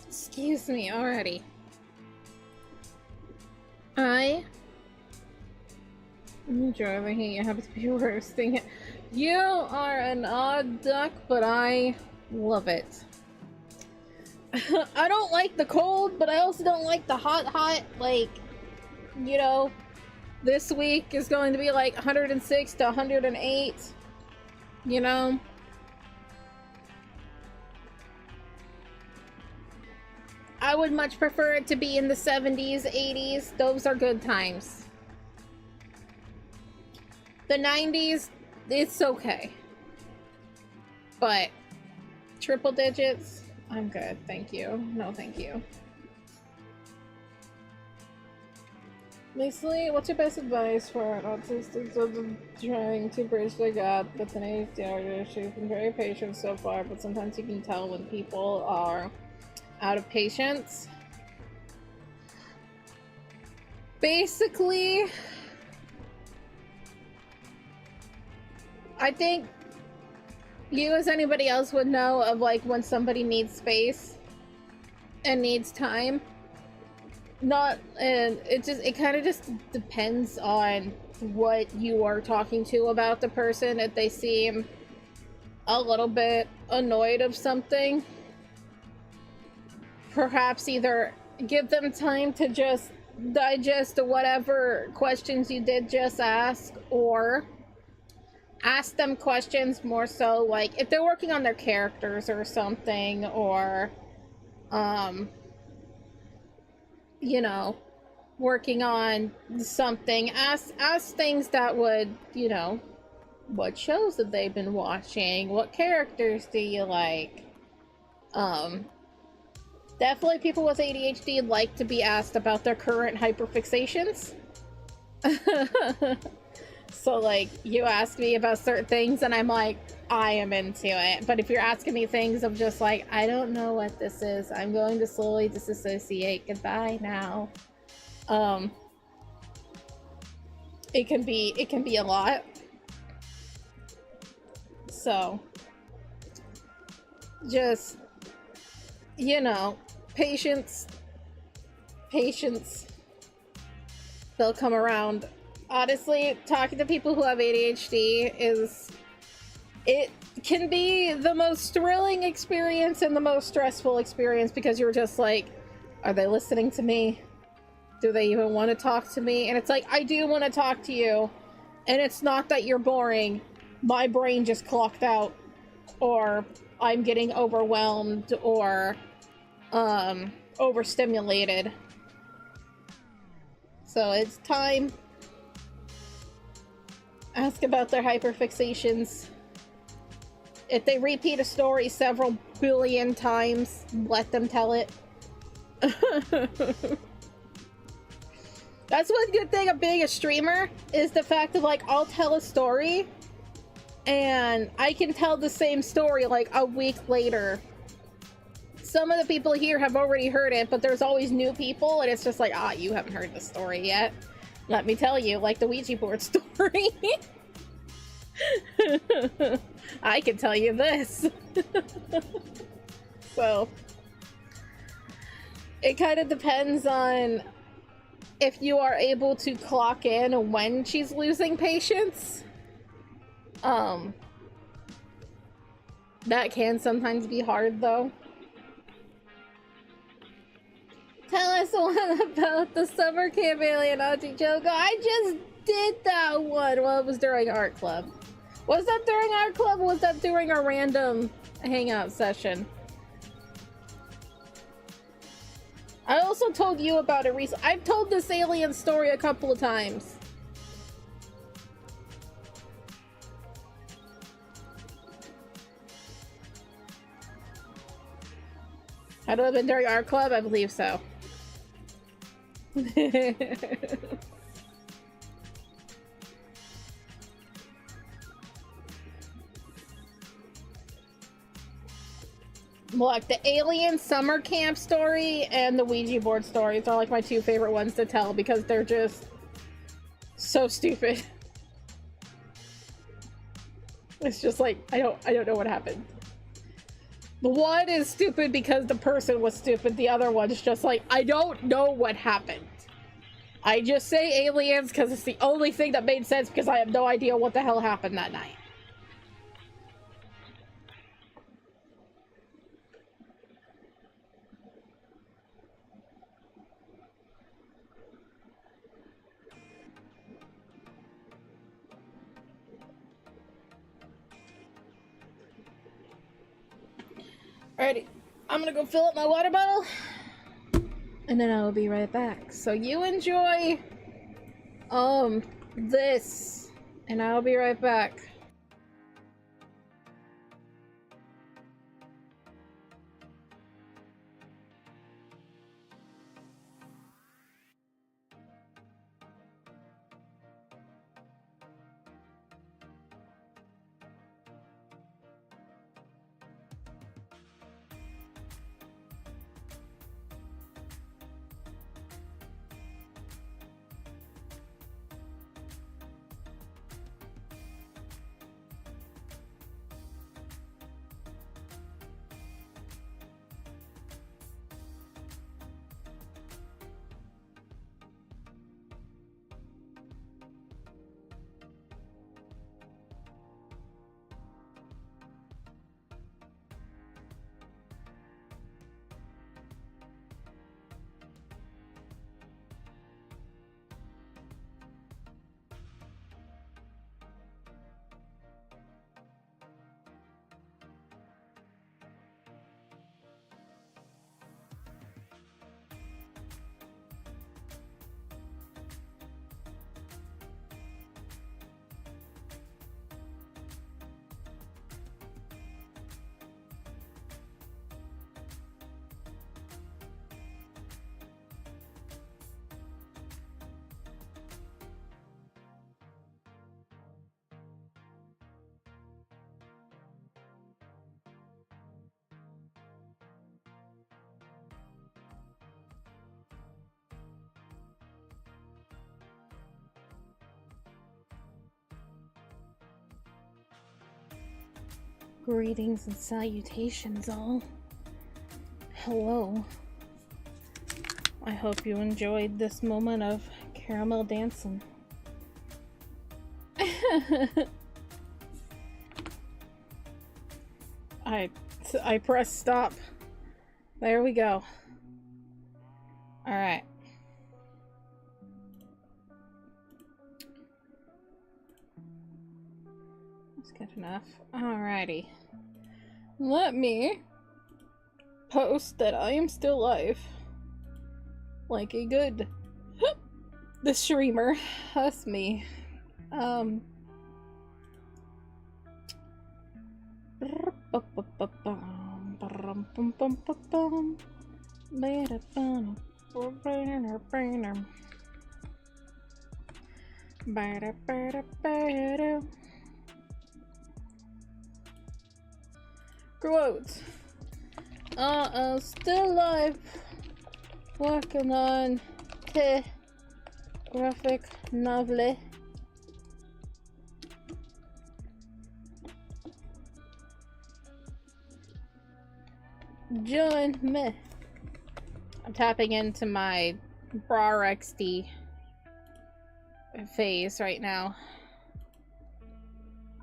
Excuse me already. I'm driving here. You have to be roasting it. You are an odd duck, but I love it. I don't like the cold, but I also don't like the hot. Like, you know, this week is going to be like 106 to 108. You know? I would much prefer it to be in the 70s, 80s. Those are good times. The 90s, it's okay. But triple digits, I'm good. Thank you. No, thank you. Leslie, what's your best advice for an autistic trying to bridge the gap with an ADHD? She's been very patient so far, but sometimes you can tell when people are out of patience. Basically, I think you as anybody else would know of like when somebody needs space and needs time. It kind of just depends on what you are talking to about the person. If they seem a little bit annoyed of something, perhaps either give them time to just digest whatever questions you did just ask, or ask them questions more so like if they're working on their characters or something, or you know, working on something, ask things that would, you know, what shows have they been watching, what characters do you like. Definitely people with ADHD like to be asked about their current hyperfixations. So, like, you ask me about certain things and I'm like, I am into it. But if you're asking me things of just like, I don't know what this is, I'm going to slowly disassociate, goodbye now. It can be a lot. So, just, you know, patience. They'll come around. Honestly, talking to people who have ADHD it can be the most thrilling experience and the most stressful experience, because you're just like, are they listening to me? Do they even want to talk to me? And it's like, I do want to talk to you. And it's not that you're boring. My brain just clocked out. Or I'm getting overwhelmed or overstimulated. So it's time. Ask about their hyperfixations. If they repeat a story several billion times, let them tell it. That's one good thing of being a streamer, is the fact that, like, I'll tell a story and I can tell the same story like a week later. Some of the people here have already heard it, but there's always new people, and it's just like, you haven't heard the story yet. Let me tell you, like the Ouija board story. I can tell you this. So, it kind of depends on if you are able to clock in when she's losing patience. That can sometimes be hard, though. Tell us one about the summer camp alien, Auntie Choco. I just did that one while it was during art club. Was that during art club, or was that during our random hangout session? I also told you about it recently. I've told this alien story a couple of times. Had it been during art club? I believe so. Look, the alien summer camp story and the Ouija board stories are like my two favorite ones to tell, because they're just so stupid. It's just like, I don't know what happened. The one is stupid because the person was stupid. The other one's just like, I don't know what happened. I just say aliens because it's the only thing that made sense, because I have no idea what the hell happened that night. Alrighty, I'm gonna go fill up my water bottle, and then I will be right back. So you enjoy, this, and I'll be right back. Greetings and salutations, all. Hello. I hope you enjoyed this moment of caramel dancing. I pressed stop. There we go. Alright. That's good enough. Alrighty. Let me post that I am still live. Like a good the streamer. That's me. Quote. Still live. Working on the graphic novel. Join me. I'm tapping into my Bra XD phase right now.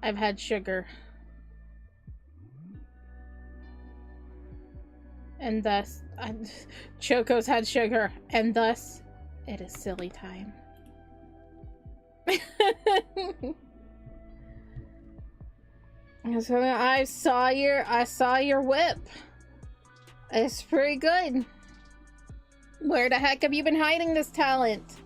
I've had sugar. And thus, Choco's had sugar, and thus, it is silly time. So I saw your whip. It's pretty good. Where the heck have you been hiding this talent?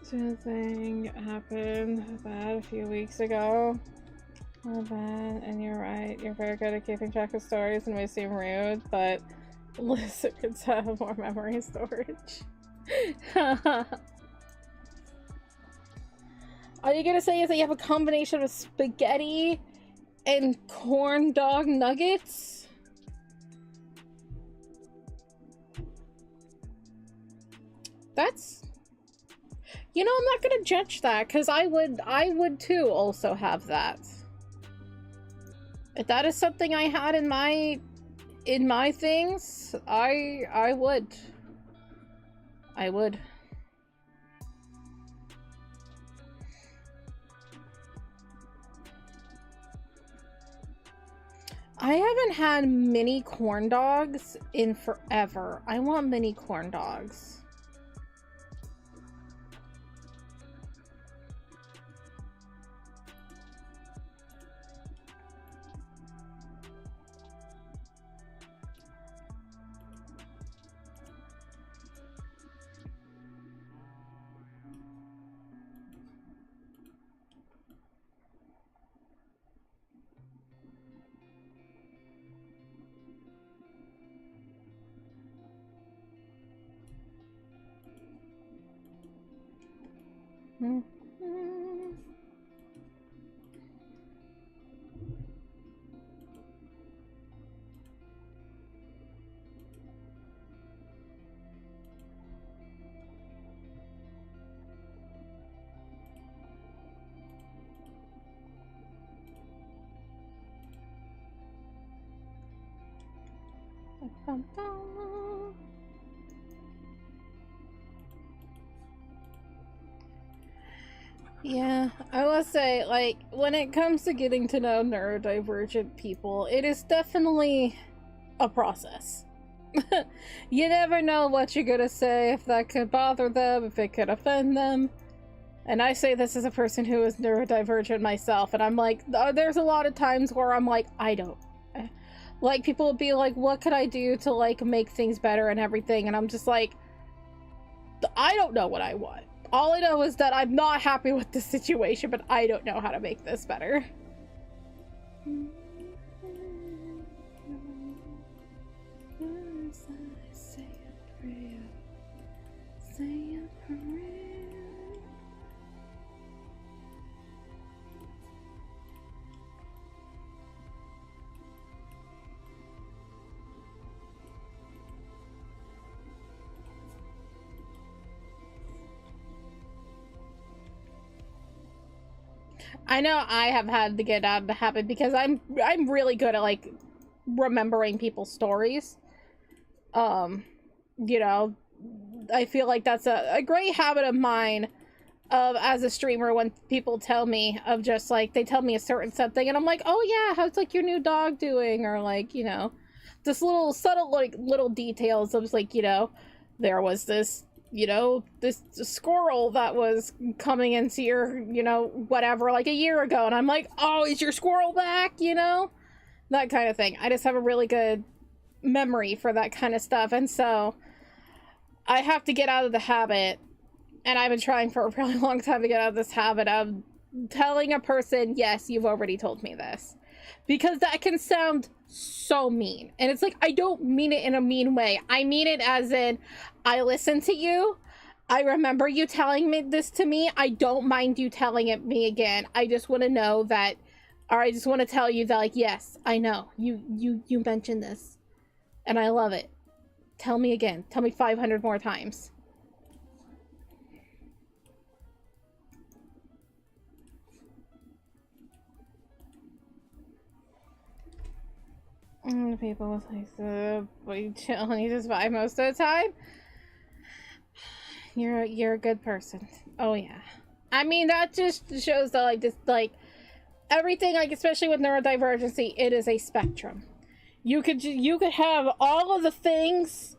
Something happened bad a few weeks ago. Oh, bad, and you're right. You're very good at keeping track of stories and may seem rude, but lizards have more memory storage. All you gonna say is that you have a combination of spaghetti and corn dog nuggets? That's... You know, I'm not gonna judge that, because I would too also have that. If that is something I had in my things, I would. I would. I haven't had mini corn dogs in forever. I want mini corn dogs. Yeah, I will say, like, when it comes to getting to know neurodivergent people, it is definitely a process. You never know what you're gonna say, if that could bother them, if it could offend them. And I say this as a person who is neurodivergent myself, and I'm like, there's a lot of times where I'm like, I don't. Like, people will be like, what could I do to, like, make things better and everything? And I'm just like, I don't know what I want. All I know is that I'm not happy with the situation, but I don't know how to make this better. I know I have had to get out of the habit because I'm really good at like remembering people's stories. You know, I feel like that's a great habit of mine of as a streamer when people tell me of just like they tell me a certain something and I'm like, oh yeah, how's like your new dog doing, or like, you know, just little subtle like little details of like, you know, there was this, you know, this squirrel that was coming into your, you know, whatever like a year ago, and I'm like, oh, is your squirrel back, you know, that kind of thing. I just have a really good memory for that kind of stuff, and so I have to get out of the habit. And I've been trying for a really long time to get out of this habit of telling a person, yes, you've already told me this. Because that can sound so mean. And it's like, I don't mean it in a mean way. I mean it as in, I listen to you. I remember you telling me this to me. I don't mind you telling it me again. I just want to know that, or I just want to tell you that, like, yes, I know. You mentioned this. And I love it. Tell me again. Tell me 500 more times. People with like we chill and you just vibe most of the time. You're a good person. Oh yeah. I mean, that just shows that like this, like everything, like especially with neurodivergency, it is a spectrum. You could have all of the things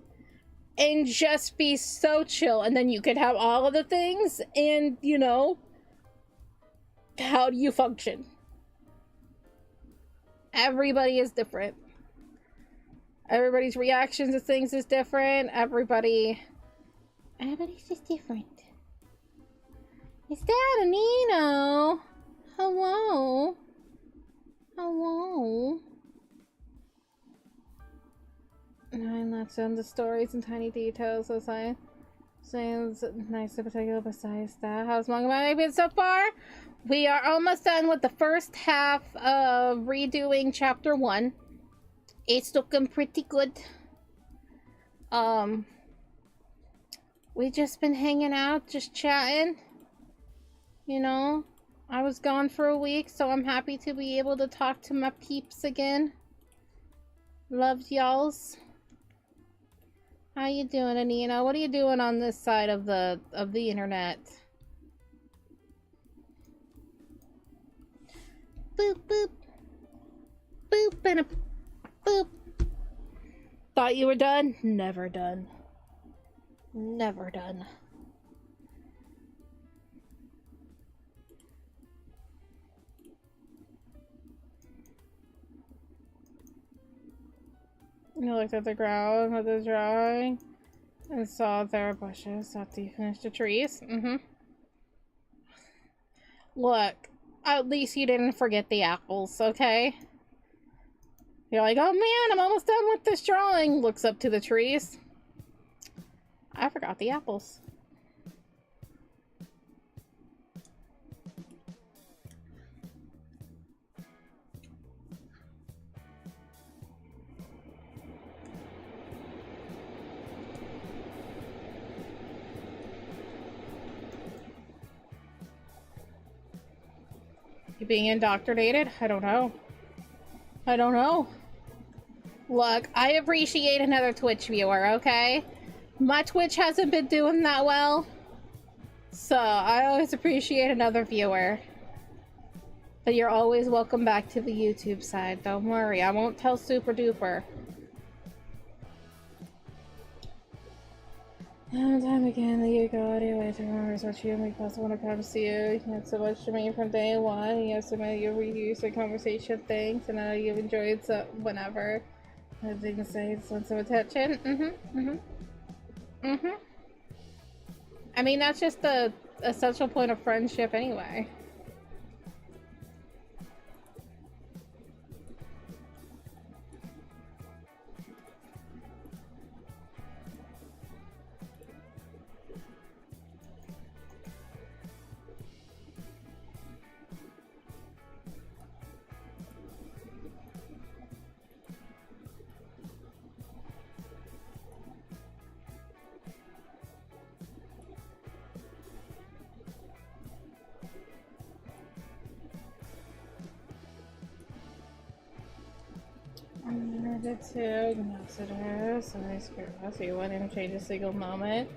and just be so chill, and then you could have all of the things and, you know, how do you function? Everybody is different. Everybody's reactions to things is different. Everybody's just different. Is that a Nino? Hello? Hello? 9 left on the stories and tiny details. So saying nice in particular. Besides that, how's Manga Monday been so far? We are almost done with the first half of redoing chapter 1. It's looking pretty good. We just been hanging out, just chatting. You know, I was gone for a week, so I'm happy to be able to talk to my peeps again. Loved y'alls. How you doing, Anina? What are you doing on this side of the internet? Boop boop. Boop and a boop. Thought you were done? Never done. Never done. You looked at the ground with the drawing and saw there were bushes after you finished the trees. Look, at least you didn't forget the apples, okay? You're like, oh man, I'm almost done with this drawing. Looks up to the trees. I forgot the apples. You being indoctrinated? I don't know. I don't know. Look, I appreciate another Twitch viewer, okay? My Twitch hasn't been doing that well, so I always appreciate another viewer. But you're always welcome back to the YouTube side. Don't worry, I won't tell Super Duper. Time again, the you go anyway to remember what you make possible when it comes to you. You had so much to me from day one. You have so many you reuse the conversation things, and I know you've enjoyed so whenever. I didn't say it's want some attention. I mean, that's just the essential point of friendship anyway. did too. Yes, it is. I screwed us. You wouldn't change a single moment.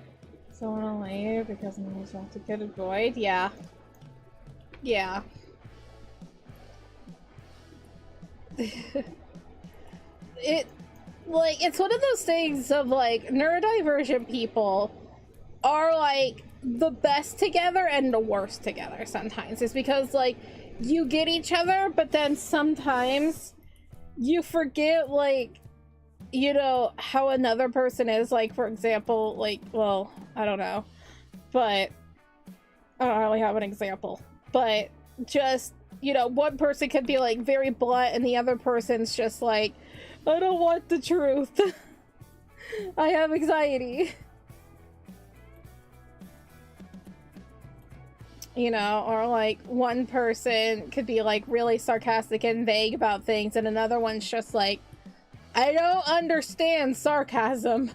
So I wanna leave because I'm always want to get avoid. Yeah. Yeah. It's one of those things of like neurodivergent people are like the best together and the worst together sometimes. It's because like you get each other, but then sometimes you forget like, you know, how another person is. Like, for example, like, well, I don't know, but I don't really have an example, but just, you know, one person could be like very blunt and the other person's just like, I don't want the truth. I have anxiety. You know, or like one person could be like really sarcastic and vague about things and another one's just like, I don't understand sarcasm.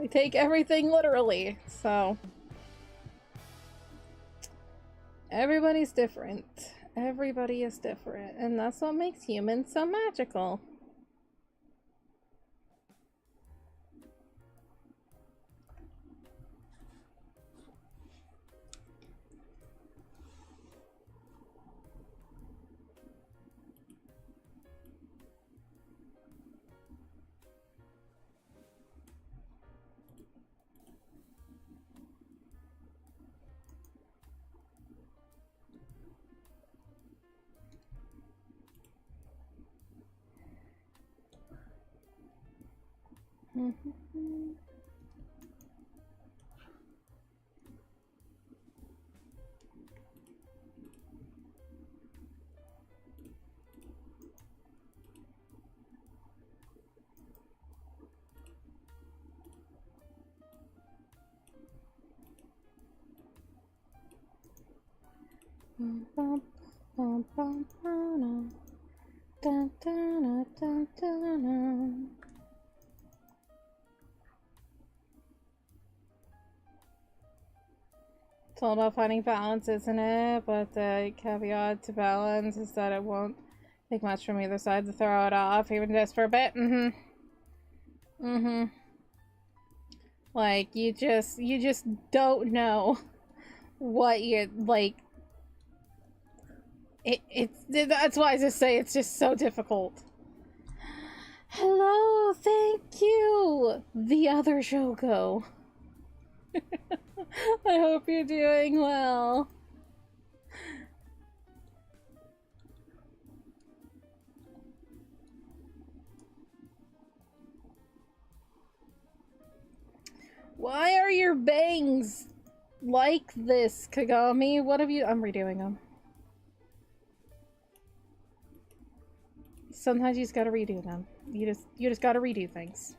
I take everything literally, so everybody's different. Everybody is different, and that's what makes humans so magical. It's all about finding balance, isn't it? But the caveat to balance is that it won't take much from either side to throw it off, even just for a bit. Like, you just don't know what you like. That's why I just say it's just so difficult. Hello, thank you, the other Shoko. I hope you're doing well. Why are your bangs like this, Kagami? What have you— I'm redoing them. Sometimes you just gotta redo them. You just gotta redo things.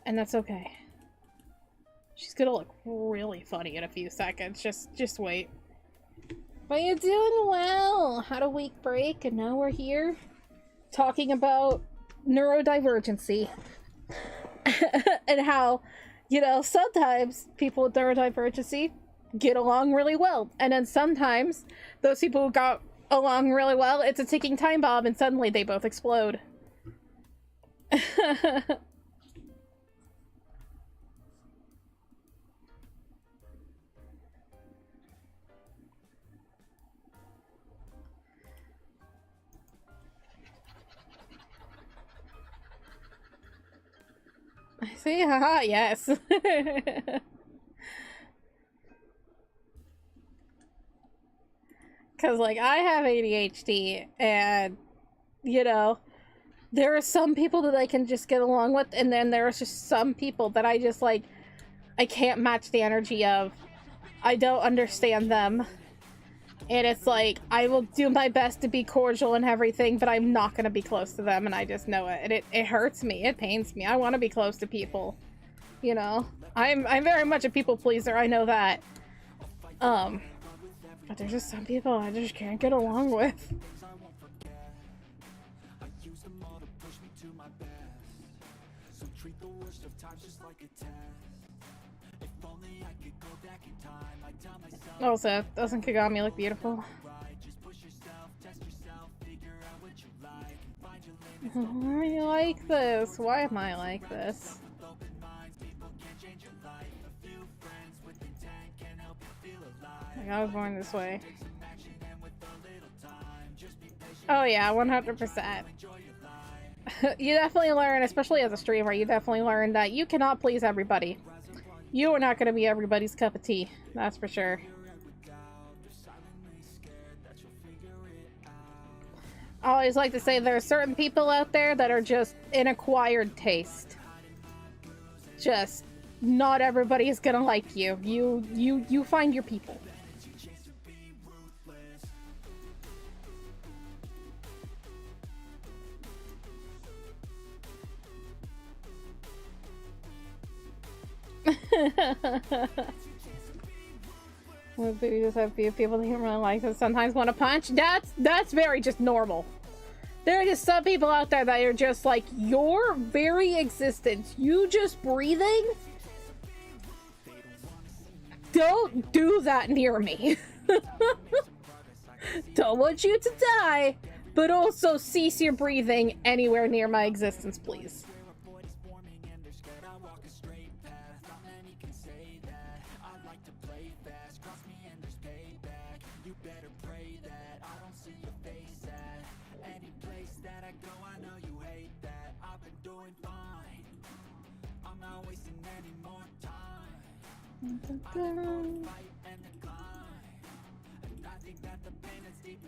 And that's okay. She's gonna look really funny in a few seconds. Just wait. But you're doing well. Had a week break and now we're here talking about neurodivergency. And how, you know, sometimes people with neurodivergency get along really well. And then sometimes those people who got along really well, it's a ticking time bomb and suddenly they both explode. I see, haha, yes. Because, like, I have ADHD, and, you know, there are some people that I can just get along with, and then there's just some people that I just, like, I can't match the energy of. I don't understand them. And it's like, I will do my best to be cordial and everything, but I'm not going to be close to them, and I just know it. And it hurts me. It pains me. I want to be close to people. You know? I'm very much a people pleaser. I know that. But there's just some people I just can't get along with. Also, doesn't Kagami look beautiful? Why are you like this? Why am I like this? Like, I was born this way. Oh yeah, 100%. You definitely learn, especially as a streamer, you definitely learn that you cannot please everybody. You are not going to be everybody's cup of tea. That's for sure. I always like to say there are certain people out there that are just an acquired taste. Just not everybody is gonna like you. You find your people. Well, we just have a few people that don't really like that sometimes want to punch. That's very just normal. There are just some people out there that are just like, your very existence, you just breathing, don't do that near me. Don't want you to die, but also cease your breathing anywhere near my existence, please.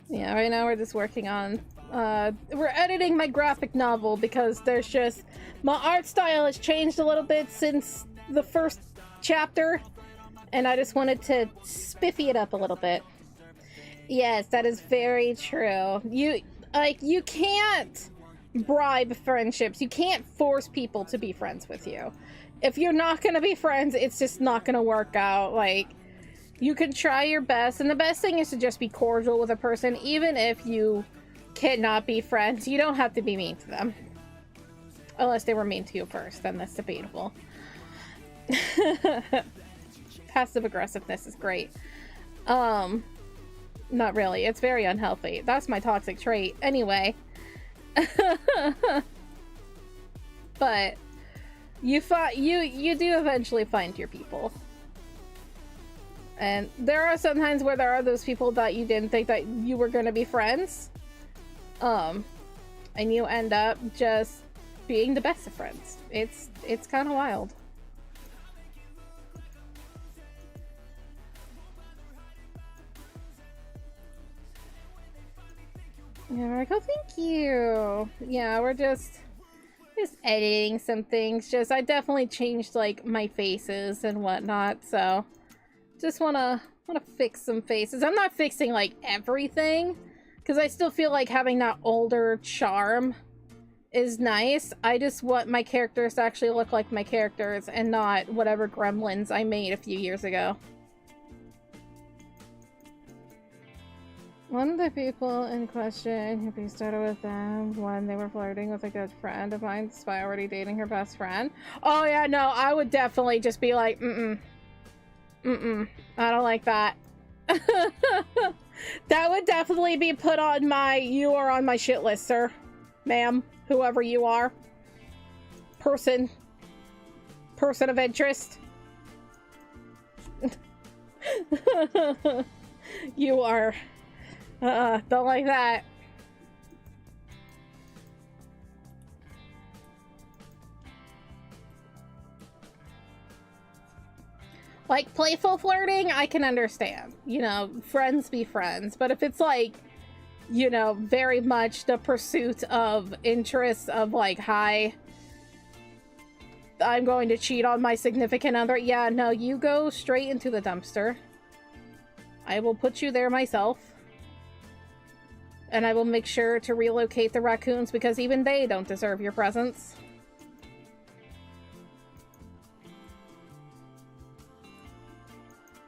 Yeah, right now we're just working on we're editing my graphic novel because there's just my art style has changed a little bit since the first chapter, and I just wanted to spiffy it up a little bit. Yes, that is very true. You can't bribe friendships. You can't force people to be friends with you. If you're not gonna be friends, it's just not gonna work out. Like, you can try your best, and the best thing is to just be cordial with a person, even if you cannot be friends. You don't have to be mean to them. Unless they were mean to you first, then that's debatable. Passive aggressiveness is great. Not really. It's very unhealthy. That's my toxic trait. Anyway. But you do eventually find your people. And there are some times where there are those people that you didn't think that you were going to be friends. And you end up just being the best of friends. It's kind of wild. Yeah, Marco, thank you. Yeah, we're just editing some things. I definitely changed like my faces and whatnot, so just wanna fix some faces. I'm not fixing like everything, because I still feel like having that older charm is nice. I just want my characters to actually look like my characters and not whatever gremlins I made a few years ago. One of the people in question who started with them when they were flirting with a good friend of mine despite already dating her best friend. Oh yeah, no, I would definitely just be like, I don't like that. That would definitely be put on my, you are on my shit list, sir. Ma'am, whoever you are. Person of interest. You are... don't like that. Like, playful flirting, I can understand. You know, friends be friends. But if it's like, you know, very much the pursuit of interests of like, hi, I'm going to cheat on my significant other. Yeah, no, you go straight into the dumpster. I will put you there myself. And I will make sure to relocate the raccoons because even they don't deserve your presence.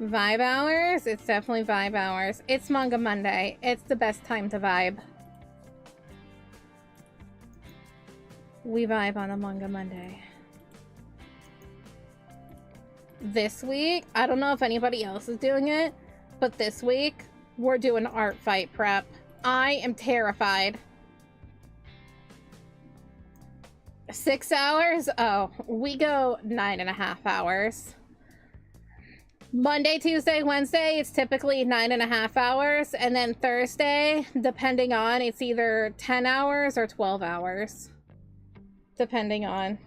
Vibe hours? It's definitely vibe hours. It's Manga Monday. It's the best time to vibe. We vibe on a Manga Monday. This week, I don't know if anybody else is doing it, but this week, we're doing art fight prep. I am terrified. 6 hours? Oh, we go 9.5 hours. Monday, Tuesday, Wednesday, it's typically 9.5 hours. And then Thursday, depending on, it's either 10 hours or 12 hours. Depending on.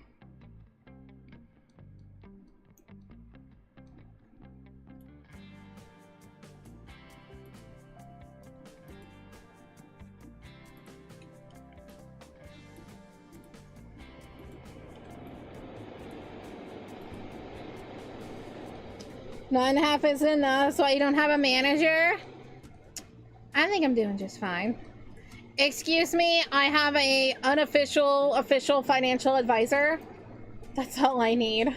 Nine and a half isn't enough, so you don't have a manager? I think I'm doing just fine. Excuse me, I have a official financial advisor. That's all I need.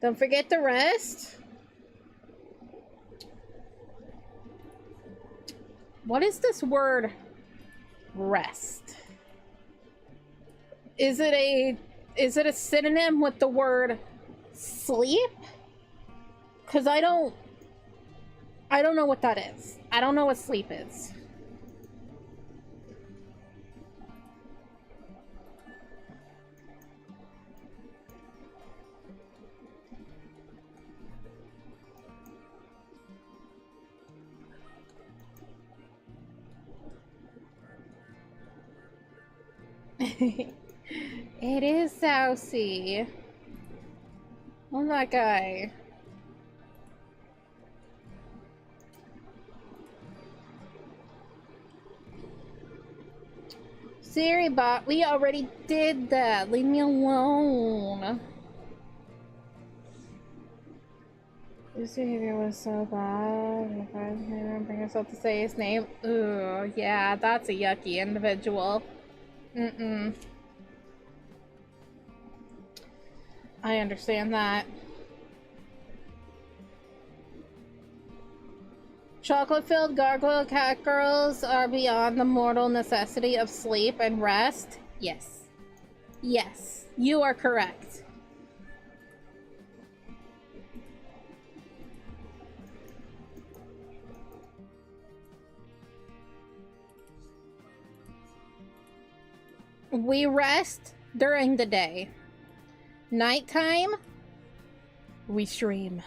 Don't forget the rest. What is this word? Rest. Is it a synonym with the word sleep? Because I don't know what that is. I don't know what sleep is. It is Sousy. Oh, that guy. Siri bot, we already did that. Leave me alone. His behavior was so bad. If I didn't bring herself to say his name. Ooh, yeah, that's a yucky individual. I understand that. Chocolate-filled gargoyle cat girls are beyond the mortal necessity of sleep and rest. Yes. Yes, you are correct. We rest during the day. Nighttime, we stream.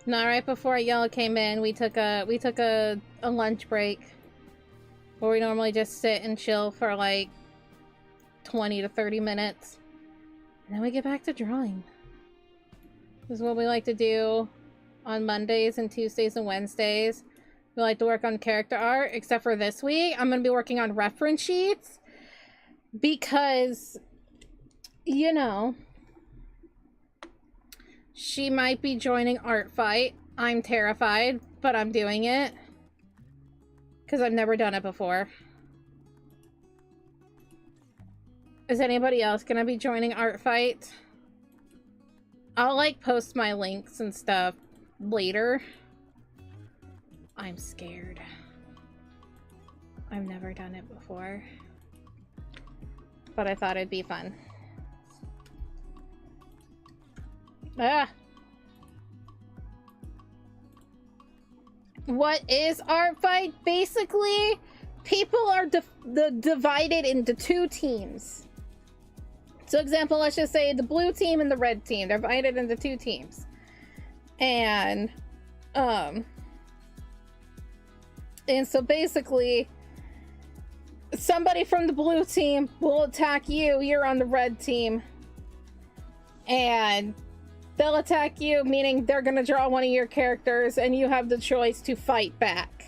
Not right before Yellow came in, we took a lunch break where we normally just sit and chill for like 20 to 30 minutes. And then we get back to drawing. This is what we like to do on Mondays and Tuesdays and Wednesdays. We like to work on character art, except for this week. I'm going to be working on reference sheets because, you know, she might be joining Art Fight. I'm terrified, but I'm doing it because I've never done it before. Is anybody else gonna be joining Art Fight? I'll like post my links and stuff later. I'm scared. I've never done it before, but I thought it'd be fun. Ah. What is Art Fight? Basically, people are divided into two teams. So example, let's just say the blue team and the red team. They're divided into two teams. And so basically, somebody from the blue team will attack you. You're on the red team. And they'll attack you, meaning they're gonna draw one of your characters and you have the choice to fight back.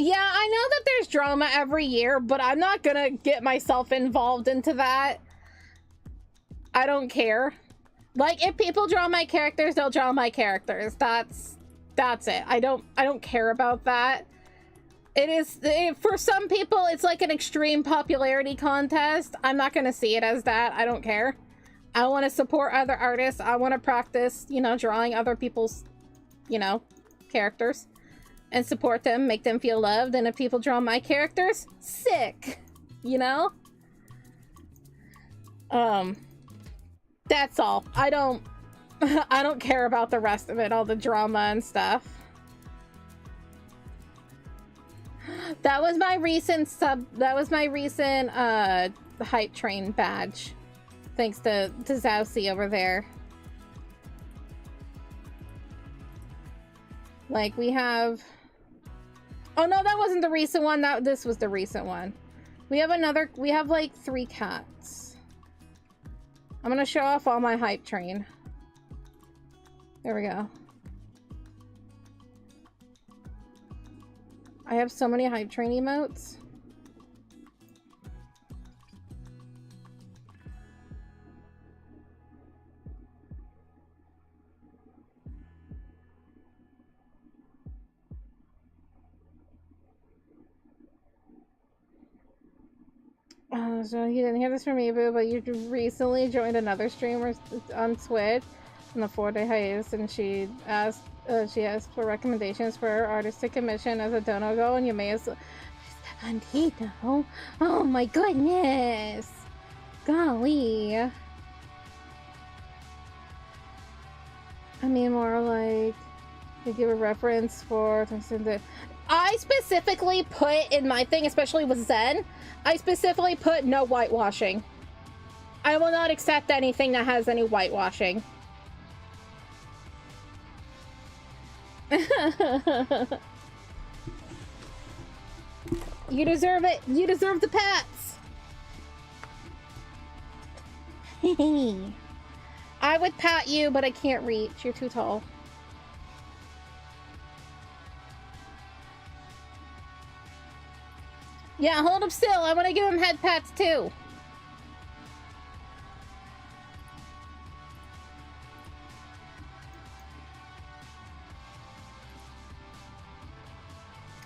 Yeah, I know that there's drama every year, but I'm not gonna get myself involved into that. I don't care. Like, if people draw my characters, they'll draw my characters. That's it. I don't care about that. For some people, it's like an extreme popularity contest. I'm not gonna see it as that. I don't care. I want to support other artists. I want to practice, you know, drawing other people's, you know, characters. and support them, make them feel loved, and if people draw my characters, sick, you know? That's all. I don't I don't care about the rest of it, all the drama and stuff. That was my recent hype train badge. Thanks to Zousy over there. Like, we have... Oh, no, that wasn't the recent one. This was the recent one. We have like 3 cats. I'm gonna show off all my hype train. There we go. I have so many hype train emotes. So you didn't hear this from me, Boo, but you recently joined another streamer on Twitch on the 4-day hiatus, and she asked for recommendations for artists to commission as a dono go, and you may as well... Bandito. Oh my goodness! Golly. I mean, more like... They give a reference for... I specifically put in my thing, especially with Zen, I specifically put no whitewashing. I will not accept anything that has any whitewashing. You deserve it. You deserve the pats. I would pat you, but I can't reach. You're too tall. Yeah, hold him still. I want to give him head pats too.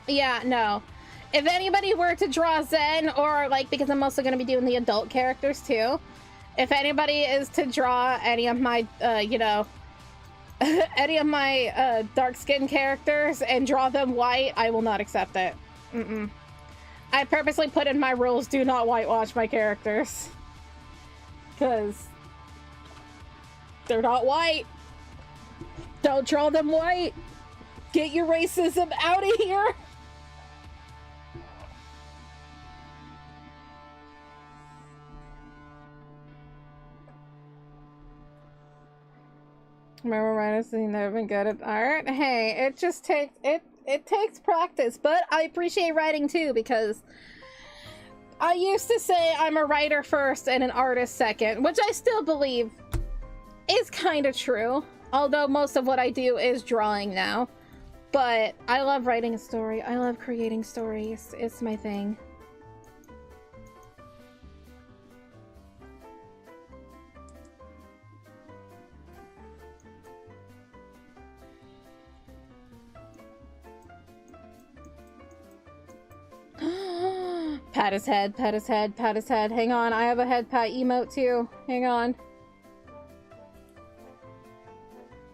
Yeah, no. If anybody were to draw Zen, or like, because I'm also going to be doing the adult characters too, if anybody is to draw any of my, you know, any of my dark skin characters and draw them white, I will not accept it. Mm-mm. I purposely put in my rules, do not whitewash my characters. Because they're not white. Don't draw them white. Get your racism out of here. Remember, Minus, you never been good at art? Hey, it just takes, it takes practice, but I appreciate writing too, because I used to say I'm a writer first and an artist second, which I still believe is kind of true, although most of what I do is drawing now. But I love writing a story. I love creating stories. It's my thing. Pat his head, pat his head, pat his head. Hang on, I have a head pat emote too. Hang on.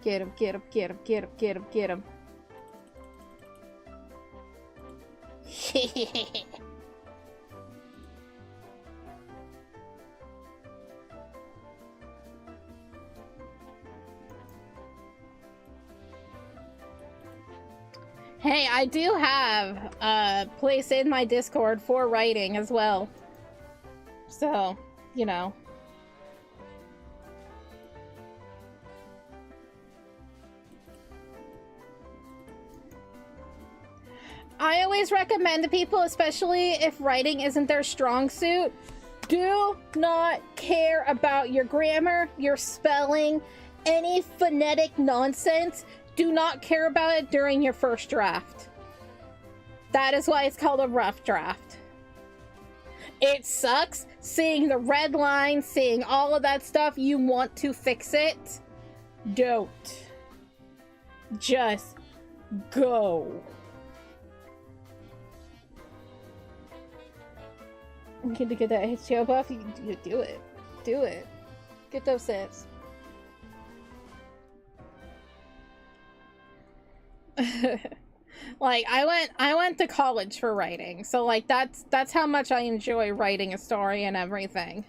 Get him, get him, get him, get him, get him, get him. Hey, I do have a place in my Discord for writing as well. So, you know. I always recommend to people, especially if writing isn't their strong suit, do not care about your grammar, your spelling, any phonetic nonsense. Do not care about it during your first draft. That is why it's called a rough draft. It sucks seeing the red line, seeing all of that stuff. You want to fix it. Don't. Just go. You need to get that HTO buff. You do it. Do it. Get those sets. Like I went to college for writing, so like that's how much I enjoy writing a story and everything.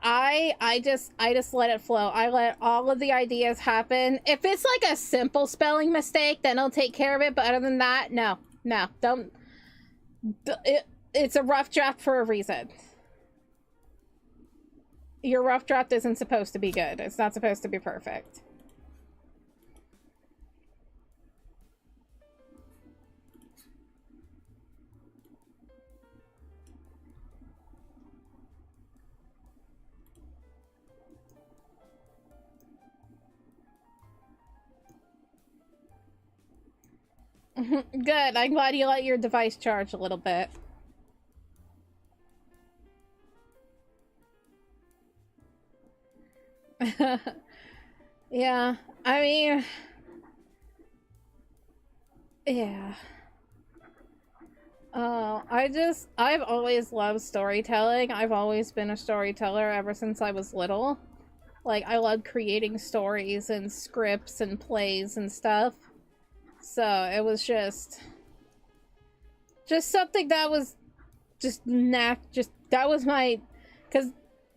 I just let it flow. I let all of the ideas happen. If it's like a simple spelling mistake, then I'll take care of it. But other than that, no, don't. It's a rough draft for a reason. Your rough draft isn't supposed to be good. It's not supposed to be perfect. Good. I'm glad you let your device charge a little bit. Yeah, I mean, yeah. I've always loved storytelling. I've always been a storyteller ever since I was little. Like, I loved creating stories and scripts and plays and stuff. So, it was just something that was that was my, because,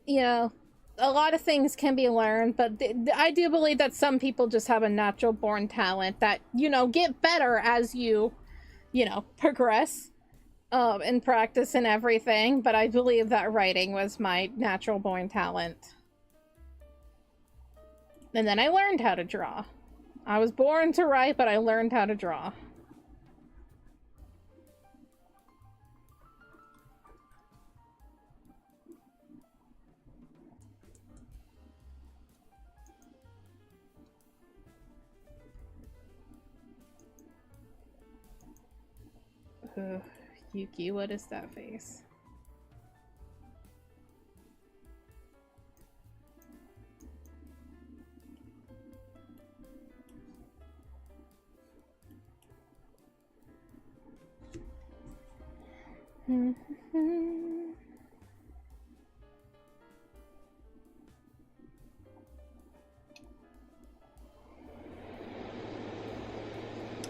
you know, a lot of things can be learned, but I do believe that some people just have a natural born talent that, you know, get better as you know, progress in practice and everything. But I believe that writing was my natural born talent. And then I learned how to draw. I was born to write, but I learned how to draw. Yuki, what is that face?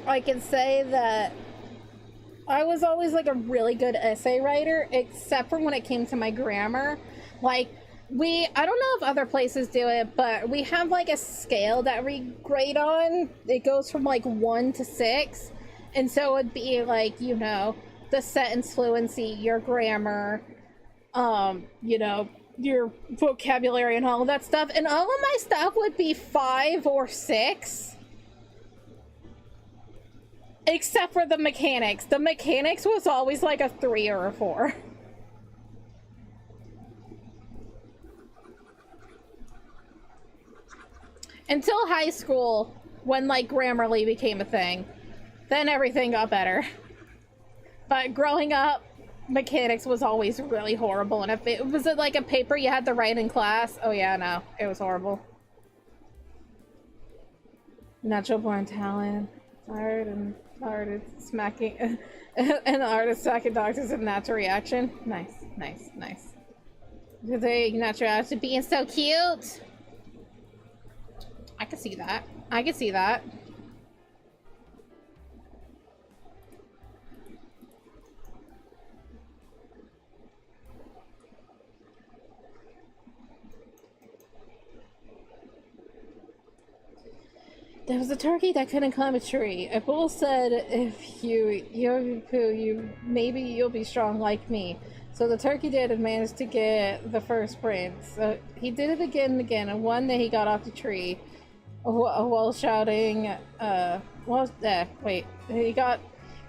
I can say that I was always like a really good essay writer, except for when it came to my grammar. Like, I don't know if other places do it, but we have like a scale that we grade on. It goes from like 1 to 6. And so it'd be like, you know, the sentence fluency, your grammar, you know, your vocabulary and all of that stuff. And all of my stuff would be 5 or 6. Except for the mechanics. The mechanics was always like a 3 or a 4. Until high school, when like Grammarly became a thing. Then everything got better. But growing up, mechanics was always really horrible. And if it was like a paper you had to write in class, oh yeah, no, it was horrible. Natural born talent. Tired and smacking and the artist smacking doctors in natural reaction. Nice. They natural to being so cute. I can see that. There was a turkey that couldn't climb a tree. A bull said, if you maybe you'll be strong like me. So the turkey did and managed to get the first sprint. So he did it again and again, and one day he got off the tree while shouting, he got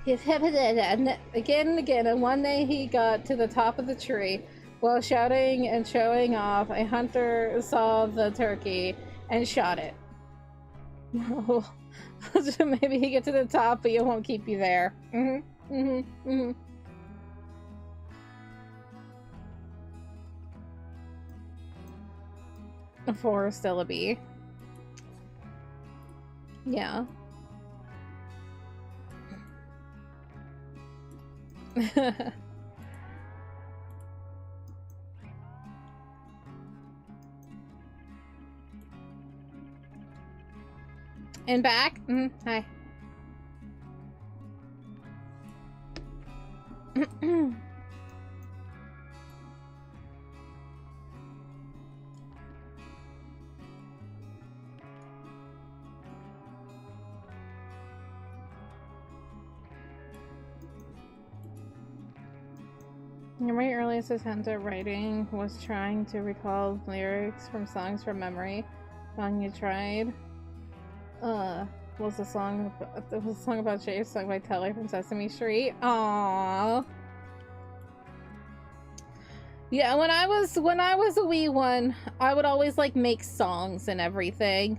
his head again and again, and one day he got to the top of the tree while shouting and showing off. A hunter saw the turkey and shot it. Maybe he gets to the top, but it won't keep you there. A 4 is still a B. Yeah. And back? Hi. My earliest attempt at writing was trying to recall lyrics from songs from memory. Song you tried was a song about Jay, sung by Teller from Sesame Street. Aww. Yeah, when I was a wee one, I would always like make songs and everything.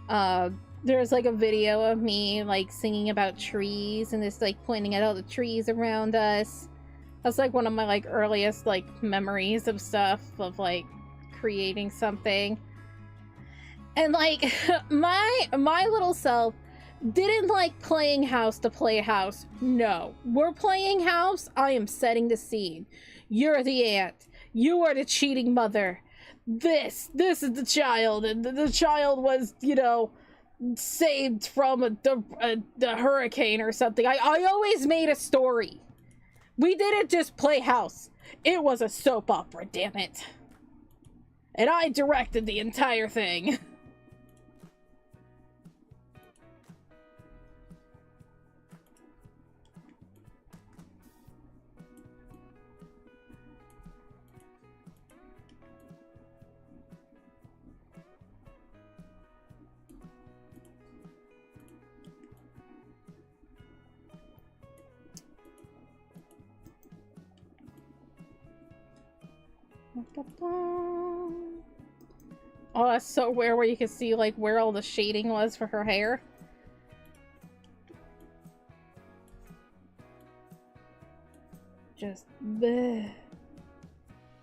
There's like a video of me like singing about trees and just like pointing at all the trees around us. That's like one of my like earliest like memories of stuff, of like creating something. And like my little self didn't like playing house to play house. No, we're playing house. I am setting the scene. You're the aunt. You are the cheating mother. This is the child, and the child was, you know, saved from the hurricane or something. I always made a story. We didn't just play house. It was a soap opera, damn it. And I directed the entire thing. Oh, that's so weird where you can see like where all the shading was for her hair. Just bleh.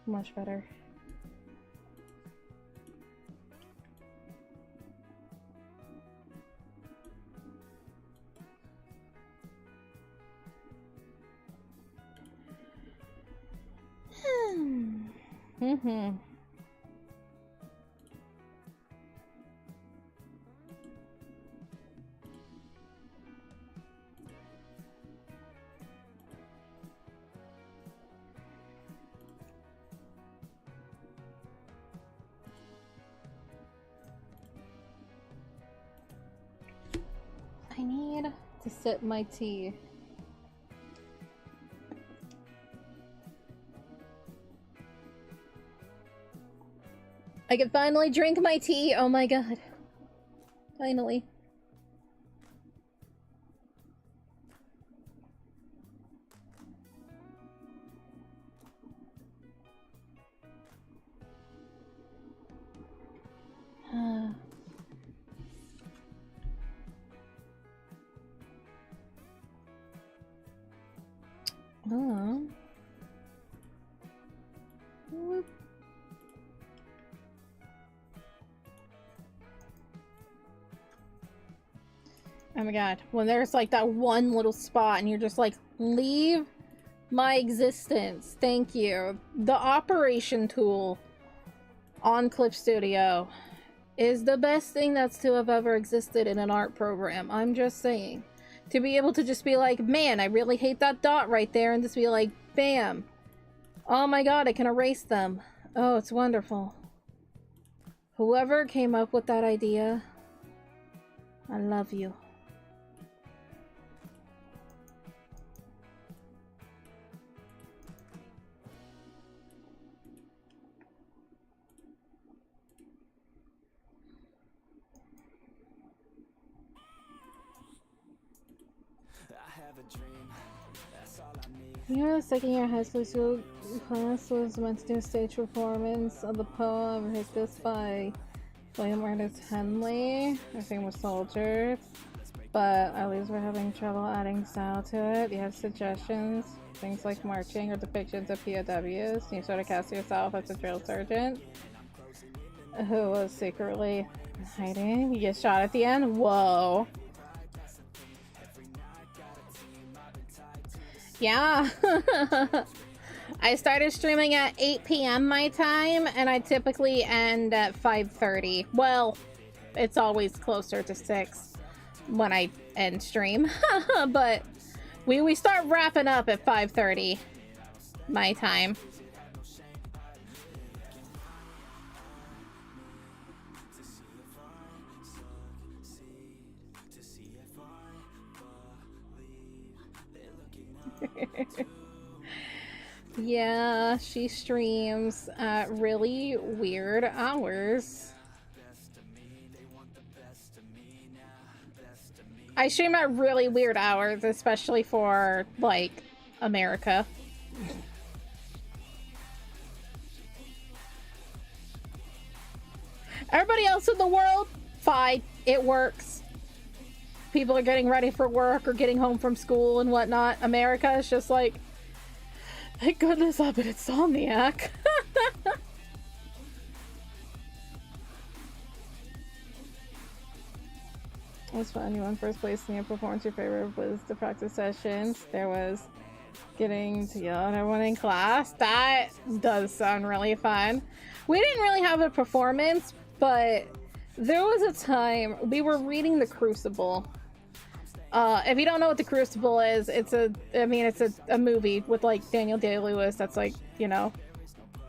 Much better. Mm-hmm. I need to sip my tea. I can finally drink my tea. Oh my god. Finally. Oh. Whoop. Oh my god, when there's like that one little spot and you're just like, leave my existence, thank you. The operation tool on Clip Studio is the best thing that's to have ever existed in an art program. I'm just saying. To be able to just be like, man, I really hate that dot right there, and just be like, bam. Oh my god, I can erase them. Oh, it's wonderful. Whoever came up with that idea, I love you. You know, the second year high school class was meant to do a stage performance of the poem Hibiscus by William Ernest Henley. I think it was Soldiers. But at least we're having trouble adding style to it. Do you have suggestions? Things like marching or depictions of POWs? You sort of cast yourself as a drill sergeant who was secretly hiding. You get shot at the end? Whoa. Yeah. I started streaming at 8 p.m. my time, and I typically end at 5:30. Well, It's always closer to 6 when I end stream. But we start wrapping up at 5:30 my time. Yeah, she streams at really weird hours. I stream at really weird hours, especially for, like, America. Everybody else in the world, fine, it works. People are getting ready for work or getting home from school and whatnot. America is just like, thank goodness I'm an insomniac. What's fun? You won first place in your performance. Your favorite was the practice sessions. There was getting to yell at everyone in class. That does sound really fun. We didn't really have a performance, but there was a time we were reading The Crucible. If you don't know what The Crucible is, it's a movie with, like, Daniel Day-Lewis. That's, like, you know,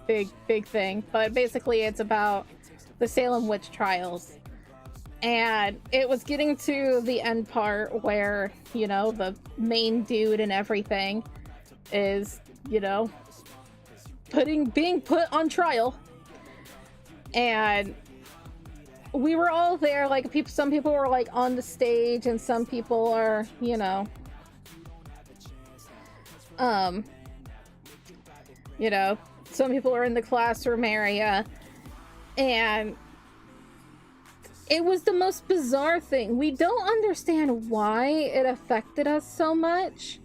big thing. But basically it's about the Salem witch trials. And it was getting to the end part where, you know, the main dude and everything is, you know, being put on trial. And we were all there, like, some people were, like, on the stage, and some people are, you know, some people are in the classroom area, and it was the most bizarre thing. We don't understand why it affected us so much,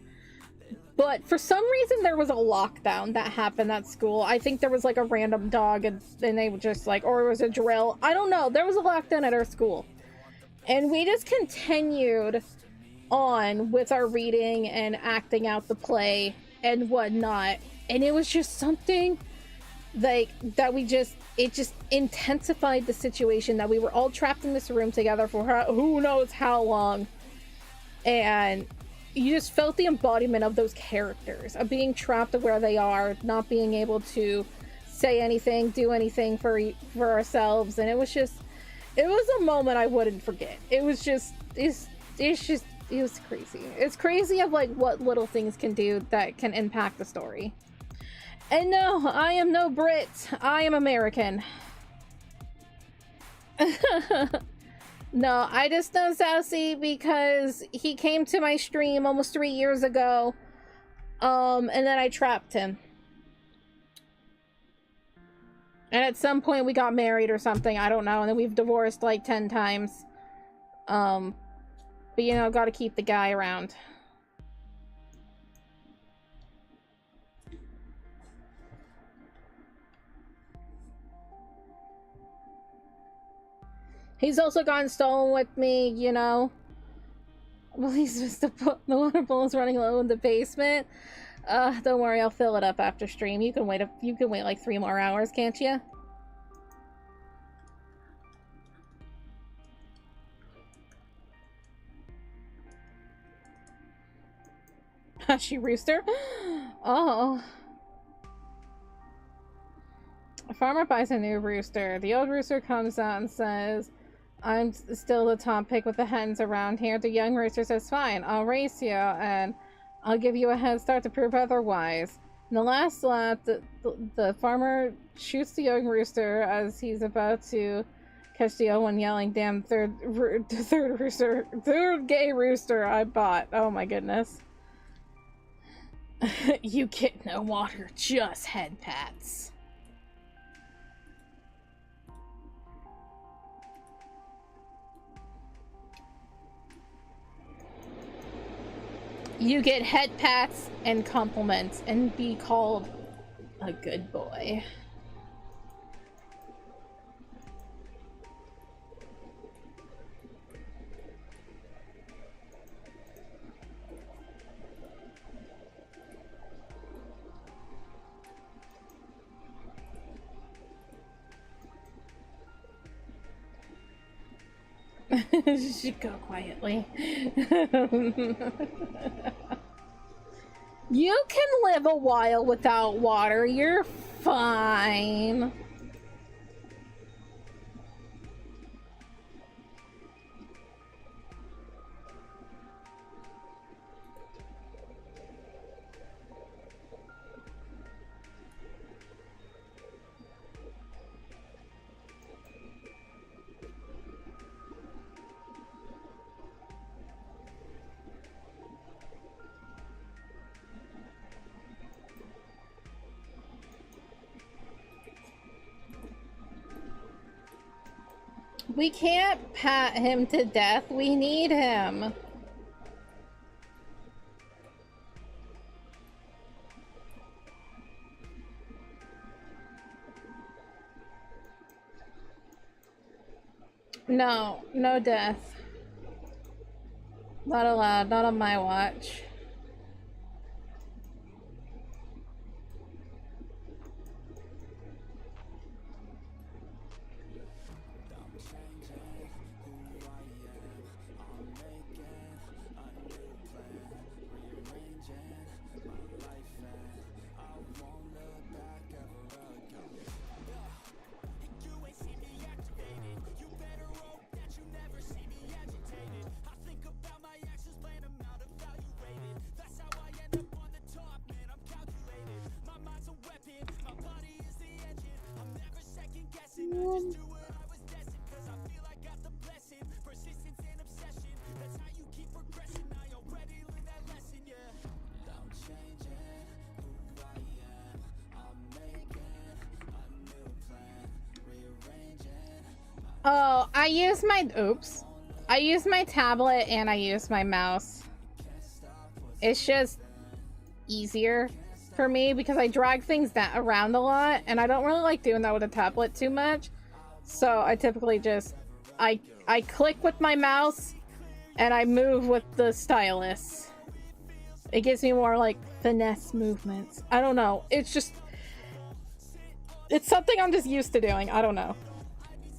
but for some reason there was a lockdown that happened at school. I think there was, like, a random dog and they were just like, or it was a drill. I don't know. There was a lockdown at our school. And we just continued on with our reading and acting out the play and whatnot. And it was just something like that it just intensified the situation that we were all trapped in this room together for who knows how long. And you just felt the embodiment of those characters, of being trapped where they are, not being able to say anything, do anything for ourselves. And it was a moment I wouldn't forget. It was crazy. It's crazy of, like, what little things can do that can impact the story. And no, I am no Brit. I am American. No, I just know Sassy because he came to my stream almost 3 years ago. And then I trapped him. And at some point we got married or something, I don't know, and then we've divorced like 10 times. But you know, gotta keep the guy around. He's also gotten stolen with me, you know. Well, he's just the water bowl is running low in the basement. Don't worry, I'll fill it up after stream. You can wait like 3 more hours, can't you? She rooster? Oh. A farmer buys a new rooster. The old rooster comes out and says, I'm still the top pick with the hens around here. The young rooster says, fine, I'll race you, and I'll give you a head start to prove otherwise. In the last lap, the farmer shoots the young rooster as he's about to catch the old one, yelling, damn, third gay rooster I bought. Oh my goodness. You get no water, just head pats. You get head pats and compliments and be called a good boy. Should go quietly. You can live a while without water. You're fine. We can't pat him to death. We need him. No, no death. Not allowed, not on my watch. Oh, I use my tablet and I use my mouse. It's just easier for me because I drag things around a lot and I don't really like doing that with a tablet too much. So I typically just, I click with my mouse and I move with the stylus. It gives me more like finesse movements. I don't know. It's just, it's something I'm just used to doing. I don't know.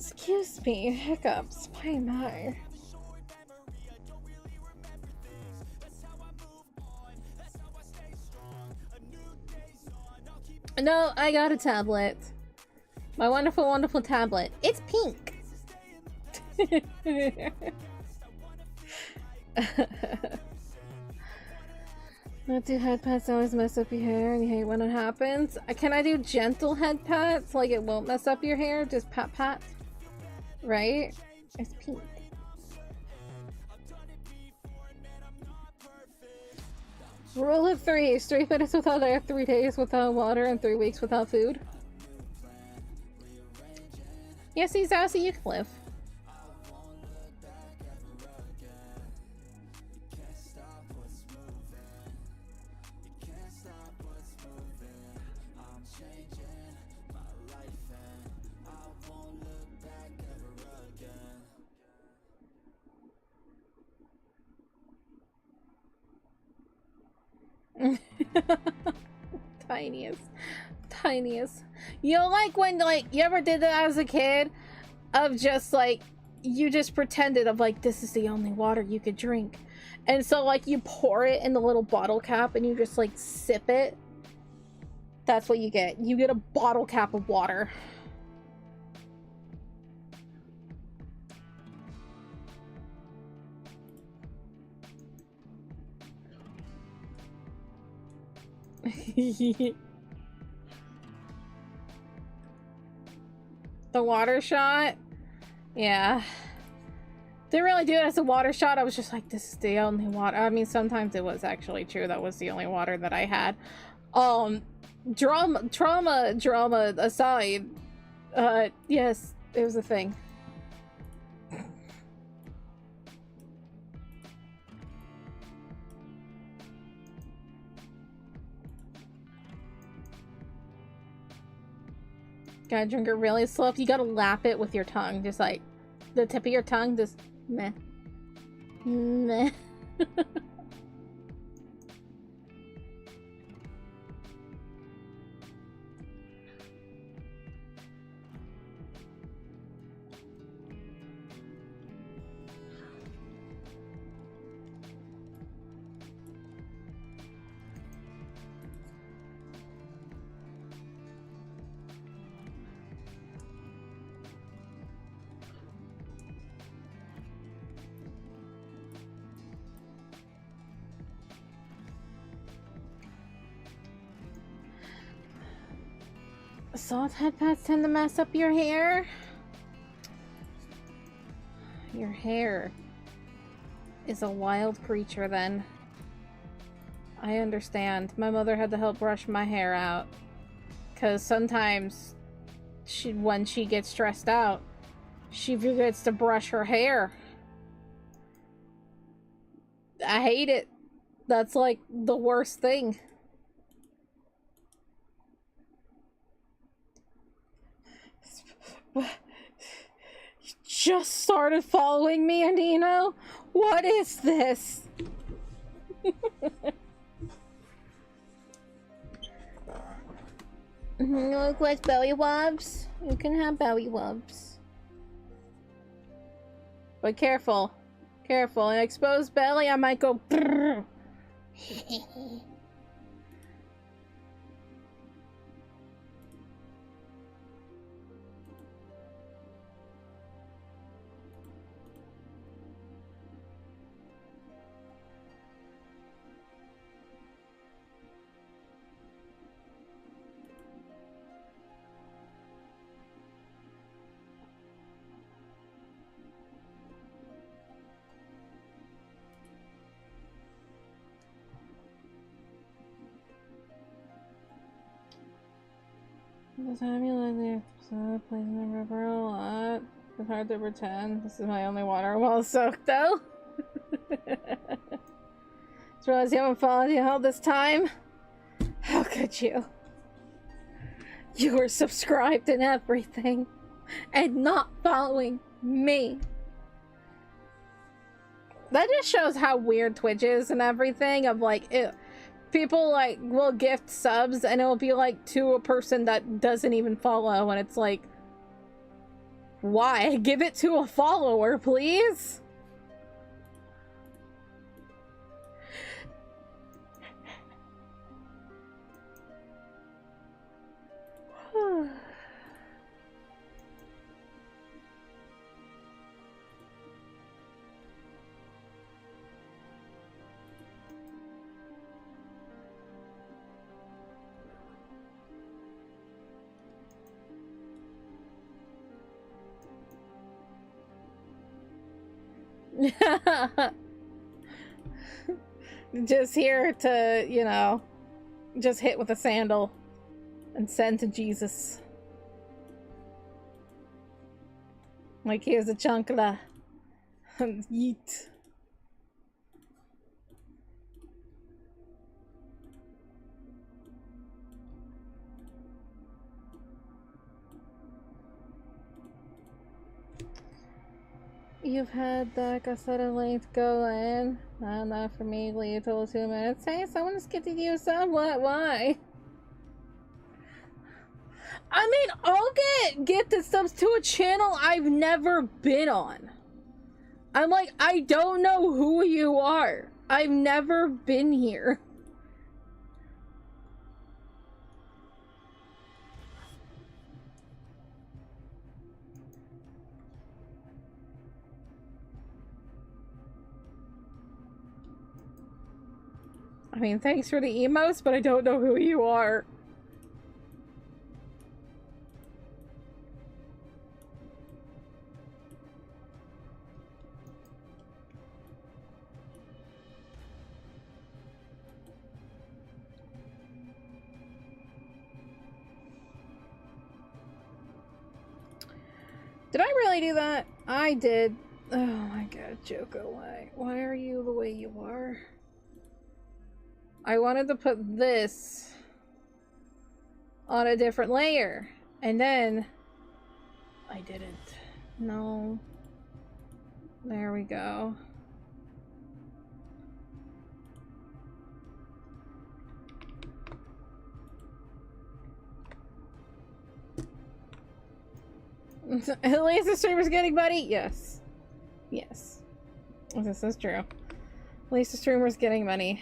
Excuse me, hiccups. Why am I? No, I got a tablet. My wonderful, wonderful tablet. It's pink. Not do head pats always mess up your hair and you hate when it happens. Can I do gentle head pats? Like it won't mess up your hair? Just pat pat? Right? It's pink. Rule of 3. 3 minutes without air, 3 days without water, and 3 weeks without food. Yes, he's out so you can live. Tiniest. You know, like when, like, you ever did that as a kid? Of just, like, you just pretended of, like, this is the only water you could drink. And so, like, you pour it in the little bottle cap and you just, like, sip it. That's what you get. You get a bottle cap of water. The water shot? Yeah. Didn't really do it as a water shot. I was just like, this is the only water. I mean, sometimes it was actually true. That was the only water that I had. Drama aside, yes, it was a thing. Gotta drink it really slow. If you gotta lap it with your tongue, just like the tip of your tongue, just meh. Meh. Salt headpads tend to mess up your hair? Your hair is a wild creature then. I understand. My mother had to help brush my hair out. Because sometimes, when she gets stressed out, she forgets to brush her hair. I hate it. That's like the worst thing. Just started following me, Anino? What is this? You request belly wobs? You can have belly wobs. But careful. Careful. An exposed belly, I might go brrr. The time you live there, plays in the river a lot. It's hard to pretend. This is my only water well soaked though. Just realized you haven't followed you all this time. How could you? You were subscribed and everything, and not following me. That just shows how weird Twitch is and everything. Of like, people like will gift subs and it'll be like to a person that doesn't even follow, and it's like, why? Give it to a follower, please. Just here to, you know, just hit with a sandal and send to Jesus. Like, here's a chunk of the yeet. You've had that a sudden length go in. Not for me, leave till 2 minutes. Hey, someone's getting you some. What? Why? I mean, I'll get gifted subs to a channel I've never been on. I'm like, I don't know who you are. I've never been here. I mean, thanks for the emotes, but I don't know who you are. Did I really do that? I did. Oh my god, Choco, why? Why are you the way you are? I wanted to put this on a different layer, and then I didn't. No. There we go. At least the streamer's getting money? Yes. Yes. This is true. At least the streamer's getting money.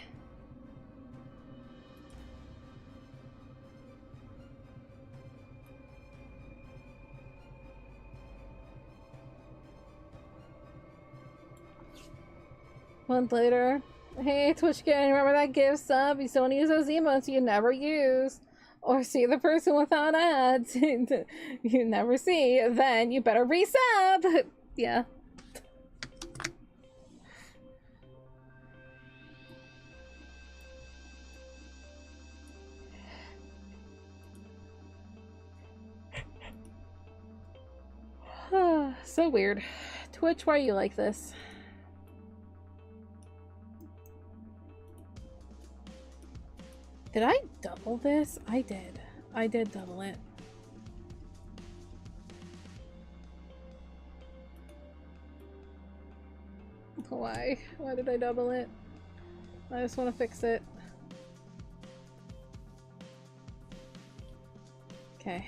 Month later. Hey, Twitch gang, remember that gift sub? You still want to use those emotes you never use. or see the person without ads you never see, then you better resub. Yeah. So weird. Twitch, why are you like this? Did I double this? I did. I did double it. Why? Why did I double it? I just want to fix it. Okay.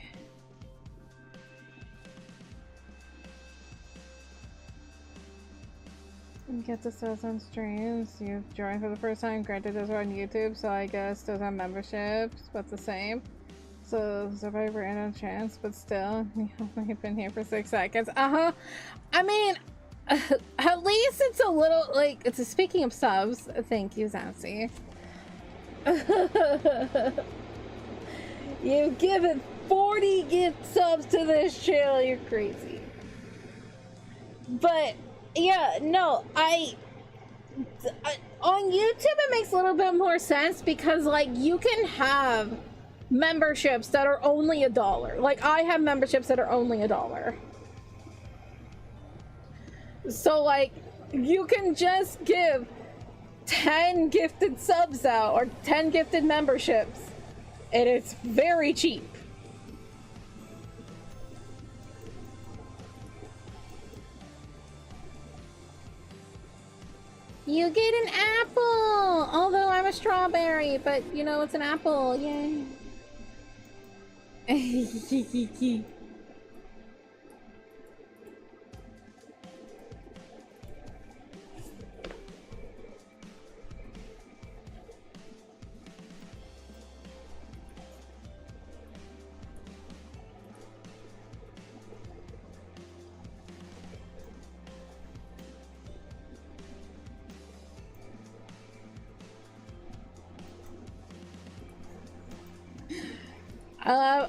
Get the subs on streams. You've joined for the first time. Granted, those are on YouTube, so I guess those are memberships, but the same. So, survivor and a chance, but still, you've been here for 6 seconds. I mean, at least it's a little, like, it's a, speaking of subs, thank you, Zancy. You've given 40 gift subs to this channel, you're crazy. But, yeah, no, on YouTube it makes a little bit more sense because, like, you can have memberships that are only $1. Like, I have memberships that are only $1. So, like, you can just give 10 gifted subs out or 10 gifted memberships, and it's very cheap. You get an apple! Although I'm a strawberry, but you know, it's an apple. Yay.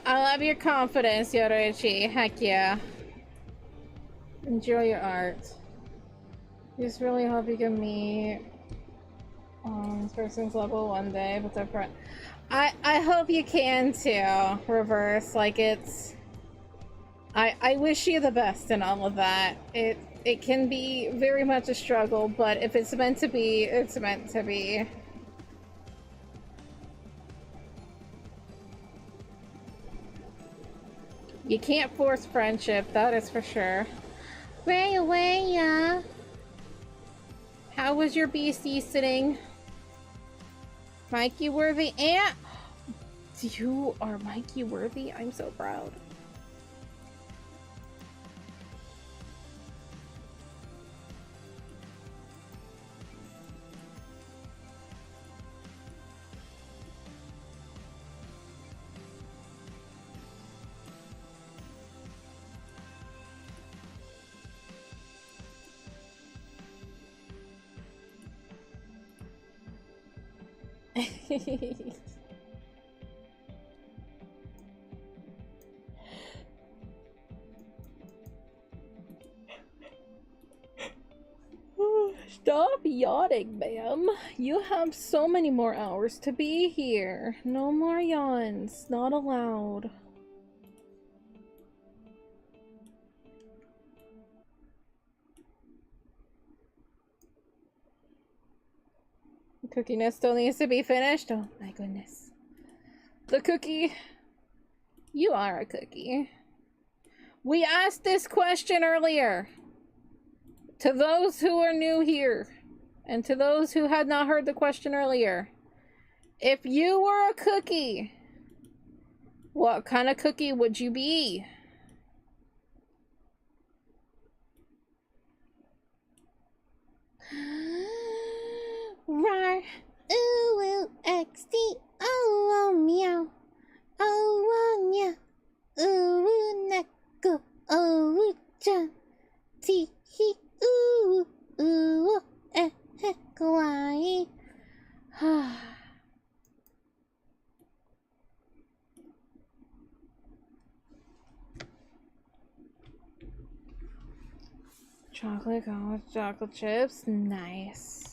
I love your confidence, Yoroichi. Heck yeah. Enjoy your art. Just really hope you can meet this person's level one day, but they're I hope you can too, Reverse. Like, it's I wish you the best in all of that. It can be very much a struggle, but if it's meant to be, it's meant to be. You can't force friendship, that is for sure. Way away, yeah. How was your BC sitting? Mikey Worthy and you are Mikey Worthy? I'm so proud. Stop yawning, ma'am. You have so many more hours to be here. No more yawns. Not allowed. Cookiness still needs to be finished. Oh my goodness. The cookie. You are a cookie. We asked this question earlier. To those who are new here, and to those who had not heard the question earlier. If you were a cookie, what kind of cookie would you be? Rar, ooh, ooh, XD, oh, oh, meow, oh, oh, yeah, ooh, neko, oh, chan, ti, hi, ooh, ooh, kawaii. Chocolate gone with chocolate chips. Nice.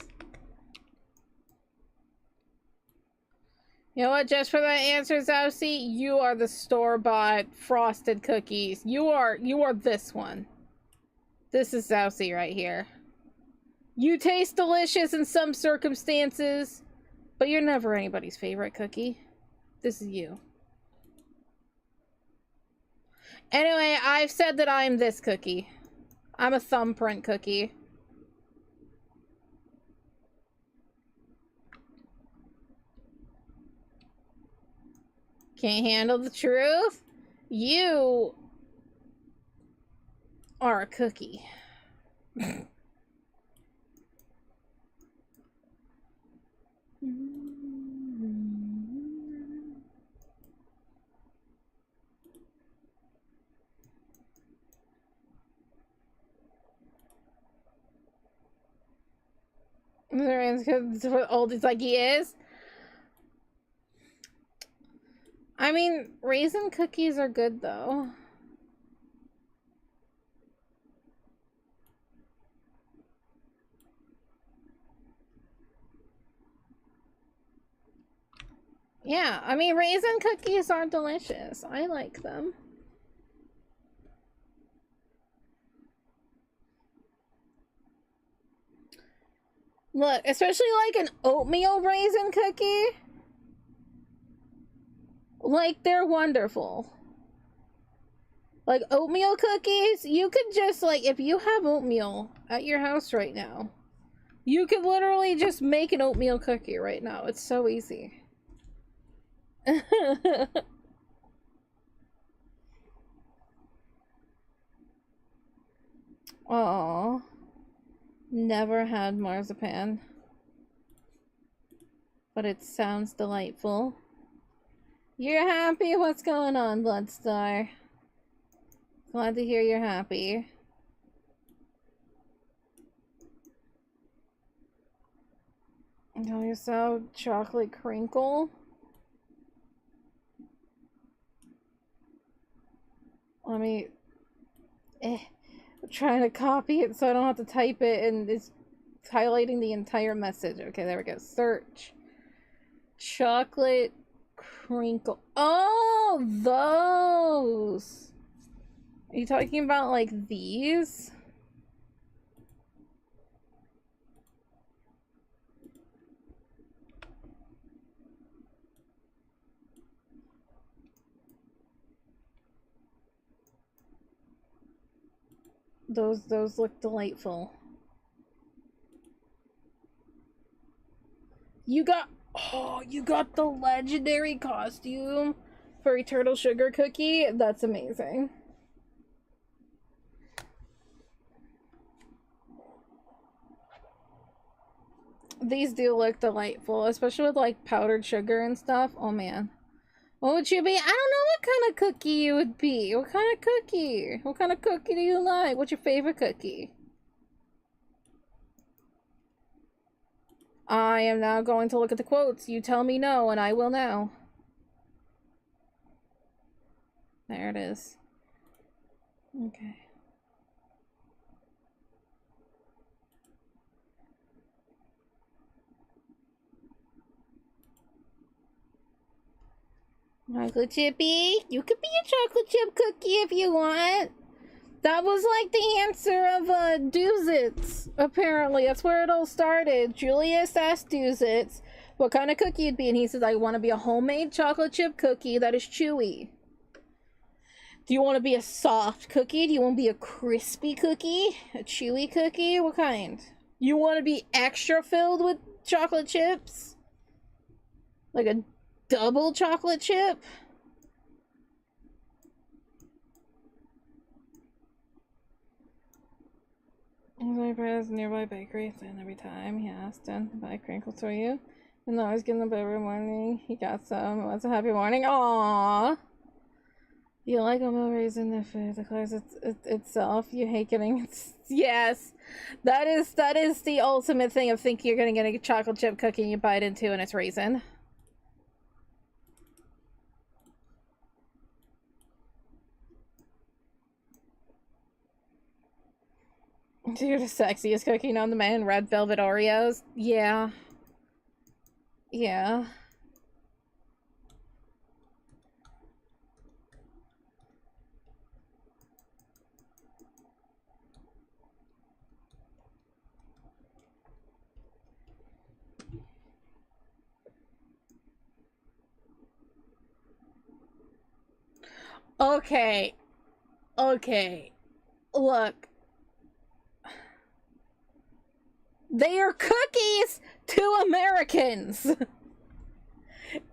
You know what? Just for that answer, Zousy, you are the store-bought frosted cookies. You are this one. This is Zousy right here. You taste delicious in some circumstances, but you're never anybody's favorite cookie. This is you. Anyway, I've said that I'm this cookie. I'm a thumbprint cookie. Can't handle the truth? You are a cookie. That's what old like he is. I mean, raisin cookies are good though. Yeah, I mean, raisin cookies are delicious. I like them. Look, especially like an oatmeal raisin cookie. Like, they're wonderful. Like, oatmeal cookies, you could just, like, if you have oatmeal at your house right now, you could literally just make an oatmeal cookie right now. It's so easy. Aww. Never had marzipan. But it sounds delightful. You're happy? What's going on, Bloodstar? Glad to hear you're happy. Oh, you saw chocolate crinkle? Let me... I'm trying to copy it so I don't have to type it, and it's highlighting the entire message. Okay, there we go. Search. Chocolate crinkle. Oh, those! Are you talking about, like, these? Those look delightful. You got the legendary costume for a turtle sugar cookie? That's amazing. These do look delightful, especially with like powdered sugar and stuff. Oh man. What would you be? I don't know what kind of cookie you would be. What kind of cookie? What kind of cookie do you like? What's your favorite cookie? I am now going to look at the quotes. You tell me no, and I will know. There it is. Okay. Chocolate chippy? You could be a chocolate chip cookie if you want. That was like the answer of Doozits, apparently. That's where it all started. Julius asked Doozits what kind of cookie it'd be, and he says, I want to be a homemade chocolate chip cookie that is chewy. Do you want to be a soft cookie? Do you want to be a crispy cookie? A chewy cookie? What kind? You want to be extra filled with chocolate chips? Like a double chocolate chip? My brother's nearby bakery, and every time he asked him to buy crinkles for you, and always give them every morning. He got some. It was a happy morning. Aww. You like oatmeal raisin the food declares itself. You hate getting it. Yes, that is the ultimate thing of thinking you're gonna get a chocolate chip cookie and you bite into and it's raisin. You're the sexiest cookie known to man. Red velvet Oreos. Yeah. Yeah. Okay. Okay. Look. They are cookies to Americans. It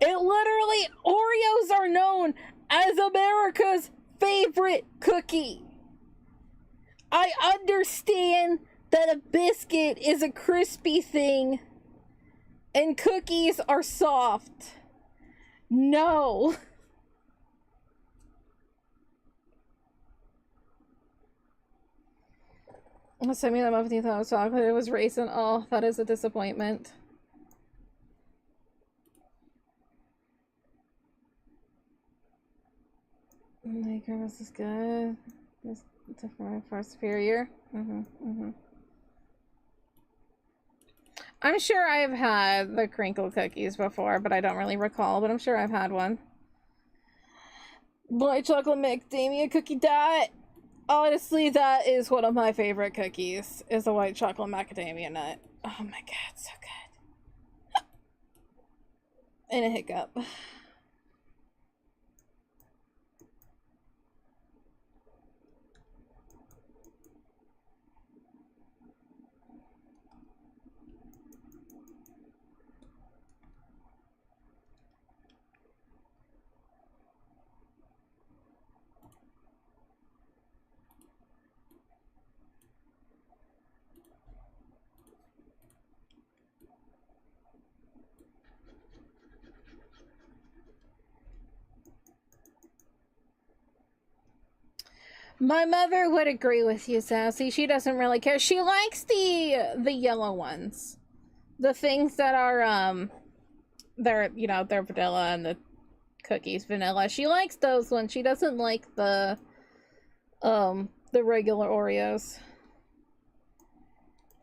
literally, Oreos are known as America's favorite cookie. I understand that a biscuit is a crispy thing and cookies are soft. No. Send me that muffin you thought was chocolate. It was raisin. Oh, that is a disappointment. This is good. This is far superior. I'm sure I've had the crinkle cookies before, but I don't really recall, but I'm sure I've had one. White chocolate macadamia cookie dot. Honestly, that is one of my favorite cookies, is the white chocolate macadamia nut. Oh my god, so good. And a hiccup. My mother would agree with you, Sassy. She doesn't really care. She likes the yellow ones. The things that are, they're, you know, they're vanilla and the cookies vanilla. She likes those ones. She doesn't like the regular Oreos.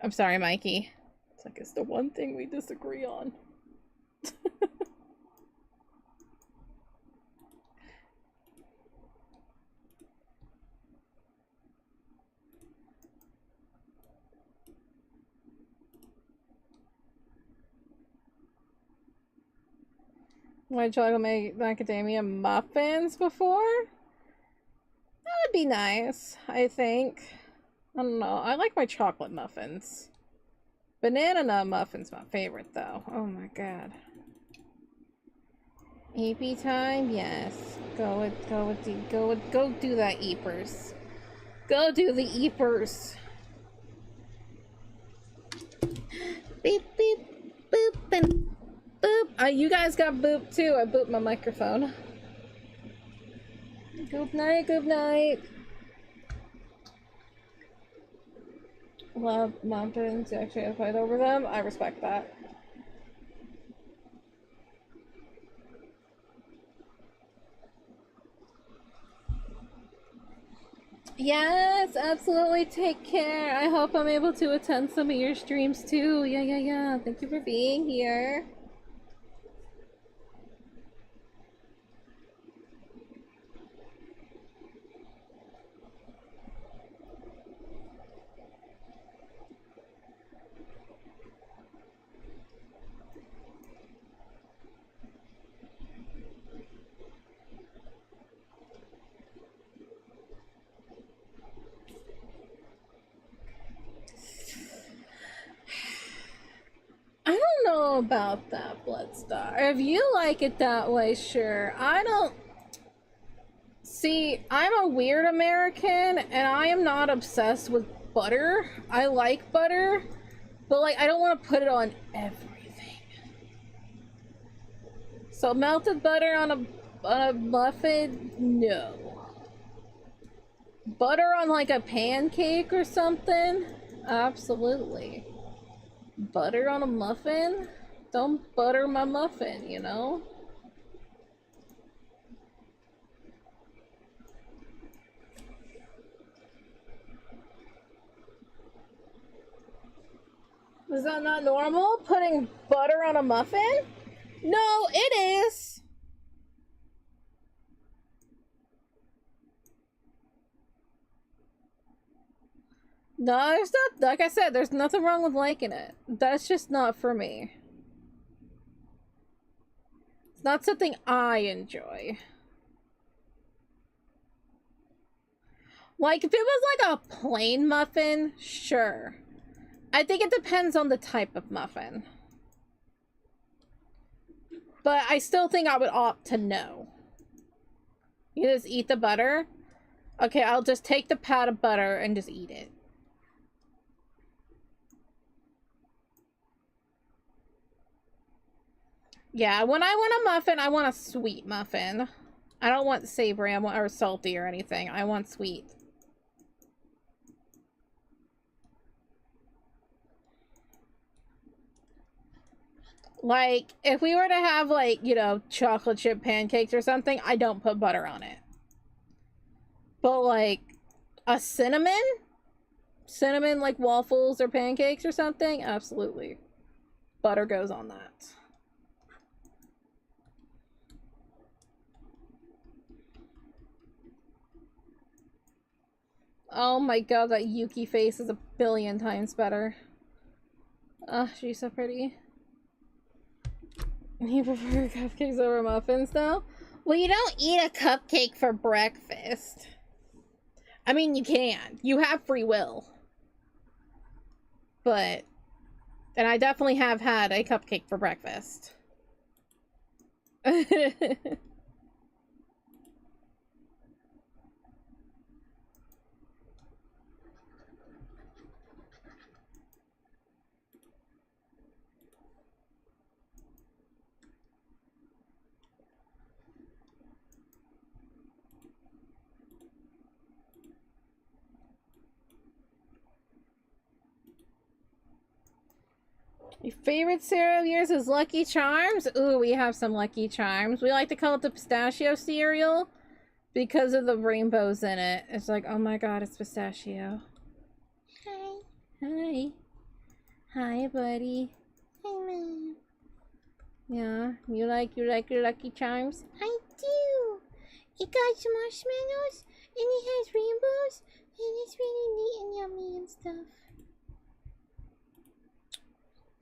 I'm sorry, Mikey. It's like, it's the one thing we disagree on. White chocolate macadamia muffins before? That would be nice, I think. I don't know. I like my chocolate muffins. Banana nut muffin's my favorite, though. Oh my god. EP time? Yes. Go do that, Eepers. Go do the Eepers. Beep, beep, boop, and boop. You guys got booped too. I booped my microphone. Good night, good night. Love muffins. You actually have to fight over them. I respect that. Yes, absolutely. Take care. I hope I'm able to attend some of your streams too. Yeah. Thank you for being here. I don't know about that, Bloodstar. If you like it that way, sure. I don't... See, I'm a weird American, and I am not obsessed with butter. I like butter, but, like, I don't want to put it on everything. So melted butter on a muffin? No. Butter on, like, a pancake or something? Absolutely. Butter on a muffin? Don't butter my muffin, you know? Is that not normal? Putting butter on a muffin? No, it is. No, there's not, like I said, there's nothing wrong with liking it. That's just not for me. It's not something I enjoy. Like, if it was like a plain muffin, sure. I think it depends on the type of muffin. But I still think I would opt to no. You just eat the butter? Okay, I'll just take the pat of butter and just eat it. Yeah, when I want a muffin, I want a sweet muffin. I don't want savory or salty or anything. I want sweet. Like, if we were to have, like, you know, chocolate chip pancakes or something, I don't put butter on it. But, like, a cinnamon, like, waffles or pancakes or something, absolutely. Butter goes on that. Oh my god, that Yuki face is a billion times better. Oh, she's so pretty. You prefer cupcakes over muffins, though? Well, you don't eat a cupcake for breakfast. I mean, you can. You have free will. But... And I definitely have had a cupcake for breakfast. Your favorite cereal of yours is Lucky Charms? Ooh, we have some Lucky Charms. We like to call it the pistachio cereal because of the rainbows in it. It's like, oh my god, it's pistachio. Hi. Hi. Hi, buddy. Hi, Mom. Yeah, you like your Lucky Charms? I do. It got some marshmallows, and it has rainbows, and it's really neat and yummy and stuff.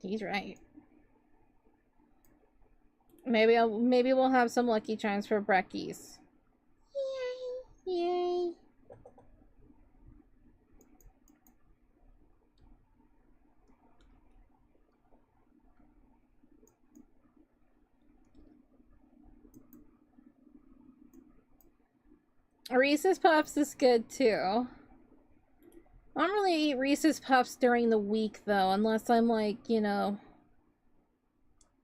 He's right. Maybe we'll have some Lucky Charms for brekkies. Yay! Yay! Reese's Puffs is good too. I don't really eat Reese's Puffs during the week though, unless I'm like, you know...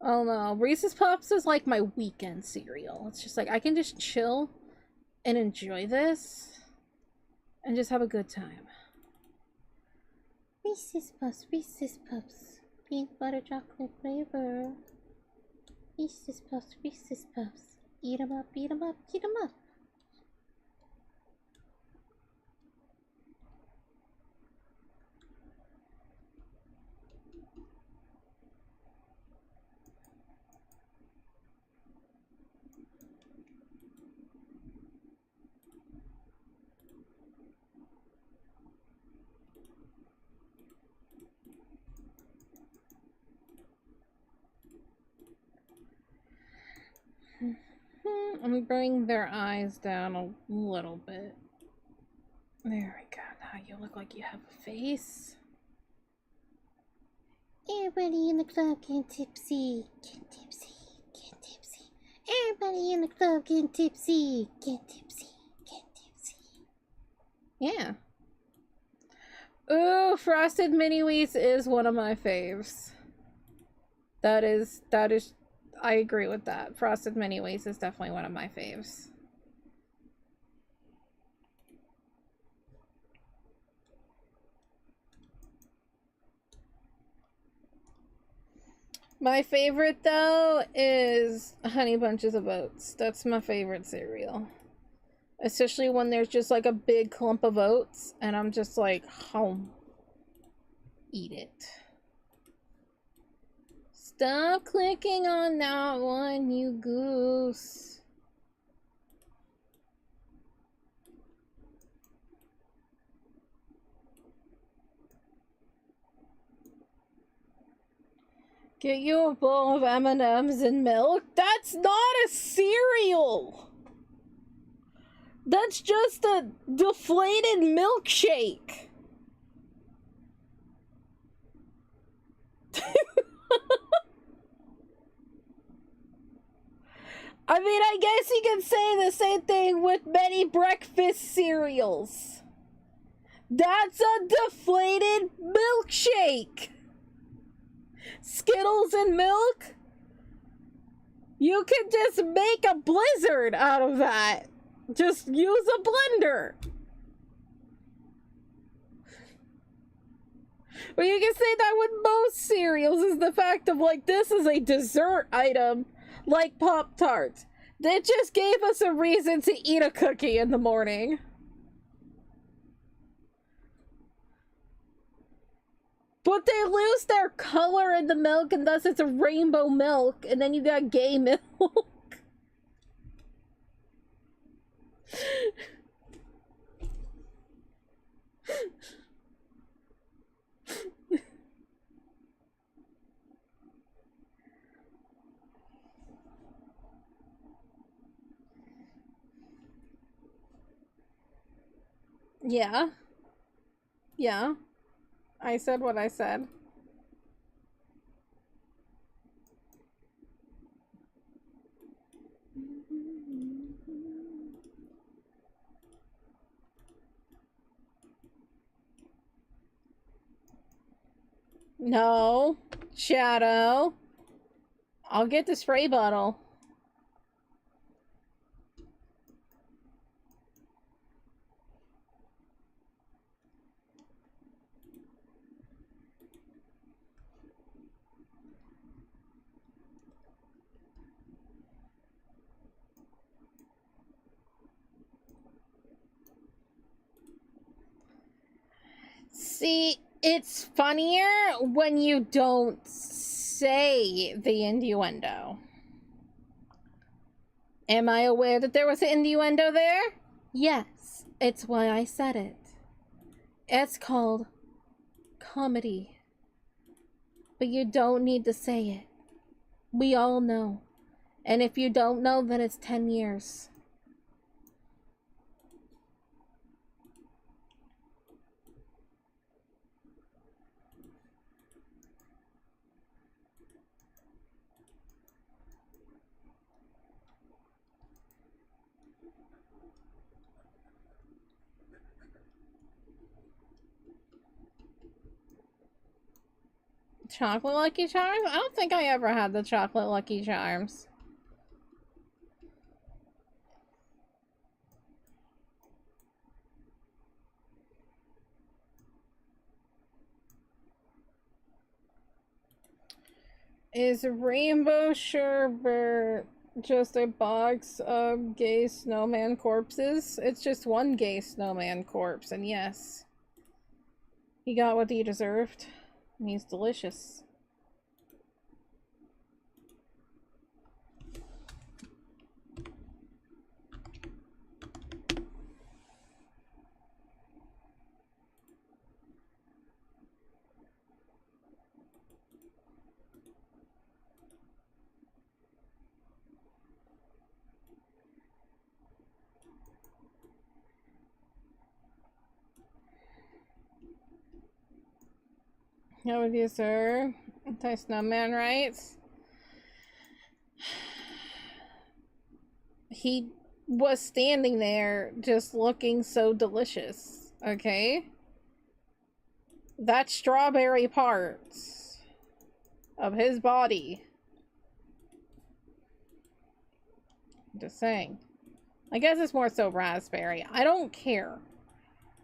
Oh no, Reese's Puffs is like my weekend cereal. It's just like, I can just chill and enjoy this and just have a good time. Reese's Puffs, Reese's Puffs. Peanut butter chocolate flavor. Reese's Puffs, Reese's Puffs. Eat 'em up, eat 'em up, eat 'em up. I'm gonna bring their eyes down a little bit. There we go. Now you look like you have a face. Everybody in the club getting tipsy. Get tipsy. Get tipsy. Everybody in the club getting tipsy. Get tipsy. Get tipsy. Yeah. Ooh, Frosted Mini Wheats is one of my faves. That is, I agree with that. Frosted Mini Wheats is definitely one of my faves. My favorite, though, is Honey Bunches of Oats. That's my favorite cereal. Especially when there's just like a big clump of oats, and I'm just like, home. Eat it. Stop clicking on that one, you goose. Get you a bowl of M&Ms and milk? That's not a cereal! That's just a deflated milkshake! I mean, I guess you can say the same thing with many breakfast cereals. That's a deflated milkshake! Skittles and milk? You can just make a blizzard out of that. Just use a blender. But you can say that with most cereals, is the fact of like, this is a dessert item like Pop-Tarts. They just gave us a reason to eat a cookie in the morning. But they lose their color in the milk, and thus it's a rainbow milk, and then you got gay milk. Yeah. Yeah. I said what I said. No. Shadow. I'll get the spray bottle. See, it's funnier when you don't say the innuendo. Am I aware that there was an innuendo there? Yes, it's why I said it. It's called comedy. But you don't need to say it. We all know. And if you don't know, then it's 10 years. Chocolate Lucky Charms? I don't think I ever had the chocolate Lucky Charms. Is Rainbow Sherbet just a box of gay snowman corpses? It's just one gay snowman corpse, and yes, he got what he deserved. And he's delicious. How would you, sir? Anti-snowman rights? He was standing there just looking so delicious, okay? That strawberry part of his body. I'm just saying. I guess it's more so raspberry. I don't care.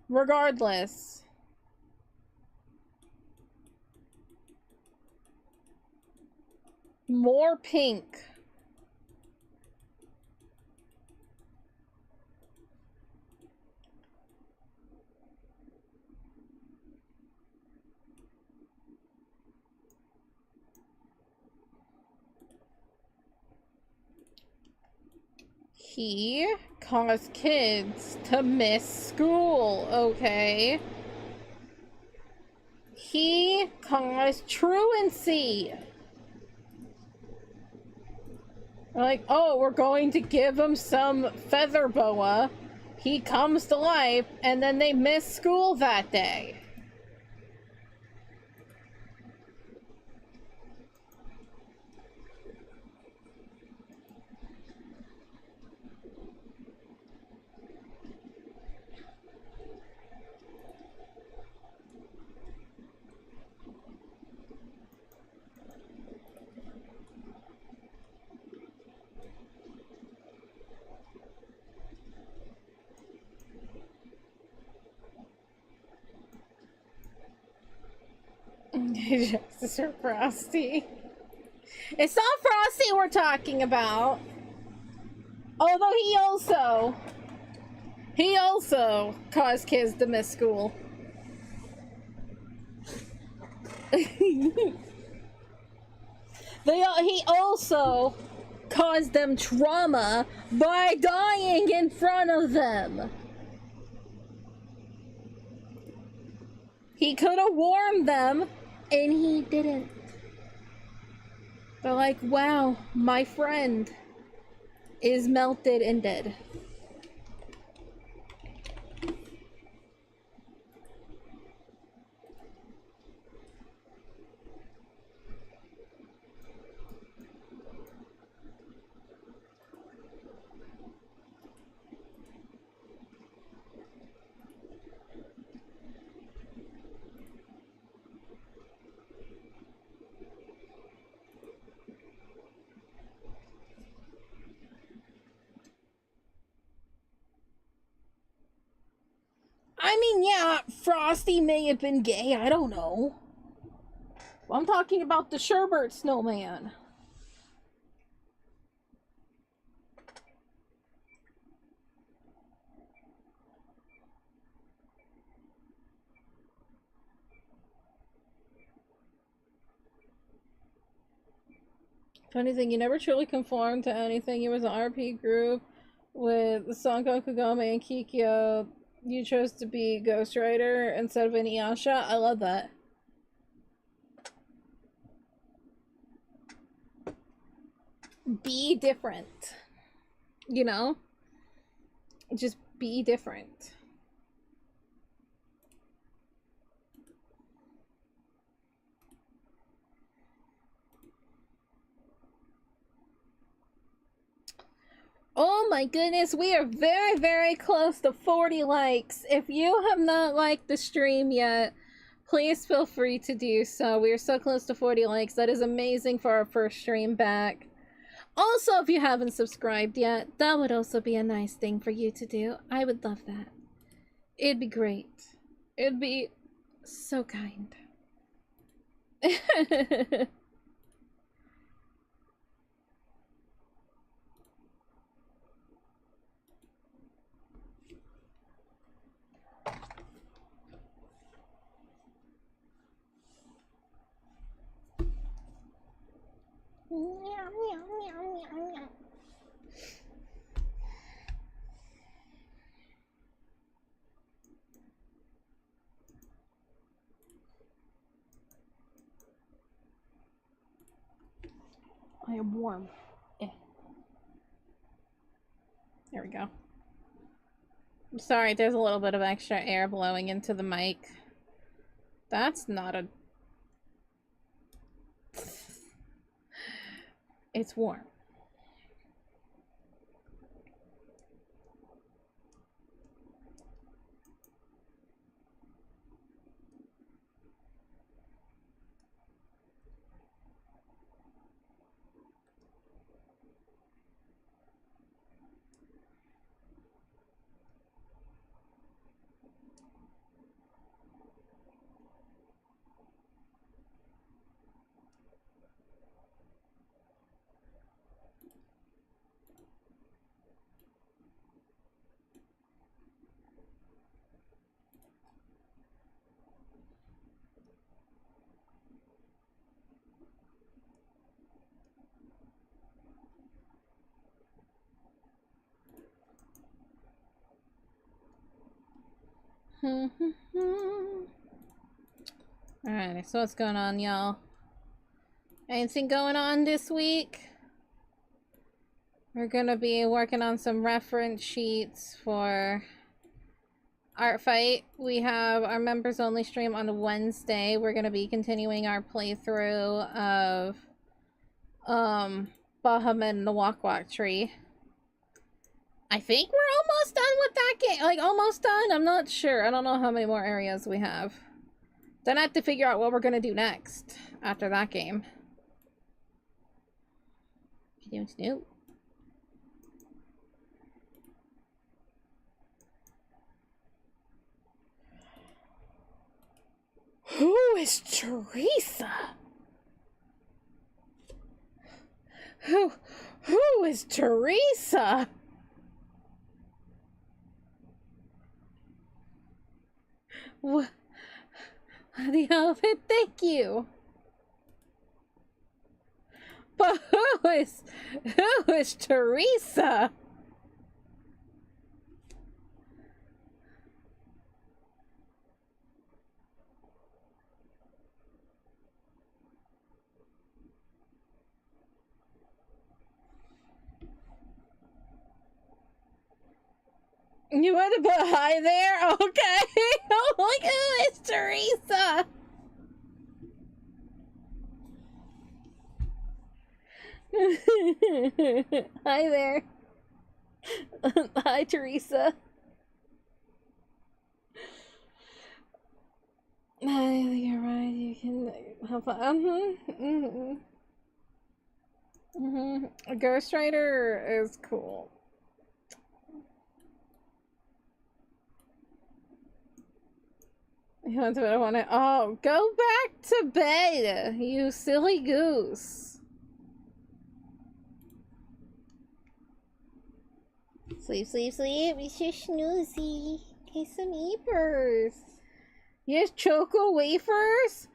Regardless. More pink. He caused kids to miss school, okay? He caused truancy. Like, oh, we're going to give him some feather boa. He comes to life, and then they miss school that day. Justice for Frosty. It's not Frosty we're talking about. Although he also caused kids to miss school. He also caused them trauma by dying in front of them. He could have warned them, and he didn't. They're like, wow, my friend is melted and dead. I mean, yeah, Frosty may have been gay, I don't know. I'm talking about the Sherbert snowman. Funny thing, you never truly conformed to anything. You was an RP group with Sanko, Kagome, and Kikyo. You chose to be Ghost Rider instead of an Inuyasha. I love that. Be different. You know? Just be different. Oh my goodness, we are very, very close to 40 likes. If you have not liked the stream yet, please feel free to do so. We are so close to 40 likes. That is amazing for our first stream back. Also, if you haven't subscribed yet, that would also be a nice thing for you to do. I would love that. It'd be great. It'd be so kind. Meow, meow, meow, meow, meow. I am warm. Yeah. There we go. I'm sorry, there's a little bit of extra air blowing into the mic. That's not a... It's warm. Alright, so what's going on, y'all? Anything going on this week? We're gonna be working on some reference sheets for Art Fight. We have our members only stream on a Wednesday. We're gonna be continuing our playthrough of Bahamut and the Walk Walk Tree. I think we're almost done with that game. Like, almost done? I'm not sure. I don't know how many more areas we have. Then I have to figure out what we're gonna do next after that game. You don't know. Who is Teresa? Who is Teresa? What? The outfit, thank you. But who is Teresa? You want to put hi there? Okay. I'm like, who is Teresa? Hi there. Hi, Teresa. You're right. You can have fun. A Ghost Rider is cool. You want to oh, go back to bed, you silly goose. Sleep, sleep, sleep. It's your snoozy. Get some eepers. Yes, choco wafers.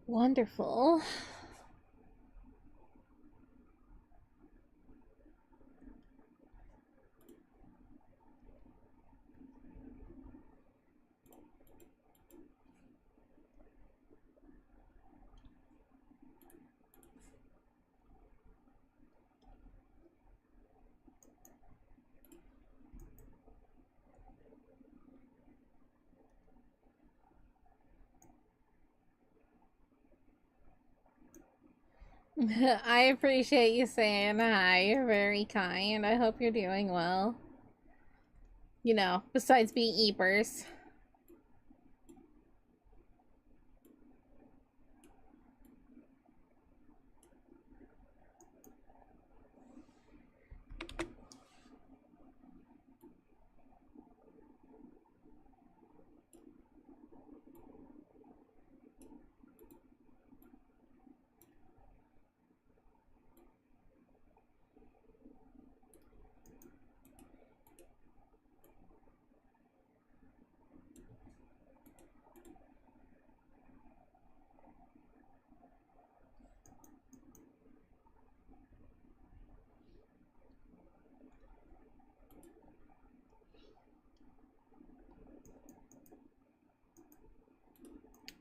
Wonderful. I appreciate you saying hi. You're very kind. I hope you're doing well. You know, besides being eepers.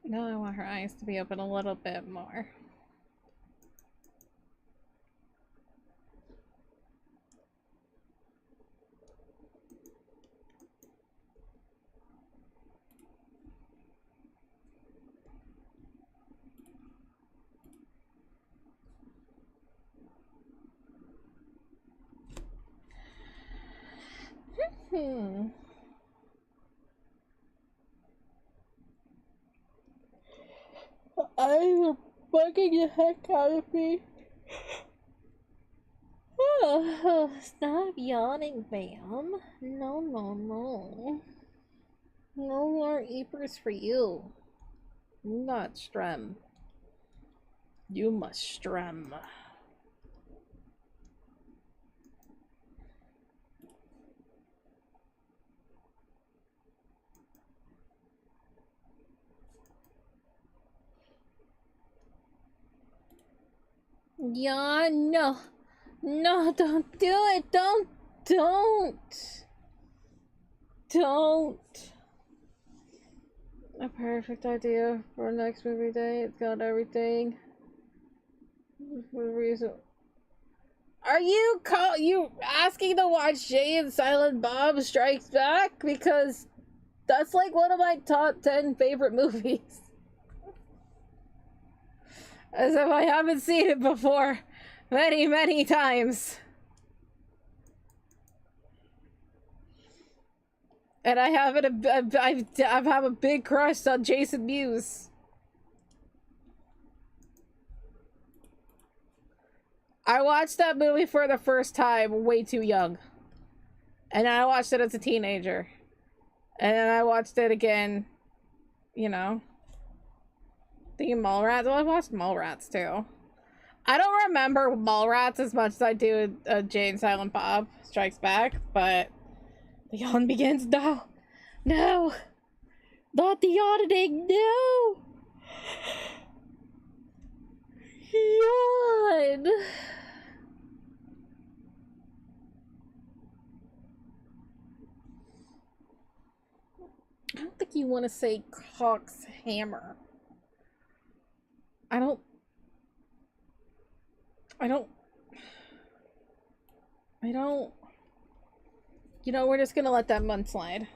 No, I want her eyes to be open a little bit more. Eyes are bugging the heck out of me. Oh, stop yawning, ma'am. No, no, no. No more eepers for you. Not strem. You must strem. Yeah, no. No, don't do it. Don't. A perfect idea for next movie day. It's got everything. For the reason. Are you asking to watch Jay and Silent Bob Strikes Back? Because that's like one of my top 10 favorite movies. As if I haven't seen it before many, many times. And I have a big crush on Jason Mewes. I watched that movie for the first time way too young. And then I watched it as a teenager. And then I watched it again, you know. Thinking Mallrats. Well, I watched Mallrats too. I don't remember Mallrats as much as I do Jay and Silent Bob Strikes Back, but the yawn begins now. No! Not the yawning, no! Yawn! I don't think you want to say Cox Hammer. I don't. You know, we're just gonna let that one slide.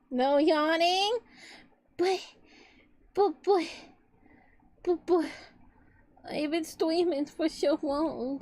No yawning? But, I've been streaming for so long.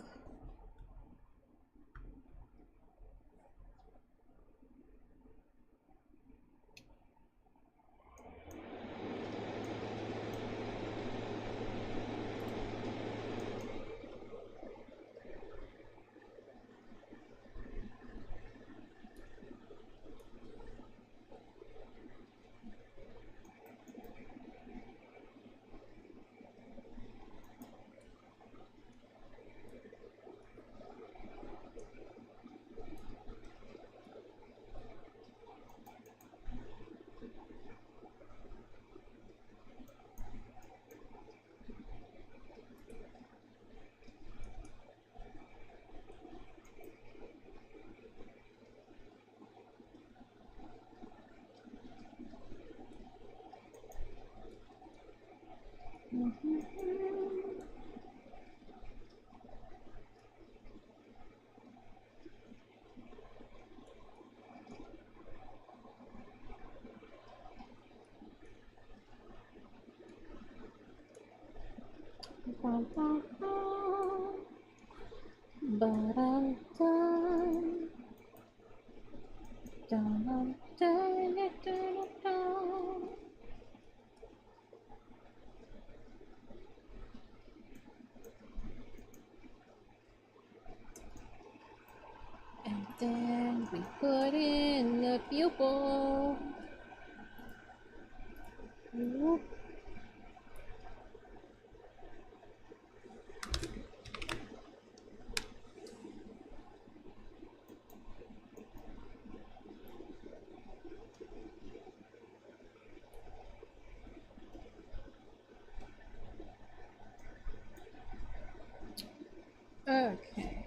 And then we put in the pupil. Whoop. Okay.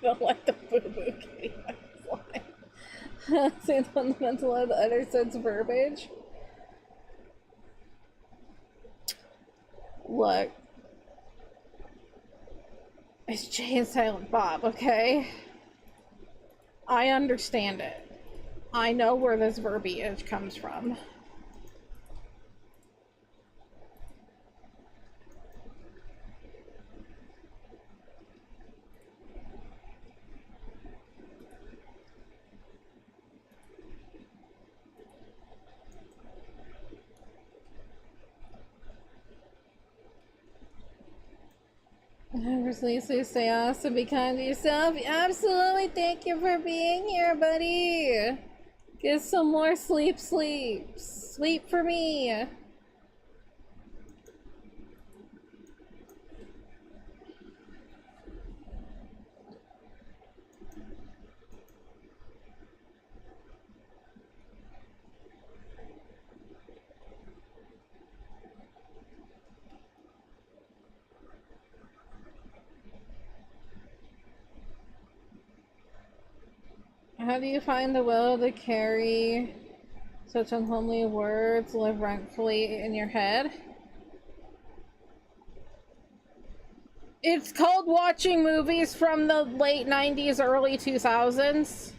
Gonna let the boo-boo kitty fly. Say fundamental of the other sense verbiage. Look. It's Jay and Silent Bob, okay? I understand it. I know where this verbiage comes from. Seriously, stay awesome, be kind to yourself. Absolutely, thank you for being here, buddy. Get some more sleep. Sleep for me. How do you find the will to carry such unhomely words live rent-free in your head? It's called watching movies from the late 90s, early 2000s.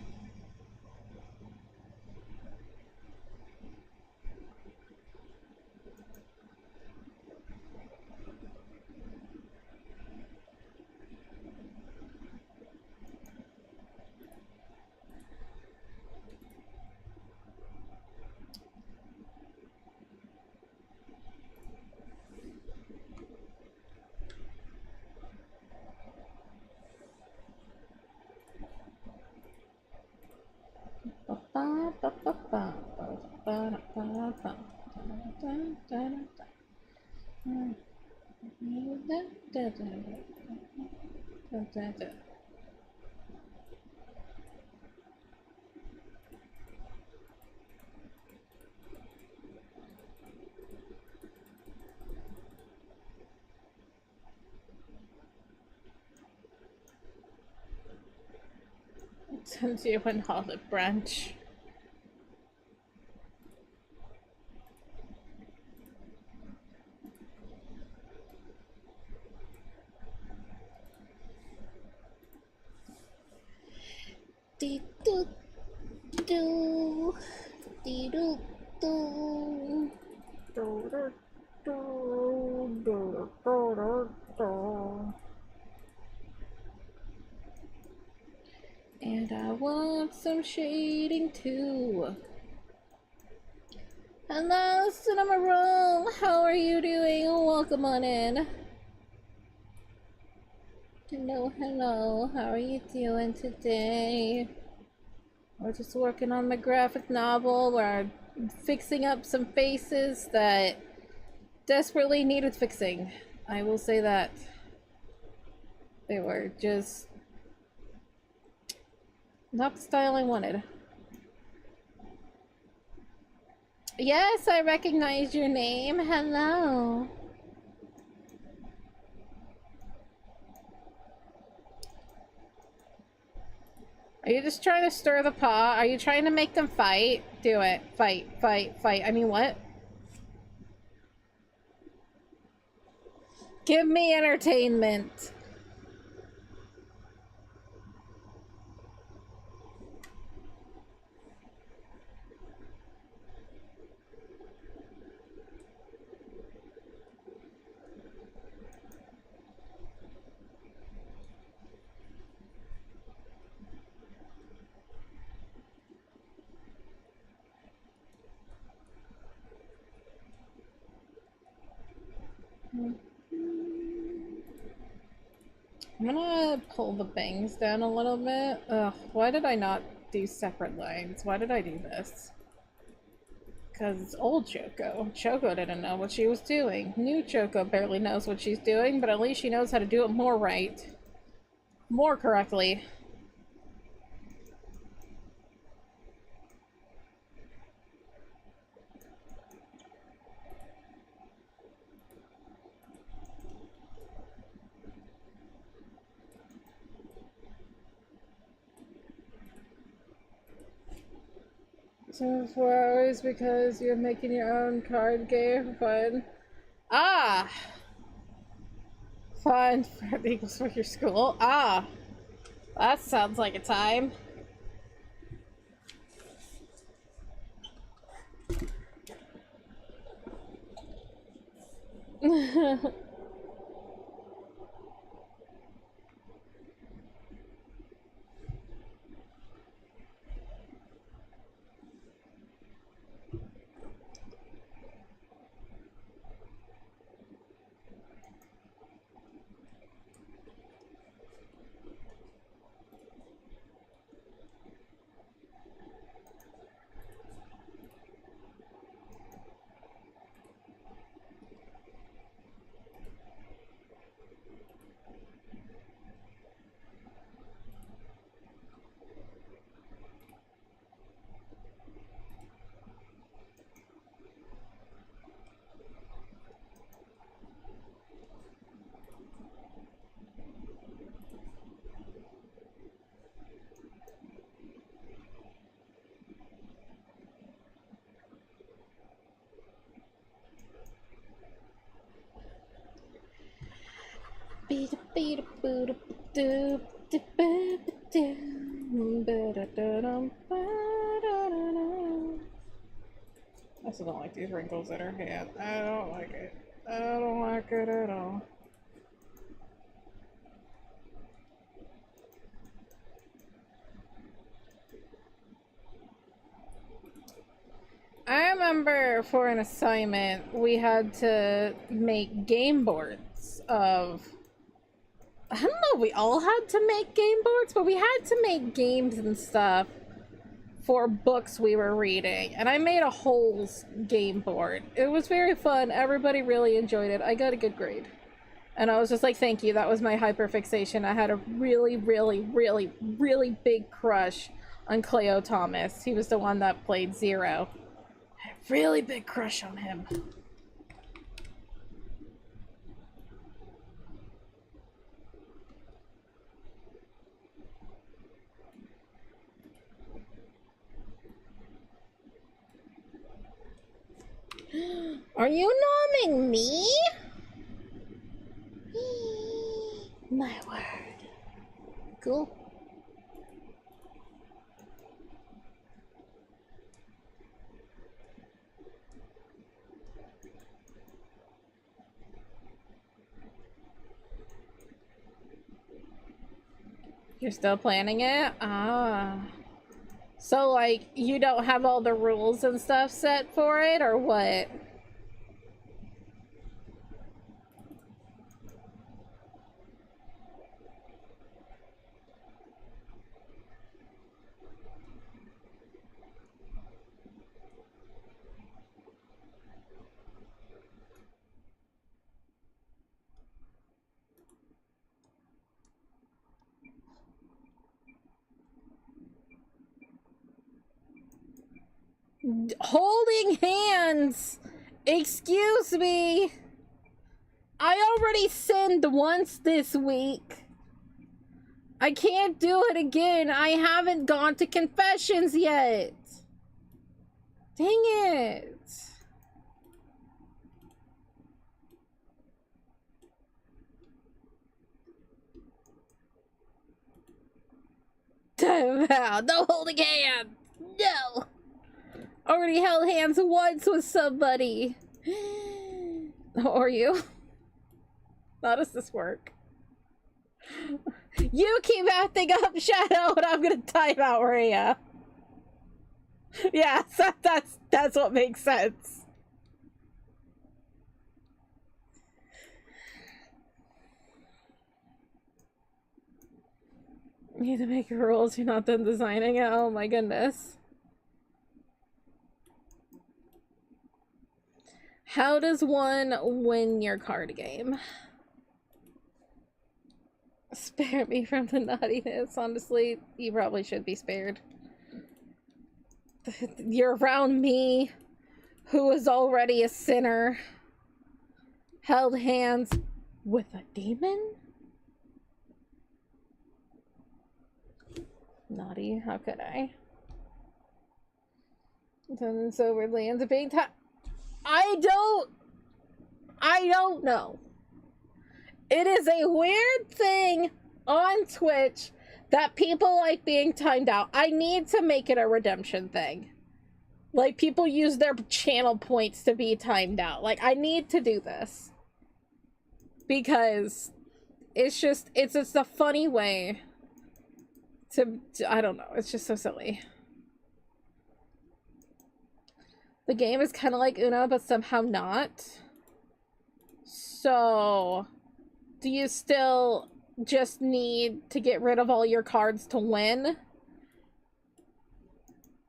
Since you went olive branch. Dee doo doo. Dee doo doo. And I want some shading too. Hello, Cinema Room. How are you doing? Welcome on in. Hello, hello. How are you doing today? We're just working on my graphic novel. We're fixing up some faces that desperately needed fixing. I will say that. They were just not the style I wanted. Yes, I recognize your name. Hello. Are you just trying to stir the pot? Are you trying to make them fight? Do it. Fight, fight, fight. I mean, what? Give me entertainment. I'm gonna pull the bangs down a little bit. Ugh, why did I not do separate lines? Why did I do this? Because it's old Choco. Choco didn't know what she was doing. New Choco barely knows what she's doing, but at least she knows how to do it more right. More correctly. So 4 hours because you're making your own card game. Fun. Ah! Fun for equals for your school. Ah! That sounds like a time. I still don't like these wrinkles in her hand. I don't like it. I don't like it at all. I remember for an assignment we had to make game boards of, I don't know, we all had to make game boards, but we had to make games and stuff for books we were reading, and I made a whole game board. It was very fun. Everybody really enjoyed it. I got a good grade. And I was just like, thank you. That was my hyperfixation. I had a really, really, really, really big crush on Cleo Thomas. He was the one that played Zero. I had a really big crush on him. Are you nomming me? My word. Cool. You're still planning it? Ah. So, like, you don't have all the rules and stuff set for it, or what? Holding hands! Excuse me! I already sinned once this week. I can't do it again. I haven't gone to confessions yet. Dang it. Wow, no holding hands! No! Already held hands once with somebody. Or you? How does this work? You keep acting up, Shadow, and I'm gonna time out Rhea. Yeah, that's what makes sense. You need to make rules, you're not done designing it. Oh my goodness. How does one win your card game? Spare me from the naughtiness. Honestly, you probably should be spared. You're around me, who is already a sinner. Held hands with a demon? Naughty, how could I? Done sober lands a big time. I don't know. It is a weird thing on Twitch that people like being timed out. I need to make it a redemption thing. Like, people use their channel points to be timed out. Like, I need to do this. Because it's just a funny way to I don't know. It's just so silly. The game is kind of like Uno, but somehow not. So, do you still just need to get rid of all your cards to win?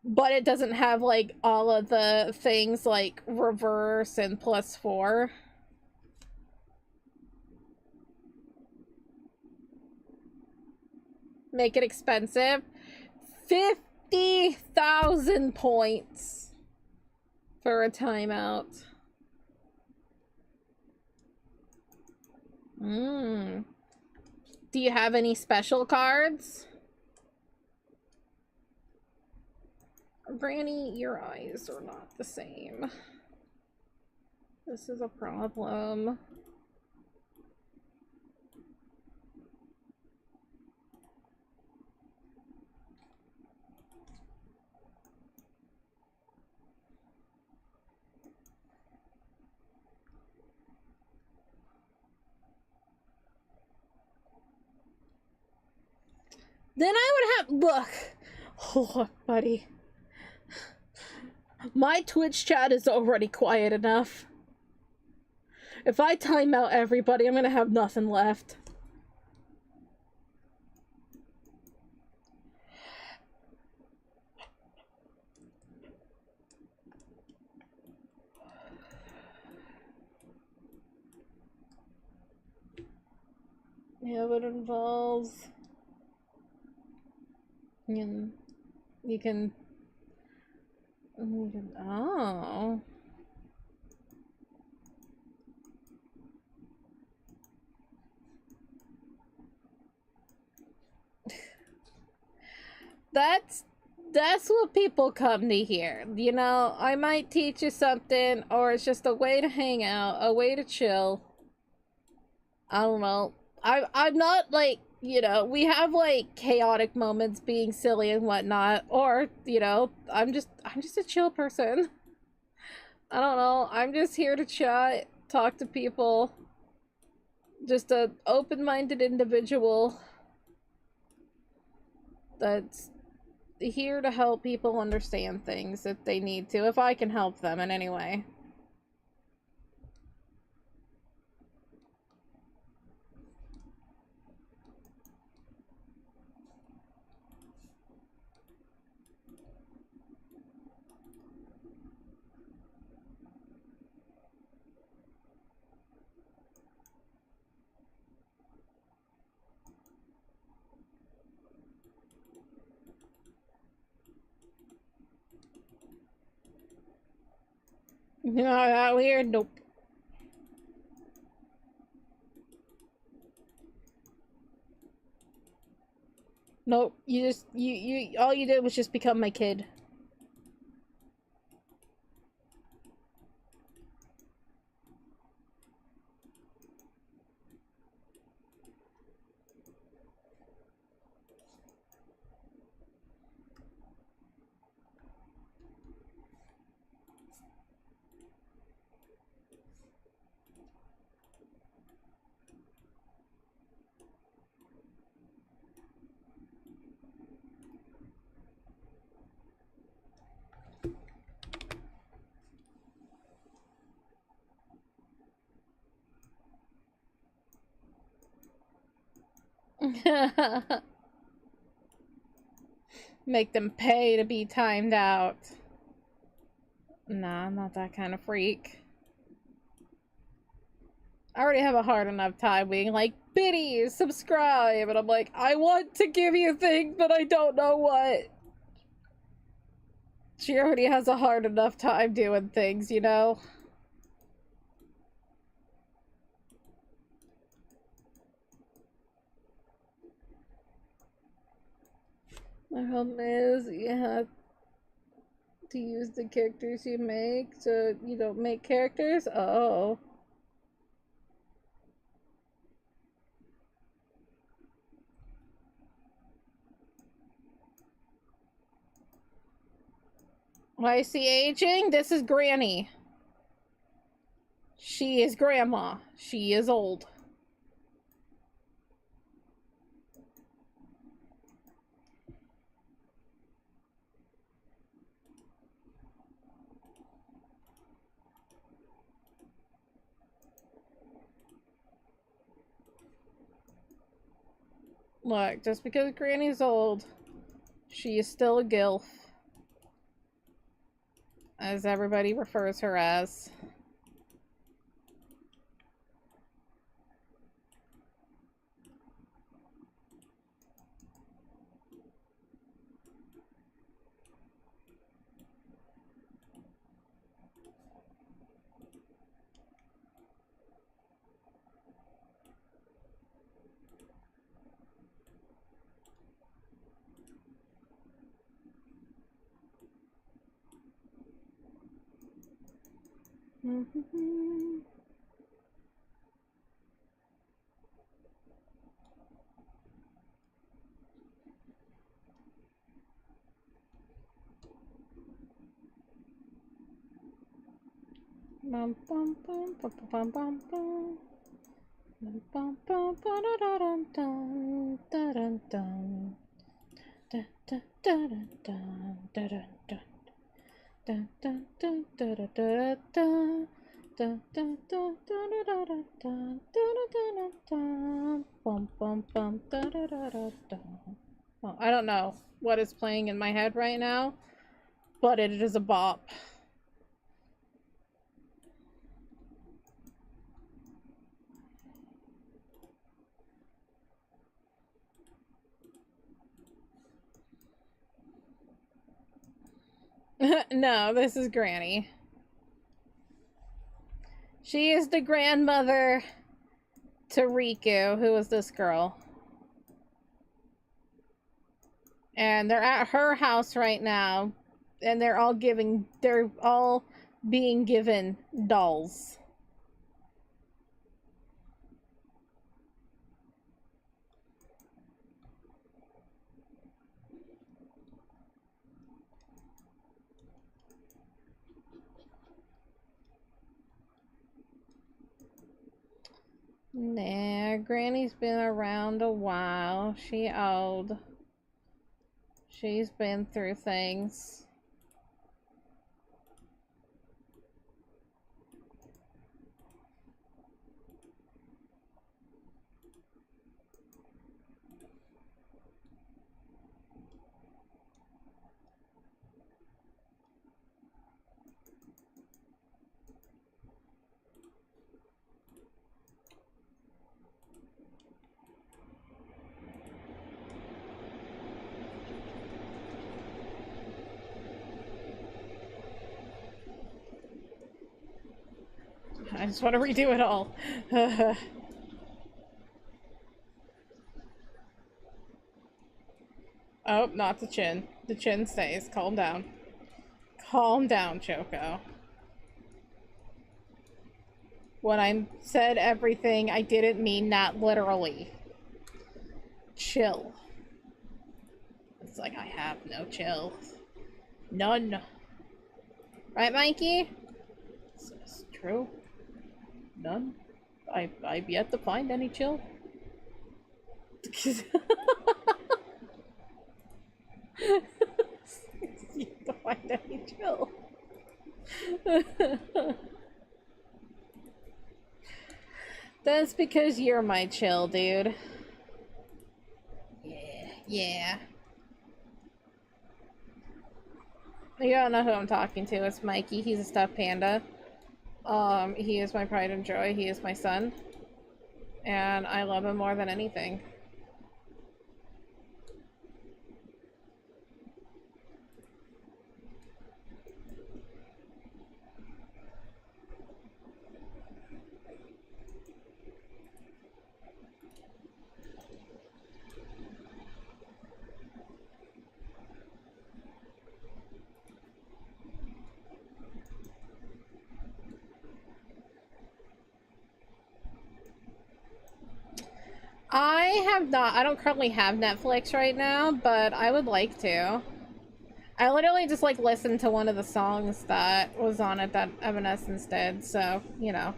But it doesn't have, like, all of the things like reverse and +4. Make it expensive. 50,000 points for a timeout. Do you have any special cards? Granny, your eyes are not the same. This is a problem. Then I would have look. Oh, buddy. My Twitch chat is already quiet enough. If I time out everybody, I'm gonna have nothing left. Yeah, but it involves you can oh. That's what people come to hear. You know, I might teach you something, or it's just a way to hang out, a way to chill. I don't know. I'm not like, you know, we have like chaotic moments being silly and whatnot, or, you know, I'm just a chill person. I don't know. I'm just here to chat, talk to people. Just a open-minded individual that's here to help people understand things if they need to, if I can help them in any way. You know, that weird? Nope. Nope. You all you did was just become my kid. Make them pay to be timed out. Nah, I'm not that kind of freak. I already have a hard enough time being like, biddies, subscribe, and I'm like, I want to give you things, but I don't know what. She already has a hard enough time doing things, you know? My problem is you have to use the characters you make, so you don't make characters? Oh. I see aging? This is Granny. She is Grandma. She is old. Look, just because Granny's old, she is still a gilf. As everybody refers her as. Bum bum bum bum bum bum bum. Bum bum bum ba da da dum dum da dum dum. Well, I don't know what is playing in my head right now, but it is a bop. No, this is Granny. She is the grandmother to Riku, who is this girl. And they're at her house right now, and they're all being given dolls. Nah, Granny's been around a while. She old. She's been through things. I just want to redo it all. Oh, not the chin. The chin stays. Calm down. Calm down, Choco. When I said everything, I didn't mean not literally. Chill. It's like I have no chill. None. Right, Mikey? It's true. None. I've yet to find any chill. Yet to find any chill. That's because you're my chill, dude. Yeah. You don't know who I'm talking to. It's Mikey. He's a stuffed panda. He is my pride and joy. He is my son. And I love him more than anything. I don't currently have Netflix right now, but I would like to. I literally just like listened to one of the songs that was on it that Evanescence did, so, you know.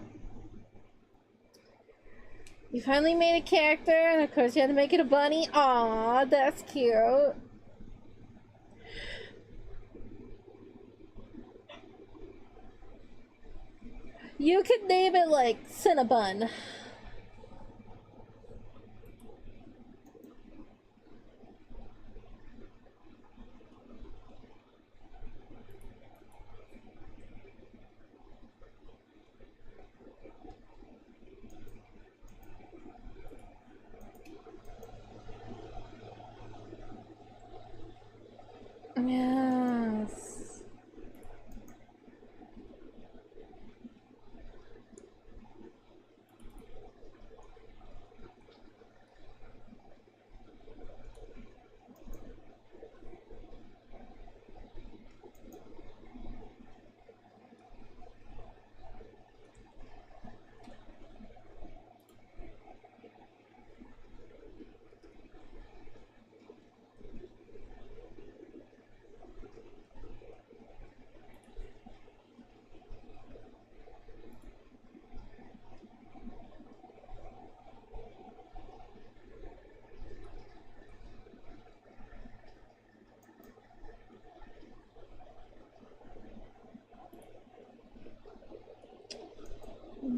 You finally made a character, and of course you had to make it a bunny. Aw, that's cute. You could name it like Cinnabon. Yes.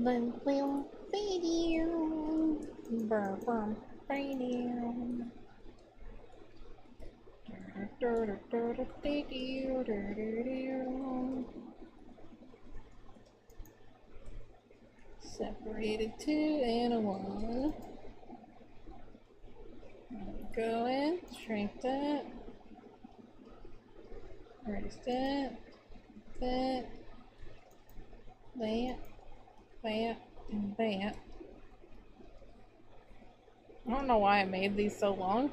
then we'll video. Radio. Separated 2 and a 1. Go in, shrink that. Erase that. That. That. That. And that. I don't know why I made these so long.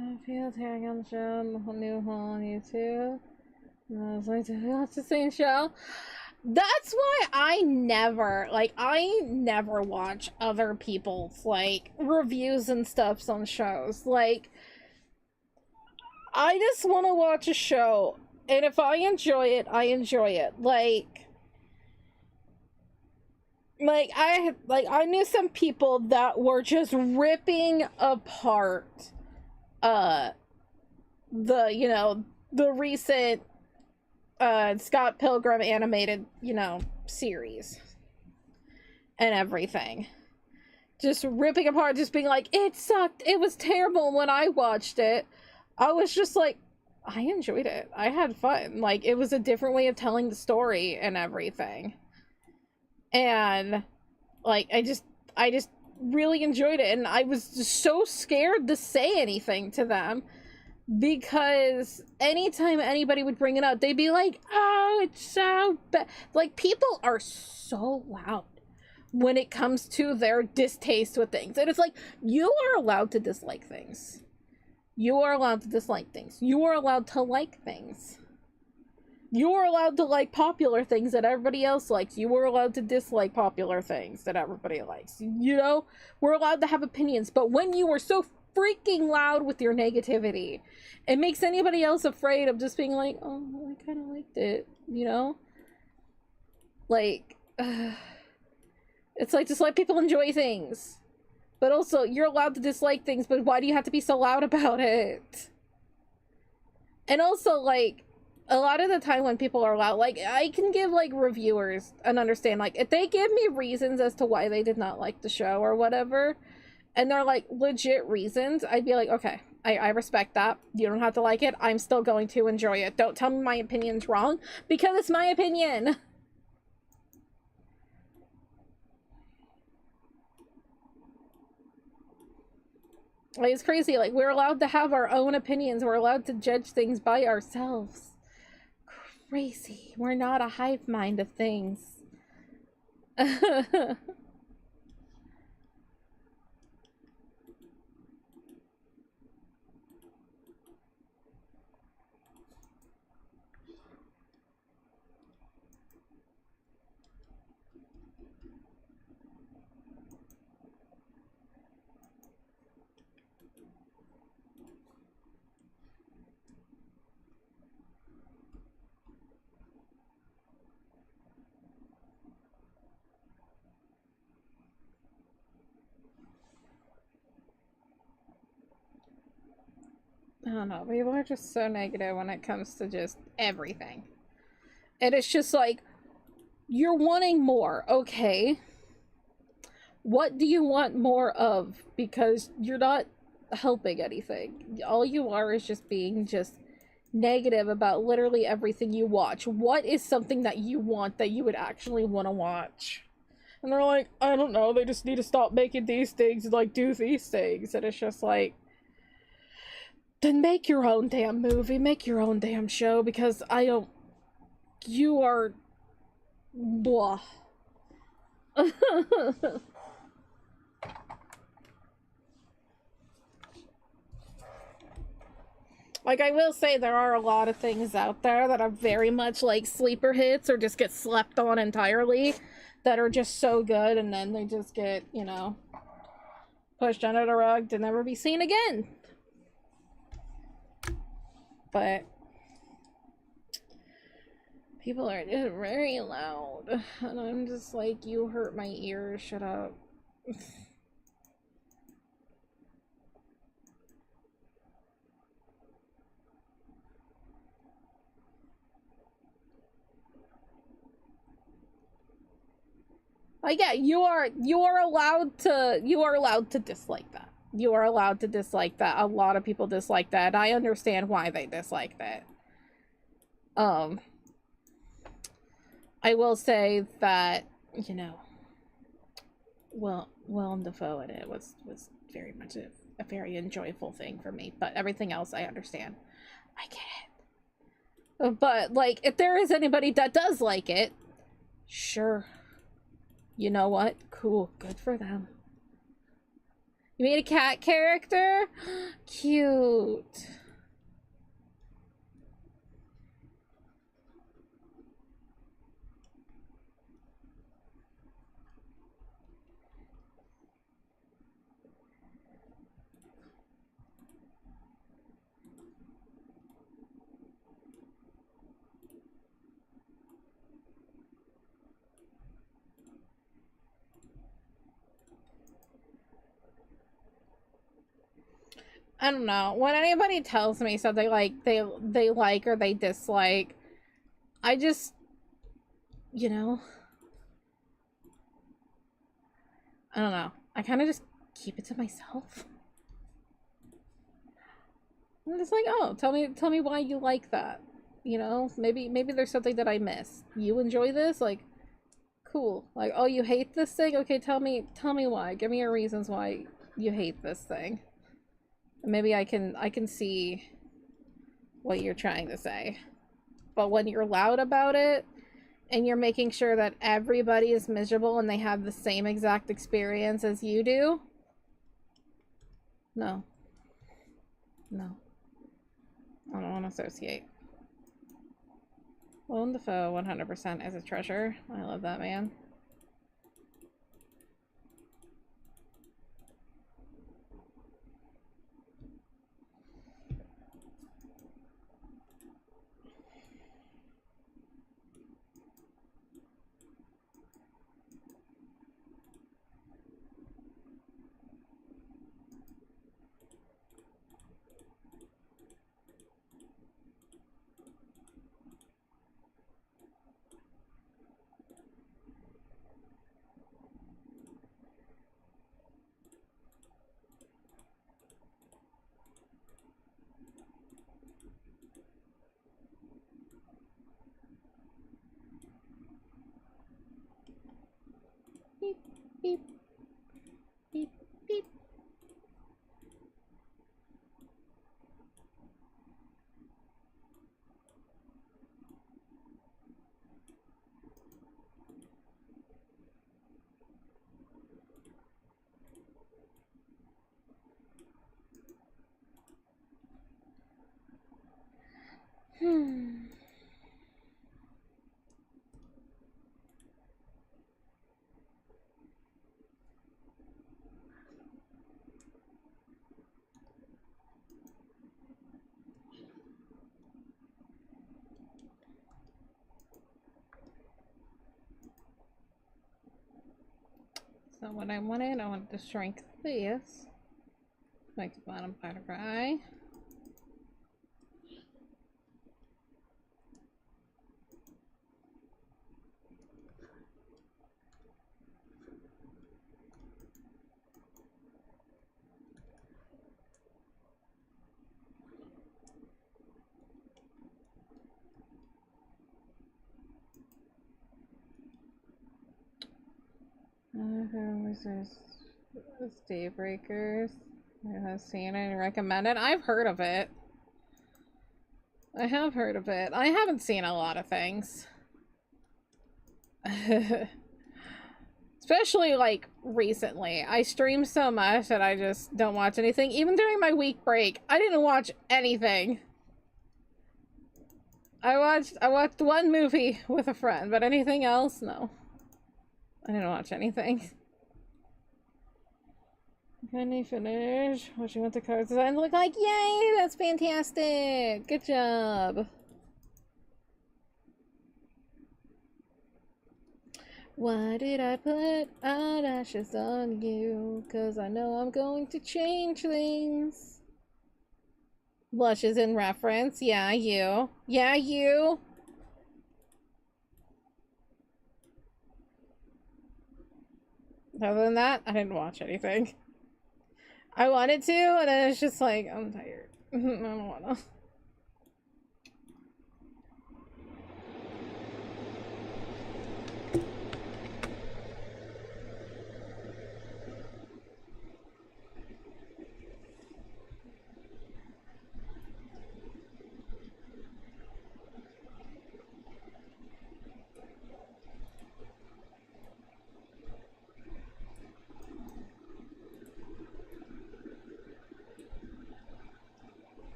I feel tag on the show, new hole on YouTube. I was like, watch the same show. That's why I never watch other people's, like, reviews and stuff on shows. Like, I just want to watch a show, and if I enjoy it, I enjoy it. I knew some people that were just ripping apart, the recent Scott Pilgrim animated, series and everything. Just ripping apart, just being like, it sucked, it was terrible. When I watched it, I was just like, I enjoyed it. I had fun. Like, it was a different way of telling the story and everything. And, like, I just really enjoyed it. And I was just so scared to say anything to them, because anytime anybody would bring it up, they'd be like, oh, it's so bad. Like, people are so loud when it comes to their distaste with things. And it's like, you are allowed to dislike things. You are allowed to dislike things. You are allowed to like things. You are allowed to like popular things that everybody else likes. You are allowed to dislike popular things that everybody likes. We're allowed to have opinions. But when you are so freaking loud with your negativity, it makes anybody else afraid of just being like, oh, I kind of liked it, like, it's like, just let people enjoy things, but also you're allowed to dislike things, but why do you have to be so loud about it? And also, like, a lot of the time when people are loud, like, I can give, like, reviewers an understand, like, if they give me reasons as to why they did not like the show or whatever, and they're, like, legit reasons, I'd be like, okay, I respect that. You don't have to like it. I'm still going to enjoy it. Don't tell me my opinion's wrong, because it's my opinion. Like, it's crazy. Like, we're allowed to have our own opinions. We're allowed to judge things by ourselves. Crazy. We're not a hive mind of things. I don't know, people are just so negative when it comes to just everything. And it's just like, you're wanting more, okay? What do you want more of? Because you're not helping anything. All you are is just being just negative about literally everything you watch. What is something that you want that you would actually want to watch? And they're like, I don't know, they just need to stop making these things and like do these things. And it's just like, then make your own damn movie, make your own damn show, because I don't, you are blah. Like, I will say there are a lot of things out there that are very much like sleeper hits or just get slept on entirely, that are just so good, and then they just get, you know, pushed under the rug to never be seen again. But people are just very loud, and I'm just like, you hurt my ears, shut up. Like, yeah, you are allowed to dislike that. You are allowed to dislike that. A lot of people dislike that. I understand why they dislike that. I will say that, you know, Willem Dafoe in it was very much a very enjoyable thing for me. But everything else, I understand. I get it. But, like, if there is anybody that does like it, sure. You know what? Cool. Good for them. You made a cat character? Cute. I don't know. When anybody tells me something like they like or they dislike, I just, you know, I don't know. I kind of just keep it to myself. I'm just like, oh, tell me why you like that. You know, maybe there's something that I miss. You enjoy this? Like, cool. Like, oh, you hate this thing? Okay, tell me why. Give me your reasons why you hate this thing. Maybe I can see what you're trying to say. But when you're loud about it and you're making sure that everybody is miserable and they have the same exact experience as you do, no. I don't want to associate. Willem Dafoe 100% is a treasure. I love that man. Beep, beep, beep, beep. So what I wanted to shrink this. Make the bottom part of her eye. Who's this? Daybreakers. I have seen it and recommend it. I've heard of it. I have heard of it. I haven't seen a lot of things. Especially, like, recently. I stream so much that I just don't watch anything. Even during my week break, I didn't watch anything. I watched one movie with a friend, but anything else? No. I didn't watch anything. Finally finish. Watching what the cards design look like. Yay! That's fantastic! Good job. Why did I put eyelashes on you? 'Cause I know I'm going to change things. Blushes in reference. Yeah, you. Yeah, you. Other than that, I didn't watch anything. I wanted to, and then it's just like, I'm tired. I don't wanna.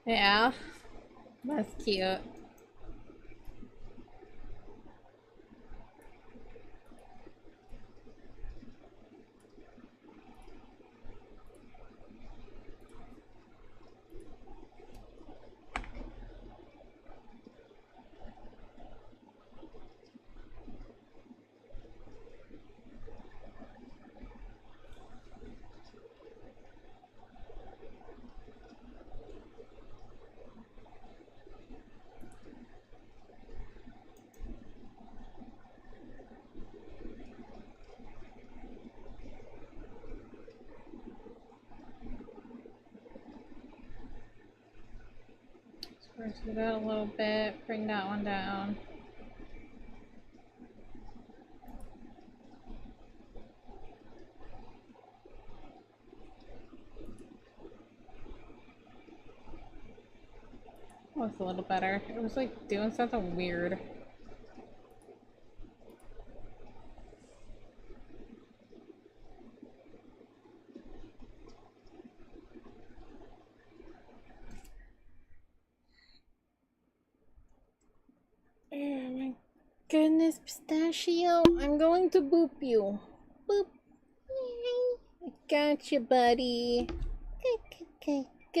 Yeah, that's cute. Let's do that a little bit. Bring that one down. Oh, it's a little better. It was like doing something weird. Oh my goodness, Pistachio. I'm going to boop you. Boop. I got you, buddy. Good.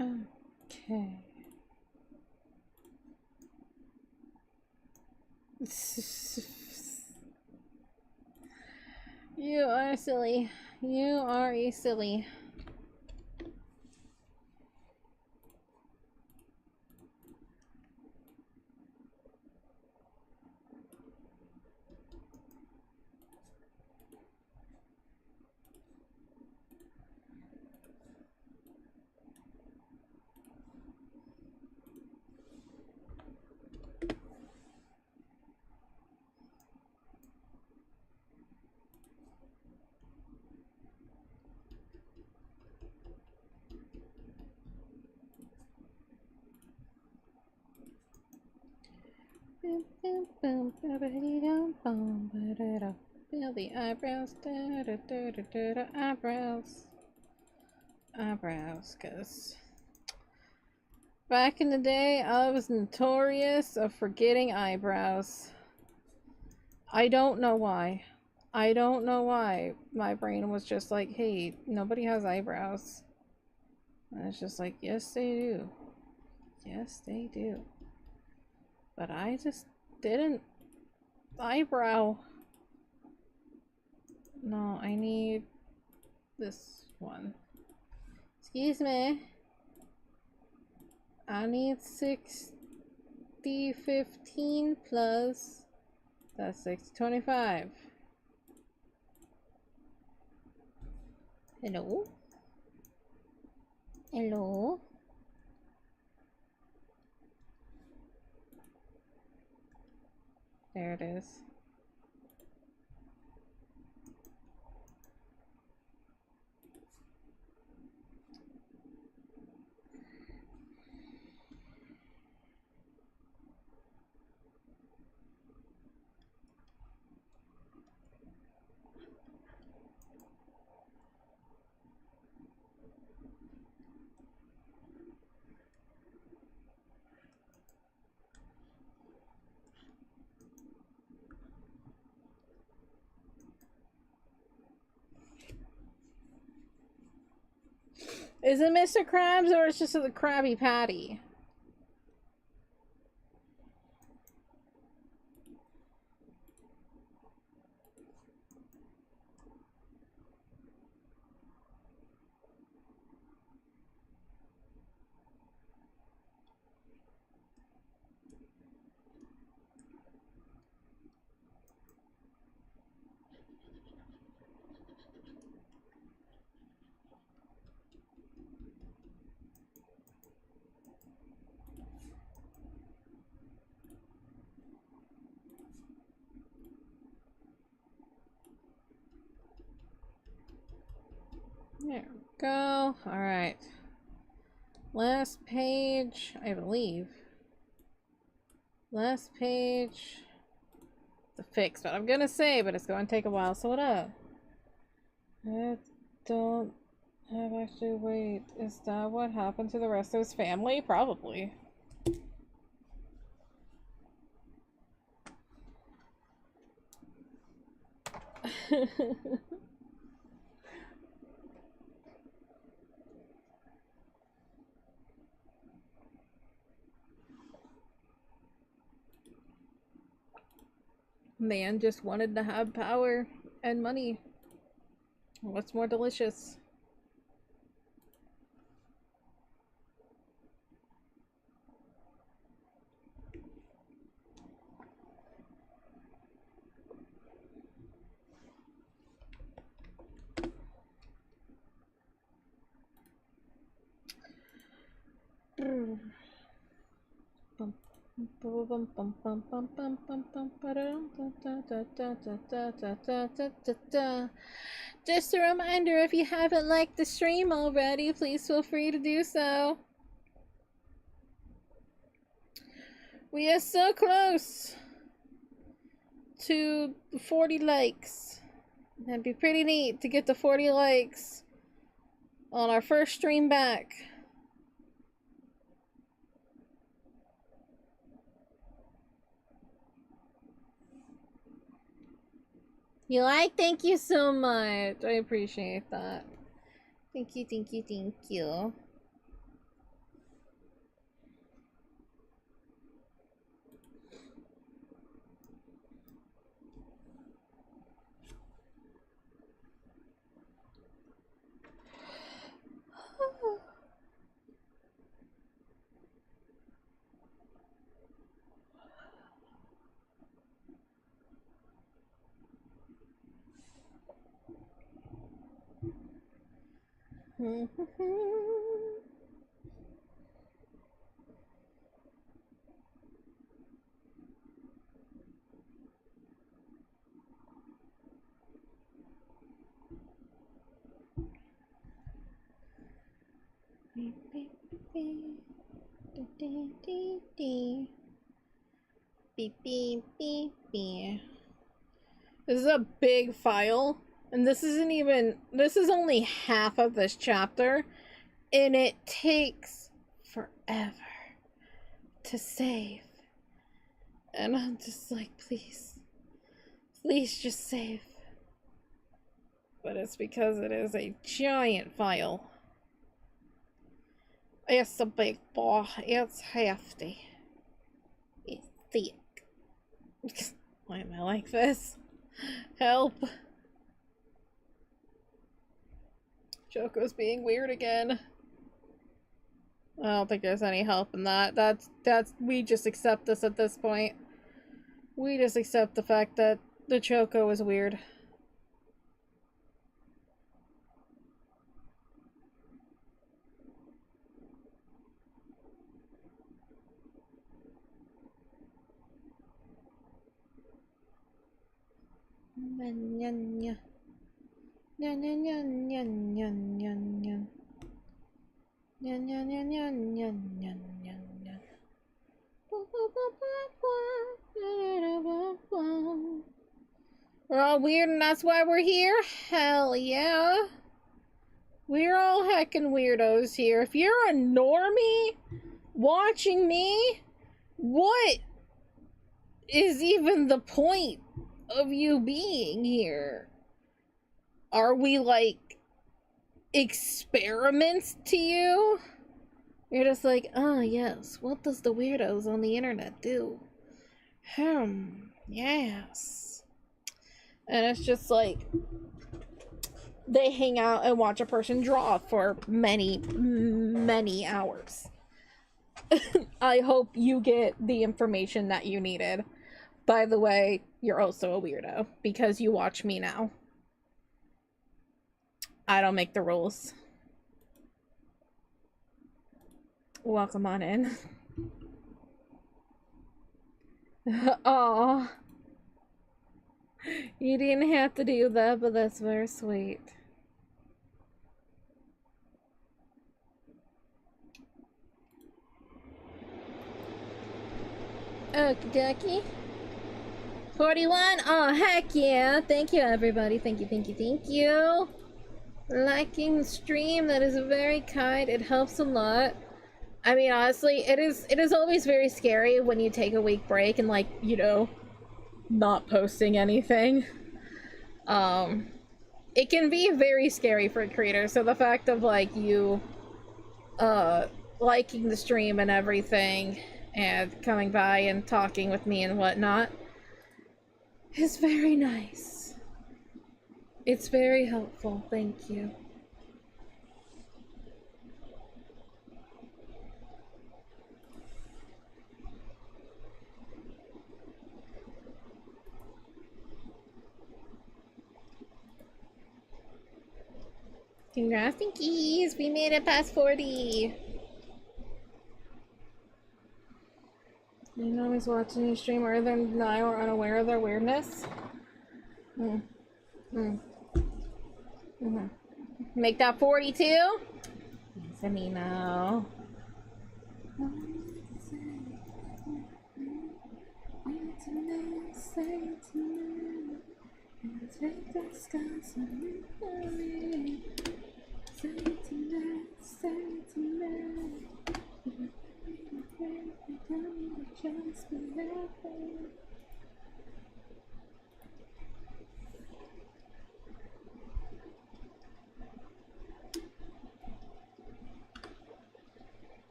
Okay. You are silly. You are a silly. Feel the eyebrows, eyebrows, eyebrows, cause back in the day I was notorious of forgetting eyebrows. I don't know why. I don't know why my brain was just like, hey, nobody has eyebrows. And it's just like, yes they do. Yes they do. But I just didn't eyebrow. No, I need this one. Excuse me. I need 60, 15 plus. That's 625. Hello? Hello? There it is. Is it Mr. Krabs or it's just a Krabby Patty? There we go. Alright. Last page, I believe. Last page. To fix what I'm gonna say, but it's going to take a while, so what up? I don't have actually. Wait, is that what happened to the rest of his family? Probably. Man just wanted to have power and money. What's more delicious? Just a reminder, if you haven't liked the stream already, please feel free to do so. We are so close to 40 likes. That'd be pretty neat to get to 40 likes on our first stream back. You like? Thank you so much. I appreciate that. Thank you, thank you, thank you. Beep, beep, beep, beep. This is a big file, and this is only half of this chapter, and it takes forever to save. And I'm just like, please just save. But it's because it is a giant file. It's a big boy. It's hefty. It's thick. Why am I like this? Help. Choco's being weird again. I don't think there's any help in that. That's we just accept this at this point. We just accept the fact that the Choco is weird. We're all weird and that's why we're here? Hell yeah. We're all heckin' weirdos here. If you're a normie watching me, what is even the point of you being here? Are we like experiments to you? You're just like, oh yes, what does the weirdos on the internet do? Yes. And it's just like, they hang out and watch a person draw for many, many hours. I hope you get the information that you needed. By the way, you're also a weirdo because you watch me now. I don't make the rules. Welcome on in. Aw. You didn't have to do that, but that's very sweet. Okie dokie. 41? Oh, heck yeah. Thank you, everybody. Thank you. Liking the stream, that is very kind. It helps a lot. I mean, honestly, it is always very scary when you take a week break and, like, you know, not posting anything. It can be very scary for a creator, so the fact of, like, you, liking the stream and everything, and coming by and talking with me and whatnot, is very nice. It's very helpful, thank you. Congrats, thankies! We made it past 40! You know he's watching your stream other than denial or unaware of their weirdness? Make that 42? Let me know.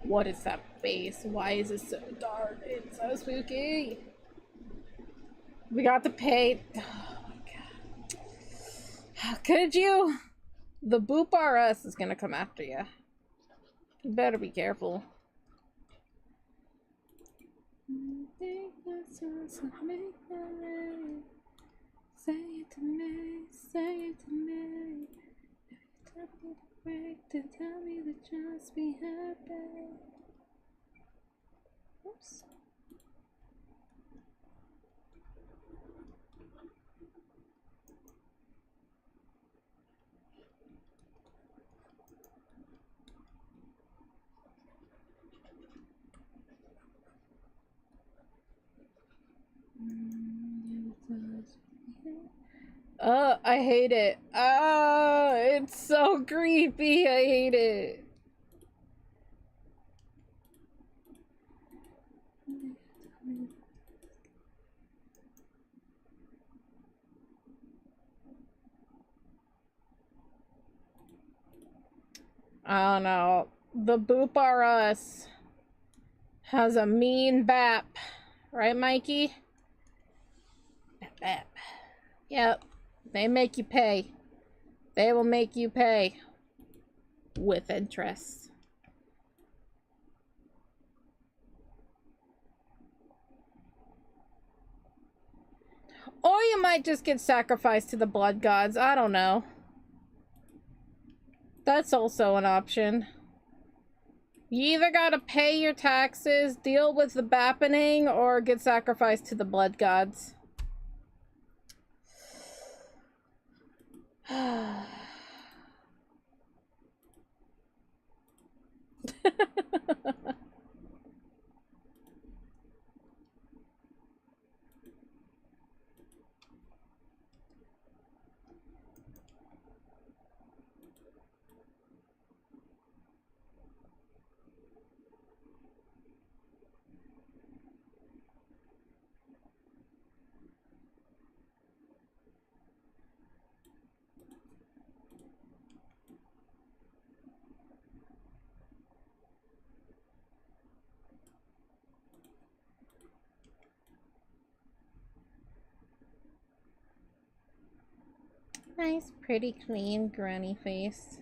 What is that face? Why is it so dark? It's so spooky. We got the pay. Oh my god. How could you? The Boop RS is gonna come after you. You better be careful. Say it to me, say it to me. Tell me to break, to tell me to just be happy. Oops. I hate it. It's so creepy. I hate it. I don't know. The Boop R Us has a mean bap. Right, Mikey? Bap, bap. Yep. They make you pay. They will make you pay. With interest. Or you might just get sacrificed to the blood gods. I don't know. That's also an option. You either gotta pay your taxes, deal with the bappening, or get sacrificed to the blood gods. Nice, pretty, clean, granny face.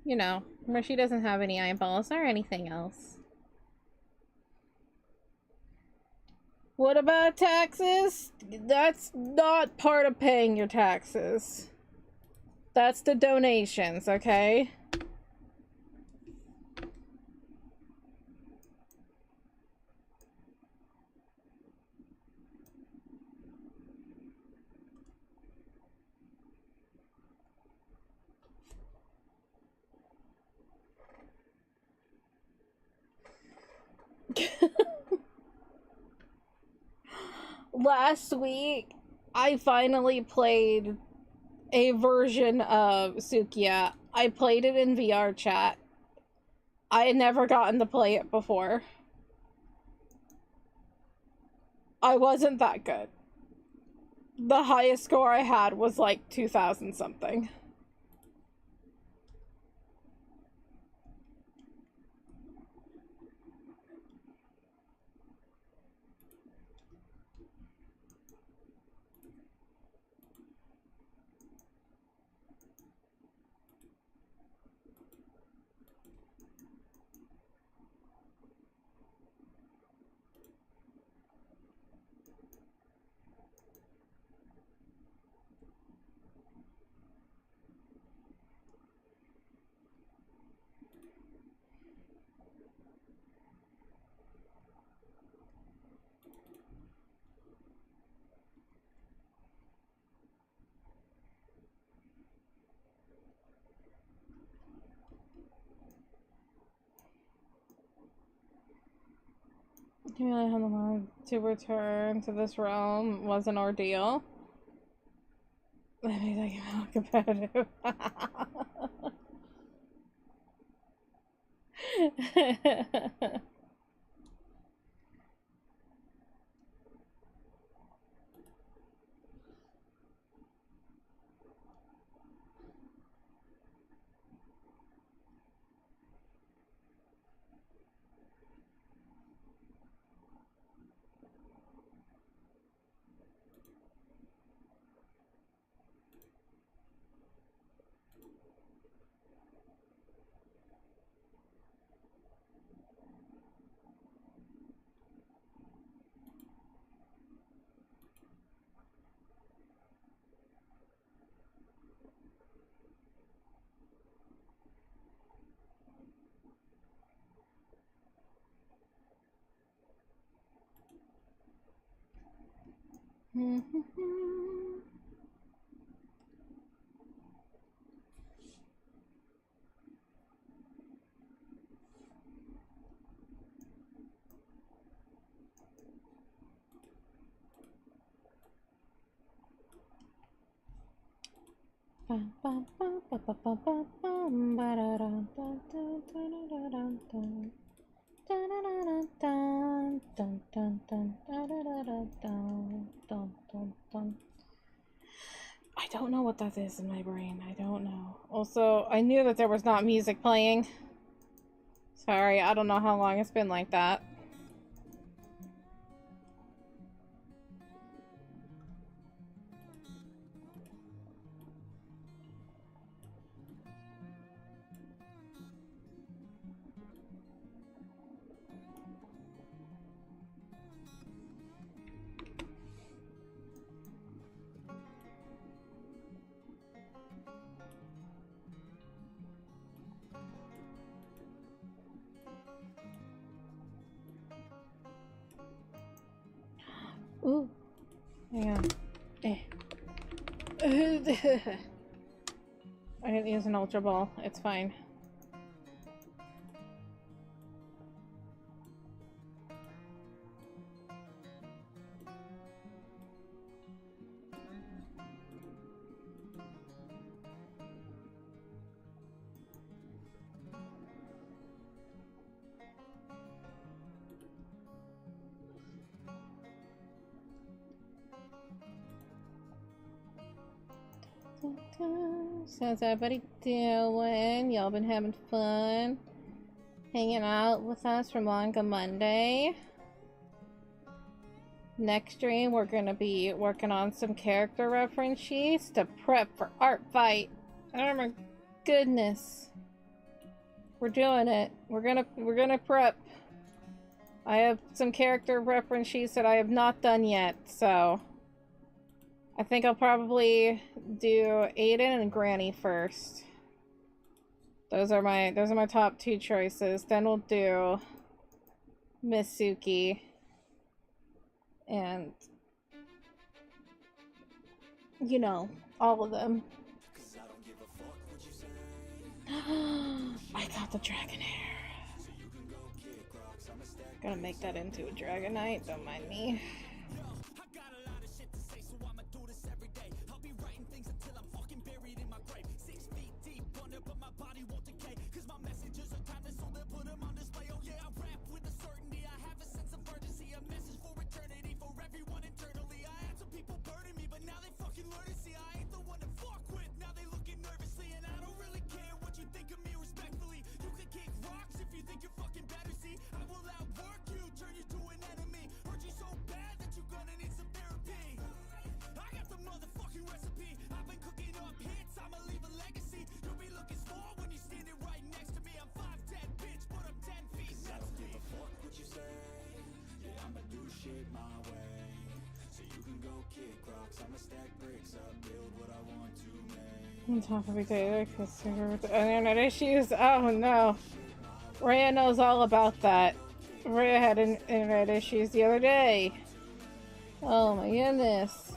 You know, where she doesn't have any eyeballs or anything else. What about taxes? That's not part of paying your taxes. That's the donations, okay? Last week, I finally played a version of Sukiya. I played it in VR chat. I had never gotten to play it before. I wasn't that good. The highest score I had was like 2,000 something. To return to this realm was an ordeal. Anything about competitive. I don't know what that is in my brain. I don't know. Also, I knew that there was not music playing. Sorry, I don't know how long it's been like that. Ooh. Hang on. I didn't use an Ultra Ball. It's fine. How's everybody doing? Y'all been having fun hanging out with us for Manga Monday. Next stream, we're gonna be working on some character reference sheets to prep for art fight. Oh my goodness, we're doing it. We're gonna prep. I have some character reference sheets that I have not done yet, so I think I'll probably do Aiden and Granny first. Those are my top two choices. Then we'll do Mitsuki and, you know, all of them. I got the dragon hair. Gonna make that into a Dragonite, don't mind me. On top of each other, with internet issues. Oh no, Rhea knows all about that. Rhea had internet issues the other day. Oh my goodness.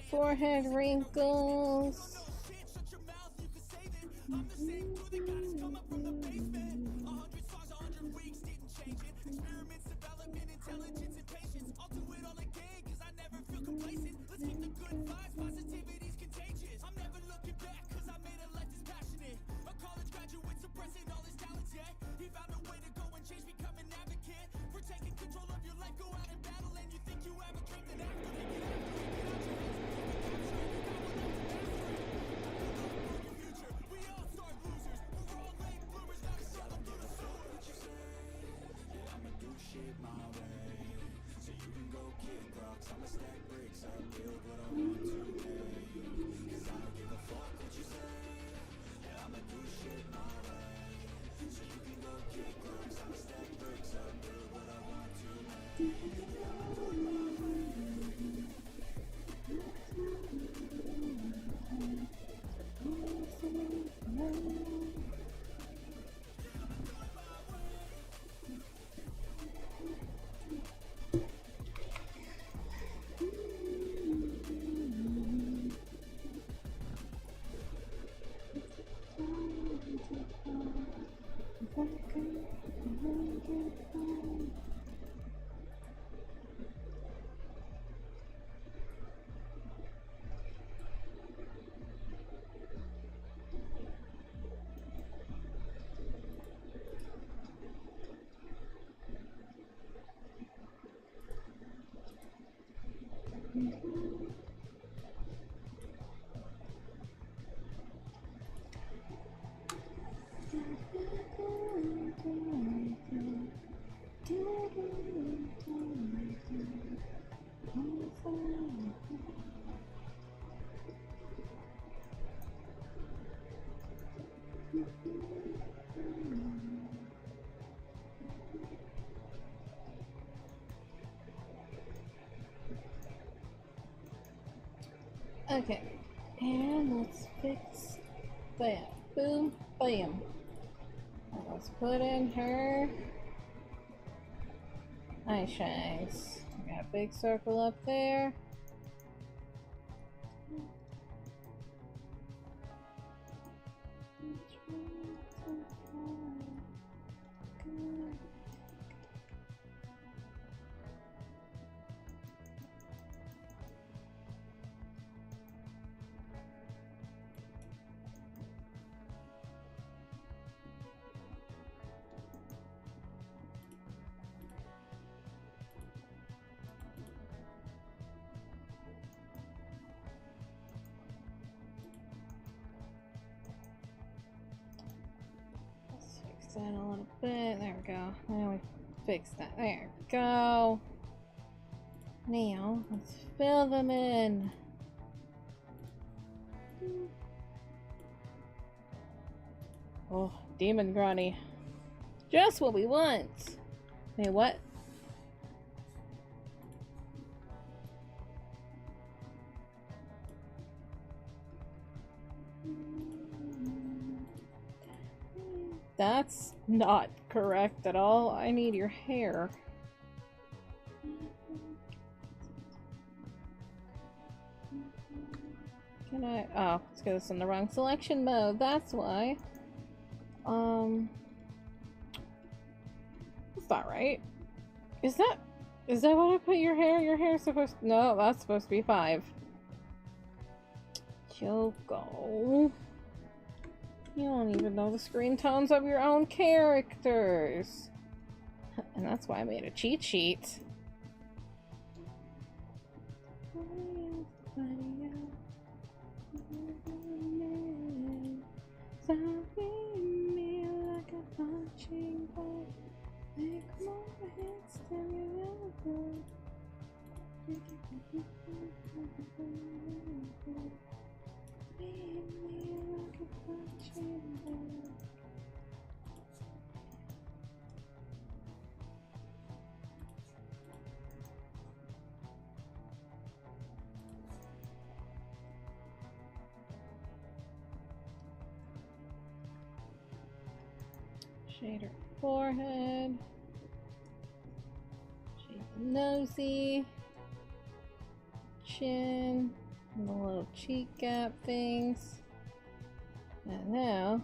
Forehead wrinkles. Okay, and let's fix that. Boom, bam. Let's put in her eye shines. We got a big circle up there. That a little bit. There we go. Now we fix that. There we go. Now let's fill them in. Oh, Demon Granny. Just what we want. Wait, what? That's not correct at all. I need your hair. Can I? Oh, it's because it's in the wrong selection mode. That's why. That's not right. Is that what I put your hair? Your hair's supposed to, no, that's supposed to be 5. Choco. You don't even know the screen tones of your own characters. And that's why I made a cheat sheet. Shade her forehead. Shade the nosy. Chin. And the little cheek gap things. And now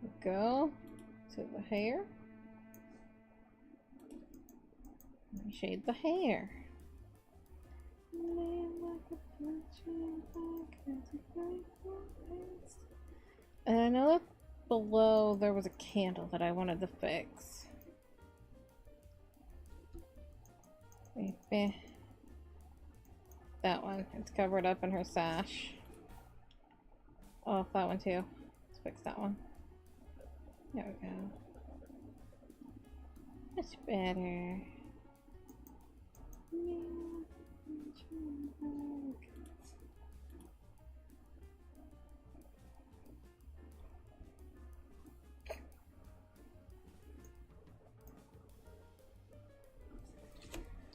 we go to the hair. And shade the hair. And I know that below there was a candle that I wanted to fix. That one. It's covered up in her sash. Oh, that one too. Let's fix that one. There we go. Much better.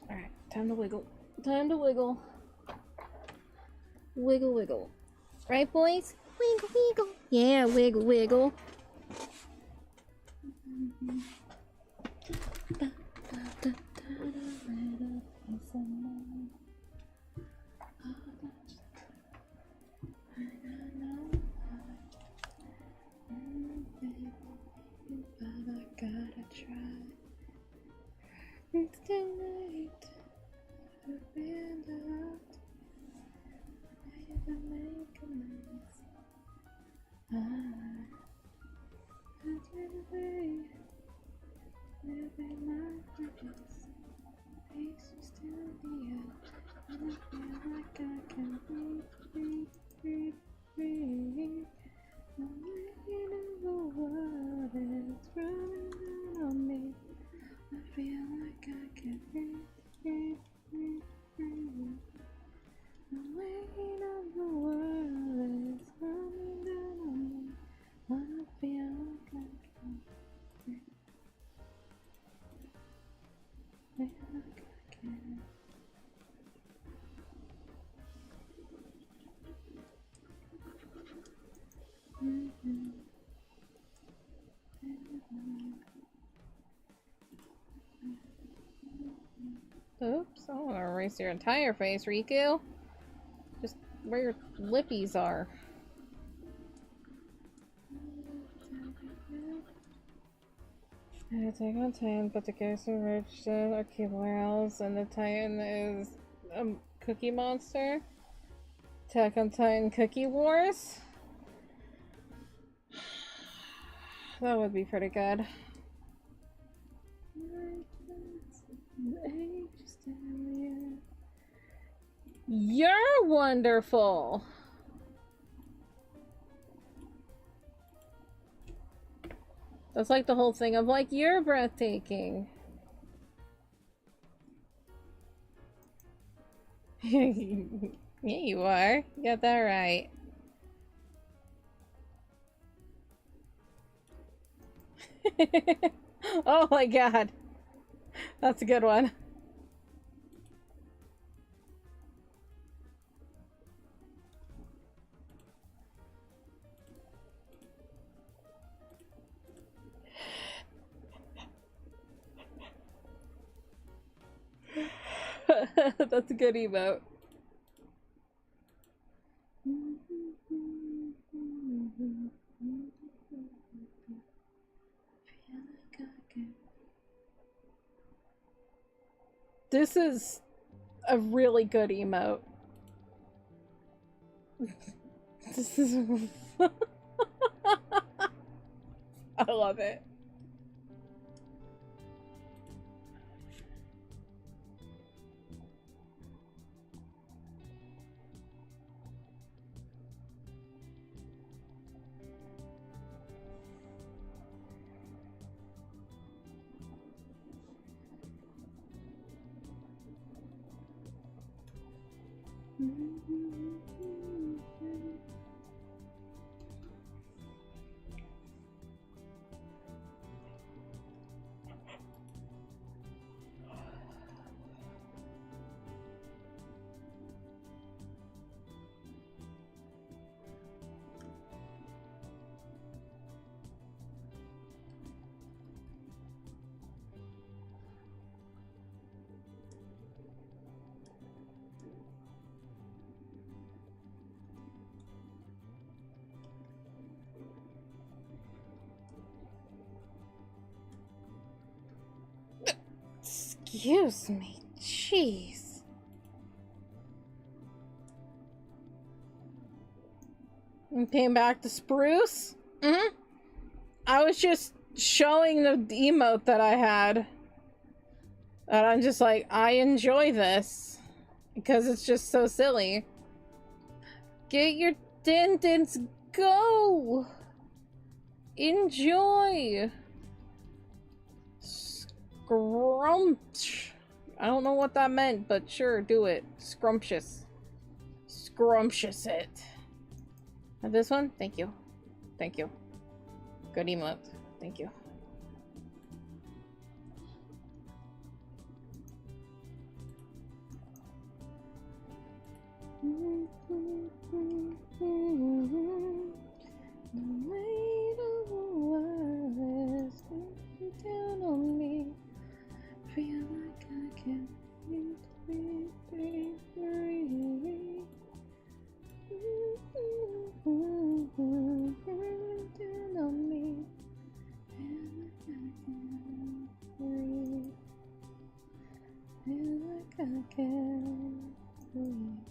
Alright, time to wiggle. Time to wiggle. Wiggle, wiggle. Right, boys? Wiggle, wiggle. Yeah, wiggle, wiggle. It's too late to bend out. I make a mess. I get away. Living my purpose. Face still the The weight of the world is coming down on me. Wanna feel like I can breathe. Feel like I can. Oops, I don't want to erase your entire face, Riku. Just where your lippies are. Attack on Titan, but the ghost of Richardson are keyboards, and the Titan is a Cookie Monster. Attack on Titan Cookie Wars. That would be pretty good. You're wonderful! That's like the whole thing of like, you're breathtaking. Yeah, you are. You got that right. Oh my god. That's a good one. That's a good emote. This is a really good emote. This is I love it. Excuse me, jeez. And came back to Spruce? Mm-hmm. I was just showing the emote that I had. And I'm just like, I enjoy this. Because it's just so silly. Get your dentins, go! Enjoy! Scrumptious. I don't know what that meant, but sure, do it. Scrumptious. Scrumptious it. And this one? Thank you. Thank you. Good emote. Thank you. The weight of the world is coming down on me. Feel like I can breathe, breathe, breathe. Down on me. Feel like I can breathe. Feel like I can breathe.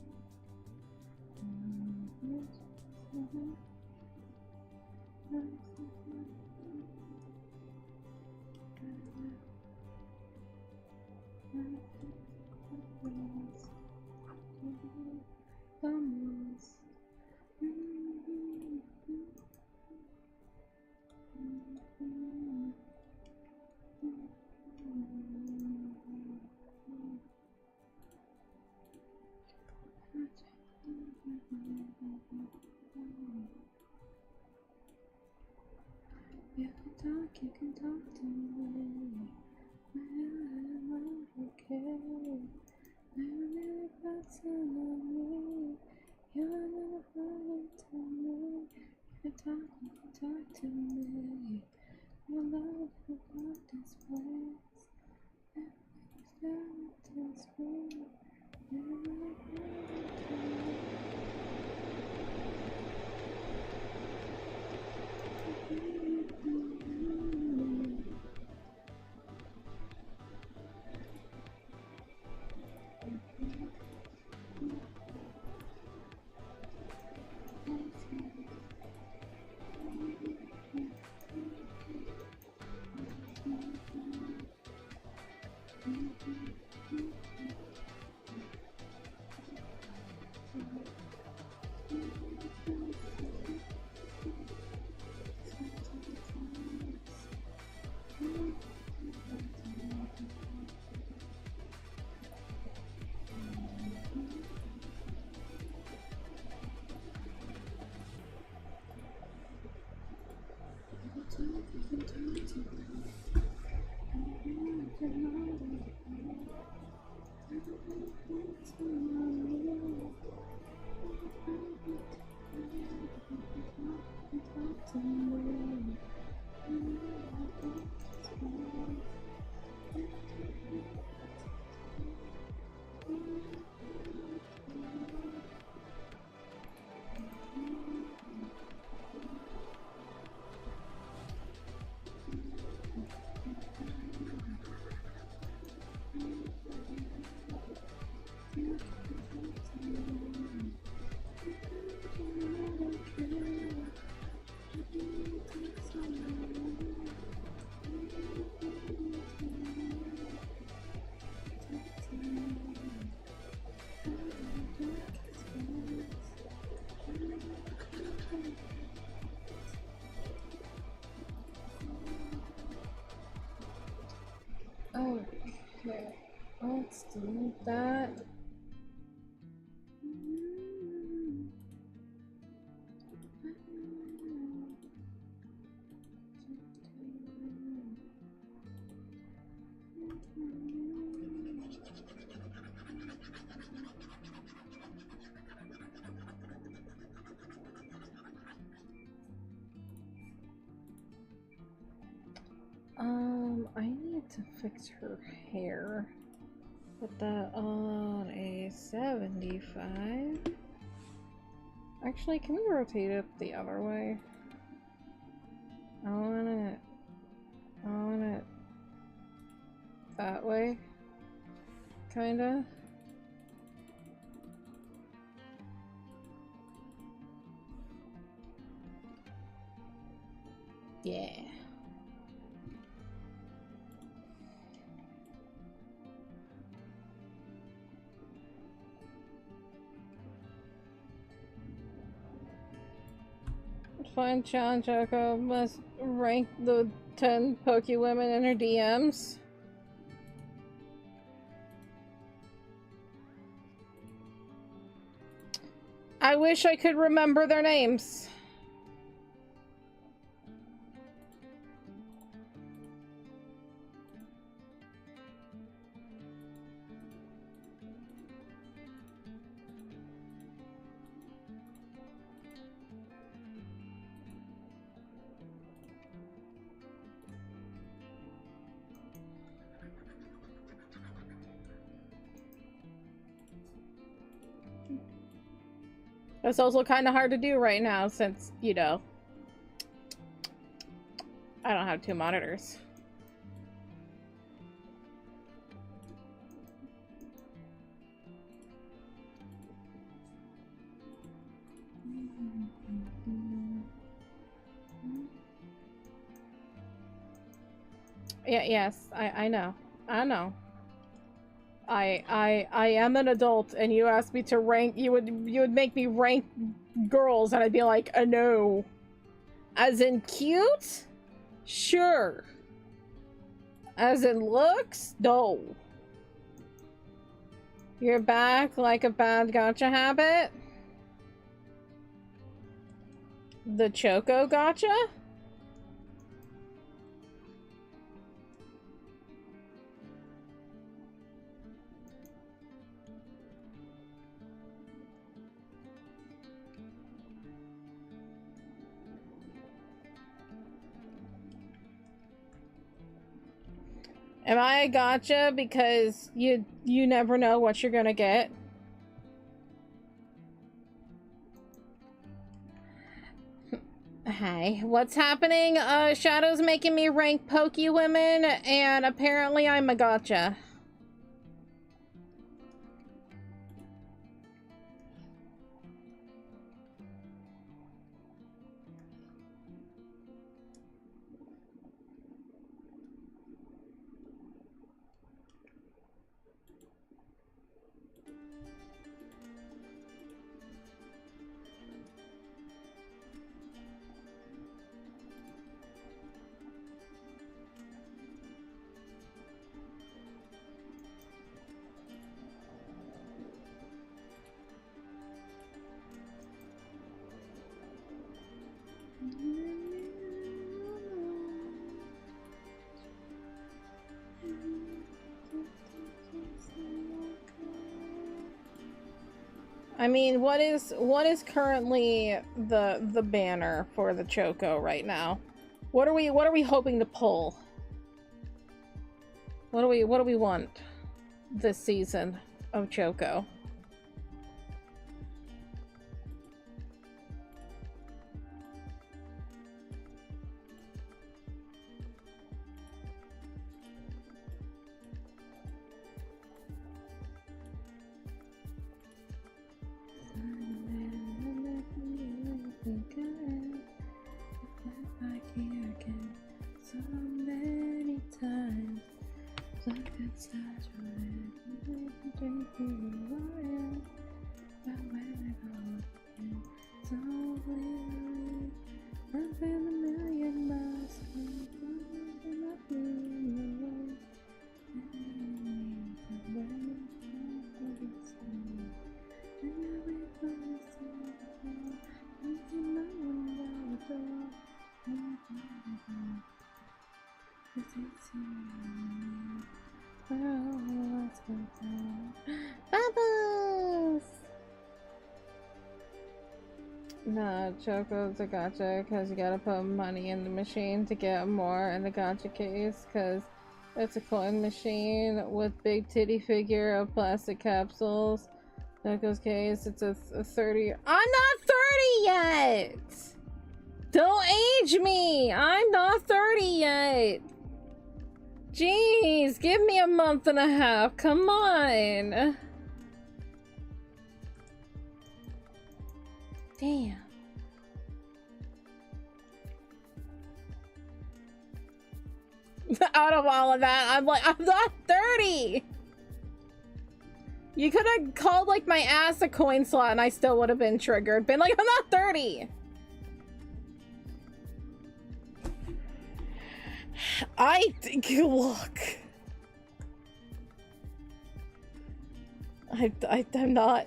You can talk to me. I'm okay. I'm really personally. You're not running to me. You can talk to me. Your love will not this place. Everything's down to scream. You're not running to me. Okay, let's do that. I need to fix her hair. Put that on a 75. Actually, can we rotate it the other way? I want it that way. Kinda. Yeah. Find Chan Choco must rank the 10 Poke women in her DMs. I wish I could remember their names. That's also kind of hard to do right now since, you know, I don't have two monitors. Yeah, yes, I know. I know. I am an adult, and you asked me to rank. You would make me rank girls, and I'd be like, no. As in cute? Sure. As in looks? No. You're back like a bad gotcha habit? the Choco gotcha? Am I a gotcha because you never know what you're gonna get? Hi, what's happening? Shadow's making me rank Pokey Women, and apparently I'm a gotcha. I mean, what is currently the banner for the Choco right now? What are we hoping to pull? What do we want this season of Choco? Bubbles! No, Choco's a gotcha because you gotta put money in the machine to get more in the gotcha case because it's a coin machine with big titty figure of plastic capsules. Choco's case, it's a 30. I'm not 30 yet! Don't age me! I'm not 30 yet! Jeez, give me a month and a half, come on! Damn. Out of all of that, I'm not 30! You could have called like my ass a coin slot and I still would have been triggered. Been like, I'm not 30! I think, look. I'm not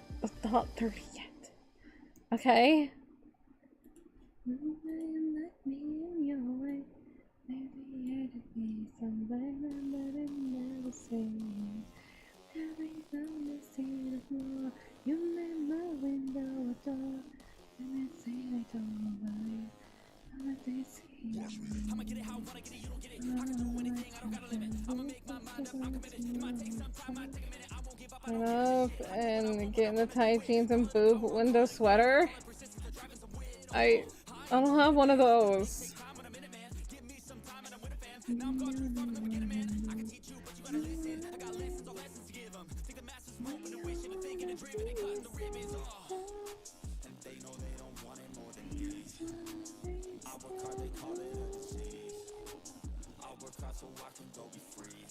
30 yet. Okay? I'ma get it how I wanna get it, you don't get it. I can do anything, I don't got a limit. I'ma make my mind up, I'm committed. It might take some time, might take a minute, I won't give up. I love and getting the tight jeans and boob window sweater. I don't have one of those. So I can go be free,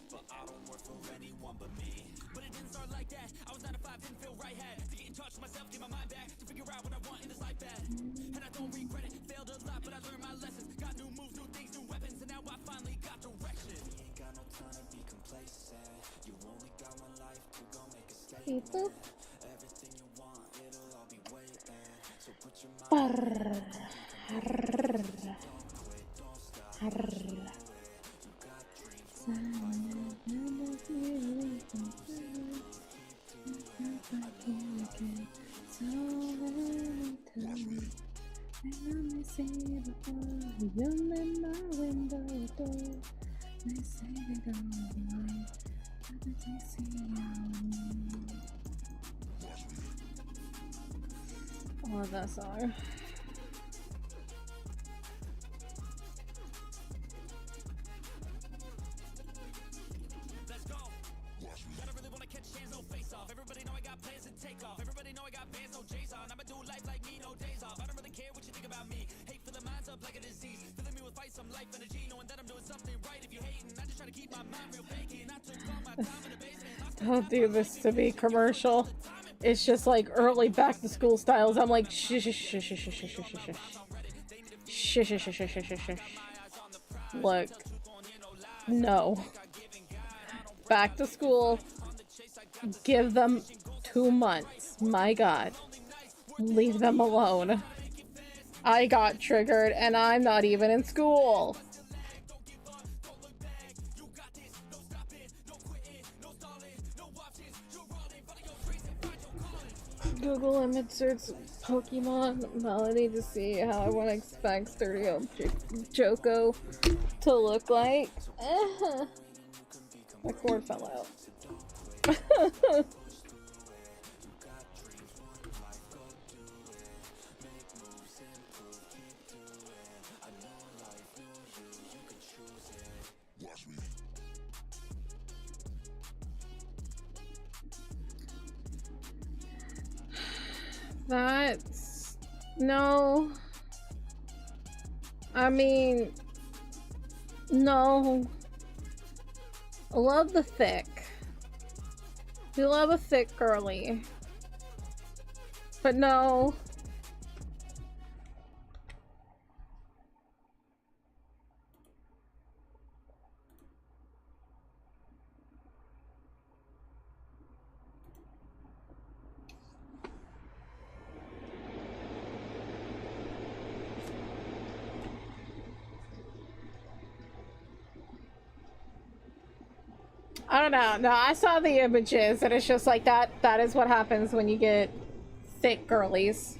but I don't work for anyone but me. But it didn't start like that. I was 9 to 5, didn't feel right. Had to get in touch with myself, get my mind back to figure out what I want in this life bad. And I don't regret it. Failed a lot, but I learned my lessons. Got new moves, new things, new weapons, and now I finally got direction. You ain't got no time to be complacent. You only got one life to go make a statement. Everything you want, it'll all be waiting. So put I love that song. Don't do this to me, commercial. It's just like early back to school styles. I'm like shh shh shh shh shh shh shh shh shh shh shh shh shh. Look, no. Back to school. Give them 2 months. My God, leave them alone. I got triggered, and I'm not even in school. Google image search Pokemon melody to see how I want to expect 30-year-old Choco to look like. My cord fell out. That's... no. I mean... no. I love the thick. You love a thick girly. But no. I don't know. No, I saw the images and it's just like that is what happens when you get thick girlies.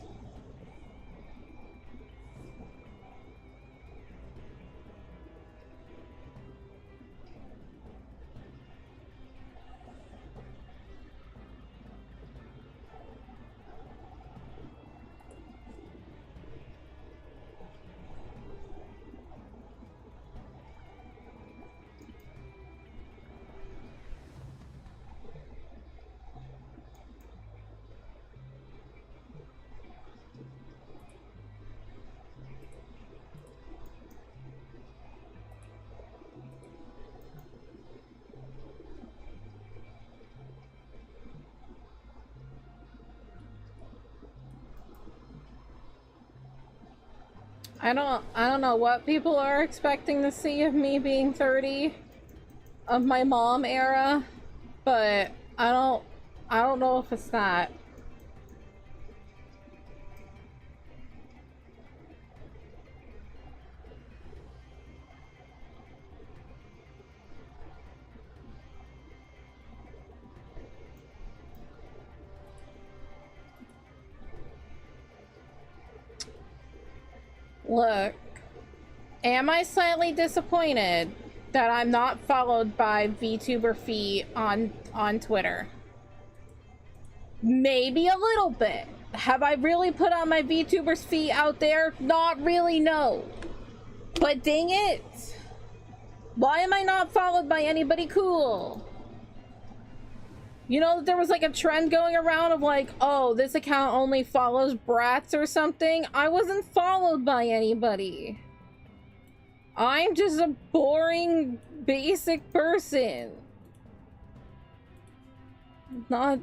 I don't know what people are expecting to see of me being 30 of my mom era, but I don't know if it's that. Look, am I slightly disappointed that I'm not followed by Vtuber feet on Twitter? Maybe a little bit. Have I really put on my VTubers feet out there? Not really, no. But dang it. Why am I not followed by anybody cool? You know, there was like a trend going around of like, oh, this account only follows brats or something. I wasn't followed by anybody. I'm just a boring, basic person. Not...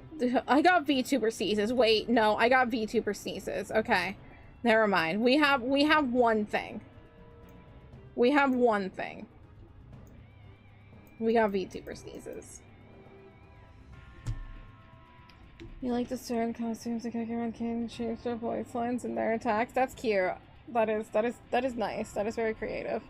I got VTuber sneezes. Wait, no, I got VTuber sneezes. Okay. Never mind. We have one thing. We have one thing. We got VTuber sneezes. You like to stare at costumes and Pokemon can change their voice lines and their attacks. That's cute. That is nice. That is very creative.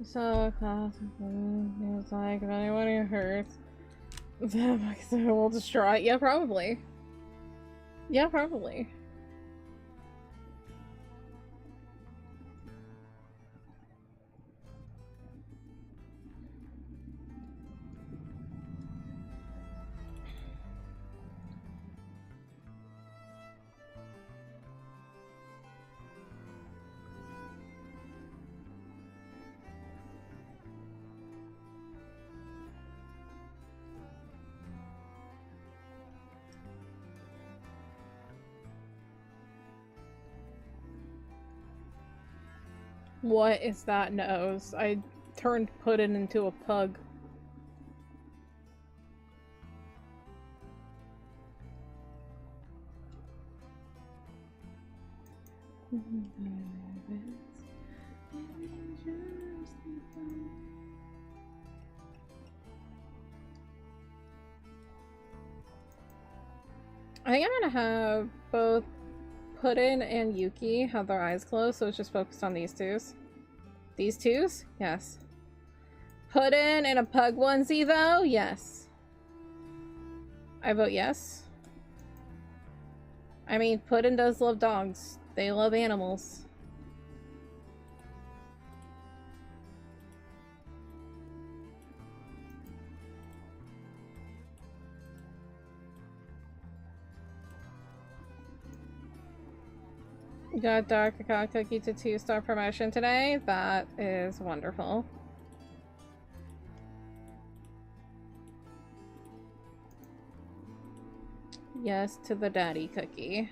So classic. He was like, if anybody hurts, then we'll destroy it. Yeah, probably. Yeah, probably. What is that nose? I turned Puddin into a pug. I think I'm gonna have both Puddin and Yuki have their eyes closed, so it's just focused on these twos. These twos? Yes. Puddin in a pug onesie, though? Yes. I vote yes. I mean, Puddin does love dogs. They love animals. You got Dark Cacao Cookie to 2-star promotion today. That is wonderful. Yes to the daddy cookie.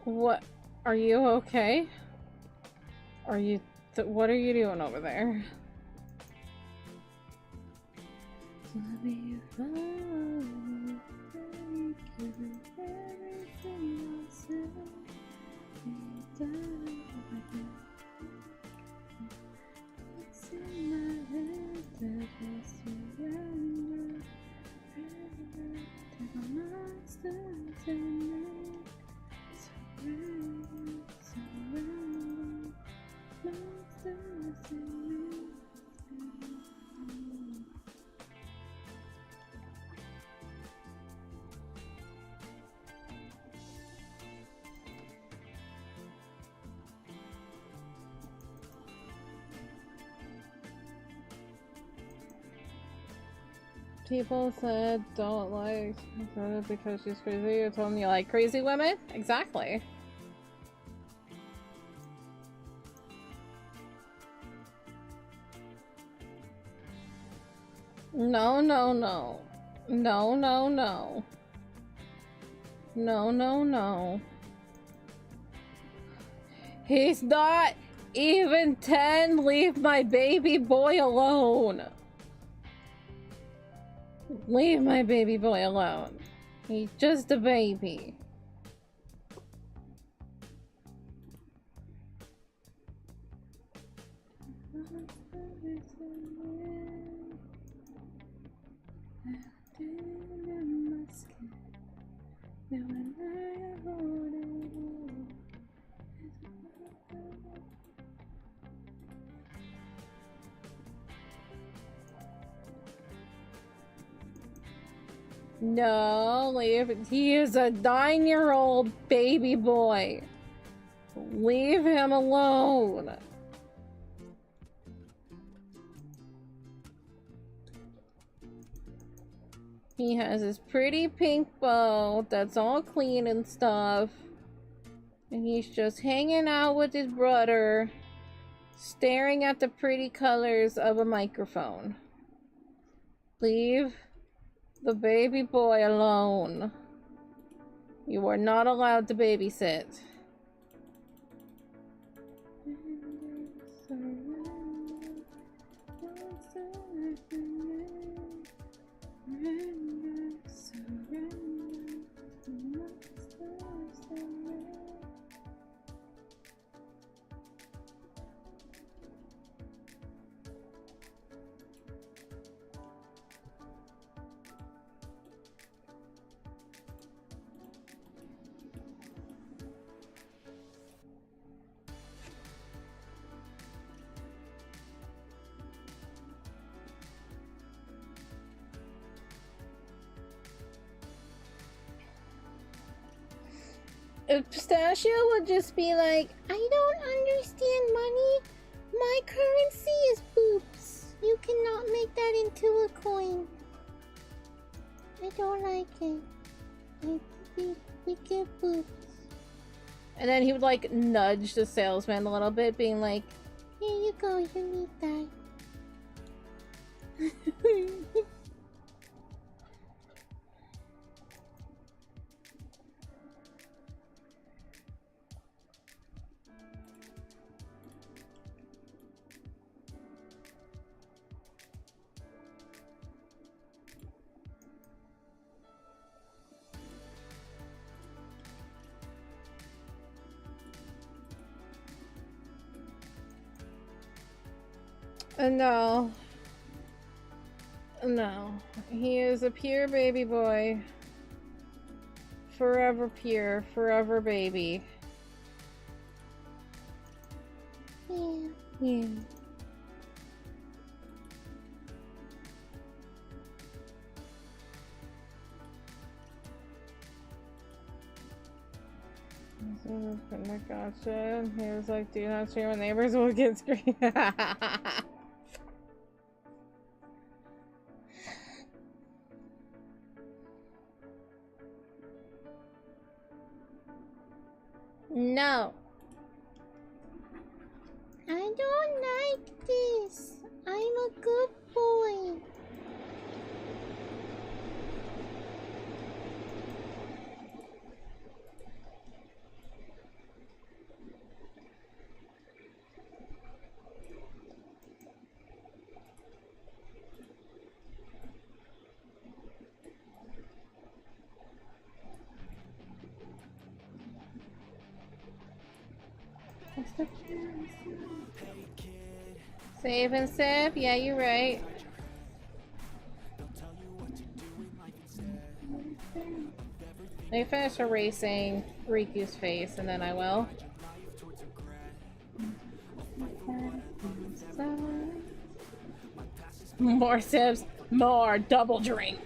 What? Are you okay? Are you... what are you doing over there? People said don't like her because she's crazy. You told them you like crazy women? Exactly. No, no, no. No, no, no. No, no, no. He's not even 10. Leave my baby boy alone. Leave my baby boy alone. He's just a baby. No, leave. He is a 9-year-old baby boy. Leave him alone. He has his pretty pink bow that's all clean and stuff. And he's just hanging out with his brother, staring at the pretty colors of a microphone. Leave the baby boy alone. You are not allowed to babysit. If Pistachio would just be like, I don't understand money. My currency is boobs. You cannot make that into a coin. I don't like it. We get boobs. And then he would like nudge the salesman a little bit, being like, here you go, you need that. No. No. He is a pure baby boy. Forever pure, forever baby. Yeah. Yeah. I gotcha. He was like, do not share my neighbors will get screamed. No. I don't like this. I'm a good boy. Save and sip? Yeah, you're right. Let me finish erasing Riku's face and then I will. More sips, more double drink.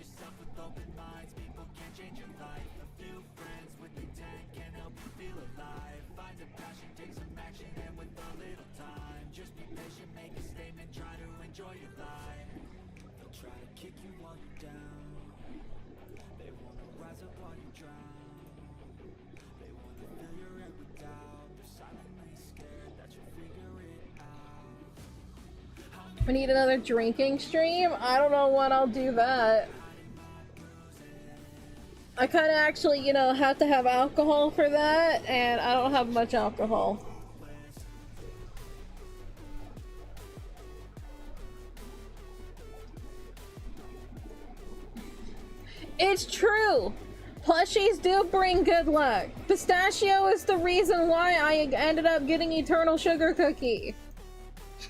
yourself with open minds. People can change your life. A few friends with intent can help you feel alive. Find a passion, take some action, and with a little time, just be patient, make a statement, try to enjoy your life. They'll try to kick you while you're down. They wanna rise up while you drown. They wanna fill your head with doubt. They're silently scared that you'll figure it out. We need another drinking stream? I don't know when I'll do that. I kind of actually, you know, have to have alcohol for that, and I don't have much alcohol. It's true! Plushies do bring good luck. Pistachio is the reason why I ended up getting Eternal Sugar Cookie.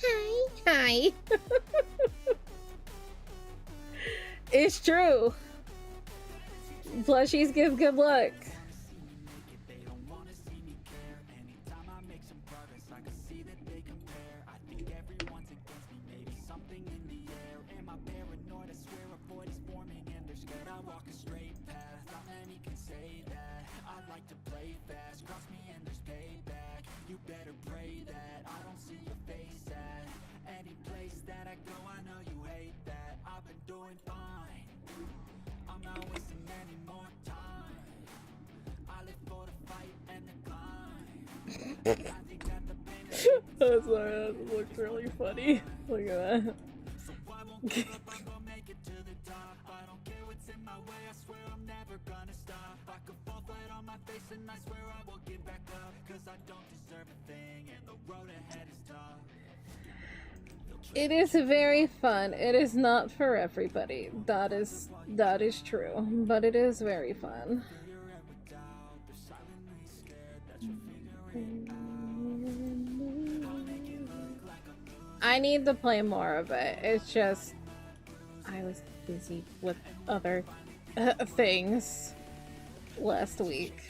Hi, hi. It's true. Plushies give good luck. That's sorry, that looks really funny. Look at that. It is very fun. It is not for everybody. That is true, but it is very fun. I need to play more of it. It's just I was busy with other things last week.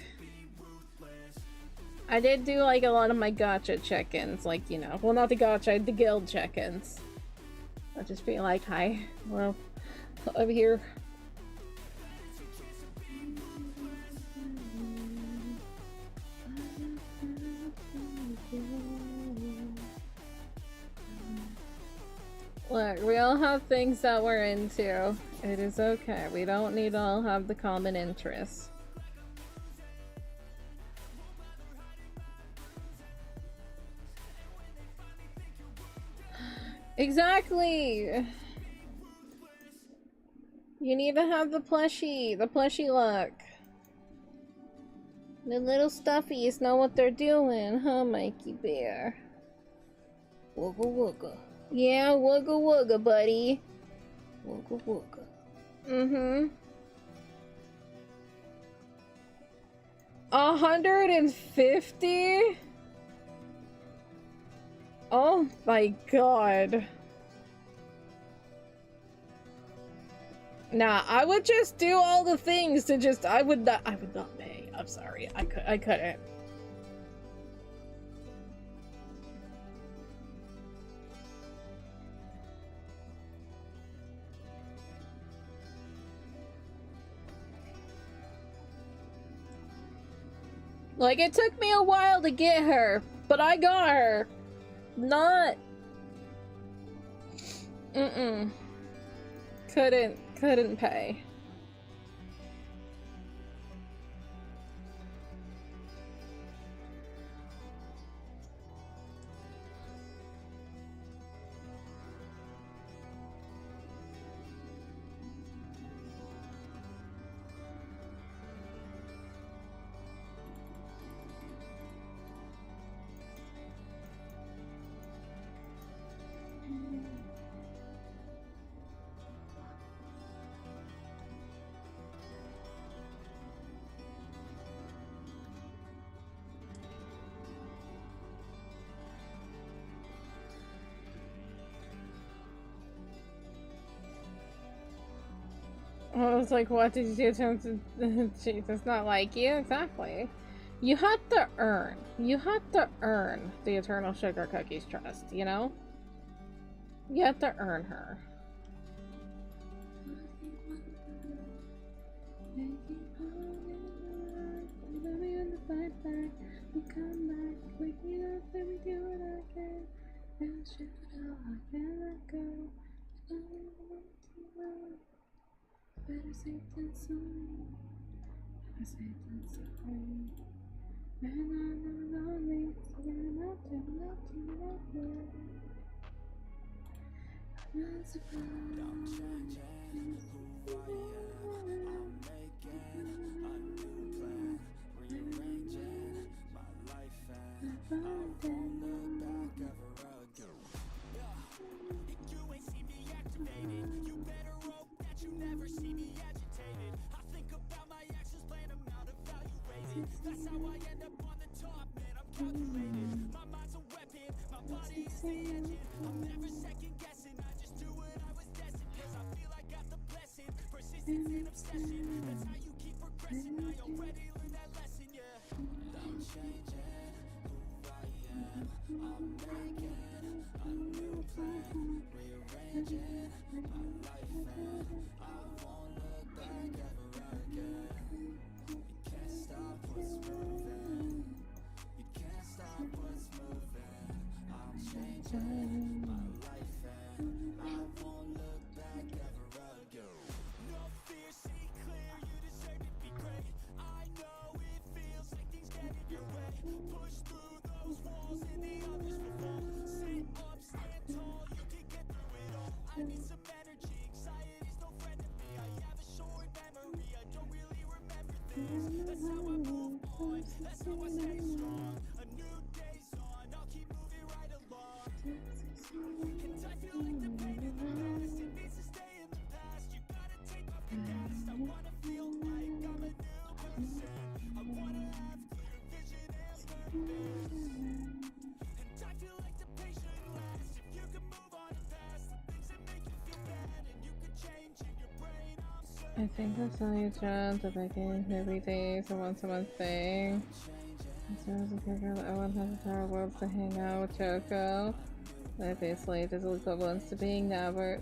I did do like a lot of my gacha check-ins, like, you know, well, not the gacha, the guild check-ins. I'll just be like, hi, well, over here. Look, we all have things that we're into. It is okay. We don't need to all have the common interests. Exactly! You need to have the plushie luck. The little stuffies know what they're doing, huh, Mikey Bear? Wugga wugga. Yeah, wugga wugga, buddy. Wugga wugga. Mm-hmm. 150? Oh my god. Nah, I would just do all the things to just I would not pay. I'm sorry. I couldn't. Like, it took me a while to get her, but I got her. Not... Couldn't pay. I was like, what did you do to him? Jeez, it's not like you. Exactly. You have to earn. You have to earn the Eternal Sugar Cookie's trust, you know? You have to earn her. let me do what I can. And shit out, I can't let go. Better safe than sorry. Better safe than sorry. And I'm not lonely, so we're not doing nothing that way. I'm not surprised. I'm changing who I am. I'm making a new plan, rearranging my life, and I won't look back ever again. If you ain't see me activated, you better hope that you never see me agitated. I think about my actions, plan them out, evaluated. That's how I end up on the top, man. I'm calculated. My mind's a weapon, my body is the engine. I'm never second guessing. I just do what I was destined, cause I feel I got the blessing. Persistence and obsession, that's how you keep progressing. I already learned that lesson, yeah. I'm changing who I am. I'm making a new plan, rearranging my life, and I won't look back ever again. You can't stop what's moving. You can't stop what's moving. I'm changing my life, and I won't look back ever again. No fear, see clear, you deserve to be great. I know it feels like things get in your way. Push through those walls and the others will fall. Sit up, stand tall, you can get through it all. I need some energy, anxiety's no friend to me. I have a short memory, I don't really remember things. That's how I move on, that's how I stay strong. A new day's on, I'll keep moving right along. And I feel like the pain in the past, it needs to stay in the past. You gotta take off the cast. I wanna feel like I'm a new person. I wanna have clear vision and purpose. And I feel like the pain shouldn't last. If you can move on past the things that make you feel bad, and you can change in your brain, I'm certain. I think that's how you chant the begging every day, so once a month thing. So as a girl, I want to have entire worlds to hang out with Choco. That basically is equivalent to being neighbors,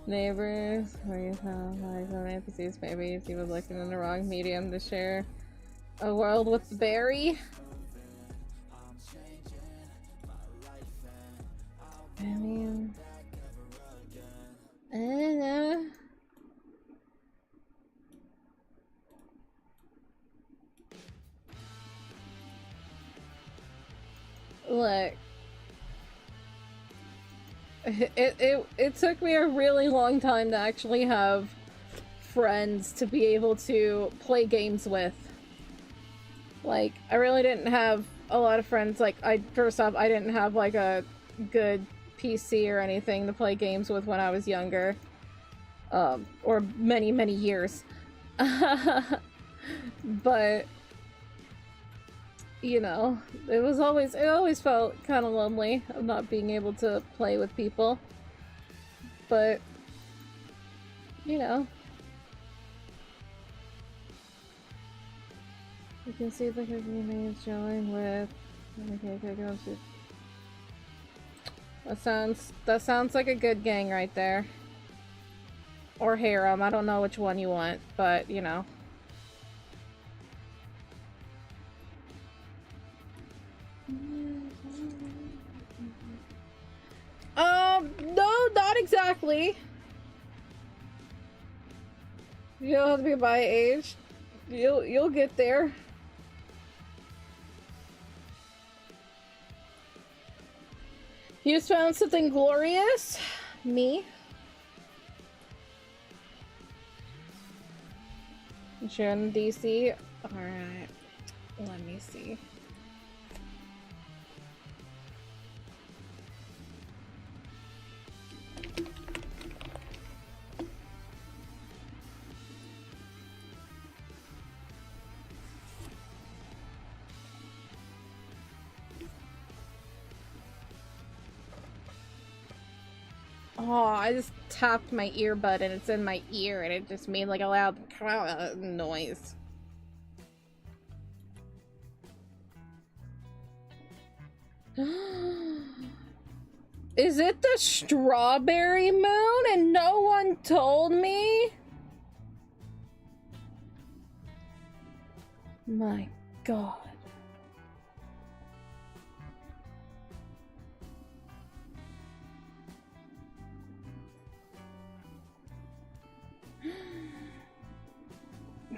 where you tell lies on NPCs, maybe you were looking in the wrong medium to share a world with the berry. I mean, I don't know. Look, it took me a really long time to actually have friends to be able to play games with. Like, I really didn't have a lot of friends. Like, first off, I didn't have like a good PC or anything to play games with when I was younger. Or many years. But you know, it always felt kind of lonely of not being able to play with people. But, you know, you can see the cookie names showing with. That sounds like a good gang right there. Or harem, I don't know which one you want, but you know. No, not exactly. You don't have to be my age. You'll get there. You just found something glorious? Me? You're in DC? Alright. Let me see. Oh, I just tapped my earbud and it's in my ear and it just made like a loud noise. Is it the strawberry moon and no one told me? My God.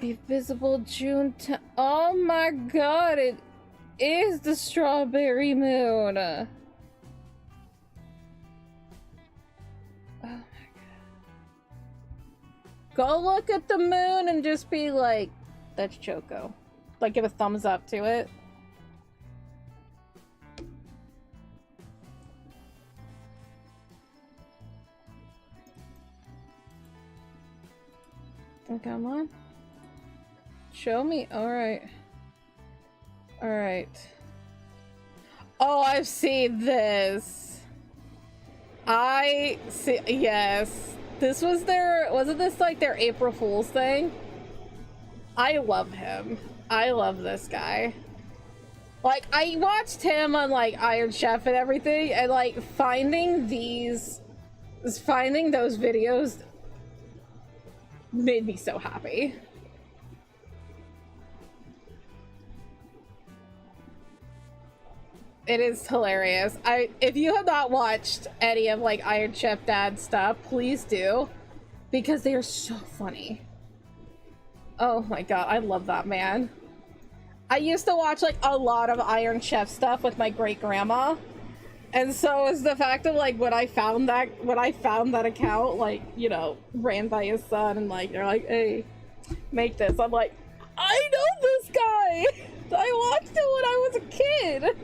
Be visible June 10th. Oh my god, it is the strawberry moon. Oh my god. Go look at the moon and just be like, that's Choco. Like, give a thumbs up to it. Oh, come on. Show me. Alright. Alright. Oh, I've seen this. I see. Yes. This was their. Wasn't this like their April Fool's thing? I love him. I love this guy. Like, I watched him on like Iron Chef and everything, and like finding those videos made me so happy. It is hilarious. If you have not watched any of like Iron Chef Dad stuff, please do, because they are so funny. Oh my god, I love that man. I used to watch like a lot of Iron Chef stuff with my great grandma, and so is the fact of like when I found that account, like, you know, ran by his son, and like they're like, hey, make this. I'm like, I know this guy. I watched it when I was a kid.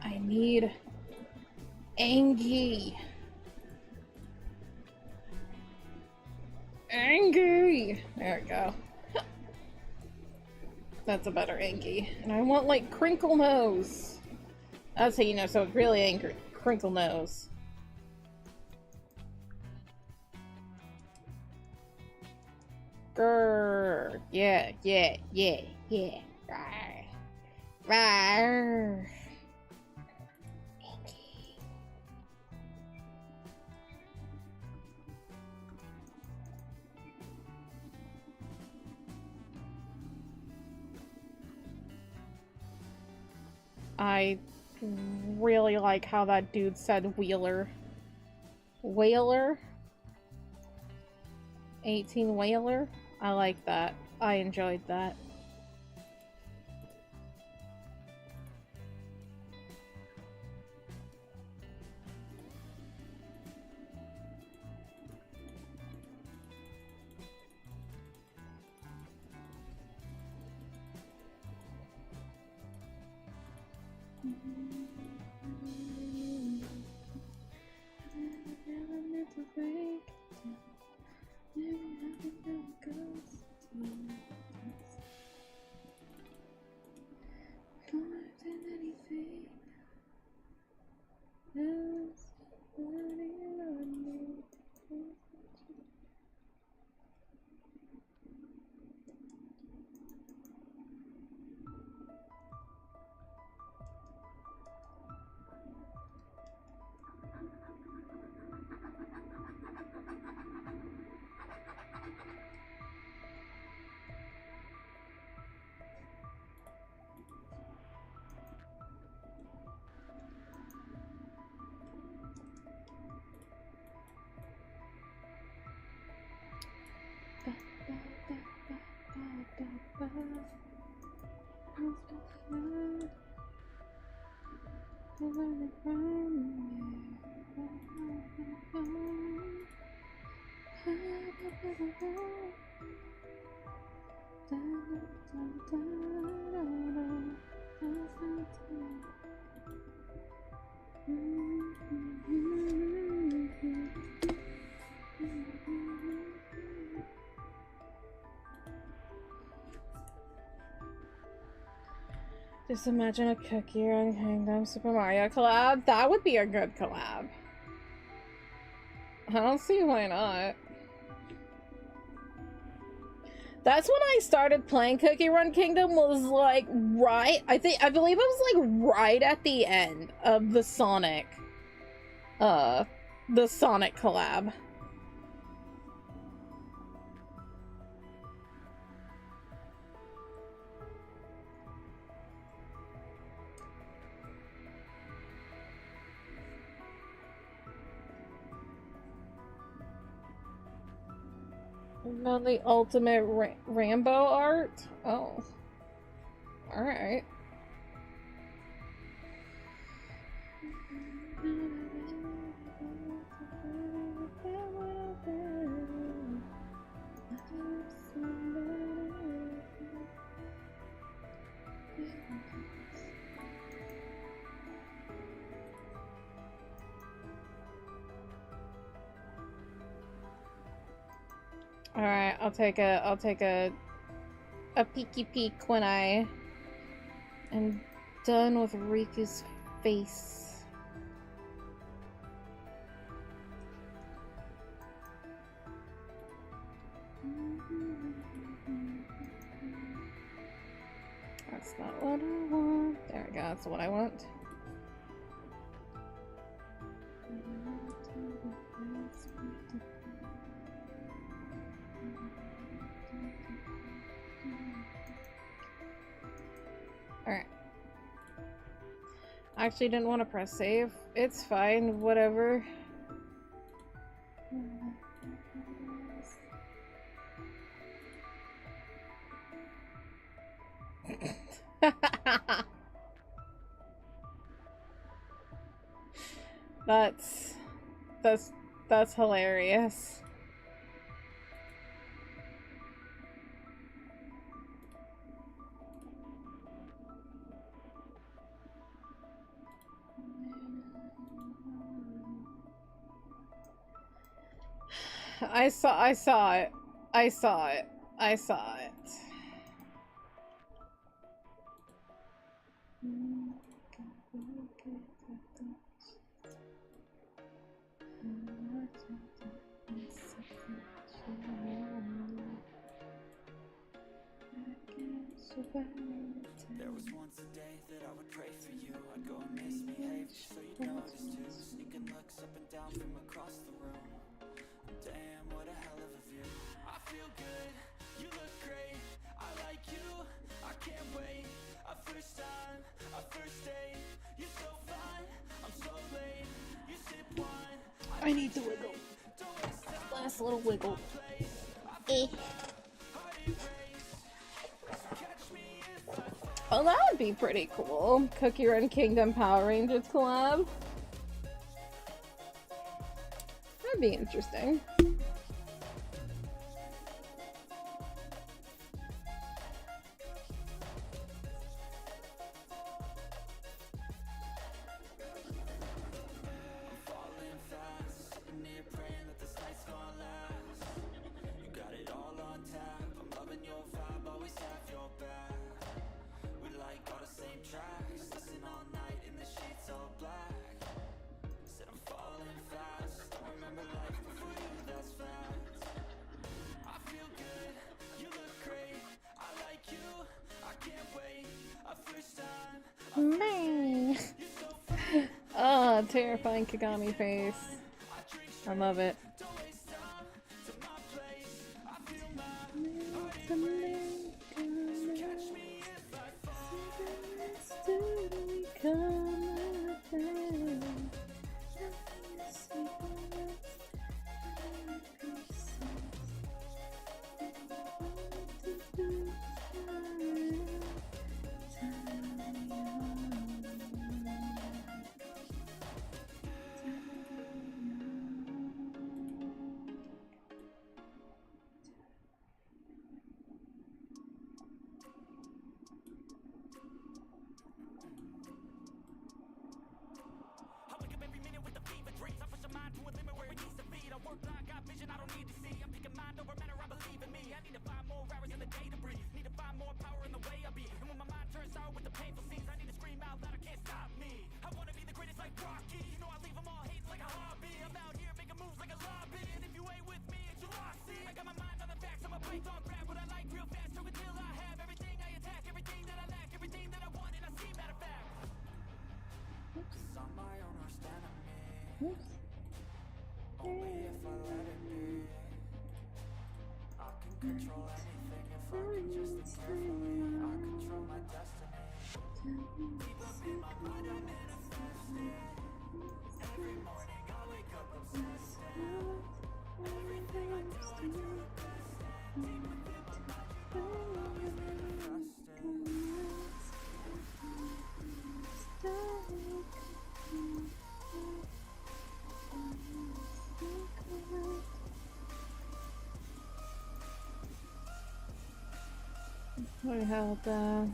I need Angie. Angie! There we go. That's a better Angie. And I want like crinkle nose. That's how you know, so it's really angry. Crinkle nose. Grrr. Yeah, yeah, yeah, yeah. Rawr. Rawr. I really like how that dude said Wheeler. Whaler? 18 Whaler? I like that. I enjoyed that. Just imagine a Cookie Run Kingdom Super Mario collab. That would be a good collab. I don't see why not. That's when I started playing Cookie Run Kingdom, was like I believe it was like right at the end of the Sonic collab. About the ultimate Rambo art? Oh. Alright. Alright, I'll take a peeky peek when I am done with Riku's face. That's not what I want. There we go, that's what I want. Alright. I actually didn't want to press save. It's fine, whatever. That's hilarious. I saw it. There was once a day that I would pray for you. I'd go and misbehave just so you'd notice too. Sneaking looks up and down from across the room. Damn, what a hell of a view. I feel good, you look great. I like you, I can't wait. A first time, a first date. You're so fine, I'm so late. You sip wine, I need to wiggle. Last little wiggle. Oh, that would be pretty cool. Cookie Run Kingdom Power Rangers collab. That'd be interesting. Man. Oh, terrifying Kagami face. I love it. Need to find more power in the way I be. And when my mind turns out with the painful scenes We have the.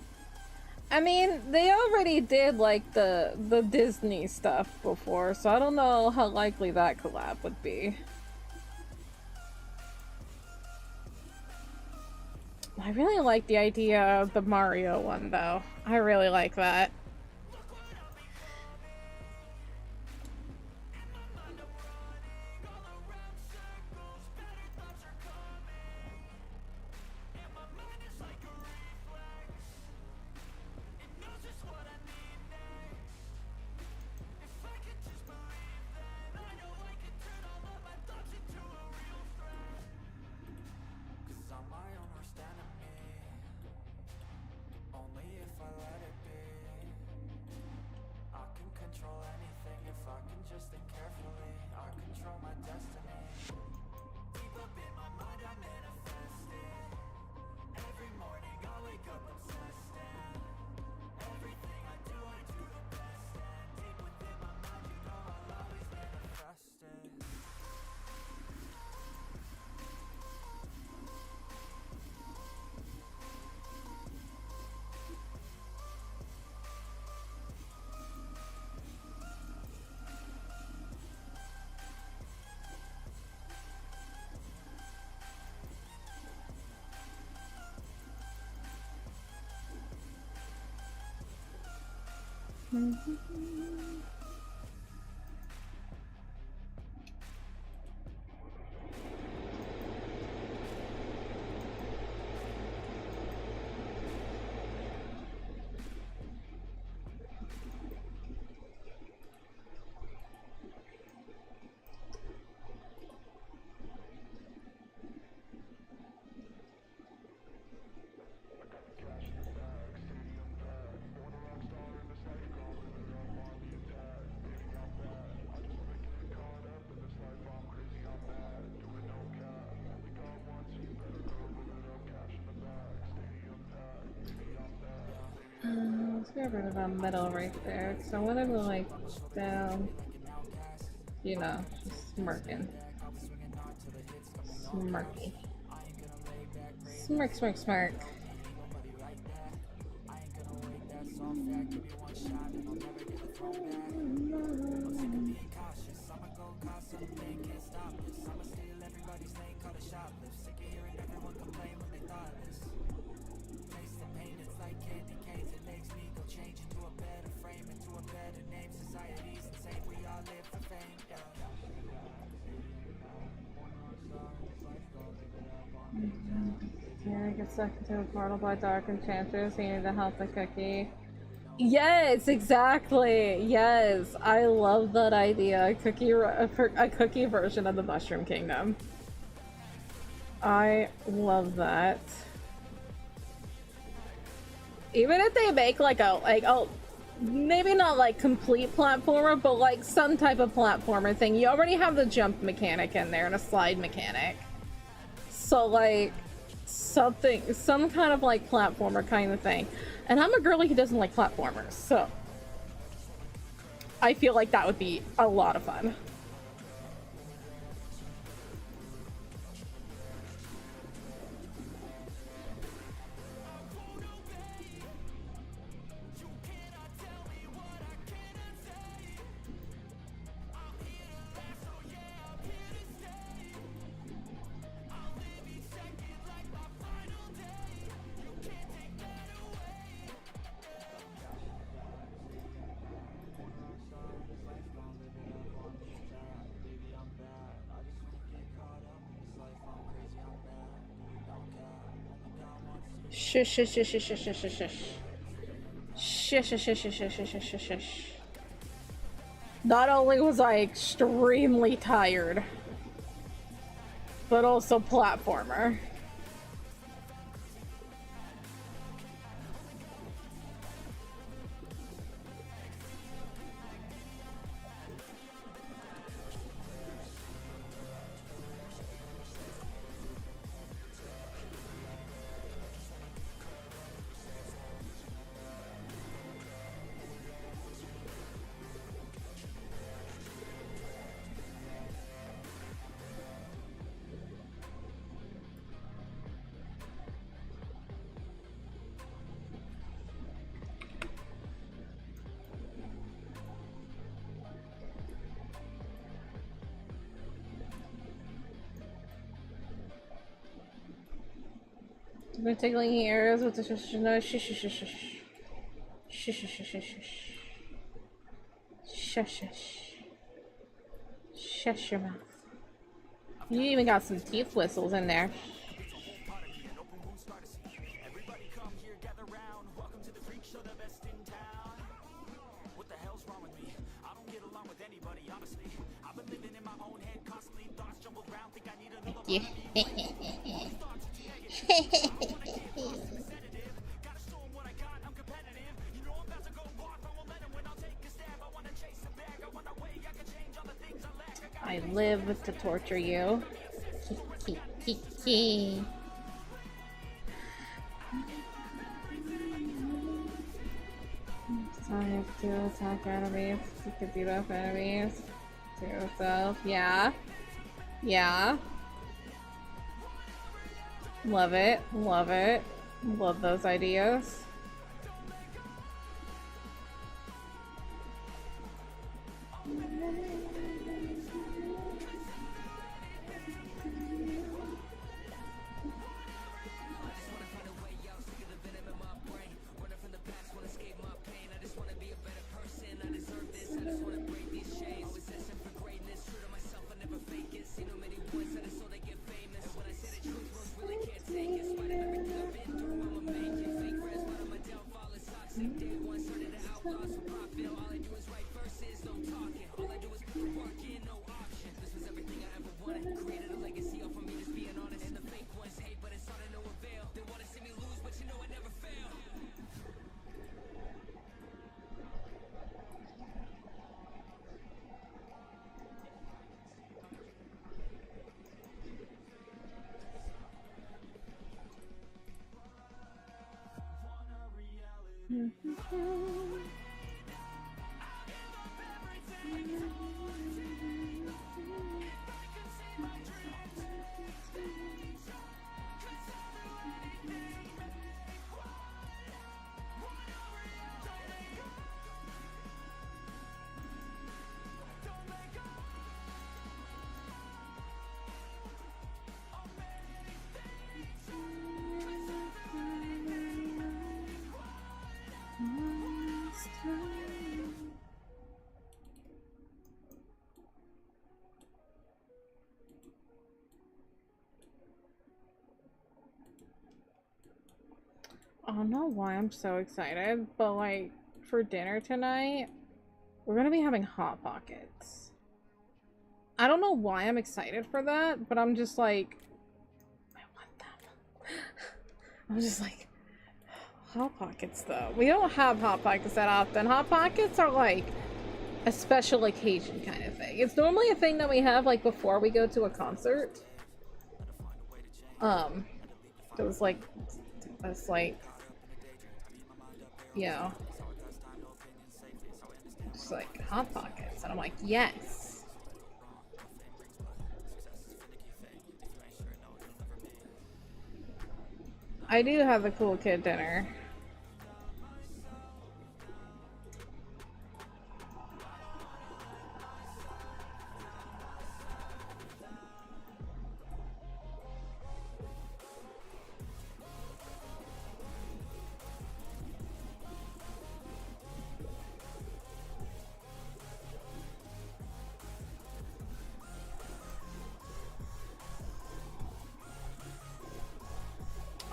I mean, they already did like the Disney stuff before, so I don't know how likely that collab would be. I really like the idea of the Mario one, though. I really like that. Let's get rid of that middle right there. So I want to go like down, you know, just smirking. Smirky. Smirk, smirk, smirk. Yeah, get sucked into a portal by Dark Enchantress. You need to help the cookie. Yes, exactly. Yes, I love that idea. A cookie version of the Mushroom Kingdom. I love that. Even if they make like a maybe not like complete platformer, but like some type of platformer thing. You already have the jump mechanic in there and a slide mechanic. So like some kind of like platformer kind of thing. And I'm a girly who doesn't like platformers, so I feel like that would be a lot of fun. Shush, shush, shush, shush, shush, shush, shush. Shush, shush, shush, shush, shush, shush, shush, shush. Not only was I extremely tired, but also platformer. been tickling ears with the no shush shush shush shush shush shush shush shush shush your mouth. You even got some teeth whistles in there. Yeah. I live to torture you. So I have to attack enemies. You can beat up enemies. To yourself. Yeah. Yeah. Love it. Love it. Love those ideas. I don't know why I'm so excited, but like for dinner tonight, we're gonna be having Hot Pockets. I don't know why I'm excited for that, but I'm just like, I want them. I'm just like, Hot Pockets though. We don't have Hot Pockets that often. Hot Pockets are like a special occasion kind of thing. It's normally a thing that we have like before we go to a concert. It was like, it's like, you know, just like Hot Pockets, and I'm like, yes. I do have the cool kid dinner.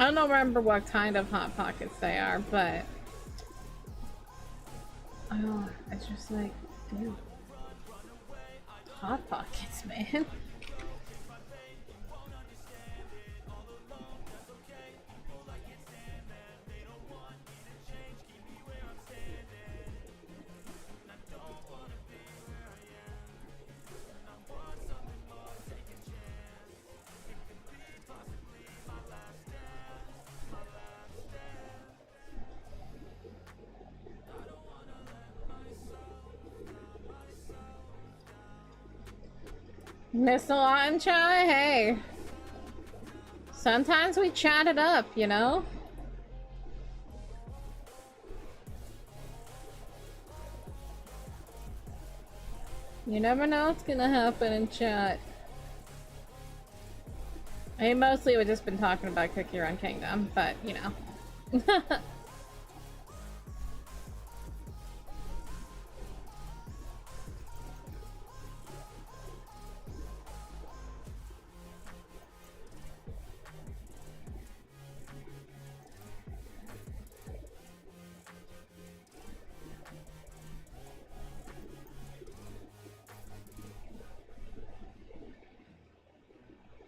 I don't remember what kind of Hot Pockets they are, but oh, it's just like, dude, Hot Pockets, man. Miss a lot and try, hey. Sometimes we chat it up, you know? You never know what's gonna happen in chat. I mean, mostly we've just been talking about Cookie Run Kingdom, but, you know.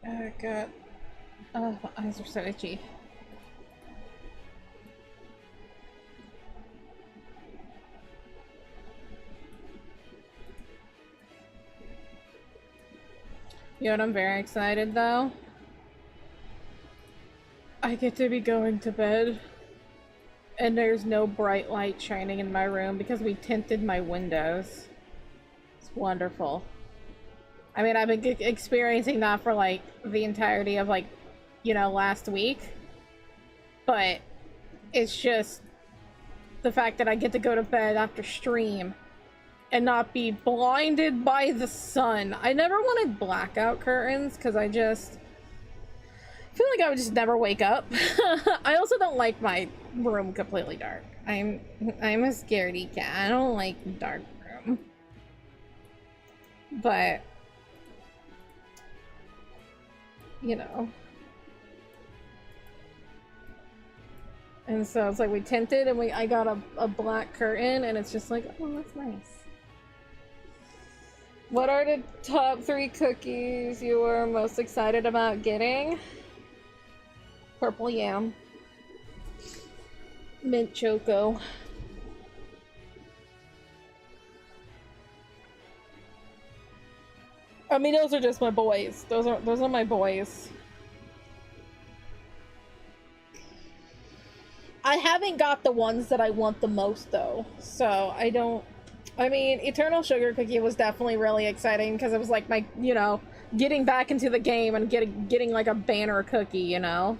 Oh god. Oh, my eyes are so itchy. You know what, I'm very excited though? I get to be going to bed and there's no bright light shining in my room because we tinted my windows. It's wonderful. I mean, I've been experiencing that for like the entirety of like, you know, last week. But it's just the fact that I get to go to bed after stream and not be blinded by the sun. I never wanted blackout curtains because I just feel like I would just never wake up. I also don't like my room completely dark. I'm a scaredy cat. I don't like dark room. But you know. And so it's like we tinted and I got a black curtain and it's just like, oh, that's nice. What are the top 3 cookies you were most excited about getting? Purple yam. Mint choco. I mean, those are just my boys. Those are my boys. I haven't got the ones that I want the most though, so I don't. I mean, Eternal Sugar Cookie was definitely really exciting because it was like my, you know, getting back into the game and getting like a banner cookie, you know.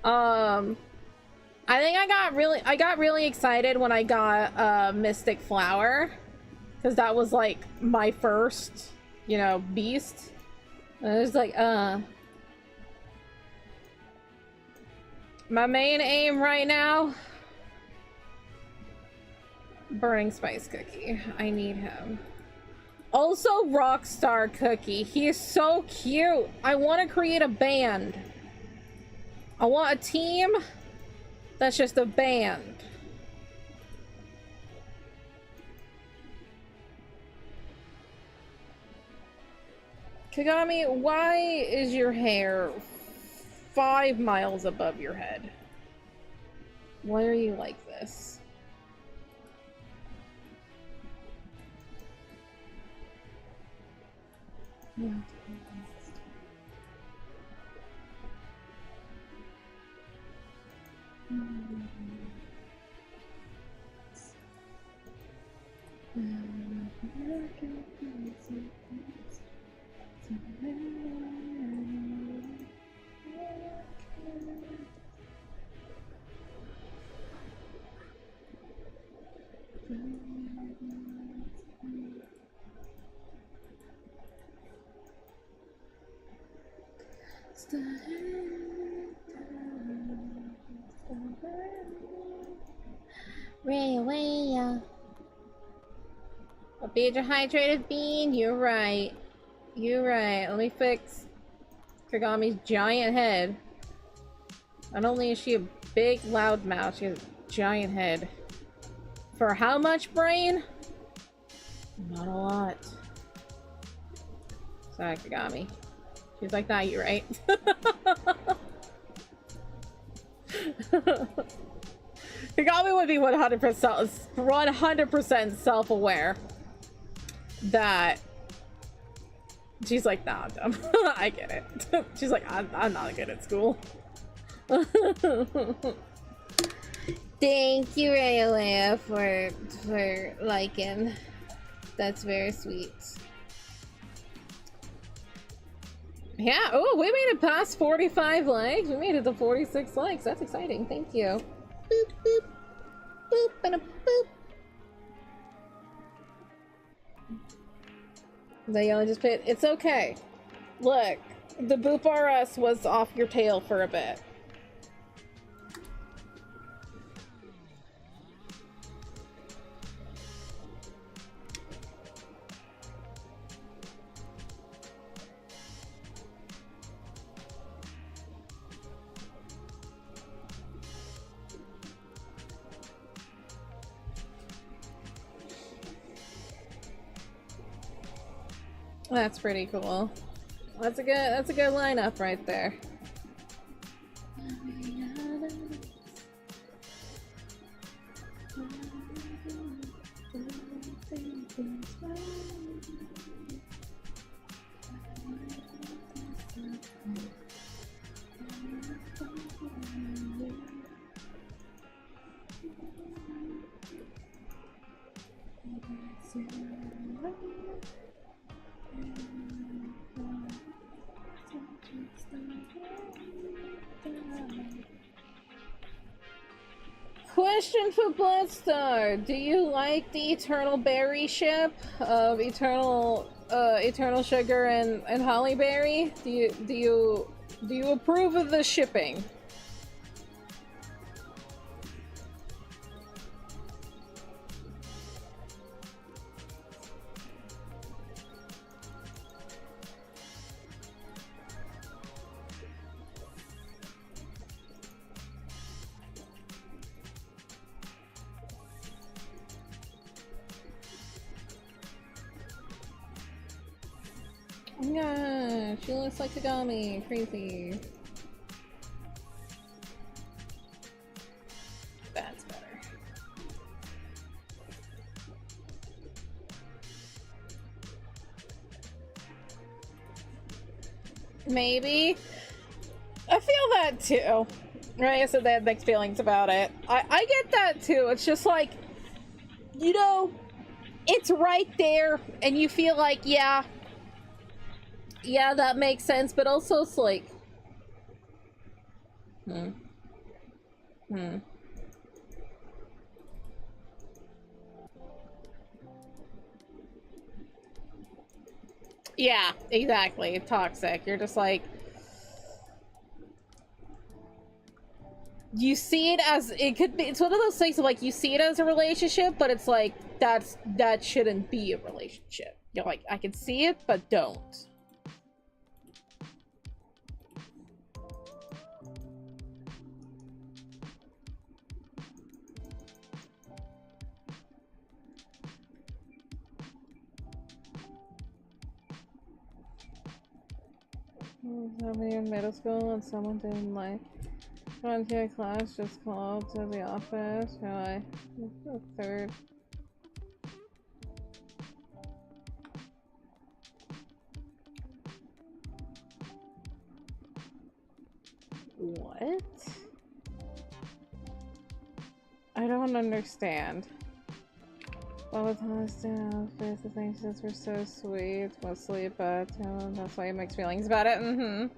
I think I got really excited when I got Mystic Flower because that was like my first, you know, beast. And it was like, my main aim right now, Burning Spice Cookie. I need him. Also Rockstar Cookie. He is so cute. I want to create a band. I want a team that's just a band. Kagami, why is your hair 5 miles above your head? Why are you like this? Yeah. Ray, a be dehydrated bean? You're right. You're right. Let me fix Kagami's giant head. Not only is she a big loud mouth, she has a giant head. For how much brain? Not a lot. Sorry, Kagami. She's like, nah, you're right. Kagami would be 100% self-aware that she's like, nah, I'm dumb. I get it. She's like, I'm not good at school. Thank you, Rayalea, for liking. That's very sweet. Yeah, oh, we made it past 45 likes. We made it to 46 likes. That's exciting. Thank you. Boop, boop. Boop, and a boop. That yellow just put, it's okay. Look, The Boop RS was off your tail for a bit. That's pretty cool. That's a good lineup right there. Question for Bloodstar: do you like the Eternal Berry ship of Eternal Sugar and Hollyberry? Do you approve of the shipping? Yeah, she looks like Kagami. Crazy. That's better. Maybe. I feel that too. Right, I said they had mixed feelings about it. I get that too. It's just like, you know, it's right there and you feel like, yeah, that makes sense, but also it's like, Yeah, exactly. Toxic. You're just like, you see it as, it could be, it's one of those things of like, you see it as a relationship, but it's like, that shouldn't be a relationship. You're like, I can see it, but don't. Somebody in middle school and someone didn't like run to a class, just called to the office. You're like, third. What? I don't understand. All the time, the things just were so sweet, mostly, but that's why he makes feelings about it.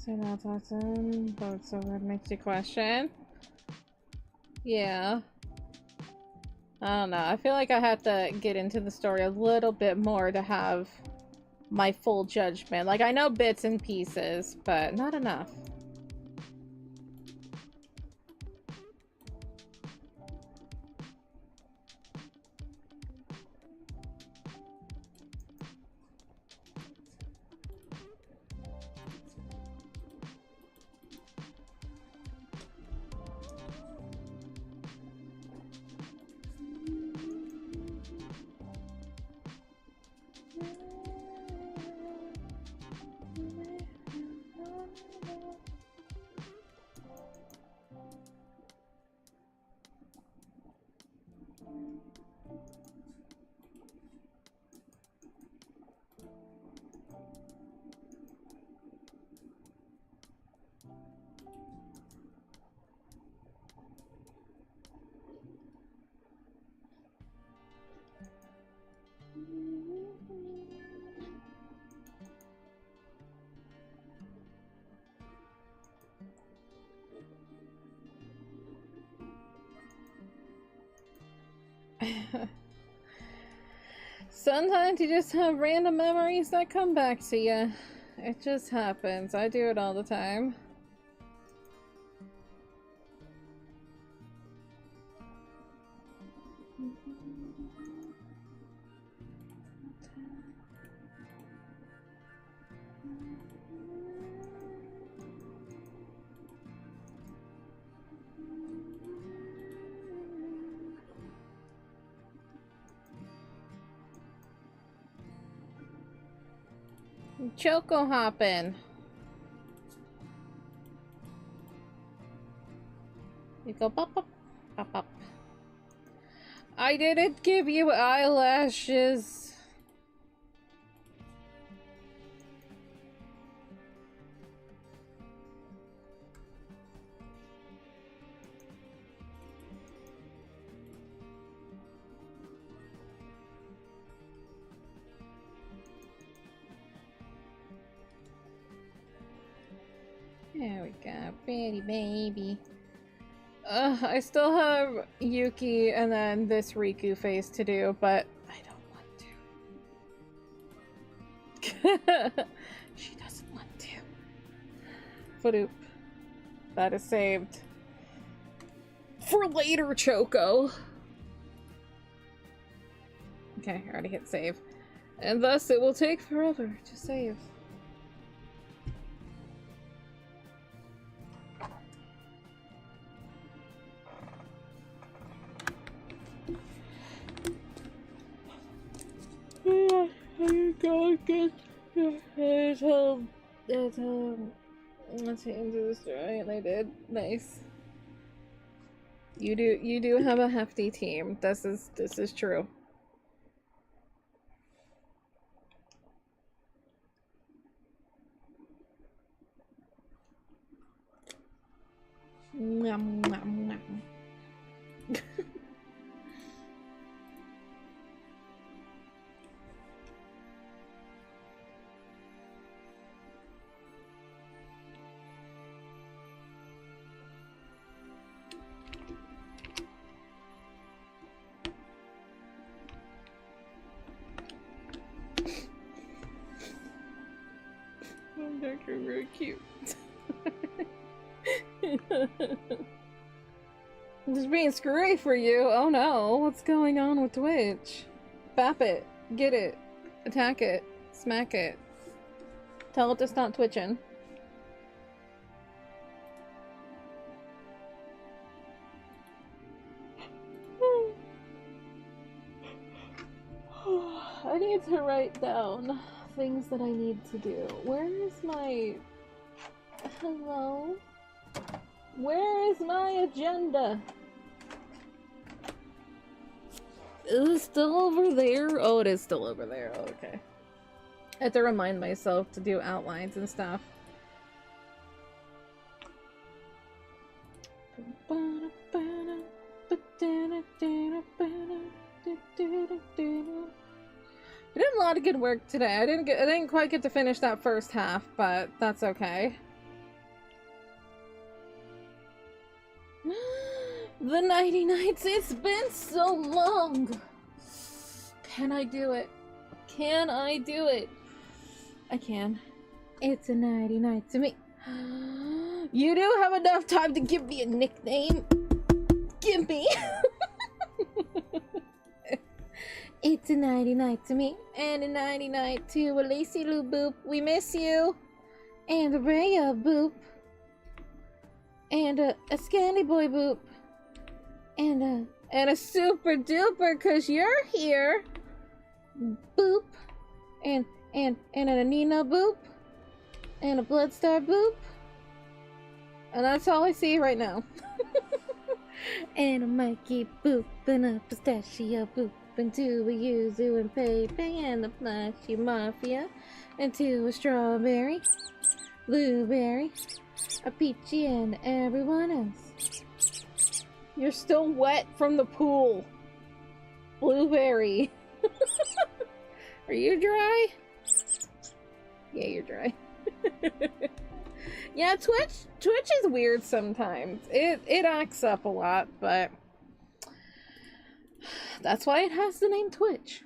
So now talk to him, but so that makes you question. Yeah. I don't know. I feel like I have to get into the story a little bit more to have my full judgment. Like, I know bits and pieces, but not enough. Sometimes you just have random memories that come back to you. It just happens. I do it all the time. Choco hopping. You go pop pop pop pop. I didn't give you eyelashes. There we go, pretty baby. I still have Yuki and then this Riku face to do, but I don't want to. She doesn't want to. Fadoop. That is saved. For later, Choco! Okay, I already hit save. And thus it will take forever to save. Let's do this right. They did nice. You do have a hefty team. This is true. Mwah, mwah, mwah. They're very cute. Just being screwy for you. Oh no, what's going on with Twitch? Bap it, get it, attack it, smack it. Tell it to stop twitching. I need to write down things that I need to do. Where is my... Hello? Where is my agenda? Is it still over there? Oh, it is still over there. Oh, okay. I have to remind myself to do outlines and stuff. I did a lot of good work today. I didn't quite get to finish that first half, but that's okay. The nighty nights, it's been so long. Can I do it? Can I do it? I can. It's a nighty night to me. You do have enough time to give me a nickname. Give me. It's a nighty night to me, and a nighty night to a Lacey Lou Boop. We miss you. And a Rhea Boop. And a Scandy Boy Boop. And a Super Duper, cause you're here. Boop. And a Nina Boop. And a Bloodstar Boop. And that's all I see right now. And a Mikey Boop and a Pistachio Boop. And to a Yuzu and Pepe and the Flashy Mafia. And to a Strawberry, Blueberry, a Peachy, and everyone else. You're still wet from the pool. Blueberry. Are you dry? Yeah, you're dry. Yeah, Twitch is weird sometimes. It acts up a lot, but That's why it has the name Twitch.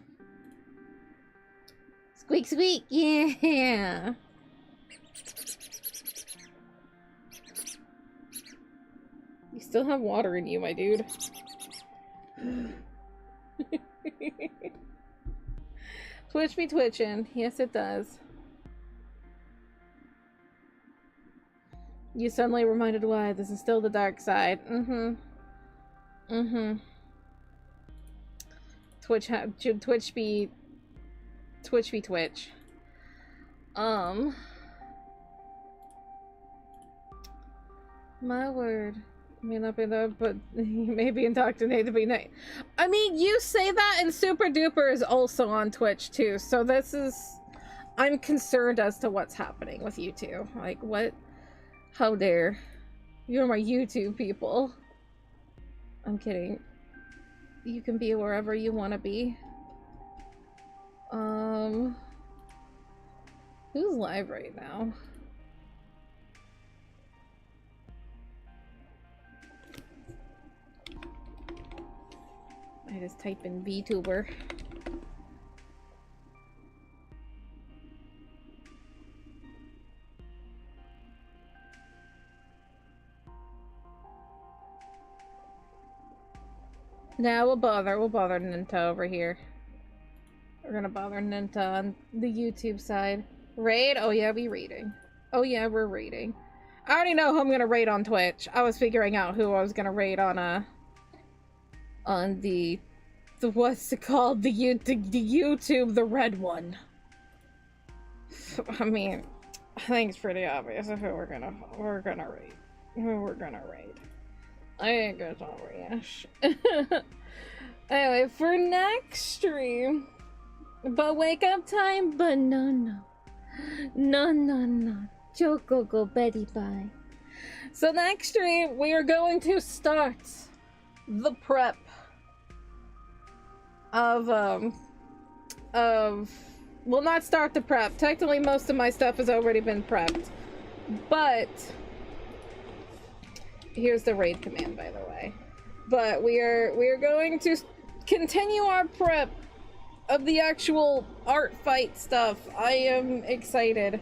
Squeak, squeak, yeah. You still have water in you, my dude. Twitch be twitching. Yes, it does. You suddenly reminded why this is still the dark side. Twitch be Twitch. My word. May not be that, but you may be indoctrinated to be nice. I mean, you say that, and Super Duper is also on Twitch too, so this is... I'm concerned as to what's happening with you two. Like, what? How dare. You're my YouTube people. I'm kidding. You can be wherever you want to be. Who's live right now? I just type in Vtuber. Now we'll bother Ninta over here. We're gonna bother Ninta on the YouTube side. Raid? Oh yeah, we raiding. Oh yeah, we're raiding. I already know who I'm gonna raid on Twitch. I was figuring out who I was gonna raid on the what's it called? The YouTube, the red one. I mean, I think it's pretty obvious of who we're gonna raid. Who we're gonna raid. I ain't gonna reash. Anyway, for next stream, but wake up time, but no. Choco go Betty bye. So next stream, we are going to start the prep of well, not start the prep. Technically, most of my stuff has already been prepped, but here's the raid command, by the way. But we are going to continue our prep of the actual art fight stuff. I am excited.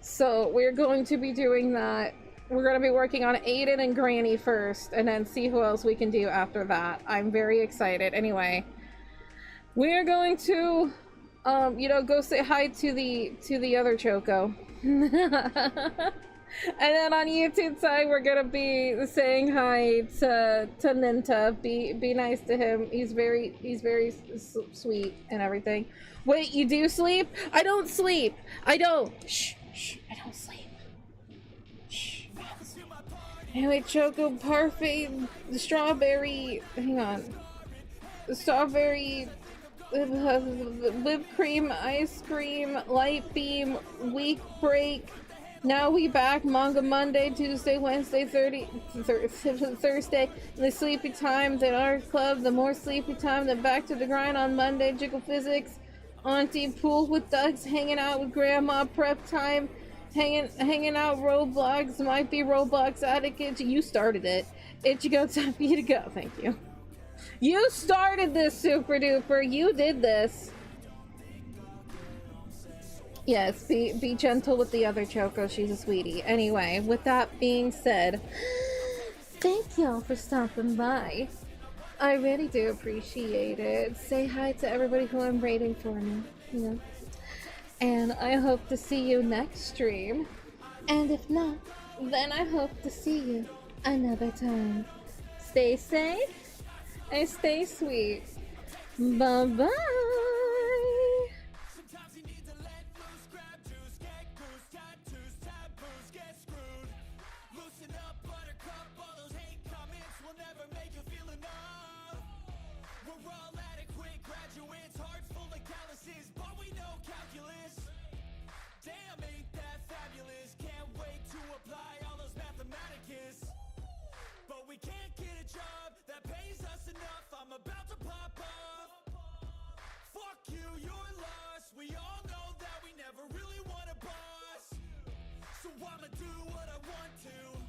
So we're going to be doing that. We're going to be working on Aiden and Granny first, and then see who else we can do after that. I'm very excited. Anyway, we're going to, you know, go say hi to the other Choco. And then on YouTube side, we're gonna be saying hi to Ninta. Be nice to him. He's very sweet and everything. Wait, you do sleep? I don't sleep. I don't. Shh. I don't sleep. Shh. Anyway, Choco Parfait, strawberry. Hang on. Strawberry, whipped cream, ice cream, light beam, week break. Now we back, Manga Monday, Tuesday, Wednesday, Thursday, the sleepy time, then art club, the more sleepy time, then back to the grind on Monday, jiggle physics, auntie pool with ducks, hanging out with grandma, prep time, hanging out Roblox, might be Roblox addict, you started it. Ichigo, time for you to go, thank you. You started this, Super Duper, you did this. Yes, be gentle with the other Choco, she's a sweetie. Anyway, with that being said, thank y'all for stopping by. I really do appreciate it. Say hi to everybody who I'm rating for me, you know. And I hope to see you next stream. And if not, then I hope to see you another time. Stay safe and stay sweet. Bye-bye. We can't get a job that pays us enough. I'm about to pop off. Fuck you, you're lost. We all know that we never really want a boss. So I'ma do what I want to.